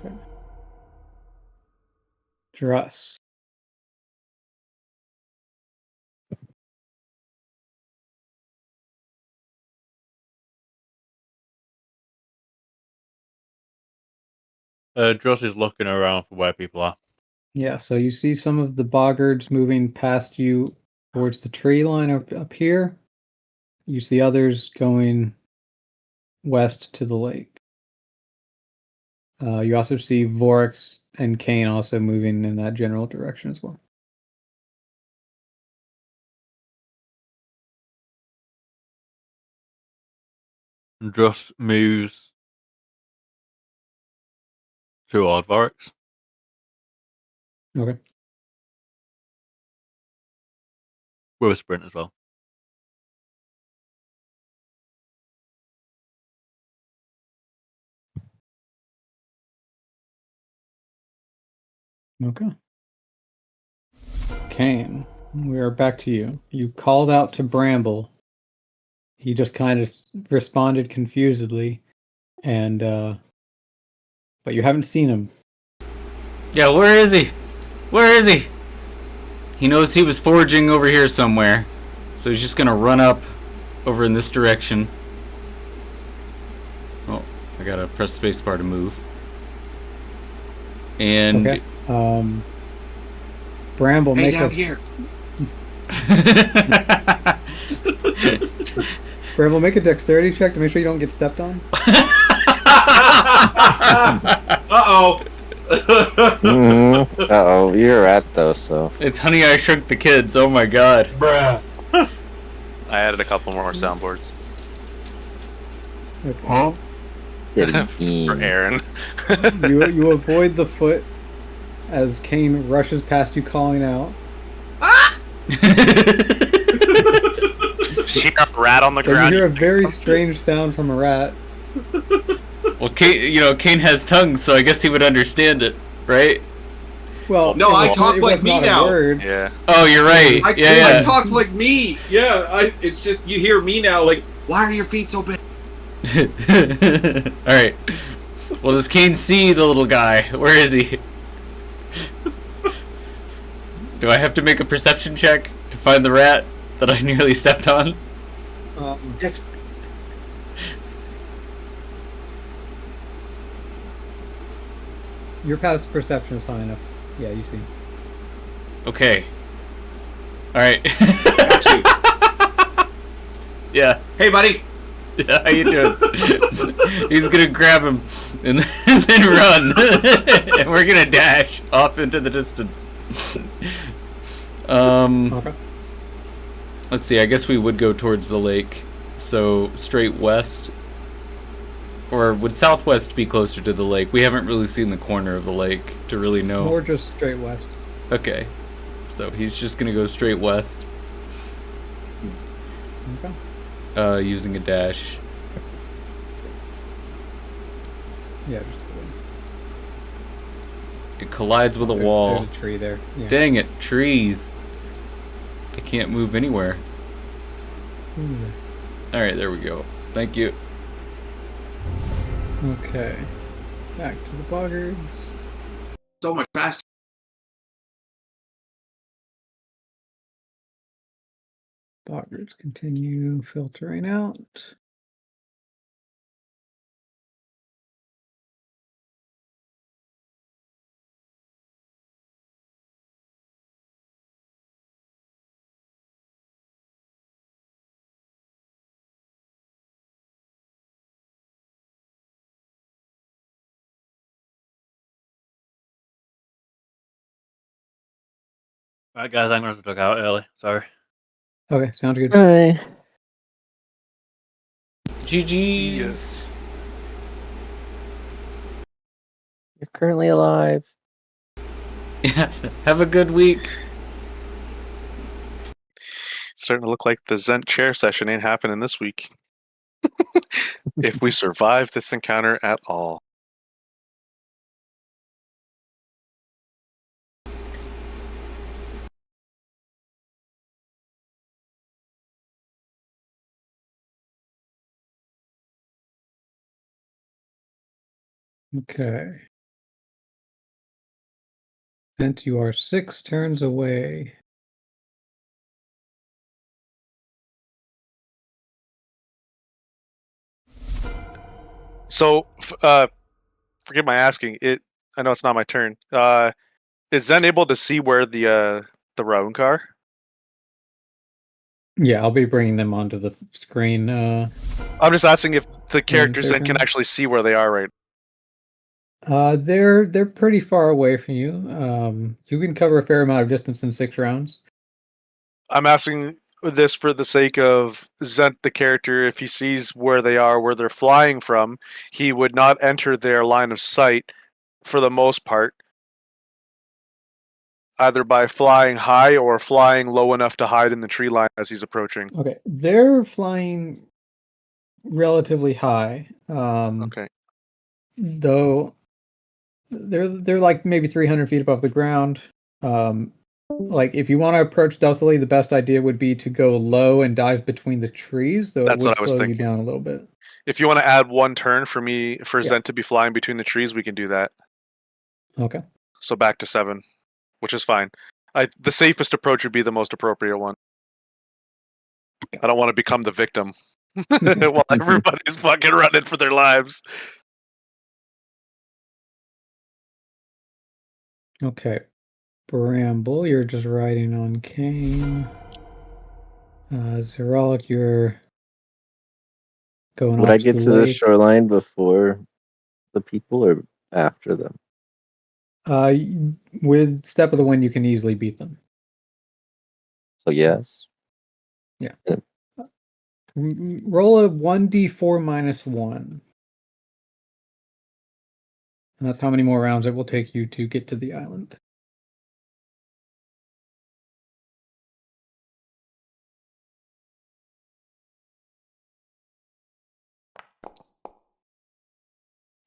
Okay. Druss. Dross is looking around for where people are. Yeah, so you see some of the boggards moving past you towards the tree line up here. You see others going west to the lake. You also see Vorix and Kane also moving in that general direction as well. Dross moves toward Vorix. Okay. With a sprint as well. Okay. Kane, we are back to you. You called out to Bramble. He just kind of responded confusedly, and but you haven't seen him. Yeah, where is he? Where is he? He knows he was foraging over here somewhere, so he's just gonna run up over in this direction. Oh, I gotta press spacebar to move. And Okay. Bramble, Hey, make down a here. Bramble, make a dexterity check to make sure you don't get stepped on. Uh-oh. Uh-oh, you're a rat though, so... It's Honey, I Shrunk the Kids. Oh my god. I added a couple more soundboards Okay. for Aaron. You avoid the foot as Kane rushes past you, calling out. See a rat on the And you ground. hear a very strange sound from a rat. Well, Kane has tongues, so I guess he would understand it, right? Well, No, I talk it like was me not now. A word. Yeah. Oh, you're right. I Yeah. talk like me. Yeah, it's just you hear me now. Like, why are your feet so big? All right. Well, does Kane see the little guy? Where is he? Do I have to make a perception check to find the rat that I nearly stepped on? Yes. Your past perception is high enough. Yeah, you see. Okay. All right. Got you. Yeah. Hey, buddy. Yeah. How you doing? He's gonna grab him and then run, and we're gonna dash off into the distance. Okay. Let's see. I guess we would go towards the lake, so straight west. Or would southwest be closer to the lake? We haven't really seen the corner of the lake to really know. Or just straight west. Okay. So he's just gonna go straight west, Okay. using a dash. Yeah, just It collides with a wall. There's a tree there. Yeah. Dang it, trees. I can't move anywhere. Alright, there we go. Thank you. Okay. Back to the boggards. So much faster. Boggards continue filtering out. Right, guys, I'm going to duck out early. Sorry. Okay, sounds good. Bye. GG's. You're currently alive. Yeah. Have a good week. Starting to look like the Zent chair session ain't happening this week. If we survive this encounter at all. Okay. Since you are 6 turns away. So, forgive my asking. I know it's not my turn. Is Zen able to see where the Raun car? Yeah, I'll be bringing them onto the screen. I'm just asking if the characters then can second. actually see where they are right. They're pretty far away from you. You can cover a fair amount of distance in 6 rounds. I'm asking this for the sake of Zent, the character. If he sees where they are, where they're flying from, he would not enter their line of sight for the most part, either by flying high or flying low enough to hide in the tree line as he's approaching. Okay, they're flying relatively high. Okay. Though they're like maybe 300 feet above the ground. Like if you want to approach stealthily, the best idea would be to go low and dive between the trees, though it That's would what I was slow you thinking. down a little bit. If you want to add one turn for Yeah. Zent to be flying between the trees, we can do that. Okay. So back to 7, which is fine. The safest approach would be the most appropriate one. I don't want to become the victim while everybody's fucking running for their lives. Okay. Bramble, you're just riding on Kane. Zerolic, you're going Would off I to get the to the lake. shoreline before the people or after them? With Step of the Wind, you can easily beat them. So yes. Yeah. Roll a 1d4 minus 1. And that's how many more rounds it will take you to get to the island.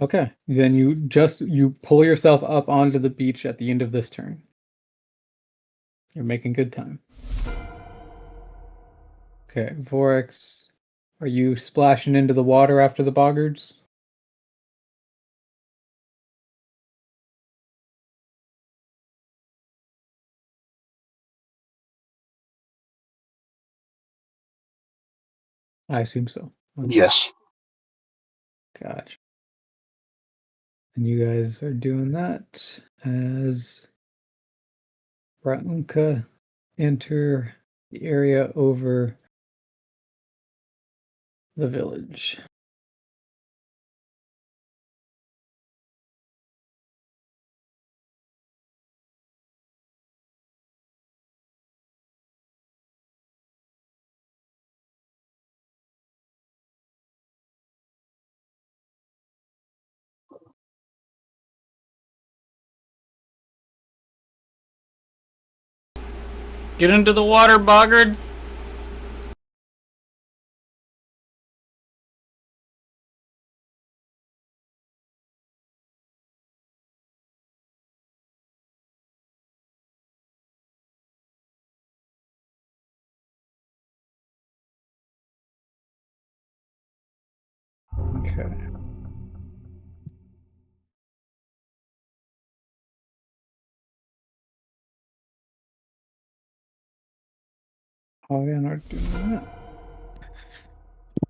Okay, then you pull yourself up onto the beach at the end of this turn. You're making good time. Okay, Vorex, are you splashing into the water after the boggards? I assume so. Okay. Yes. Gotcha. And you guys are doing that as Raunka enter the area over the village. Get into the water, boggards. Okay. Again, are doing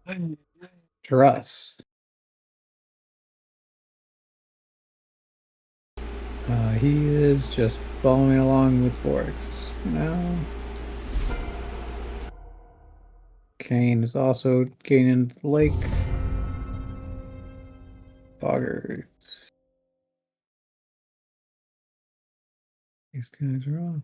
that. Truss. He is just following along with Vorex now. Kane is also getting into the lake. Boggards. These guys are off.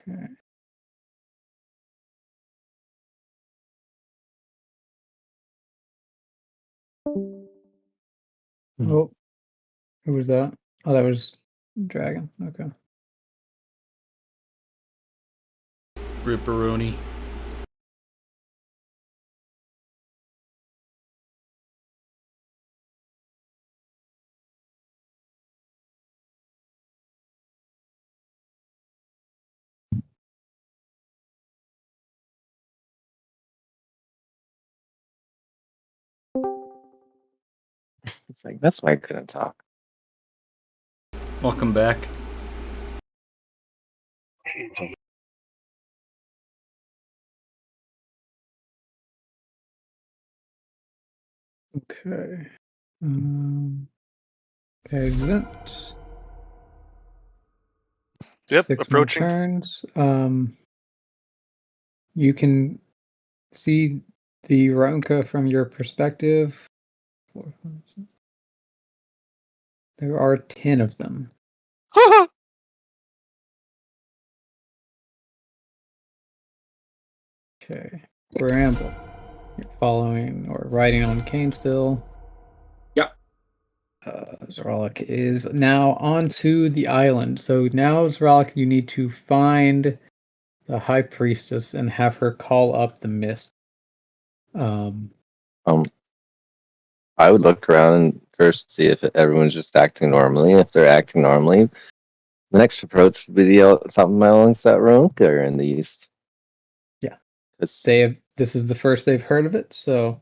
Okay. Oh, who was that? Oh, that was Dragon. Okay. Ripperoni. It's like that's why I couldn't talk. Welcome back. Okay. Okay, Zent. Yep, 6 more approaching. turns. You can see the Ronka from your perspective. There are 10 of them. Okay. Bramble. You're following or riding on Kane still. Yep. Zoralik is now onto the island. So now, Zoralik, you need to find the High Priestess and have her call up the mist. I would look around and first see if everyone's just acting normally. If they're acting normally, the next approach would be the top of my lungs that Ronka are in the east. Yeah. 'Cause This is the first they've heard of it, so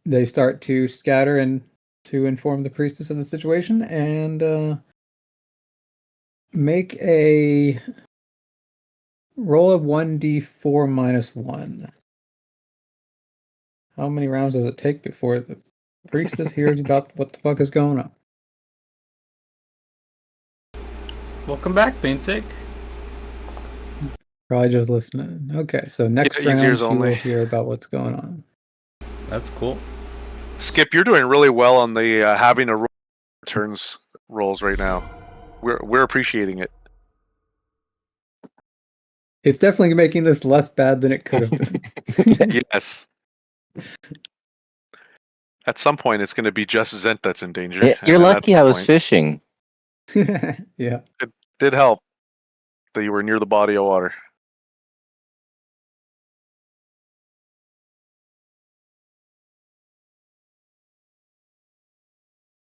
they start to scatter and to inform the priestess of the situation and make a roll of 1d4 minus 1. How many rounds does it take before the priestess hears about what the fuck is going on? Welcome back, Paintsake. Probably just listening. Okay, so next Yeah, round ears she only. will hear about what's going on. That's cool. Skip, you're doing really well on the having a turns rolls right now. We're appreciating it. It's definitely making this less bad than it could have been. Yes. At some point, it's going to be just Zent that's in danger. Yeah, you're and at lucky that I was point, fishing. Yeah. It did help that you were near the body of water.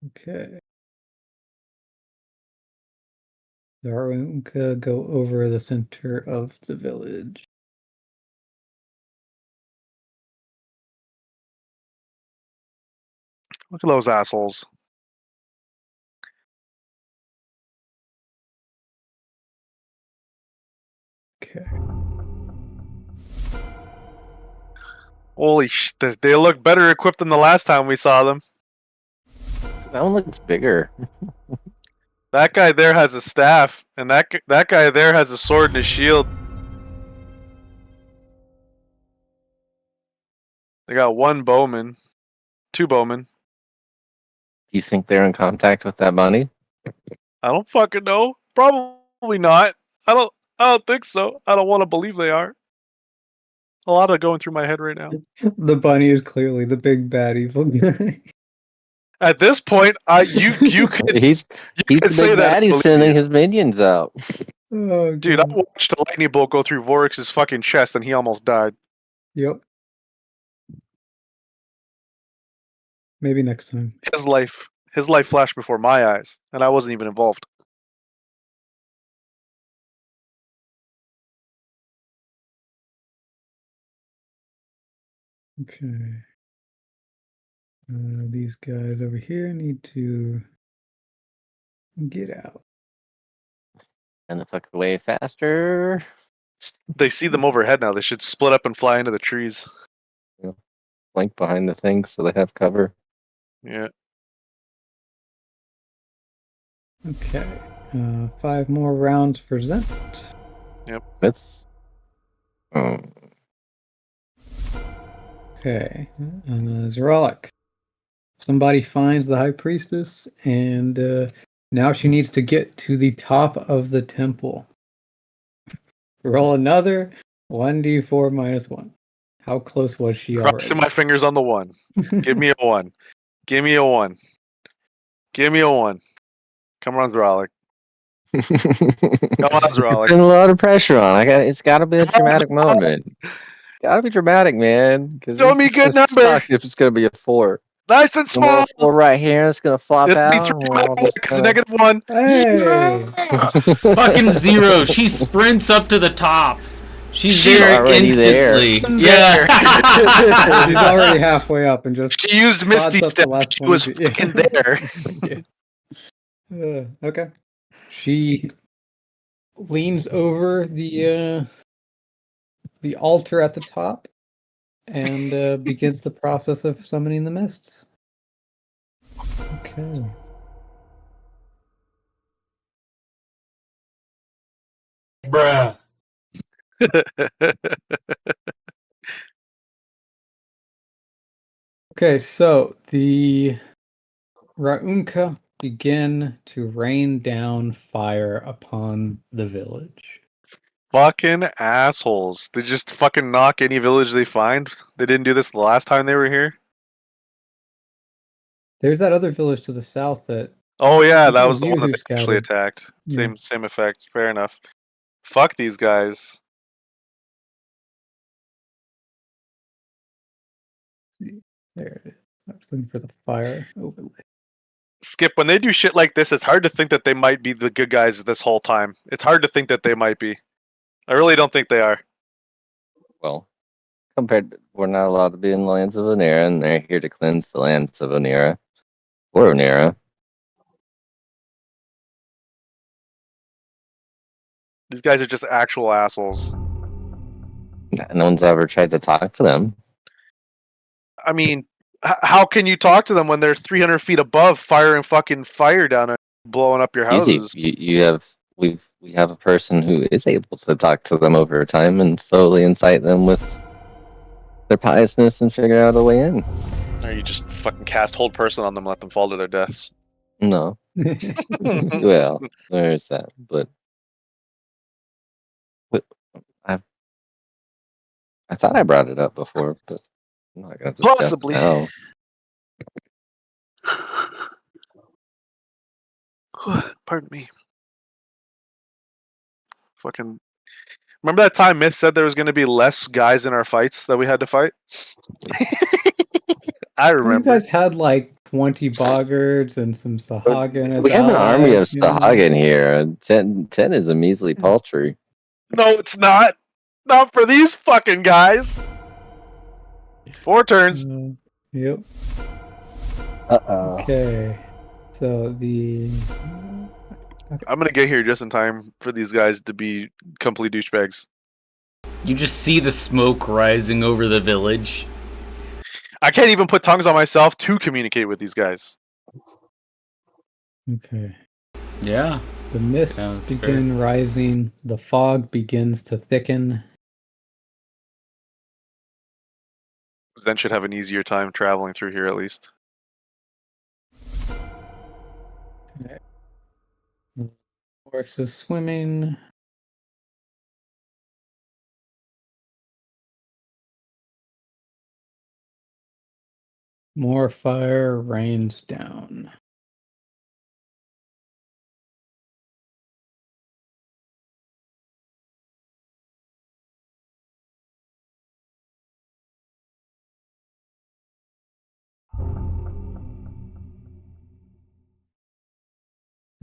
Okay. Darunka go over the center of the village. Look at those assholes. Okay. Holy shit, they look better equipped than the last time we saw them. That one looks bigger. That guy there has a staff, and that guy there has a sword and a shield. They got one bowman, two bowmen. Do you think they're in contact with that money? I don't fucking know. Probably not. I don't think so. I don't want to believe they are. A lot of going through my head right now. The bunny is clearly the big bad evil guy. At this point, you could He's you could the say big that. bad. He's sending his minions out. Oh, Dude, I God. watched a lightning bolt go through Vorix's fucking chest, and he almost died. Yep. Maybe next time. His life flashed before my eyes, and I wasn't even involved. Okay. These guys over here need to get out. And the fuck away faster. They see them overhead now. They should split up and fly into the trees. Flank behind the thing so they have cover. Yeah. Okay. 5 more rounds for Zent. That's Okay. And Zoralik. Somebody finds the High Priestess and Now she needs to get to the top of the temple. Roll another 1d4 minus 1. How close was she Crossing my already? fingers on the 1. Give me a 1. Give me a 1. Give me a 1. Come on, Zrolik. Come on, Zrolik. Putting a lot of pressure on. It's got to be a dramatic moment. Got to be dramatic, man. Because Show me a good number. if it's gonna be a 4. Nice and Small. small. 4 right here. It's gonna flop It'll be out. 3 And we're all just because gonna... -1. Hey! Fucking 0. She sprints up to the top. She's She's there already there. instantly. Yeah. She's already halfway up and just She used Misty Odds up the Step. last She was 1. fucking there. Okay. She leans over the altar at the top and begins the process of summoning the mists. Okay. Bruh. Okay, so the Raunka begin to rain down fire upon the village. Fucking assholes. They just fucking knock any village they find. They didn't do this the last time they were here. There's that other village to the south that Oh yeah, that Even was the one you that they actually scouted. attacked. Yeah. Same effect. Fair enough. Fuck these guys. there it is. I was looking for the fire overlay. Skip, when they do shit like this, it's hard to think that they might be the good guys this whole time. It's hard to think that they might be. I really don't think they are. Well, we're not allowed to be in the lands of Vanera, and they're here to cleanse the lands of Vanera. Or Vanera. These guys are just actual assholes. No one's ever tried to talk to them. I mean, how can you talk to them when they're 300 feet above, firing fucking fire down and blowing up your houses? We have a person who is able to talk to them over time and slowly incite them with their piousness and figure out a way in. Or you just fucking cast hold person on them, let them fall to their deaths. No. Well, there's that, but I thought I brought it up before, but I'm not gonna discuss Possibly. it now. Pardon me. Fucking. Remember that time Myth said there was going to be less guys in our fights that we had to fight? I You remember. guys had like 20 boggards and some Sahagin as We have an army of allies, you know? Sahagin here. 10 is a measly paltry. No, it's not. Not for these fucking guys. 4 turns. Yep. Uh-oh. Okay. So the I'm going to get here just in time for these guys to be complete douchebags. You just see the smoke rising over the village. I can't even put tongues on myself to communicate with these guys. okay. Yeah. The mists Sounds begin rising. The fog begins to thicken. Then should have an easier time traveling through here at least. Orcs is swimming. More fire rains down.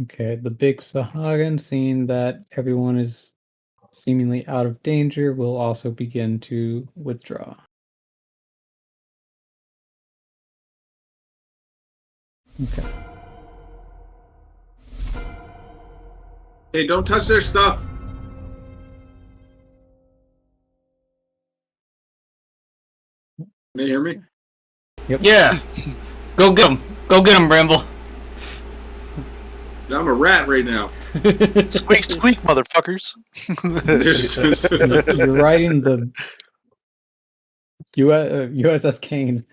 Okay, the big Sahagin, seeing that everyone is seemingly out of danger, will also begin to withdraw. Okay. Hey, don't touch their stuff. Can you hear me? Yeah. Go get him. Go get him, Bramble. I'm a rat right now. Squeak, squeak, motherfuckers. You're riding the USS Kane.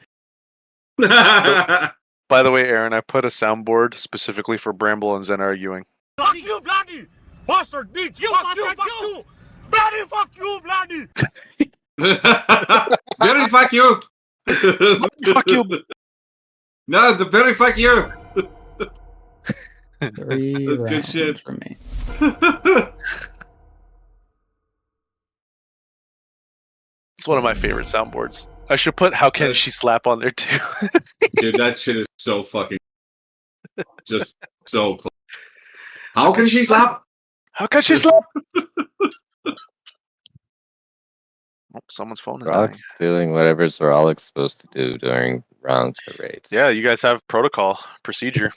By the way, Aaron, I put a soundboard specifically for Bramble and Zen arguing. Fuck you, bloody bastard bitch! Fuck you! Bloody fuck you, bloody! Very fuck you. Fuck you. No, it's a very fuck you. 3 That's good rounds shit. for me. It's one of my favorite soundboards. I should put "How Can She Slap" on there too. Dude, that shit is so fucking just so cool. How can she slap? How can she slap? Oh, someone's phone is dying. Rock's doing whatever Zoralek's supposed to do during round charades. Yeah, you guys have protocol procedure.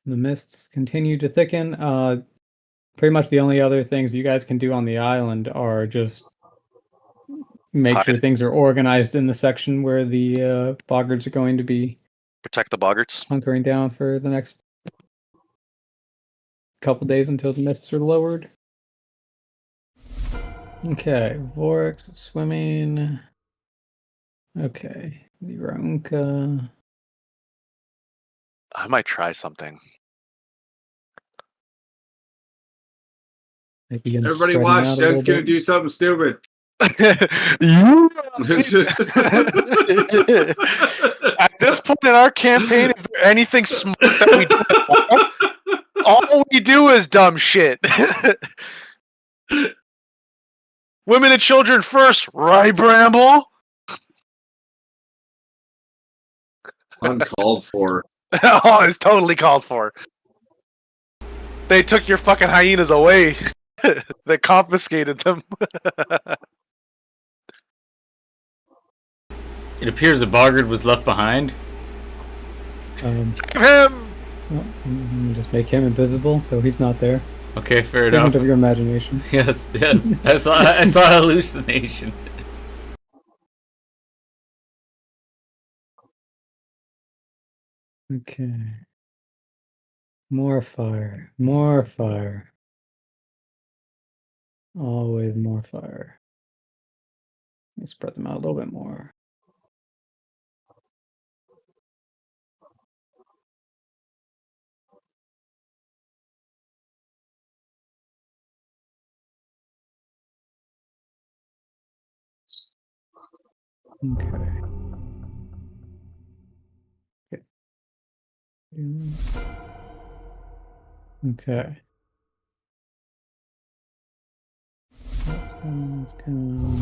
The mists continue to thicken. Pretty much the only other things you guys can do on the island are just make sure Hide. things are organized in the section where the boggards are going to be Protect the boggarts. hunkering down for the next couple days until the mists are lowered. Okay, Vorik swimming. Okay, the Raunka. I might try something. Everybody watch. Zed's gonna do something stupid. You. At this point in our campaign, is there anything smart that we do? All we do is dumb shit. Women and children first, right, Bramble? Uncalled for. Oh, it's totally called for. They took your fucking hyenas away. They confiscated them. It appears a boggart was left behind. Save him! Well, just make him invisible so he's not there. Okay, fair Figment enough. of your imagination. Yes, yes. I saw a hallucination. Okay. More fire. More fire. Always more fire. Let me spread them out a little bit more. Okay. Okay. Let's go.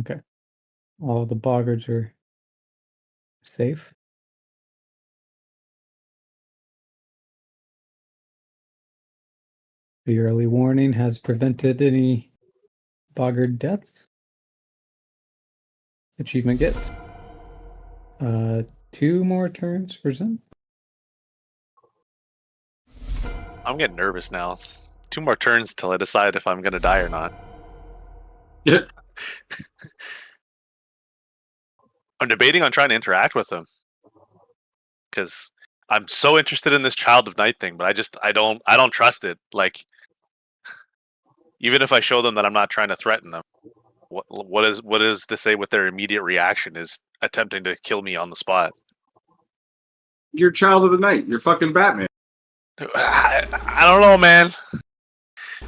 Okay. All the boggards are safe. The early warning has prevented any boggard deaths. Achievement get. 2 more turns for Zen. I'm getting nervous now. It's 2 more turns till I decide if I'm gonna die or not. Yeah. I'm debating on trying to interact with them. Because I'm so interested in this Child of Night thing, but I don't trust it. Like, even if I show them that I'm not trying to threaten them, what is to say what their immediate reaction is attempting to kill me on the spot? You're Child of the Night. You're fucking Batman. I don't know, man.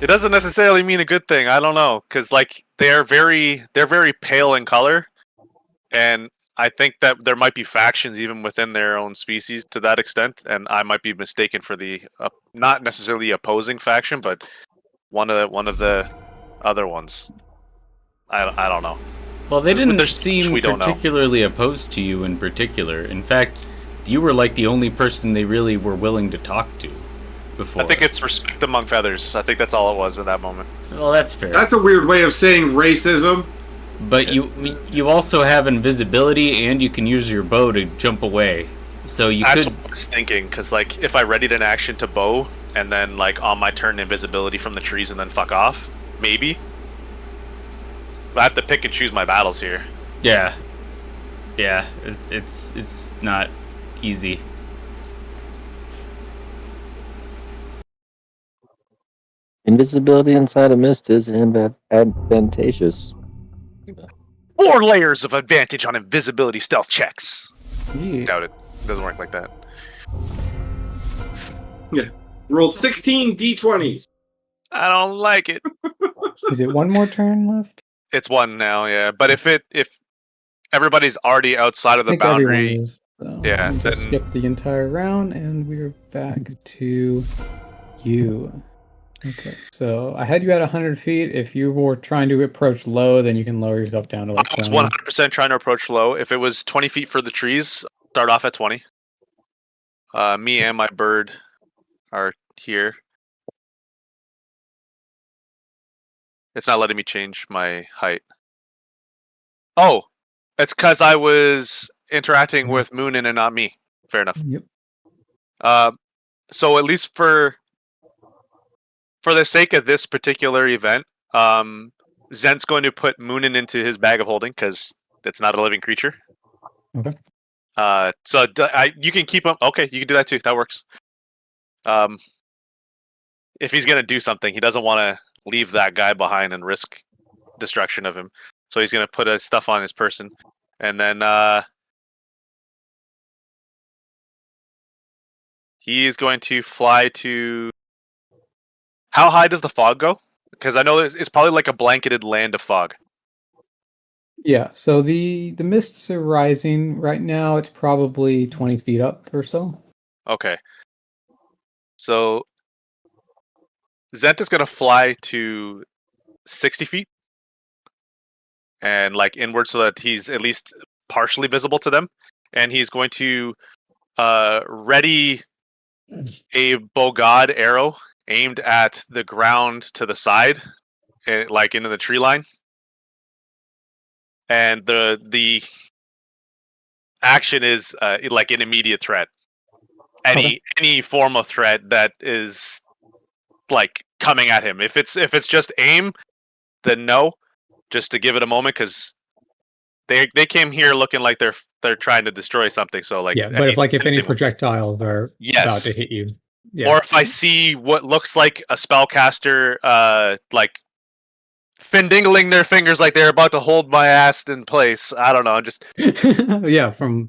It doesn't necessarily mean a good thing. I don't know, because like they're very pale in color, and I think that there might be factions even within their own species to that extent, and I might be mistaken for the not necessarily opposing faction, but one of the other ones. I don't know. Well, they didn't There's seem we don't know. particularly opposed to you in particular. In fact, you were like the only person they really were willing to talk to before. I think it's respect among feathers. I think that's all it was in that moment. Well, that's fair. That's a weird way of saying racism. But you also have invisibility, and you can use your bow to jump away. So you That's could. what I was thinking, because like if I readied an action to bow, and then like on my turn invisibility from the trees, and then fuck off, maybe. But I have to pick and choose my battles here. Yeah. Yeah. It's not easy. Invisibility inside a mist is advantageous. 4 layers of advantage on invisibility stealth checks. Yeah. Doubt it. Doesn't work like that. Roll 16 d20s. I don't like it. Is it one more turn left? It's 1 now, yeah. But if everybody's already outside of I the think everyone boundary, is. So yeah, we just then- skip the entire round, and we're back to you. Okay, so I had you at 100 feet. If you were trying to approach low, then you can lower yourself down to like I was 20. 100% trying to approach low. If it was 20 feet for the trees, start off at 20. Me and my bird are here. It's not letting me change my height. Oh, it's because I was interacting with Moonin and not me. Fair enough. Yep. So at least for the sake of this particular event, Zent's going to put Moonin into his bag of holding because it's not a living creature. Okay. So you can keep him. Okay, you can do that too. That works. If he's gonna do something, he doesn't want to leave that guy behind and risk destruction of him. So he's gonna put his stuff on his person, and then he is going to fly to. How high does the fog go? Because I know it's probably like a blanketed land of fog. Yeah, so the mists are rising right now. It's probably 20 feet up or so. Okay. So Zent is gonna fly to 60 feet and like inward so that he's at least partially visible to them, and he's going to ready a bogard arrow aimed at the ground to the side, like into the tree line. And the action is like an immediate threat. Any form of threat that is like coming at him. If it's just aim, then no. Just to give it a moment, because they came here looking like they're trying to destroy something. So like Yeah, but if any anything- projectiles are about Yes. to hit you, yeah. Or if I see what looks like a spellcaster, like findingling their fingers like they're about to hold my ass in place. I don't know. Just yeah, from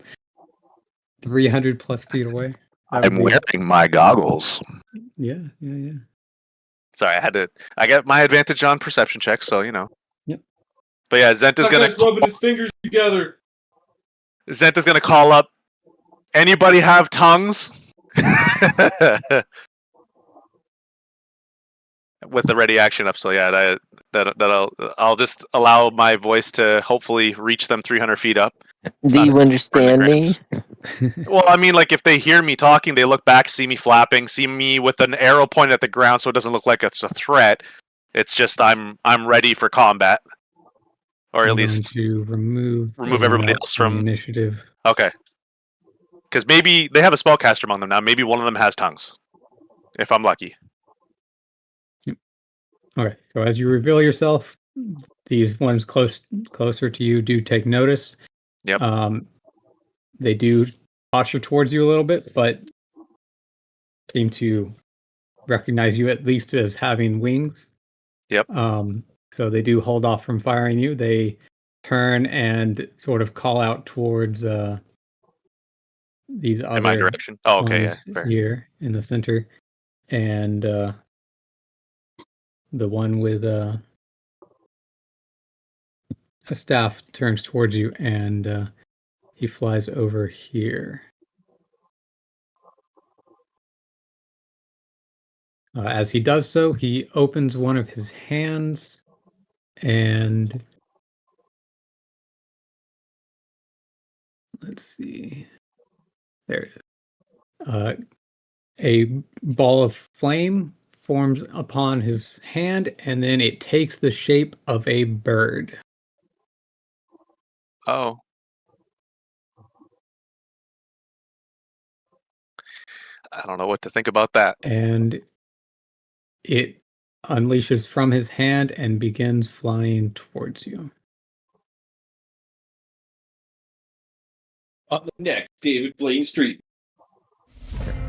300 plus feet away. That would be- wearing my goggles. Yeah. Sorry, I got my advantage on perception checks, so you know. Yep. But yeah, Zent is That gonna guy's rubbing his fingers together. call up. Anybody have tongues? With the ready action up, so yeah, I'll just allow my voice to hopefully reach them 300 feet up. Do you understand me? Well, I mean, like if they hear me talking, they look back, see me flapping, see me with an arrow pointed at the ground, so it doesn't look like it's a threat. It's just I'm ready for combat, or at I'm going least to remove everybody else from initiative. Okay, because maybe they have a spellcaster among them now. Maybe one of them has tongues, if I'm lucky. Okay, so as you reveal yourself, these ones closer to you do take notice. Yep. They do posture towards you a little bit, but seem to recognize you at least as having wings. Yep. So they do hold off from firing you. They turn and sort of call out towards these other In my direction. Oh, okay, yeah. ones Fair. here in the center, and the one with a staff turns towards you, and he flies over here. As he does so, he opens one of his hands, and let's see. There it is. A ball of flame forms upon his hand, and then it takes the shape of a bird. Oh. I don't know what to think about that. And it unleashes from his hand and begins flying towards you. Up next, David Blaine Street.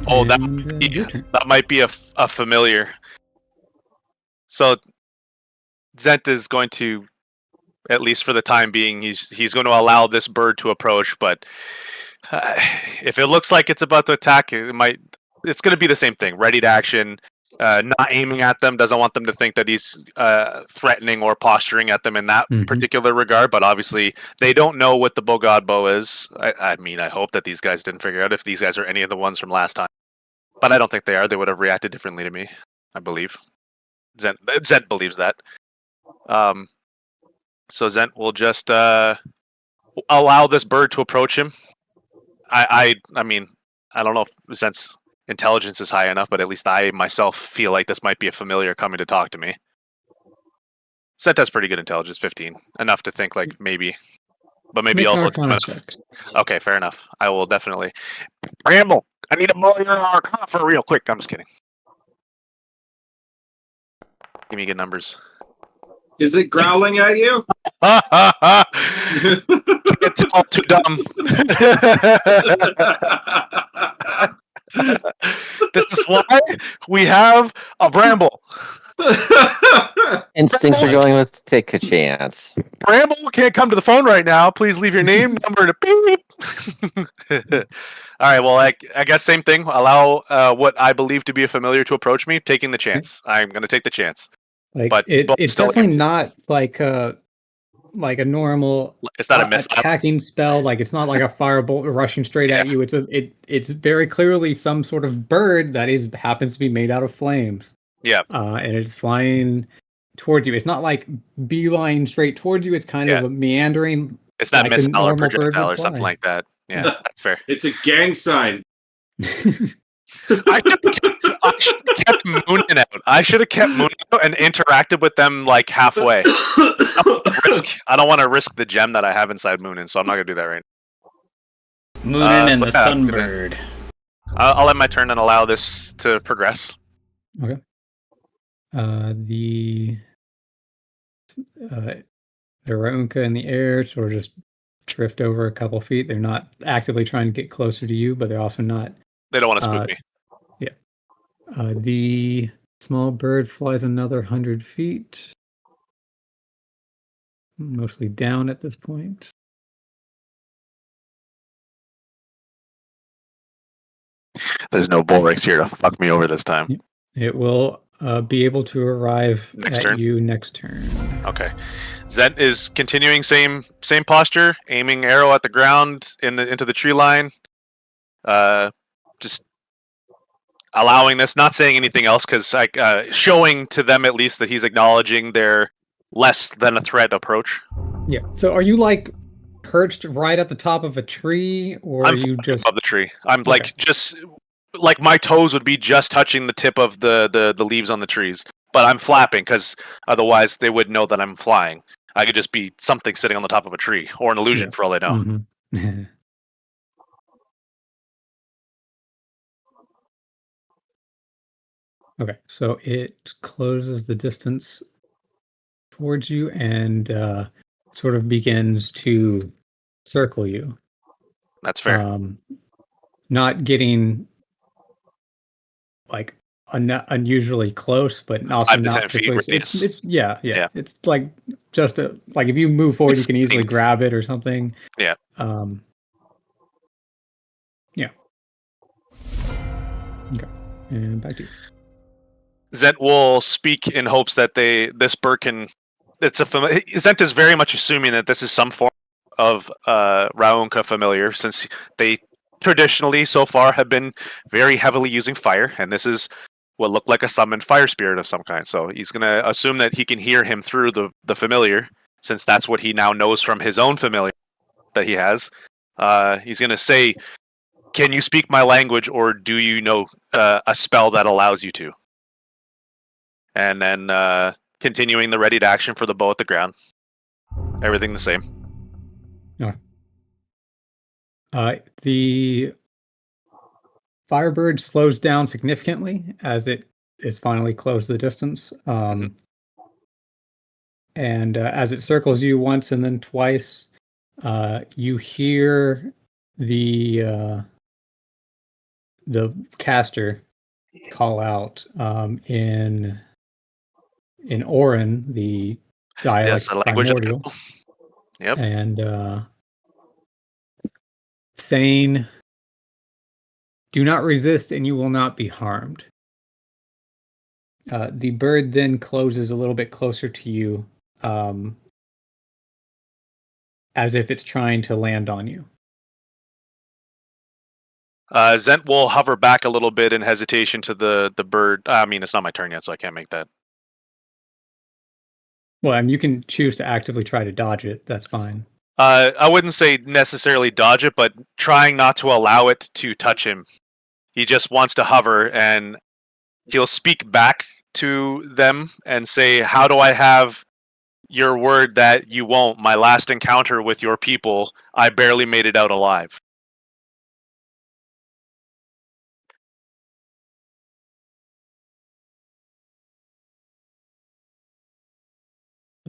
Oh, that And, your turn. might be a familiar. So Zent is going to, at least for the time being, he's going to allow this bird to approach. But if it looks like it's about to attack, it's going to be the same thing. Ready to action. Not aiming at them, doesn't want them to think that he's threatening or posturing at them in that particular regard. But obviously, they don't know what the Bogod bow is. I mean, I hope that these guys didn't figure out if these guys are any of the ones from last time. But I don't think they are. They would have reacted differently to me, I believe. Zent believes that. So Zent will just allow this bird to approach him. I mean, I don't know if Zent's intelligence is high enough, but at least I myself feel like this might be a familiar coming to talk to me. Zent has pretty good intelligence, 15, enough to think like maybe, but maybe Make an also Arcana check. Okay, fair enough. I will definitely. Bramble, I need to blow your Arcana for real quick. I'm just kidding. Give me good numbers. Is it growling at you? It's all too dumb. This is why we have a Bramble. Instincts are going with take a chance. Bramble can't come to the phone right now. Please leave your name, number, to beep. All right. Well, I guess same thing. Allow what I believe to be a familiar to approach me. Taking the chance. I'm going to take the chance. Like But it's still definitely not like a normal It's not a miss. attacking spell. Like it's not like a firebolt rushing straight at you. It's very clearly some sort of bird that happens to be made out of flames. Yeah. And it's flying towards you. It's not like beeline straight towards you. It's kind of a meandering. It's not like a missile or normal bird projectile would or something fly. like that. Yeah, that's fair. It's a gang sign. I should have kept Moonin out. I should have kept Moonin out and interacted with them like halfway. I don't want to risk the gem that I have inside Moonin, so I'm not gonna do that right now. Moonin and the Sunbird. I'll end my turn and allow this to progress. Okay. The Raunka in the air sort of just drift over a couple feet. They're not actively trying to get closer to you, but they're also not. They don't want to spook me. Yeah. The small bird flies another 100 feet. Mostly down at this point. There's no Bullrix here to fuck me over this time. It will be able to arrive Next at turn? you next turn. Okay. Zent is continuing same posture, aiming arrow at the ground into the tree line. Just allowing this, not saying anything else, because showing to them at least that he's acknowledging their less than a threat approach. Yeah. So are you like perched right at the top of a tree, or I'm are you just above the tree? I'm like just like my toes would be just touching the tip of the leaves on the trees, but I'm flapping because otherwise they would know that I'm flying. I could just be something sitting on the top of a tree, or an illusion for all they know. Mm-hmm. Okay, so it closes the distance towards you and sort of begins to circle you. That's fair. Not getting like unusually close, but also 5 to not 10 feet particularly. radius. It's It's like just like if you move forward, you can easily spinning. grab it or something. Yeah. Yeah. Okay, and back to you. Zent will speak in hopes that this bird can. Zent is very much assuming that this is some form of Raunka familiar, since they traditionally so far have been very heavily using fire, and this is what looked like a summoned fire spirit of some kind. So he's going to assume that he can hear him through the familiar, since that's what he now knows from his own familiar that he has. He's going to say, "Can you speak my language, or do you know a spell that allows you to?" And then continuing the ready to action for the bow at the ground. Everything the same. The Firebird slows down significantly as it is finally close the distance. And as it circles you once and then twice, you hear the caster call out in in Orin, the dialect Yes, the language of the primordial, people. Yep. and saying, "Do not resist, and you will not be harmed." The bird then closes a little bit closer to you, as if it's trying to land on you. Zent will hover back a little bit in hesitation to the bird. I mean, it's not my turn yet, so I can't make that. Well, and you can choose to actively try to dodge it. That's fine. I wouldn't say necessarily dodge it, but trying not to allow it to touch him. He just wants to hover, and he'll speak back to them and say, "How do I have your word that you won't? My last encounter with your people, I barely made it out alive."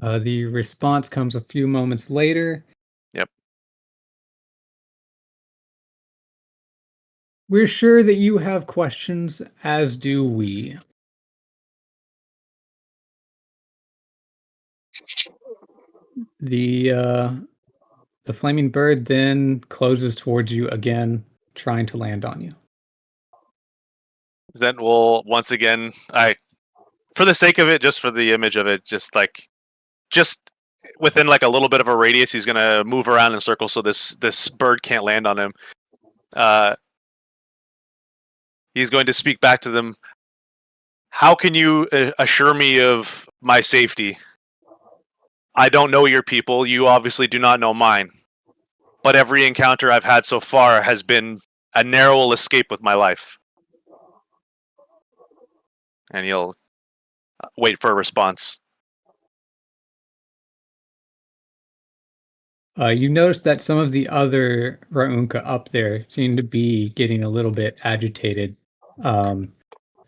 The response comes a few moments later. Yep. We're sure that you have questions, as do we. The flaming bird then closes towards you again, trying to land on you. Zent will once again, for the sake of it, just for the image of it, just within like a little bit of a radius, he's gonna move around in circles so this bird can't land on him. He's going to speak back to them. "How can you assure me of my safety? I don't know your people. You obviously do not know mine. But every encounter I've had so far has been a narrow escape with my life." And he'll wait for a response. You notice that some of the other Raunka up there seem to be getting a little bit agitated.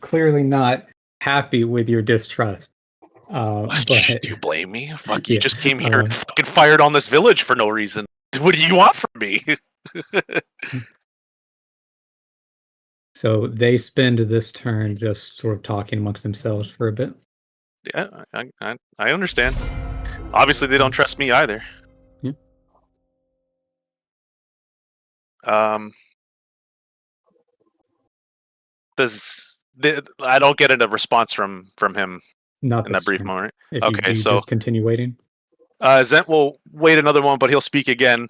Clearly not happy with your distrust. But Do you blame me? Fuck, you yeah, just came here and fucking fired on this village for no reason. What do you want from me? so they spend this turn just sort of talking amongst themselves for a bit. Yeah, I understand. Obviously, they don't trust me either. Yeah. I don't get a response from him Not in this that brief turn. moment. If you Okay, do, so just continue waiting. Zent will wait another moment, but he'll speak again.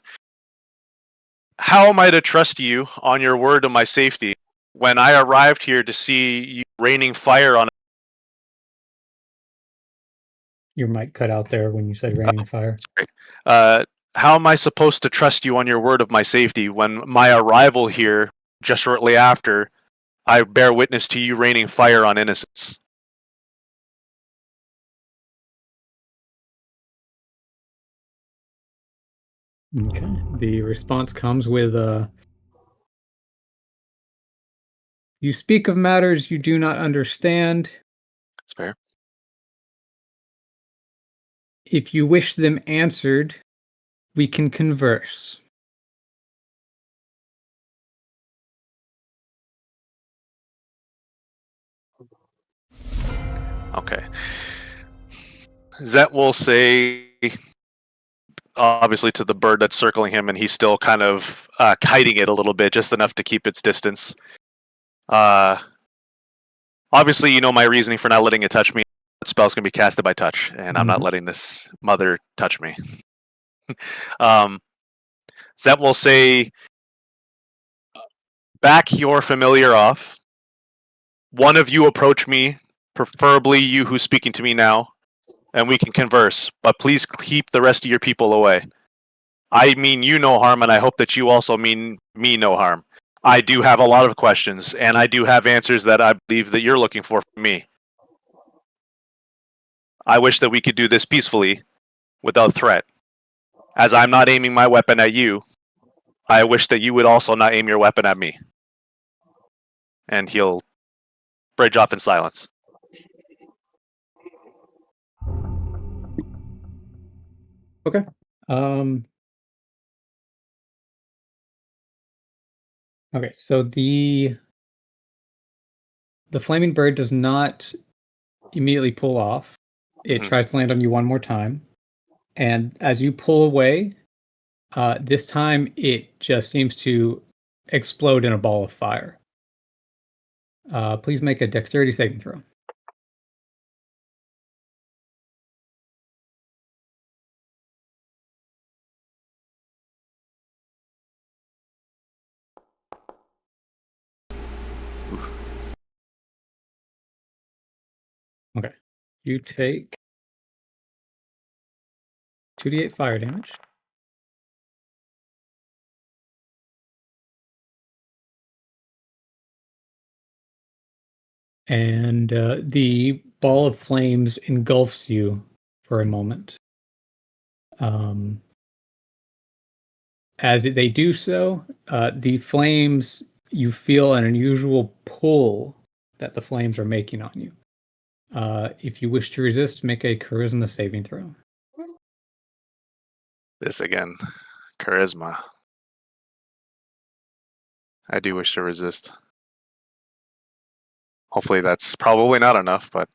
"How am I to trust you on your word of my safety when I arrived here to see you raining fire on?" Your mic cut out there when you said raining fire. How am I supposed to trust you on your word of my safety when my arrival here, just shortly after, I bear witness to you raining fire on innocents? Okay. The response comes with "You speak of matters you do not understand. That's fair. If you wish them answered, we can converse." Okay. Zet will say, obviously, to the bird that's circling him, and he's still kind of kiting it a little bit, just enough to keep its distance. Obviously, you know my reasoning for not letting it touch me. That spell's going to be casted by touch, and I'm not letting this mother touch me. Zet will say, "Back your familiar off. One of you approach me, preferably you who's speaking to me now, and we can converse, but please keep the rest of your people away. I mean you no harm, and I hope that you also mean me no harm. I do have a lot of questions, and I do have answers that I believe that you're looking for from me. I wish that we could do this peacefully, without threat. As I'm not aiming my weapon at you, I wish that you would also not aim your weapon at me." And he'll bridge off in silence. Okay. Okay, so the flaming bird does not immediately pull off. It Mhm. tries to land on you one more time. And as you pull away, this time it just seems to explode in a ball of fire. Please make a dexterity saving throw. Okay. You take 2d8 fire damage. And the ball of flames engulfs you for a moment. As they do so, the flames, you feel an unusual pull that the flames are making on you. If you wish to resist, make a charisma saving throw. This again. Charisma. I do wish to resist. Hopefully that's probably not enough, but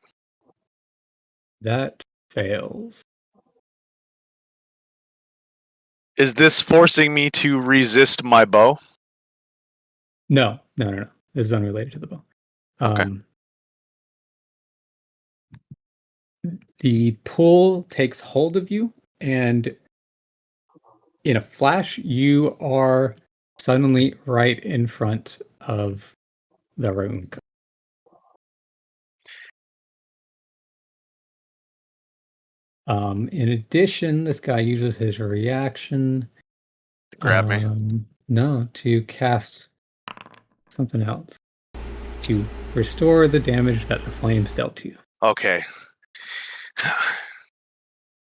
That fails. is this forcing me to resist my bow? No. This is unrelated to the bow. Okay. The pull takes hold of you, and in a flash, you are suddenly right in front of the room. In addition, this guy uses his reaction Grab me. No, to cast something else. To restore the damage that the flames dealt to you. Okay.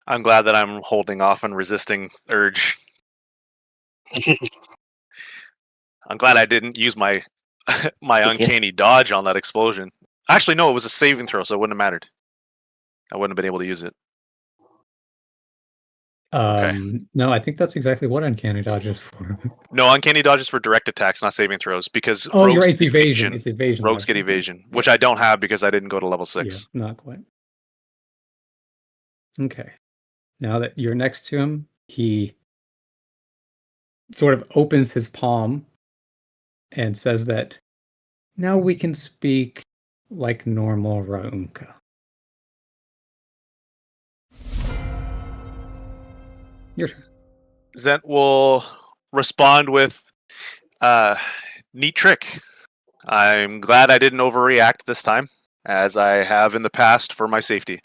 I'm glad that I'm holding off and resisting urge. I'm glad I didn't use my uncanny dodge on that explosion. Actually, no, it was a saving throw, so it wouldn't have mattered. I wouldn't have been able to use it. No, I think that's exactly what uncanny dodge is for. No, uncanny dodge is for direct attacks, not saving throws, because Oh, you're rogues right. It's get evasion. It's evasion. Rogues get evasion, which I don't have because I didn't go to level 6. Yeah, not quite. Okay. Now that you're next to him, he sort of opens his palm and says that now we can speak like normal Raunka. Your turn. Zent will respond with, neat trick. I'm glad I didn't overreact this time, as I have in the past for my safety.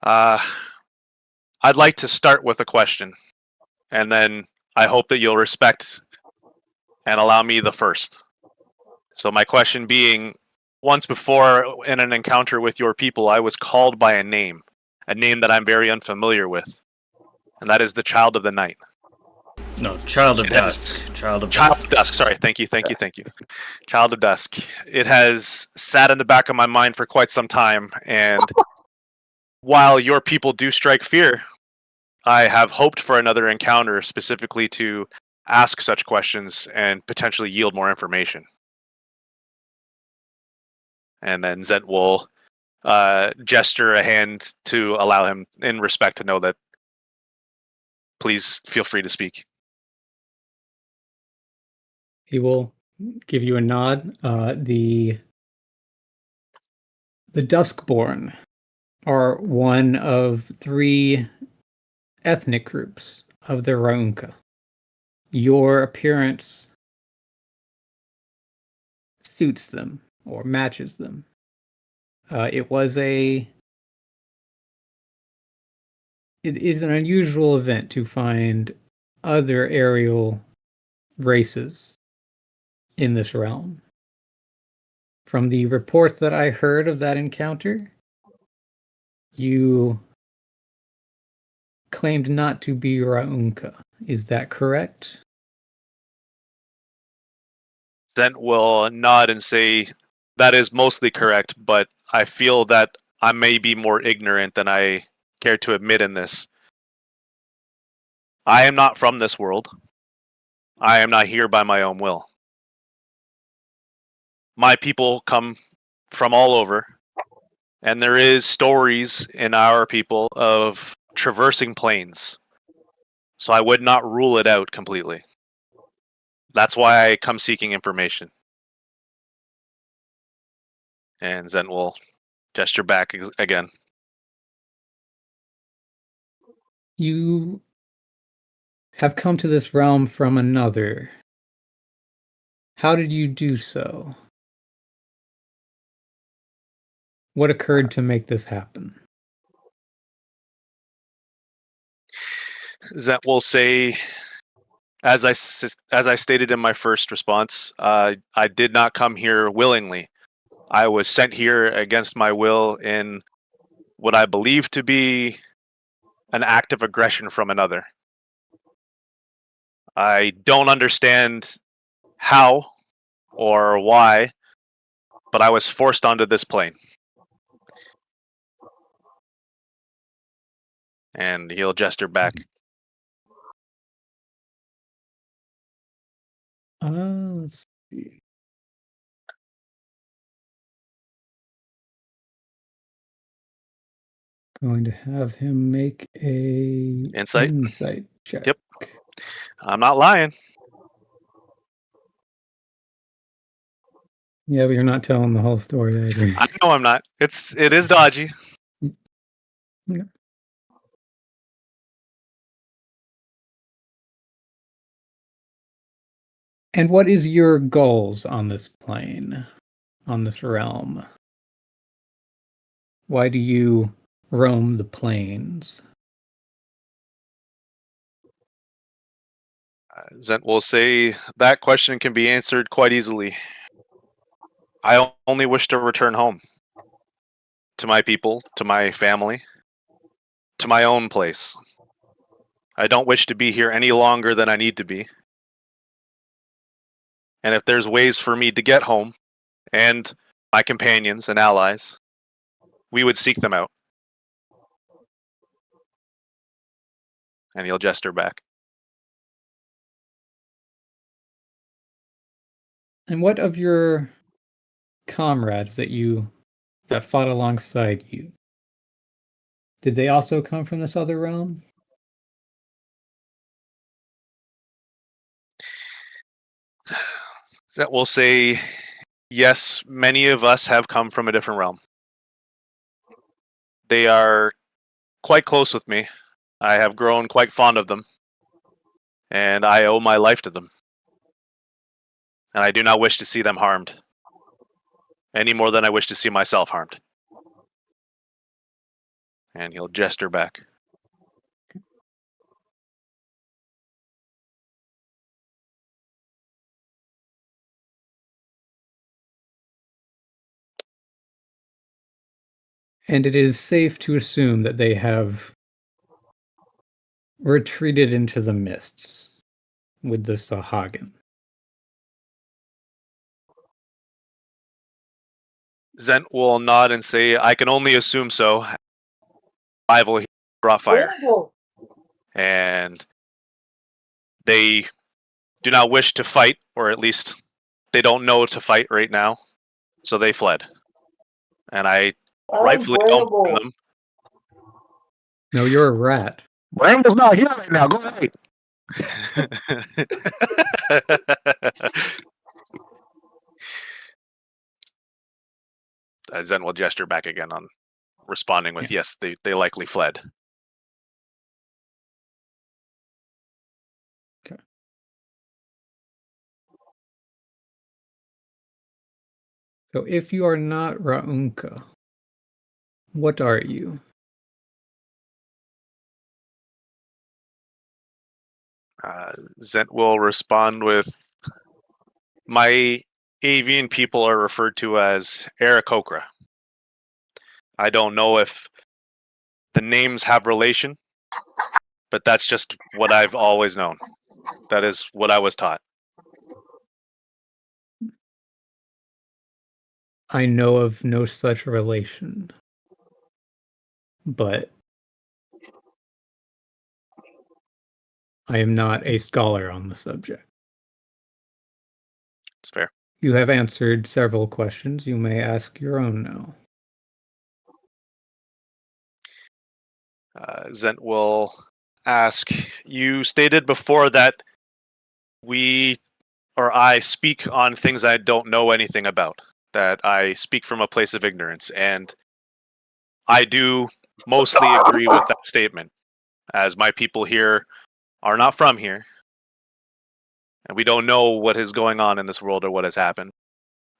I'd like to start with a question, and then I hope that you'll respect and allow me the first. So my question being, once before in an encounter with your people, I was called by a name that I'm very unfamiliar with, and that is the Child of the Night. No, Child of It has- Dusk. Child of Child Dusk. of Dusk. Sorry, thank you. Child of Dusk. It has sat in the back of my mind for quite some time, and while your people do strike fear, I have hoped for another encounter specifically to ask such questions and potentially yield more information. And then Zent will gesture a hand to allow him, in respect, to know that please feel free to speak. He will give you a nod. The Duskborn are one of 3 ethnic groups of the Raunka. Your appearance suits them or matches them. It is an unusual event to find other aerial races in this realm. From the reports that I heard of that encounter, you claimed not to be Raunka. Is that correct? Zent will nod and say, that is mostly correct, but I feel that I may be more ignorant than I care to admit in this. I am not from this world. I am not here by my own will. My people come from all over, And there is stories in our people of traversing planes. So I would not rule it out completely. That's why I come seeking information. And Zen will gesture back again. You have come to this realm from another. How did you do so? What occurred to make this happen? Zen will say, as I stated in my first response, I did not come here willingly. I was sent here against my will in what I believe to be an act of aggression from another. I don't understand how or why, but I was forced onto this plane. And he'll gesture back. Let's see. Going to have him make a Insight check. Yep. I'm not lying. Yeah, but you're not telling the whole story either. I know I'm not. It is dodgy. Yeah. And what is your goals on this plane, on this realm? Why do you roam the plains? Zent will say that question can be answered quite easily. I only wish to return home. To my people, to my family, to my own place. I don't wish to be here any longer than I need to be. And if there's ways for me to get home, and my companions and allies, we would seek them out. And he'll gesture back. And what of your comrades that fought alongside you? Did they also come from this other realm? That will say, yes, many of us have come from a different realm. They are quite close with me. I have grown quite fond of them. And I owe my life to them. And I do not wish to see them harmed. Any more than I wish to see myself harmed. And he'll gesture back. And it is safe to assume that they have retreated into the mists with the Sahagin. Zent will nod and say, I can only assume so. Rival brought fire. And they do not wish to fight, or at least they don't know to fight right now. So they fled. And I rightfully don't blame them. No, you're a rat. Bramble's not here right now. Go ahead. Zen will gesture back again on responding with, yes, they likely fled. Okay. So if you are not Raunka, what are you? Zent will respond with, my avian people are referred to as Aarakocra. I don't know if the names have relation, but that's just what I've always known. That is what I was taught. I know of no such relation, but I am not a scholar on the subject. It's fair. You have answered several questions. You may ask your own now. Zent will ask, you stated before that I speak on things I don't know anything about, that I speak from a place of ignorance, and I do mostly agree with that statement, as my people here are not from here, and we don't know what is going on in this world or what has happened.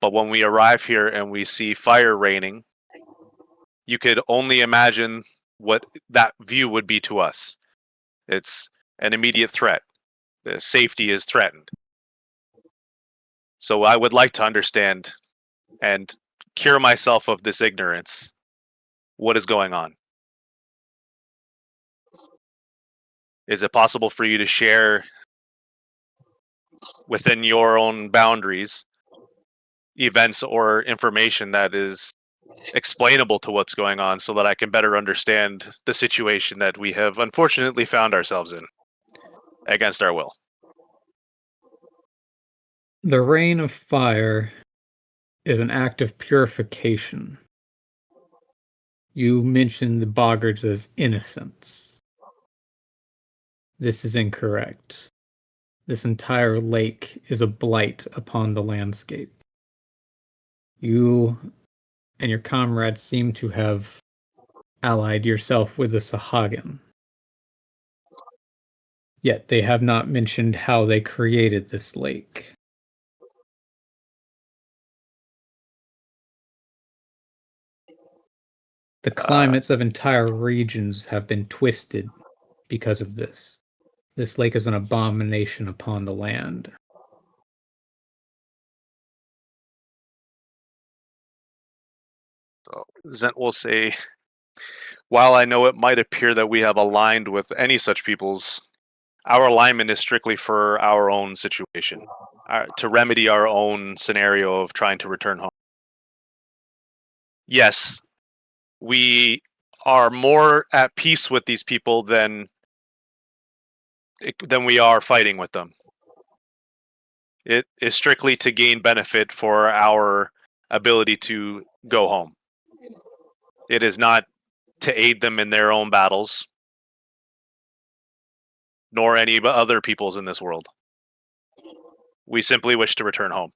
But when we arrive here and we see fire raining, you could only imagine what that view would be to us. It's an immediate threat. The safety is threatened. So I would like to understand and cure myself of this ignorance. What is going on? Is it possible for you to share within your own boundaries events or information that is explainable to what's going on so that I can better understand the situation that we have unfortunately found ourselves in against our will? The rain of fire is an act of purification. You mentioned the boggards as innocents. This is incorrect. This entire lake is a blight upon the landscape. You and your comrades seem to have allied yourself with the Sahagin. Yet they have not mentioned how they created this lake. The climates of entire regions have been twisted because of this. This lake is an abomination upon the land. So Zent will say, while I know it might appear that we have aligned with any such peoples, our alignment is strictly for our own situation, to remedy our own scenario of trying to return home. Yes, we are more at peace with these people than we are fighting with them. It is strictly to gain benefit for our ability to go home. It is not to aid them in their own battles, nor any other peoples in this world. We simply wish to return home.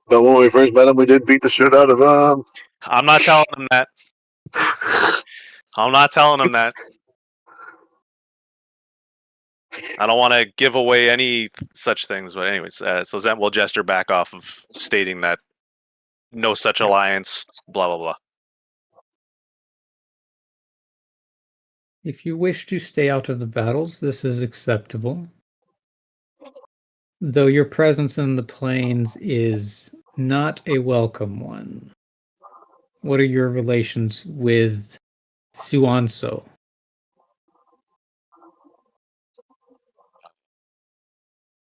But when we first met him, we did beat the shit out of him. I'm not telling them that. I'm not telling them that. I don't want to give away any such things, but anyways, so Zent will gesture back off of stating that no such alliance, blah, blah, blah. If you wish to stay out of the battles, this is acceptable. Though your presence in the plains is not a welcome one. What are your relations with Suanso?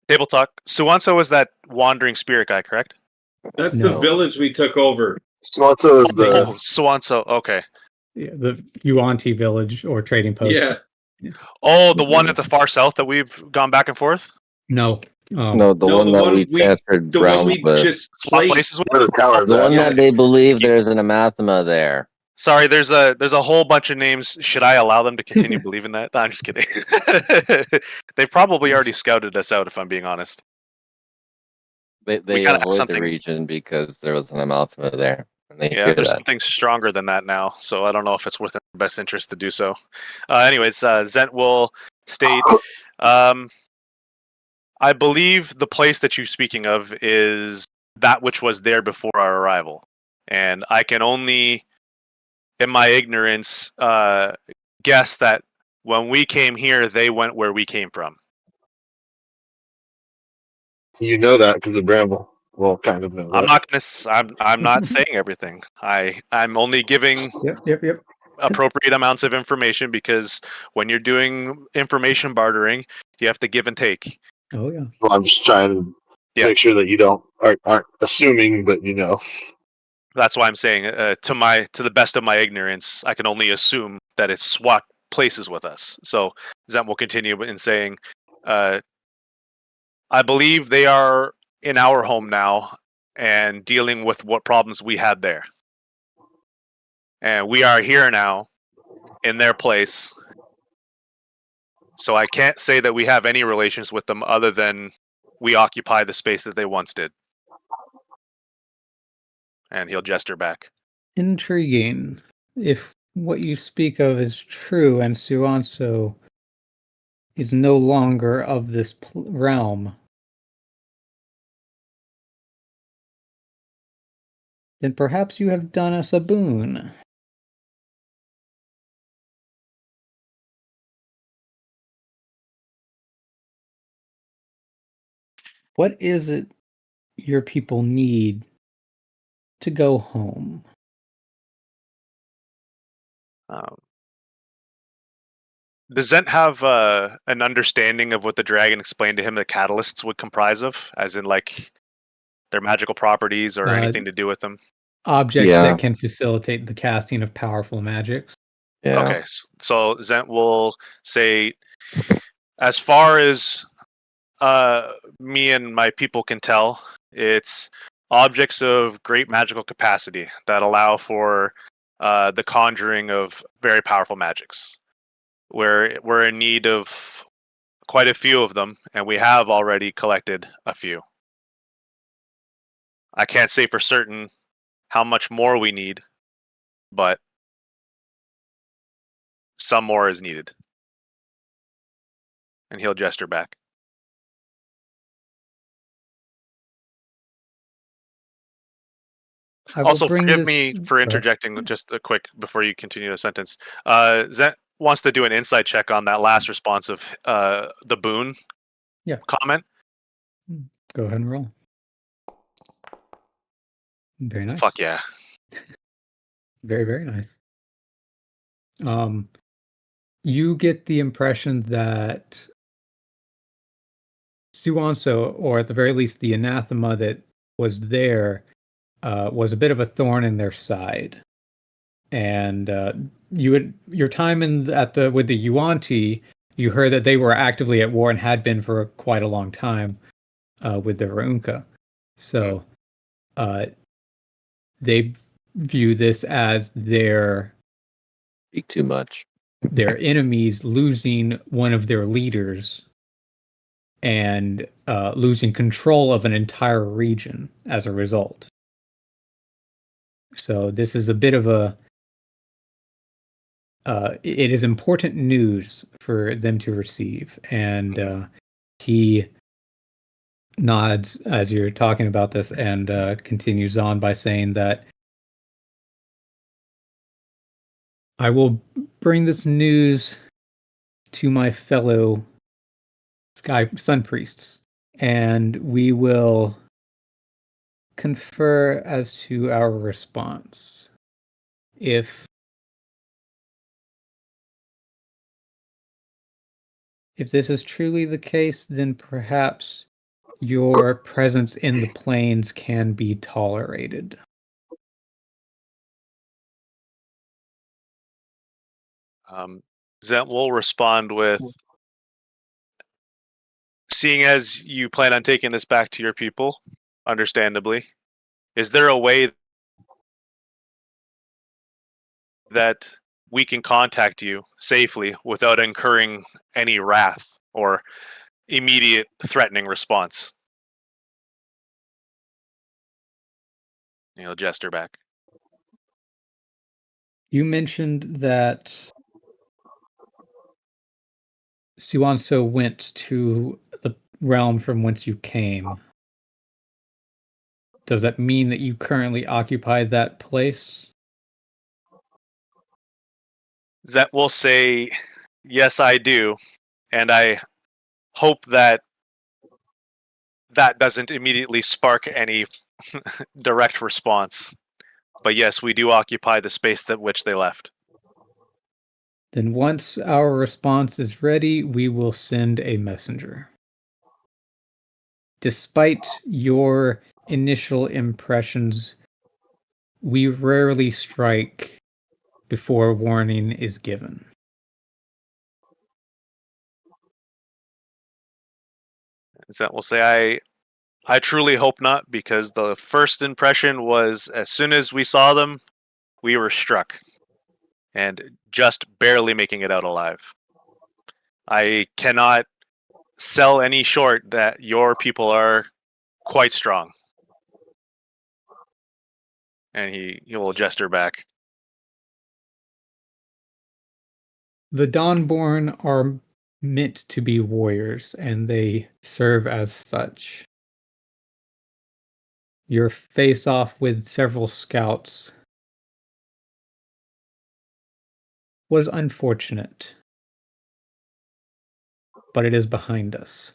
Table talk. Suanso is that wandering spirit guy, correct? That's the No. village we took over. Swanso is the Oh, Suanso. Okay. Yeah, the Yuanti village or trading post. Yeah. Oh, the one at the far south that we've gone back and forth? No. No, the No, one the that one we we- transferred The one realms we with. just Swap placed. places with? where the tower is The at. one Yes. that they believe there's an anathema there. Sorry, there's a whole bunch of names. Should I allow them to continue believing that? No, I'm just kidding. They've probably already scouted us out, if I'm being honest. They gotta have avoid the something- region because there was an anathema there. And they Yeah, fear there's that. something stronger than that now, so I don't know if it's within their best interest to do so. Anyways, Zent will state, I believe the place that you're speaking of is that which was there before our arrival. And I can only, in my ignorance, guess that when we came here, they went where we came from. You know that because of Bramble. Well, kind of know that. I'm not gonna. I'm not saying everything. I'm only giving Yep. appropriate amounts of information because when you're doing information bartering, you have to give and take. Oh yeah. Well, I'm just trying to Yeah. make sure that you aren't assuming, but you know. That's why I'm saying, to the best of my ignorance, I can only assume that it's swapped places with us. So Zem will continue in saying, I believe they are in our home now and dealing with what problems we had there. And we are here now in their place. So I can't say that we have any relations with them other than we occupy the space that they once did. And he'll gesture back. Intriguing. If what you speak of is true and Suanso is no longer of this realm, then perhaps you have done us a boon. What is it your people need to go home? Does Zent have an understanding of what the dragon explained to him the catalysts would comprise of? As in, like, their magical properties or anything to do with them? Objects Yeah. that can facilitate the casting of powerful magics. Yeah. Okay, so Zent will say, as far as me and my people can tell, it's objects of great magical capacity that allow for the conjuring of very powerful magics. We're in need of quite a few of them, and we have already collected a few. I can't say for certain how much more we need, but some more is needed. And he'll gesture back. Also, forgive me for interjecting just a quick before you continue the sentence. Zent wants to do an insight check on that last response of the boon comment. Go ahead and roll. Very nice. Fuck yeah. Very, very nice. You get the impression that Suanso, or at the very least the anathema that was there, was a bit of a thorn in their side. And your time with the Yuan-Ti, you heard that they were actively at war and had been for quite a long time with the Raunka. So they view this as their Speak too much. Their enemies losing one of their leaders and losing control of an entire region as a result. So this is a bit of a it is important news for them to receive, and he nods as you're talking about this and continues on by saying that I will bring this news to my fellow sun priests, and we will confer as to our response. If this is truly the case, then perhaps your presence in the plains can be tolerated. Zent will respond with, seeing as you plan on taking this back to your people, understandably, is there a way that we can contact you safely without incurring any wrath or immediate threatening response? He'll gesture back. You mentioned that Suanso went to the realm from whence you came. Does that mean that you currently occupy that place? Zet will say, yes, I do. And I hope that doesn't immediately spark any direct response. But yes, we do occupy the space that which they left. Then once our response is ready, we will send a messenger. Despite your initial impressions, we rarely strike before warning is given. Zet will say, I truly hope not, because the first impression was as soon as we saw them, we were struck. and just barely making it out alive. I cannot sell any short that your people are quite strong. And he will gesture back. The Dawnborn are meant to be warriors, and they serve as such. Your face-off with several scouts was unfortunate, but it is behind us.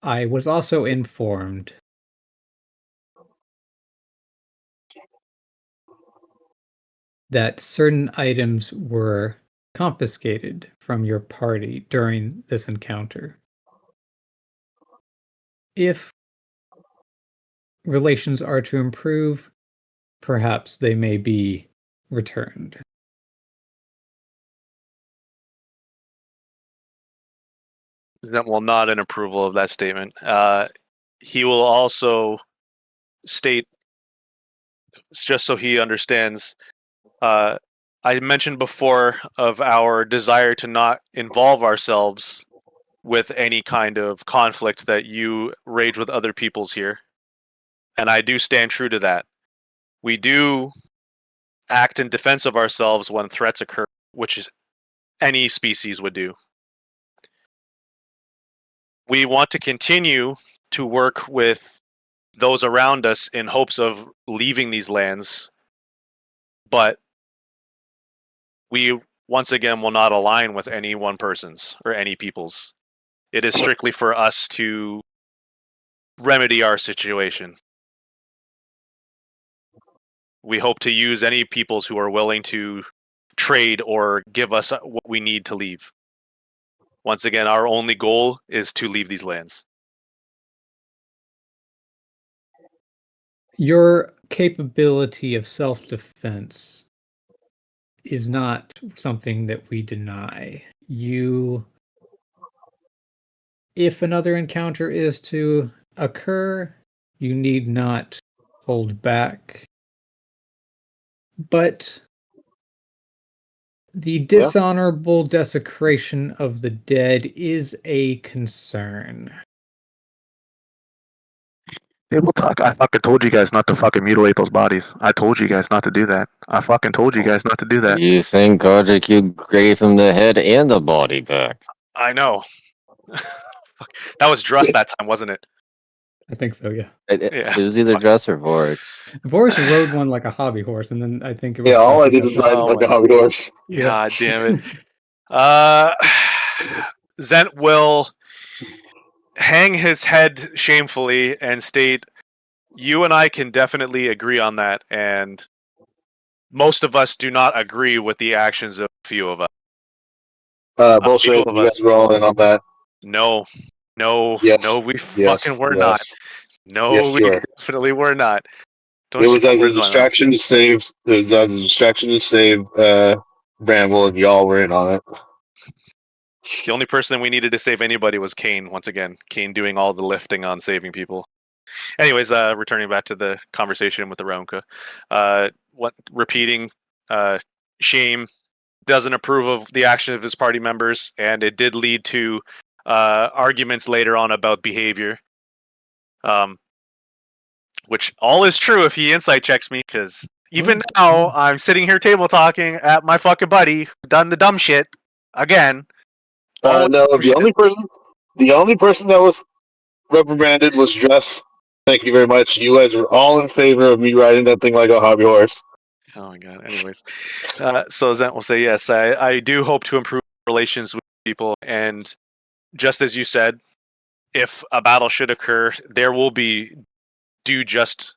I was also informed that certain items were confiscated from your party during this encounter. If relations are to improve, perhaps they may be returned. That will nod in approval of that statement. He will also state, just so he understands, I mentioned before of our desire to not involve ourselves with any kind of conflict that you rage with other peoples here. And I do stand true to that. We do act in defense of ourselves when threats occur, which is any species would do. We want to continue to work with those around us in hopes of leaving these lands, but we once again will not align with any one person's or any people's. It is strictly for us to remedy our situation. We hope to use any peoples who are willing to trade or give us what we need to leave. Once again, our only goal is to leave these lands. Your capability of self-defense is not something that we deny. If another encounter is to occur, you need not hold back. But the dishonorable desecration of the dead is a concern. Table talk. I fucking told you guys not to fucking mutilate those bodies. I told you guys not to do that. I fucking told you guys not to do that. You think, Godric, you gave him the head and the body back? I know. That was Druss that time, wasn't it? I think so, yeah. It was either Dress or Vorix. Voris rode one like a hobby horse, and then I think it was. Yeah, all I did was ride like a hobby horse. Yeah. God damn it. Zent will hang his head shamefully and state, you and I can definitely agree on that, and most of us do not agree with the actions of a few of us. Bullshit. of You us. guys were all in on that. No, Yes, we yes, fucking were yes. not. No, Yes, we you were. definitely were not. Don't It you was put as a words in my mouth. distraction to save. It was as a distraction to save Bramble, and y'all were in on it. The only person we needed to save anybody was Kane, once again. Kane doing all the lifting on saving people. Anyways, returning back to the conversation with the Raunka. Repeating, Shame doesn't approve of the action of his party members, and it did lead to arguments later on about behavior. Which all is true if he insight checks me, because even now I'm sitting here table talking at my fucking buddy who done the dumb shit again. No, the only person that was reprimanded was Dress. Thank you very much. You guys were all in favor of me riding that thing like a hobby horse. Oh my god. Anyways, so Zent will say, yes, I do hope to improve relations with people, and just as you said, if a battle should occur, there will be due just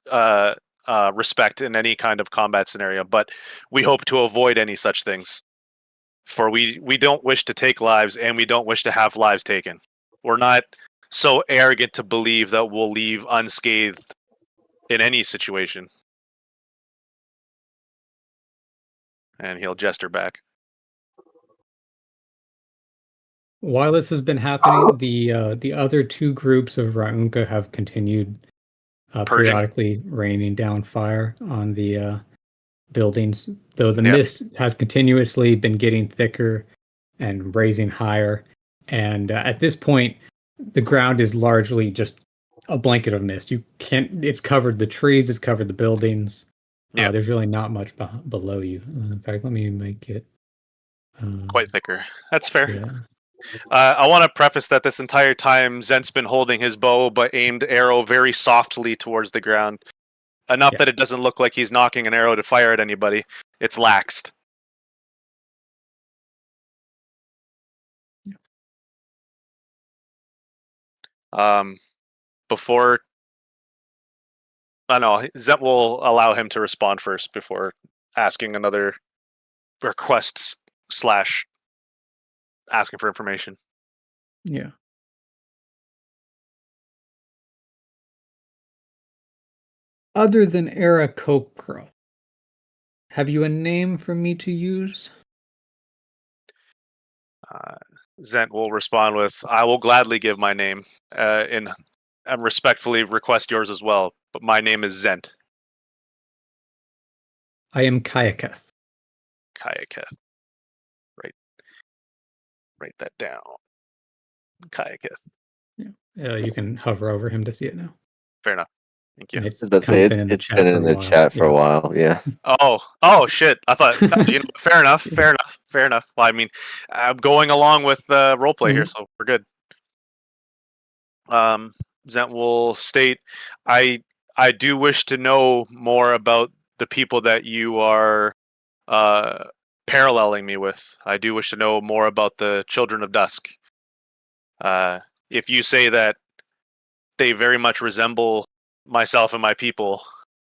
respect in any kind of combat scenario, but we hope to avoid any such things. For we don't wish to take lives, and we don't wish to have lives taken. We're not so arrogant to believe that we'll leave unscathed in any situation. And he'll gesture back. While this has been happening, the other two groups of Raunka have continued Purging. periodically raining down fire on the buildings. Though the Yeah. mist has continuously been getting thicker and raising higher, and at this point, the ground is largely just a blanket of mist. You can't. It's covered the trees. It's covered the buildings. Yeah. There's really not much below you. In fact, let me make it Quite thicker. That's fair. Yeah. I want to preface that this entire time Zent's been holding his bow, but aimed arrow very softly towards the ground, enough Yeah. that it doesn't look like he's knocking an arrow to fire at anybody. It's laxed. Before, I don't know, Zent will allow him to respond first before asking another requests slash asking for information. Yeah. Other than Aarakocra, have you a name for me to use? Zent will respond with, "I will gladly give my name, and respectfully request yours as well. But my name is Zent I am Kayaketh. Kayaketh." Write that down. Kayaketh. You can hover over him to see it now. Fair enough. Thank you. And I it's was about to kind say of been in the it's chat been for in a the while. chat for Yeah. a while. Yeah. Oh shit! I thought fair enough. Fair enough. Well, I mean, I'm going along with the roleplay here, so we're good. Zent will state, I do wish to know more about the people that you are paralleling me with. I do wish to know more about the Children of Dusk. If you say that they very much resemble myself and my people,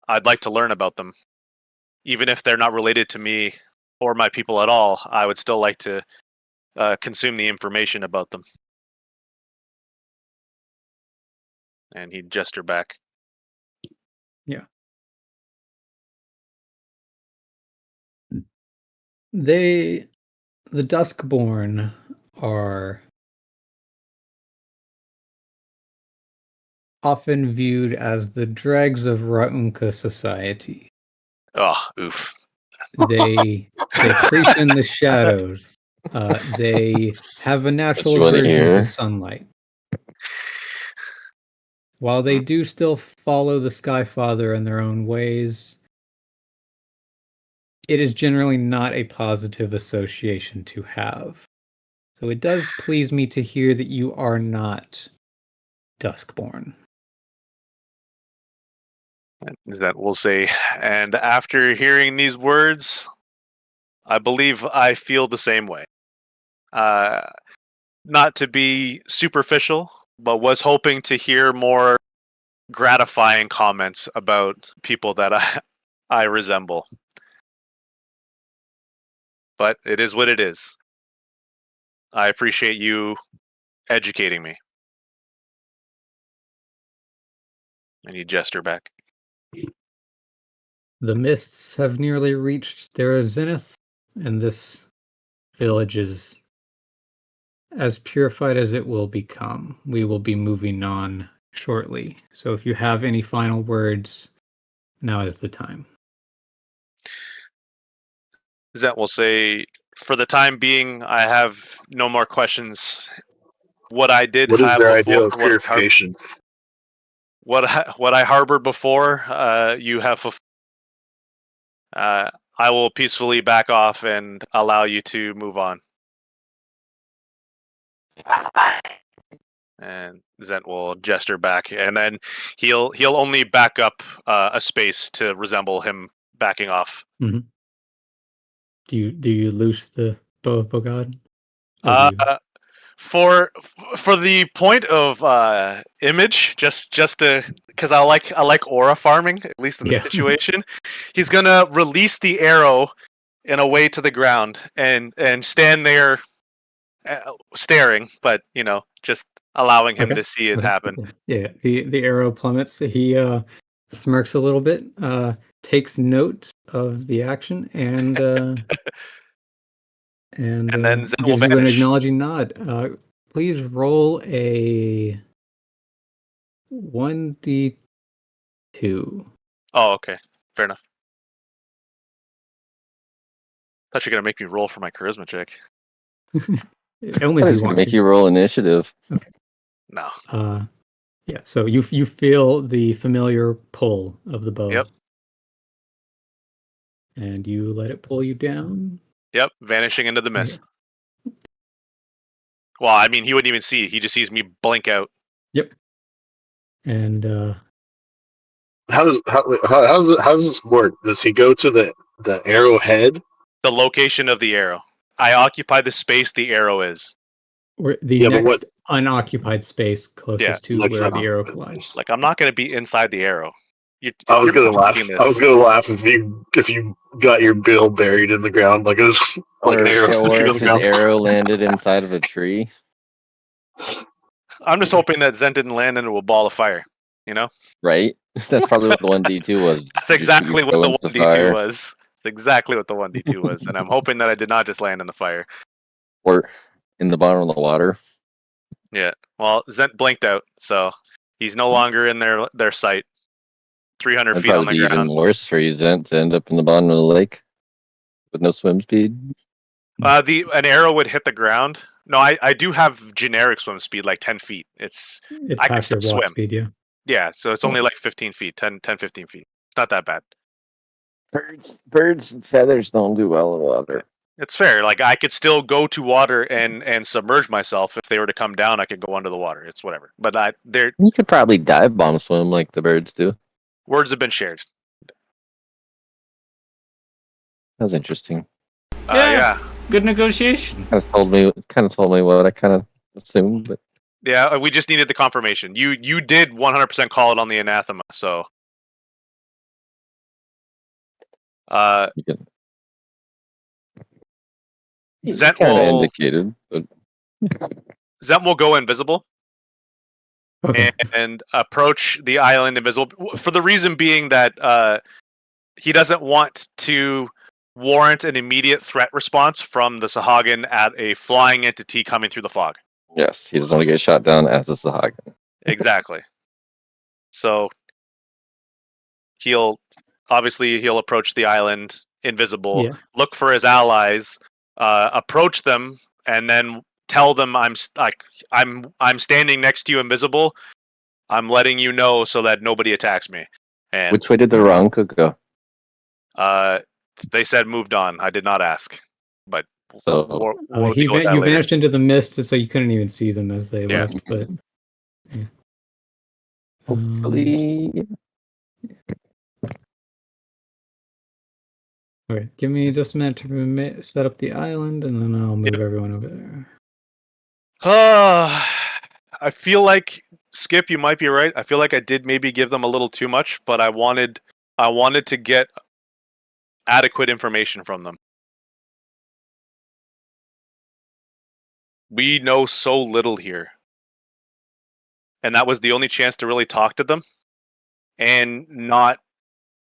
I'd like to learn about them. Even if they're not related to me or my people at all, I would still like to consume the information about them. And he'd gesture back. Yeah. The Duskborn are often viewed as the dregs of Raunka society. Oh, oof. They creep in the shadows. They have a natural you wanna aversion to hear? sunlight. While they do still follow the Skyfather in their own ways, it is generally not a positive association to have. So it does please me to hear that you are not Duskborn. That we'll say. And after hearing these words, I believe I feel the same way. Not to be superficial, but was hoping to hear more gratifying comments about people that I resemble. But it is what it is. I appreciate you educating me. And you gesture back. The mists have nearly reached their zenith, and this village is as purified as it will become. We will be moving on shortly. So if you have any final words, now is the time. Zent will say, for the time being, I have no more questions. What I did What is have their before, idea of purification? what I harbored before, you have fulfilled. I will peacefully back off and allow you to move on. And Zent will gesture back, and then he'll only back up a space to resemble him backing off. Mm-hmm. Do you loose the bow of Bogad? For the point of image, just to because I like aura farming, at least in this situation, he's gonna release the arrow in a way to the ground and stand there staring, but just allowing him to see it happen. Yeah, the arrow plummets. He smirks a little bit, takes note of the action, and then Zen will gives you an vanish. acknowledging nod. Please roll a 1d. 2. Oh, okay. Fair enough. Thought you're gonna make me roll for my charisma check. Only I if was you going to want make to. you roll initiative. No. Yeah, so you feel the familiar pull of the bow. Yep. And you let it pull you down. Yep. Vanishing into the mist. Well, I mean, he wouldn't even see. He just sees me blink out. Yep. And How does this work? Does he go to the arrowhead? The location of the arrow. I occupy the space the arrow is. the Yeah, but next unoccupied space closest to Next where the arrow unoccupied collides. space. Like, I'm not gonna be inside the arrow. I was You're gonna laugh. predicting I was this. gonna laugh if you got your bill buried in the ground like it was like an arrow Or sticking on if the his ground. arrow landed inside of a tree. I'm just hoping that Zen didn't land into a ball of fire. You know? Right? That's probably what the 1d2 was. That's You just shoot exactly your what bow the into 1d2 fire. was. It's exactly what the 1d2 was, and I'm hoping that I did not just land in the fire. Or in the bottom of the water. Yeah. Well, Zent blinked out, so he's no longer in their sight. 300 That'd feet on probably the be ground. even worse for you, Zent, to end up in the bottom of the lake with no swim speed. An arrow would hit the ground. No, I do have generic swim speed, like 10 feet. It's I can half your still walk swim. speed, yeah. Yeah, so it's only like 15 feet, 10, 15 feet. It's not that bad. Birds and feathers don't do well in water. It's fair. Like, I could still go to water and submerge myself. If they were to come down, I could go under the water. It's whatever. But You could probably dive bomb swim like the birds do. words have been shared. That's interesting. Yeah. Good negotiation. Kind of told me what I kind of assumed, but Yeah, we just needed the confirmation. You did 100% call it on the anathema, so you can. Zent Kind of will indicated, but Zent will go invisible Okay. and approach the island invisible for the reason being that he doesn't want to warrant an immediate threat response from the Sahagin at a flying entity coming through the fog. yes, he doesn't want to get shot down as a Sahagin. Exactly. So he'll approach the island invisible, Yeah. look for his allies, approach them, and then tell them I'm standing next to you invisible. I'm letting you know so that nobody attacks me. And Which way did the Ronka go? they said moved on. I did not ask, but So we'll deal with that You later. vanished into the mist, so you couldn't even see them as they Yeah. left. But yeah. hopefully, All right, give me just a minute to set up the island, and then I'll move everyone over there. I feel like Skip, you might be right. I feel like I did maybe give them a little too much, but I wanted to get adequate information from them. We know so little here. And that was the only chance to really talk to them and not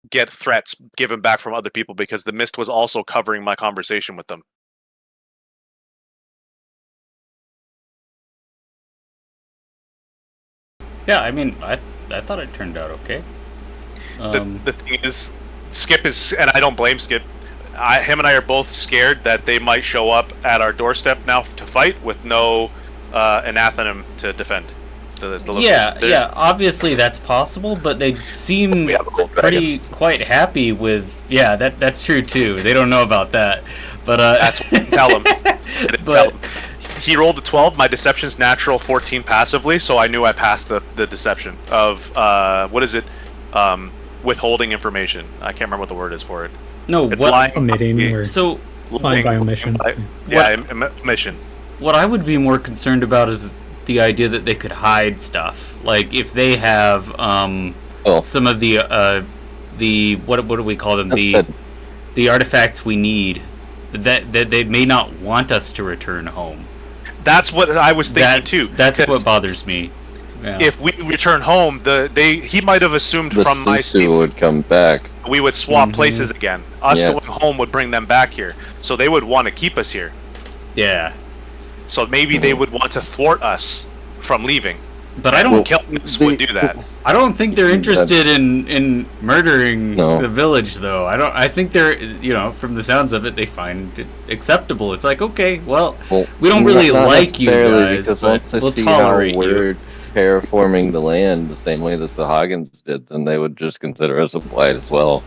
get threats given back from other people because the mist was also covering my conversation with them. Yeah, I mean, I thought it turned out okay. The thing is, Skip is, and I don't blame Skip. Him and I are both scared that they might show up at our doorstep now to fight with no anathema to defend. The Yeah. Obviously, that's possible, but they seem We have a gold pretty quite happy with. Yeah, that's true too. They don't know about that, but That's what I didn't tell him. I didn't tell him. He rolled a 12. My deception's natural 14 passively, so I knew I passed the deception of what is it? Withholding information. I can't remember what the word is for it. no. It's What? lying. Omitting or So lying by omission. Omission. what I would be more concerned about is the idea that they could hide stuff. Like if they have some of the what do we call them? The artifacts we need that they may not want us to return home. That's what I was thinking too. That's what bothers me. Yeah. If we return home, he might have assumed the from my Sisu statement would come back. we would swap places again. Us Yes. going home would bring them back here, so they would want to keep us here. Yeah. So maybe they would want to thwart us from leaving. But I don't. Killing us would do that. I don't think they're interested in murdering No. the village, though. I think they're, from the sounds of it, they find it acceptable. It's like, okay, well, we don't really not like you necessarily, guys, because but once they we'll see tolerate how you. we're terraforming the land the same way that the Hagens did, then they would just consider us a blight as well.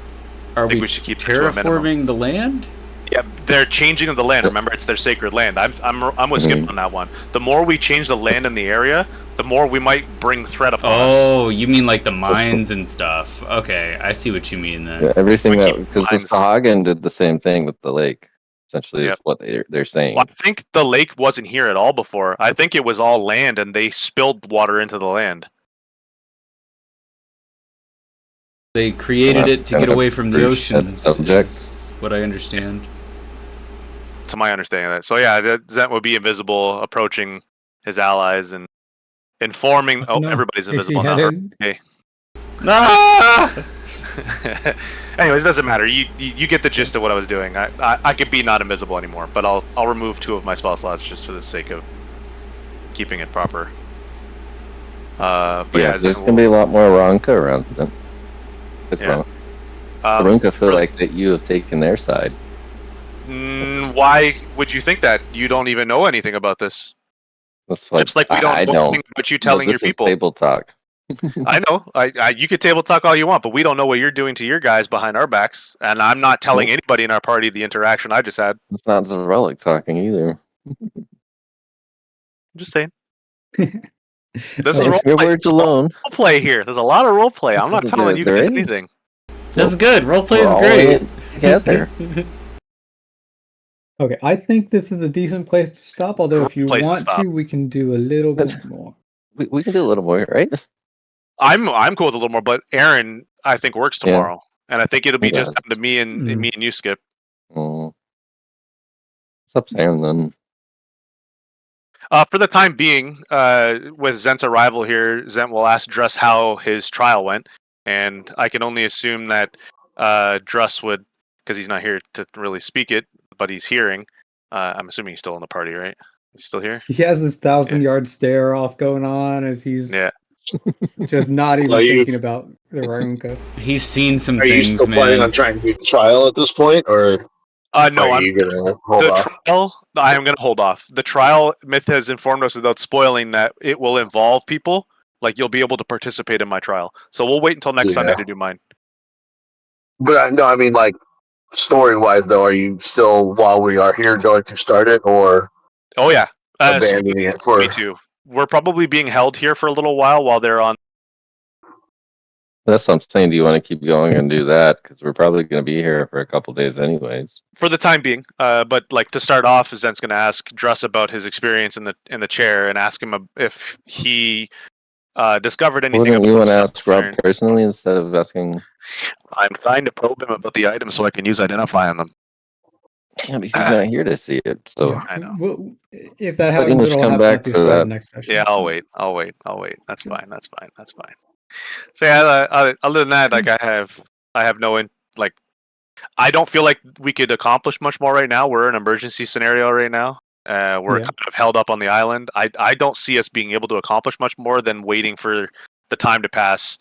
Are think we we should keep it to a minimum. terraforming the land? Yeah, they're changing the land. Remember, it's their sacred land. I'm with Skip on that one. The more we change the land in the area, the more we might bring threat upon us. Oh, you mean like the mines and stuff? Okay, I see what you mean then. Yeah, everything We that, keep because the mines- Sahagin did the same thing with the lake. Essentially, Yep. is what they're saying. Well, I think the lake wasn't here at all before. I think it was all land, and they spilled water into the land. They created it to get away from the Pretty sure that's oceans. subject. Is what I understand. To my understanding of that. So yeah, Zent would be invisible, approaching his allies and informing. Oh, No, everybody's in case he invisible now. hadn't- Okay. Ah! Anyways, it doesn't matter. You get the gist of what I was doing. I could be not invisible anymore, but I'll remove 2 of my spell slots just for the sake of keeping it proper. But Yeah, Zent there's gonna be a lot more Ronka around them. It's Yeah. wrong. will- Ronka feel like that you have taken their side. Why would you think that? You don't even know anything about this. That's what Just like we don't I know don't. anything about you telling But your this is people. table talk. I know. You could table talk all you want, but we don't know what you're doing to your guys behind our backs, and I'm not telling anybody in our party the interaction I just had. It's not Zarelic talking either. I'm just saying. Okay. This is Leave your words alone. role play here. There's a lot of role play. I'm not telling you There guys is. anything. That's good. Roleplay We're is all great. in it together. Okay, I think this is a decent place to stop. Although, if you Place to want stop. to, we can do a little bit more. We can do a little more, right? I'm cool with a little more, but Aaron, I think, works Yeah. tomorrow, and I think it'll be He just does. down to me and Mm. me and you, Skip. Mm. What's up, Sam? Then For the time being, with Zent's arrival here, Zent will ask Druss how his trial went, and I can only assume that Druss would, because he's not here to really speak it, but he's hearing. I'm assuming he's still in the party, right? He's still here? He has this 1,000-yard stare off going on as he's Yeah. just not even Are you- thinking about the Rarunka. He's seen some Are you things, still planning man. on trying to do the trial at this point, or No, are I'm you gonna hold the off? trial. I am going to hold off. The trial, Myth has informed us without spoiling that it will involve people. Like, you'll be able to participate in my trial. So we'll wait until next Yeah. Sunday to do mine. But no, I mean, like, story-wise, though, are you still, while we are here, going to start it, or Oh yeah, abandoning it for? me too. We're probably being held here for a little while they're on. that's what I'm saying. Do you want to keep going and do that? Because we're probably going to be here for a couple days, anyways. For the time being, but like to start off, Zent's going to ask Druss about his experience in the chair and ask him if he discovered anything. Wouldn't about you want to himself ask Rob or- personally instead of asking? I'm trying to probe him about the items so I can use identify on them. Yeah, but he's not here to see it. So I know. Well, if that But happens, English it'll come happen back at the for start of that. next session. Yeah, I'll wait. That's fine. So yeah, other than that, like I have no like. I don't feel like we could accomplish much more right now. We're in an emergency scenario right now. We're Yeah. kind of held up on the island. I don't see us being able to accomplish much more than waiting for the time to pass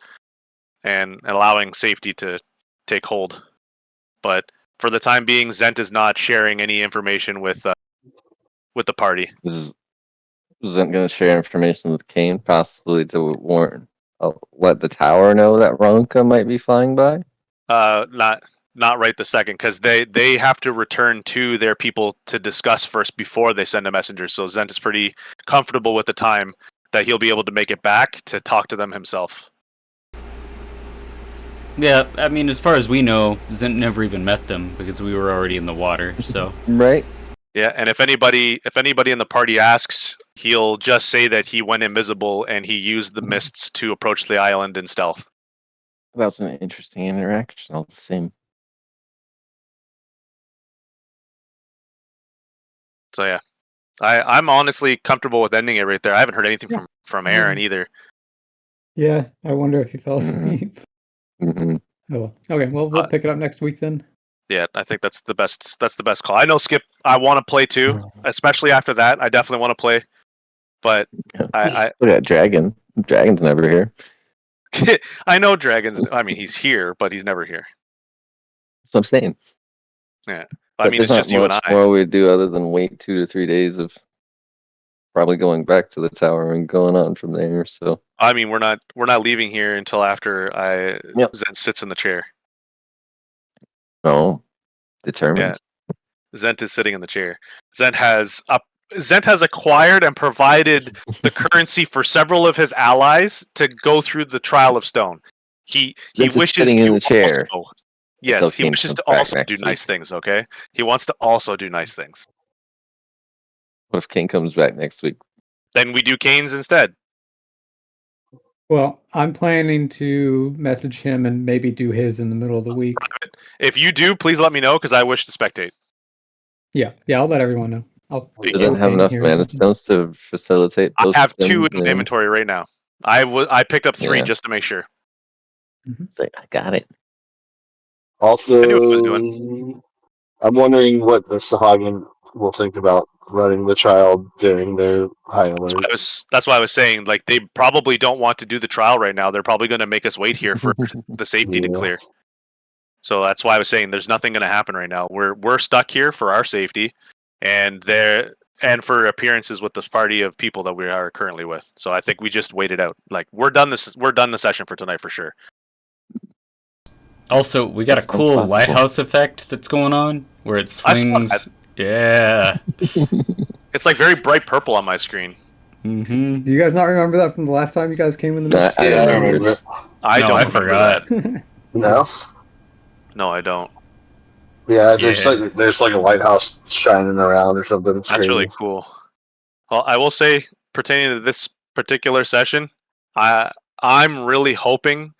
and allowing safety to take hold. But for the time being, Zent is not sharing any information with the party. Isn't going to share information with Kane, possibly to warn, let the tower know that Ronka might be flying by. Not right the second, because they have to return to their people to discuss first before they send a messenger. So Zent is pretty comfortable with the time that he'll be able to make it back to talk to them himself. Yeah, I mean, as far as we know, Zent never even met them because we were already in the water. So Right. Yeah, and if anybody in the party asks, he'll just say that he went invisible and he used the mists to approach the island in stealth. That was an interesting interaction. All the same. So yeah, I'm honestly comfortable with ending it right there. I haven't heard anything Yeah. from Aaron either. Yeah, I wonder if he fell Mhm. asleep. Hmm. Oh, well. Okay, well, we'll pick it up next week then. Yeah, I think that's the best. That's the best call. I know Skip. I want to play too, especially after that. I definitely want to play, but I Look at that dragon. Dragon's never here. I know Dragons. I mean, he's here, but he's never here. That's what I'm saying. Yeah. I But mean, there's it's not just you and much I. more we do other than wait 2 to 3 days of probably going back to the tower and going on from there. So I mean, we're not leaving here until after Yep. Zent sits in the chair. no, determined. Yeah. Zent is sitting in the chair. Zent has acquired and provided the currency for several of his allies to go through the trial of stone. He Zent is wishes sitting to in the chair. also, until yes, he King wishes comes to back also next do week. nice things. Okay, he wants to also do nice things. What if King comes back next week? Then we do Kane's instead. Well, I'm planning to message him and maybe do his in the middle of the week. If you do, please let me know because I wish to spectate. Yeah, I'll let everyone know. I'll Doesn't have enough mana stones to facilitate I both have of 2 them. in inventory right now. I picked up 3 Yeah. just to make sure. It's like, I got it. Also, I knew what I was doing. I'm wondering what the Sahagin will think about running the child during their high alert. That's why I was saying, like, they probably don't want to do the trial right now. They're probably going to make us wait here for the safety to Yeah. clear. So that's why I was saying there's nothing going to happen right now. We're stuck here for our safety, and for appearances with this party of people that we are currently with. So I think we just wait it out. Like we're done the session for tonight for sure. Also, we got a That's cool impossible. lighthouse effect that's going on where it I saw swings. that. Yeah. It's like very bright purple on my screen. Mm-hmm. Do you guys not remember that from the last time you guys came in the I mission? Yeah, I remember. remember it. I No, don't I remember forgot. that. No? No, I don't. Yeah, there's Yeah. like a lighthouse shining around or something. It's That's crazy. really cool. Well, I will say, pertaining to this particular session, I'm really hoping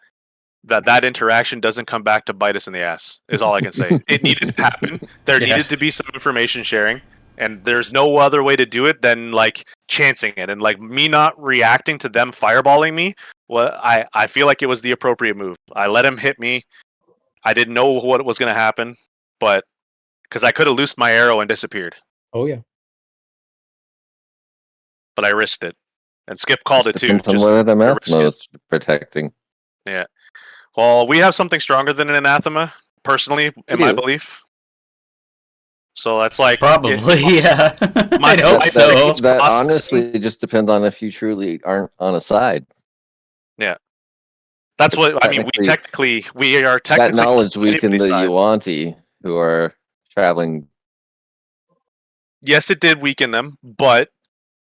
that interaction doesn't come back to bite us in the ass. Is all I can say. It needed to happen. There Yeah. needed to be some information sharing, and there's no other way to do it than like chancing it and like me not reacting to them fireballing me. Well, I feel like it was the appropriate move. I let him hit me. I didn't know what was going to happen, but because I could have loosed my arrow and disappeared, Oh yeah. but I risked it. And Skip called it Just too. depends on Just whether the risk it. Mathmo's protecting. Yeah. Well, we have something stronger than an anathema, personally, in my do. belief. So that's like Probably, yeah. My- I hope my- so. That processing. honestly just depends on if you truly aren't on a side. That's what I mean. We are technically That knowledge weakened the anybody's side. Yuanti who are traveling. Yes, it did weaken them, but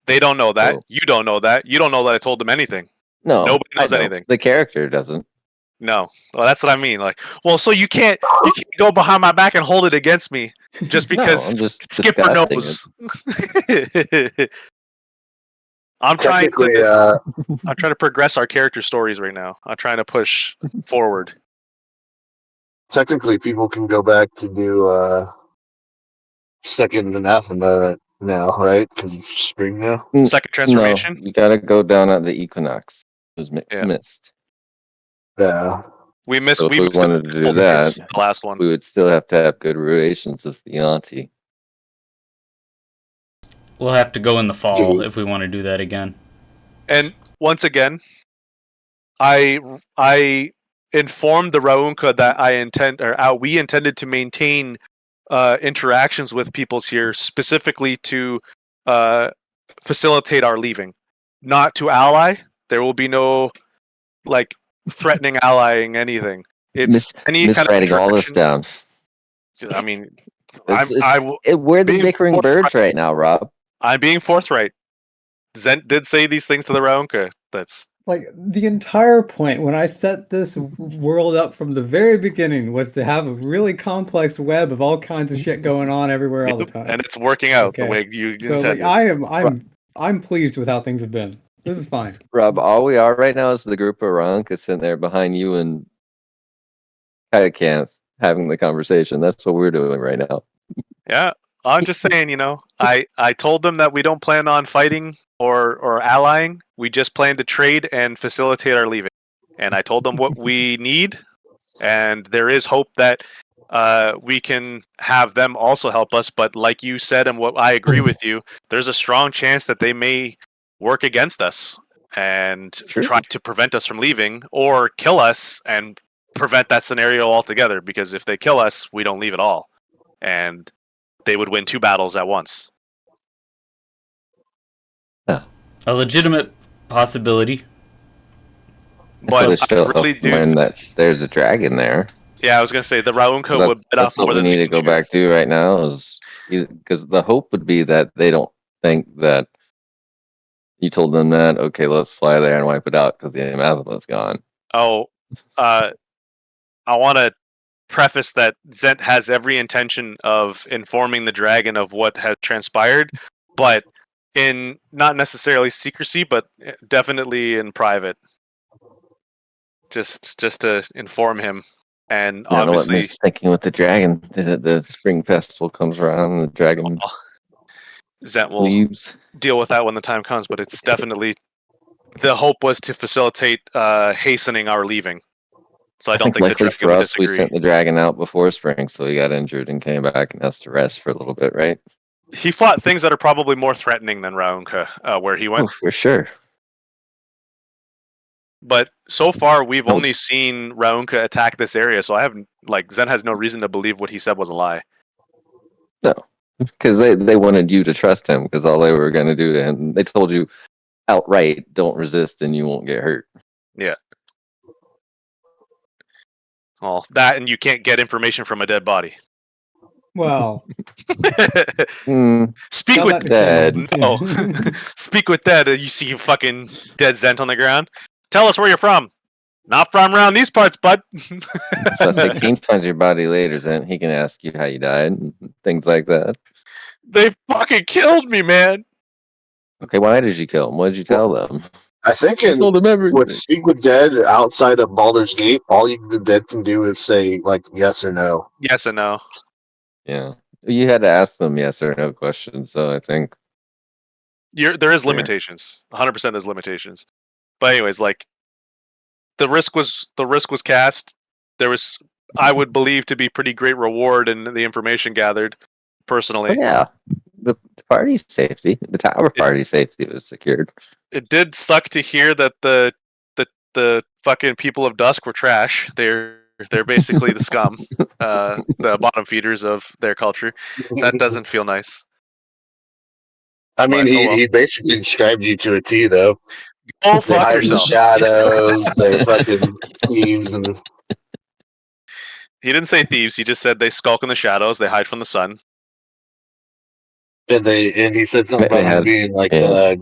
they don't know that. Oh. You don't know that. You don't know that I told them anything. No, Nobody knows I know. anything. The character doesn't. No. Well, that's what I mean. Like, well, so you can't go behind my back and hold it against me just No, because I'm just Skipper discussing knows. I'm trying Technically, to progress our character stories right now. I'm trying to push forward. technically, people can go back to do second anathema now, right? Because it's spring now. Second transformation. No, you gotta go down at the equinox. It was Yeah. missed. Yeah. We missed. So if we we missed wanted to do the that, last one. we would still have to have good relations with the Yuanti. We'll have to go in the fall Dude. if we want to do that again. And once again, I informed the Raunka that we intended to maintain interactions with peoples here specifically to facilitate our leaving, not to ally. There will be no like threatening allying anything. It's any kind of Miswriting all this interaction. down. I mean, We're the being bickering birds forthright. right now, Rob. I'm being forthright. Zent did say these things to the Raunka. That's Like the entire point when I set this world up from the very beginning was to have a really complex web of all kinds of shit going on everywhere all the time. and it's working out the Okay. way you So intended. like, I'm pleased with how things have been. This is fine. Rob, all we are right now is the group of Rankas sitting there behind you and Katakans having the conversation. That's what we're doing right now. Yeah, I'm just saying, I told them that we don't plan on fighting or allying. We just plan to trade and facilitate our leaving. And I told them what we need, and there is hope that we can have them also help us. But like you said, and what I agree with you, there's a strong chance that they may work against us. and True. try to prevent us from leaving, or kill us and prevent that scenario altogether. Because if they kill us, we don't leave at all, and they would win 2 battles at once. A legitimate possibility. But Let's I show really do. when that there's a dragon there. Yeah, I was gonna say the Raunka That's, would bit off that's what more we than need we to can go chew. back to right now, is because the hope would be that they don't think that you told them that, okay, let's fly there and wipe it out because the Amazila's gone. Oh, I want to preface that Zent has every intention of informing the dragon of what has transpired, but in not necessarily secrecy, but definitely in private. Just to inform him, and I don't know what obviously Miss thinking with the dragon. The spring festival comes around and the dragon Zent will leaves. deal with that when the time comes. But it's definitely the hope was to facilitate hastening our leaving. So I don't think the likely dragon for would us, we disagree. sent the dragon out before spring, so he got injured and came back and has to rest for a little bit, right? He fought things that are probably more threatening than Raunka, where he Oh, went. for sure. But so far, we've Oh. only seen Raunka attack this area, so I haven't. Zen has no reason to believe what he said was a lie. No, because they wanted you to trust him, because all they were going to do to him, they told you outright, don't resist and you won't get hurt. Yeah. Well, that and you can't get information from a dead body. Well, Speak tell with that to dead. Kim. no. Speak with dead. You see fucking dead Zent on the ground. Tell us where you're from. Not from around these parts, bud. So I say, King finds your body later, then he can ask you how you died and things like that. They fucking killed me, man. Okay, why did you kill him? What did you tell them? I think I told them everything. with Speak with Dead outside of Baldur's Gate, all the dead can do is say like yes or no. Yes and no. Yeah, you had to ask them yes or no questions, so I think There is Yeah. limitations. 100% there's limitations. But anyways, like the risk was cast. There was, I would believe, to be pretty great reward in the information gathered. Personally, yeah, the party's safety, the tower party safety was secured. it did suck to hear that the fucking people of Dusk were trash. They're basically the scum, the bottom feeders of their culture. That doesn't feel nice. I mean, But, oh well. he basically described you to a T, though. Go They fuck hide in the yourself. shadows. They're fucking thieves, and He didn't say thieves. He just said they skulk in the shadows. They hide from the sun. and he said something They about had- them being like yeah.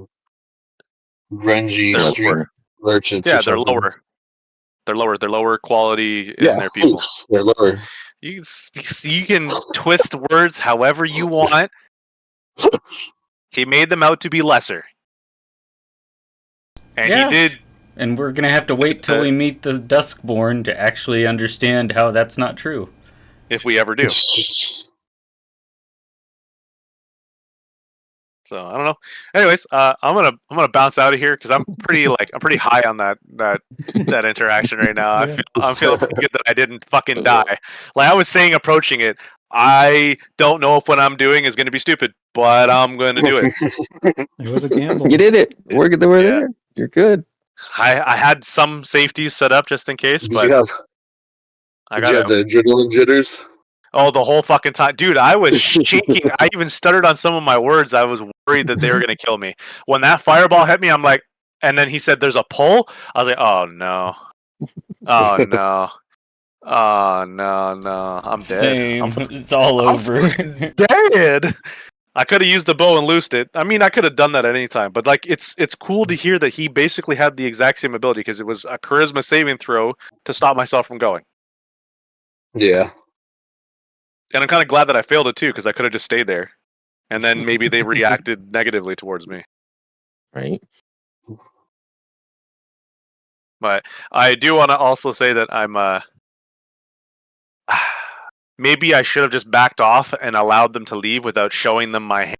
grungy They're street lower. merchants. Yeah, or they're something. lower. They're lower. They're lower quality in Yeah, their people. thieves. They're lower. You can twist words however you want. He made them out to be lesser, and Yeah. he did. And we're gonna have to wait till we meet the Duskborn to actually understand how that's not true. If we ever do. It's just- So I don't know. Anyways, I'm gonna bounce out of here because I'm pretty high on that interaction right now. I'm feeling pretty good that I didn't fucking die. Like I was saying, approaching it, I don't know if what I'm doing is gonna be stupid, but I'm gonna do it. It was a gamble. You did it. We're Yeah. there. You're good. I had some safeties set up just in case, Did but you have, I did you got have the adrenaline jitters? Oh, the whole fucking time. Dude, I was shaking. I even stuttered on some of my words. I was worried that they were going to kill me. When that fireball hit me, I'm like, and then he said, there's a pull. I was like, oh, no. Oh, no. Oh, no. I'm dead. Same. It's all over. Dead. I could have used the bow and loosed it. I mean, I could have done that at any time. But, like, it's cool to hear that he basically had the exact same ability because it was a charisma saving throw to stop myself from going. Yeah. And I'm kind of glad that I failed it too, because I could have just stayed there, and then maybe they reacted negatively towards me. Right. But I do want to also say that I'm maybe I should have just backed off and allowed them to leave without showing them my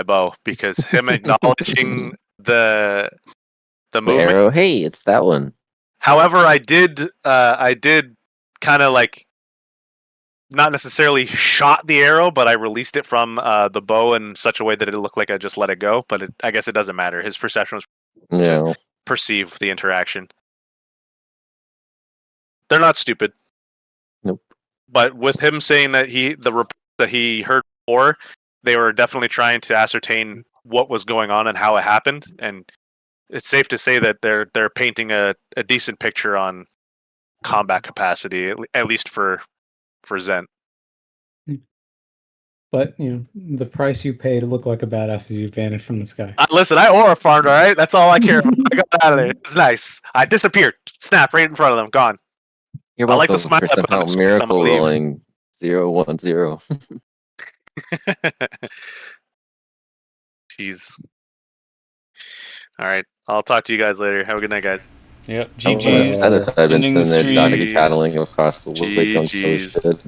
bow, because him acknowledging the The movement. arrow. Hey, it's that one. However, I did kind of like not necessarily shot the arrow, but I released it from the bow in such a way that it looked like I just let it go. But I guess it doesn't matter. His perception was Yeah. perceive the interaction. They're not stupid. Nope. But with him saying that the report that he heard before, they were definitely trying to ascertain what was going on and how it happened, and it's safe to say that they're painting a decent picture on combat capacity, at least for Zen. But the price you pay to look like a badass is you vanish from the sky. Listen, I aura farmed, all right? That's all I care about. I got out of there. It's nice. I disappeared. Snap right in front of them. Gone. You're I like the welcome smile for I put on somehow his face. I'm miracle gonna leave. rolling 010. Jeez. All right. I'll talk to you guys later. Have a good night, guys. Yep. I've GG's. been Ending the sitting there stream. doggy paddling across the wood like I'm so GG's. shit.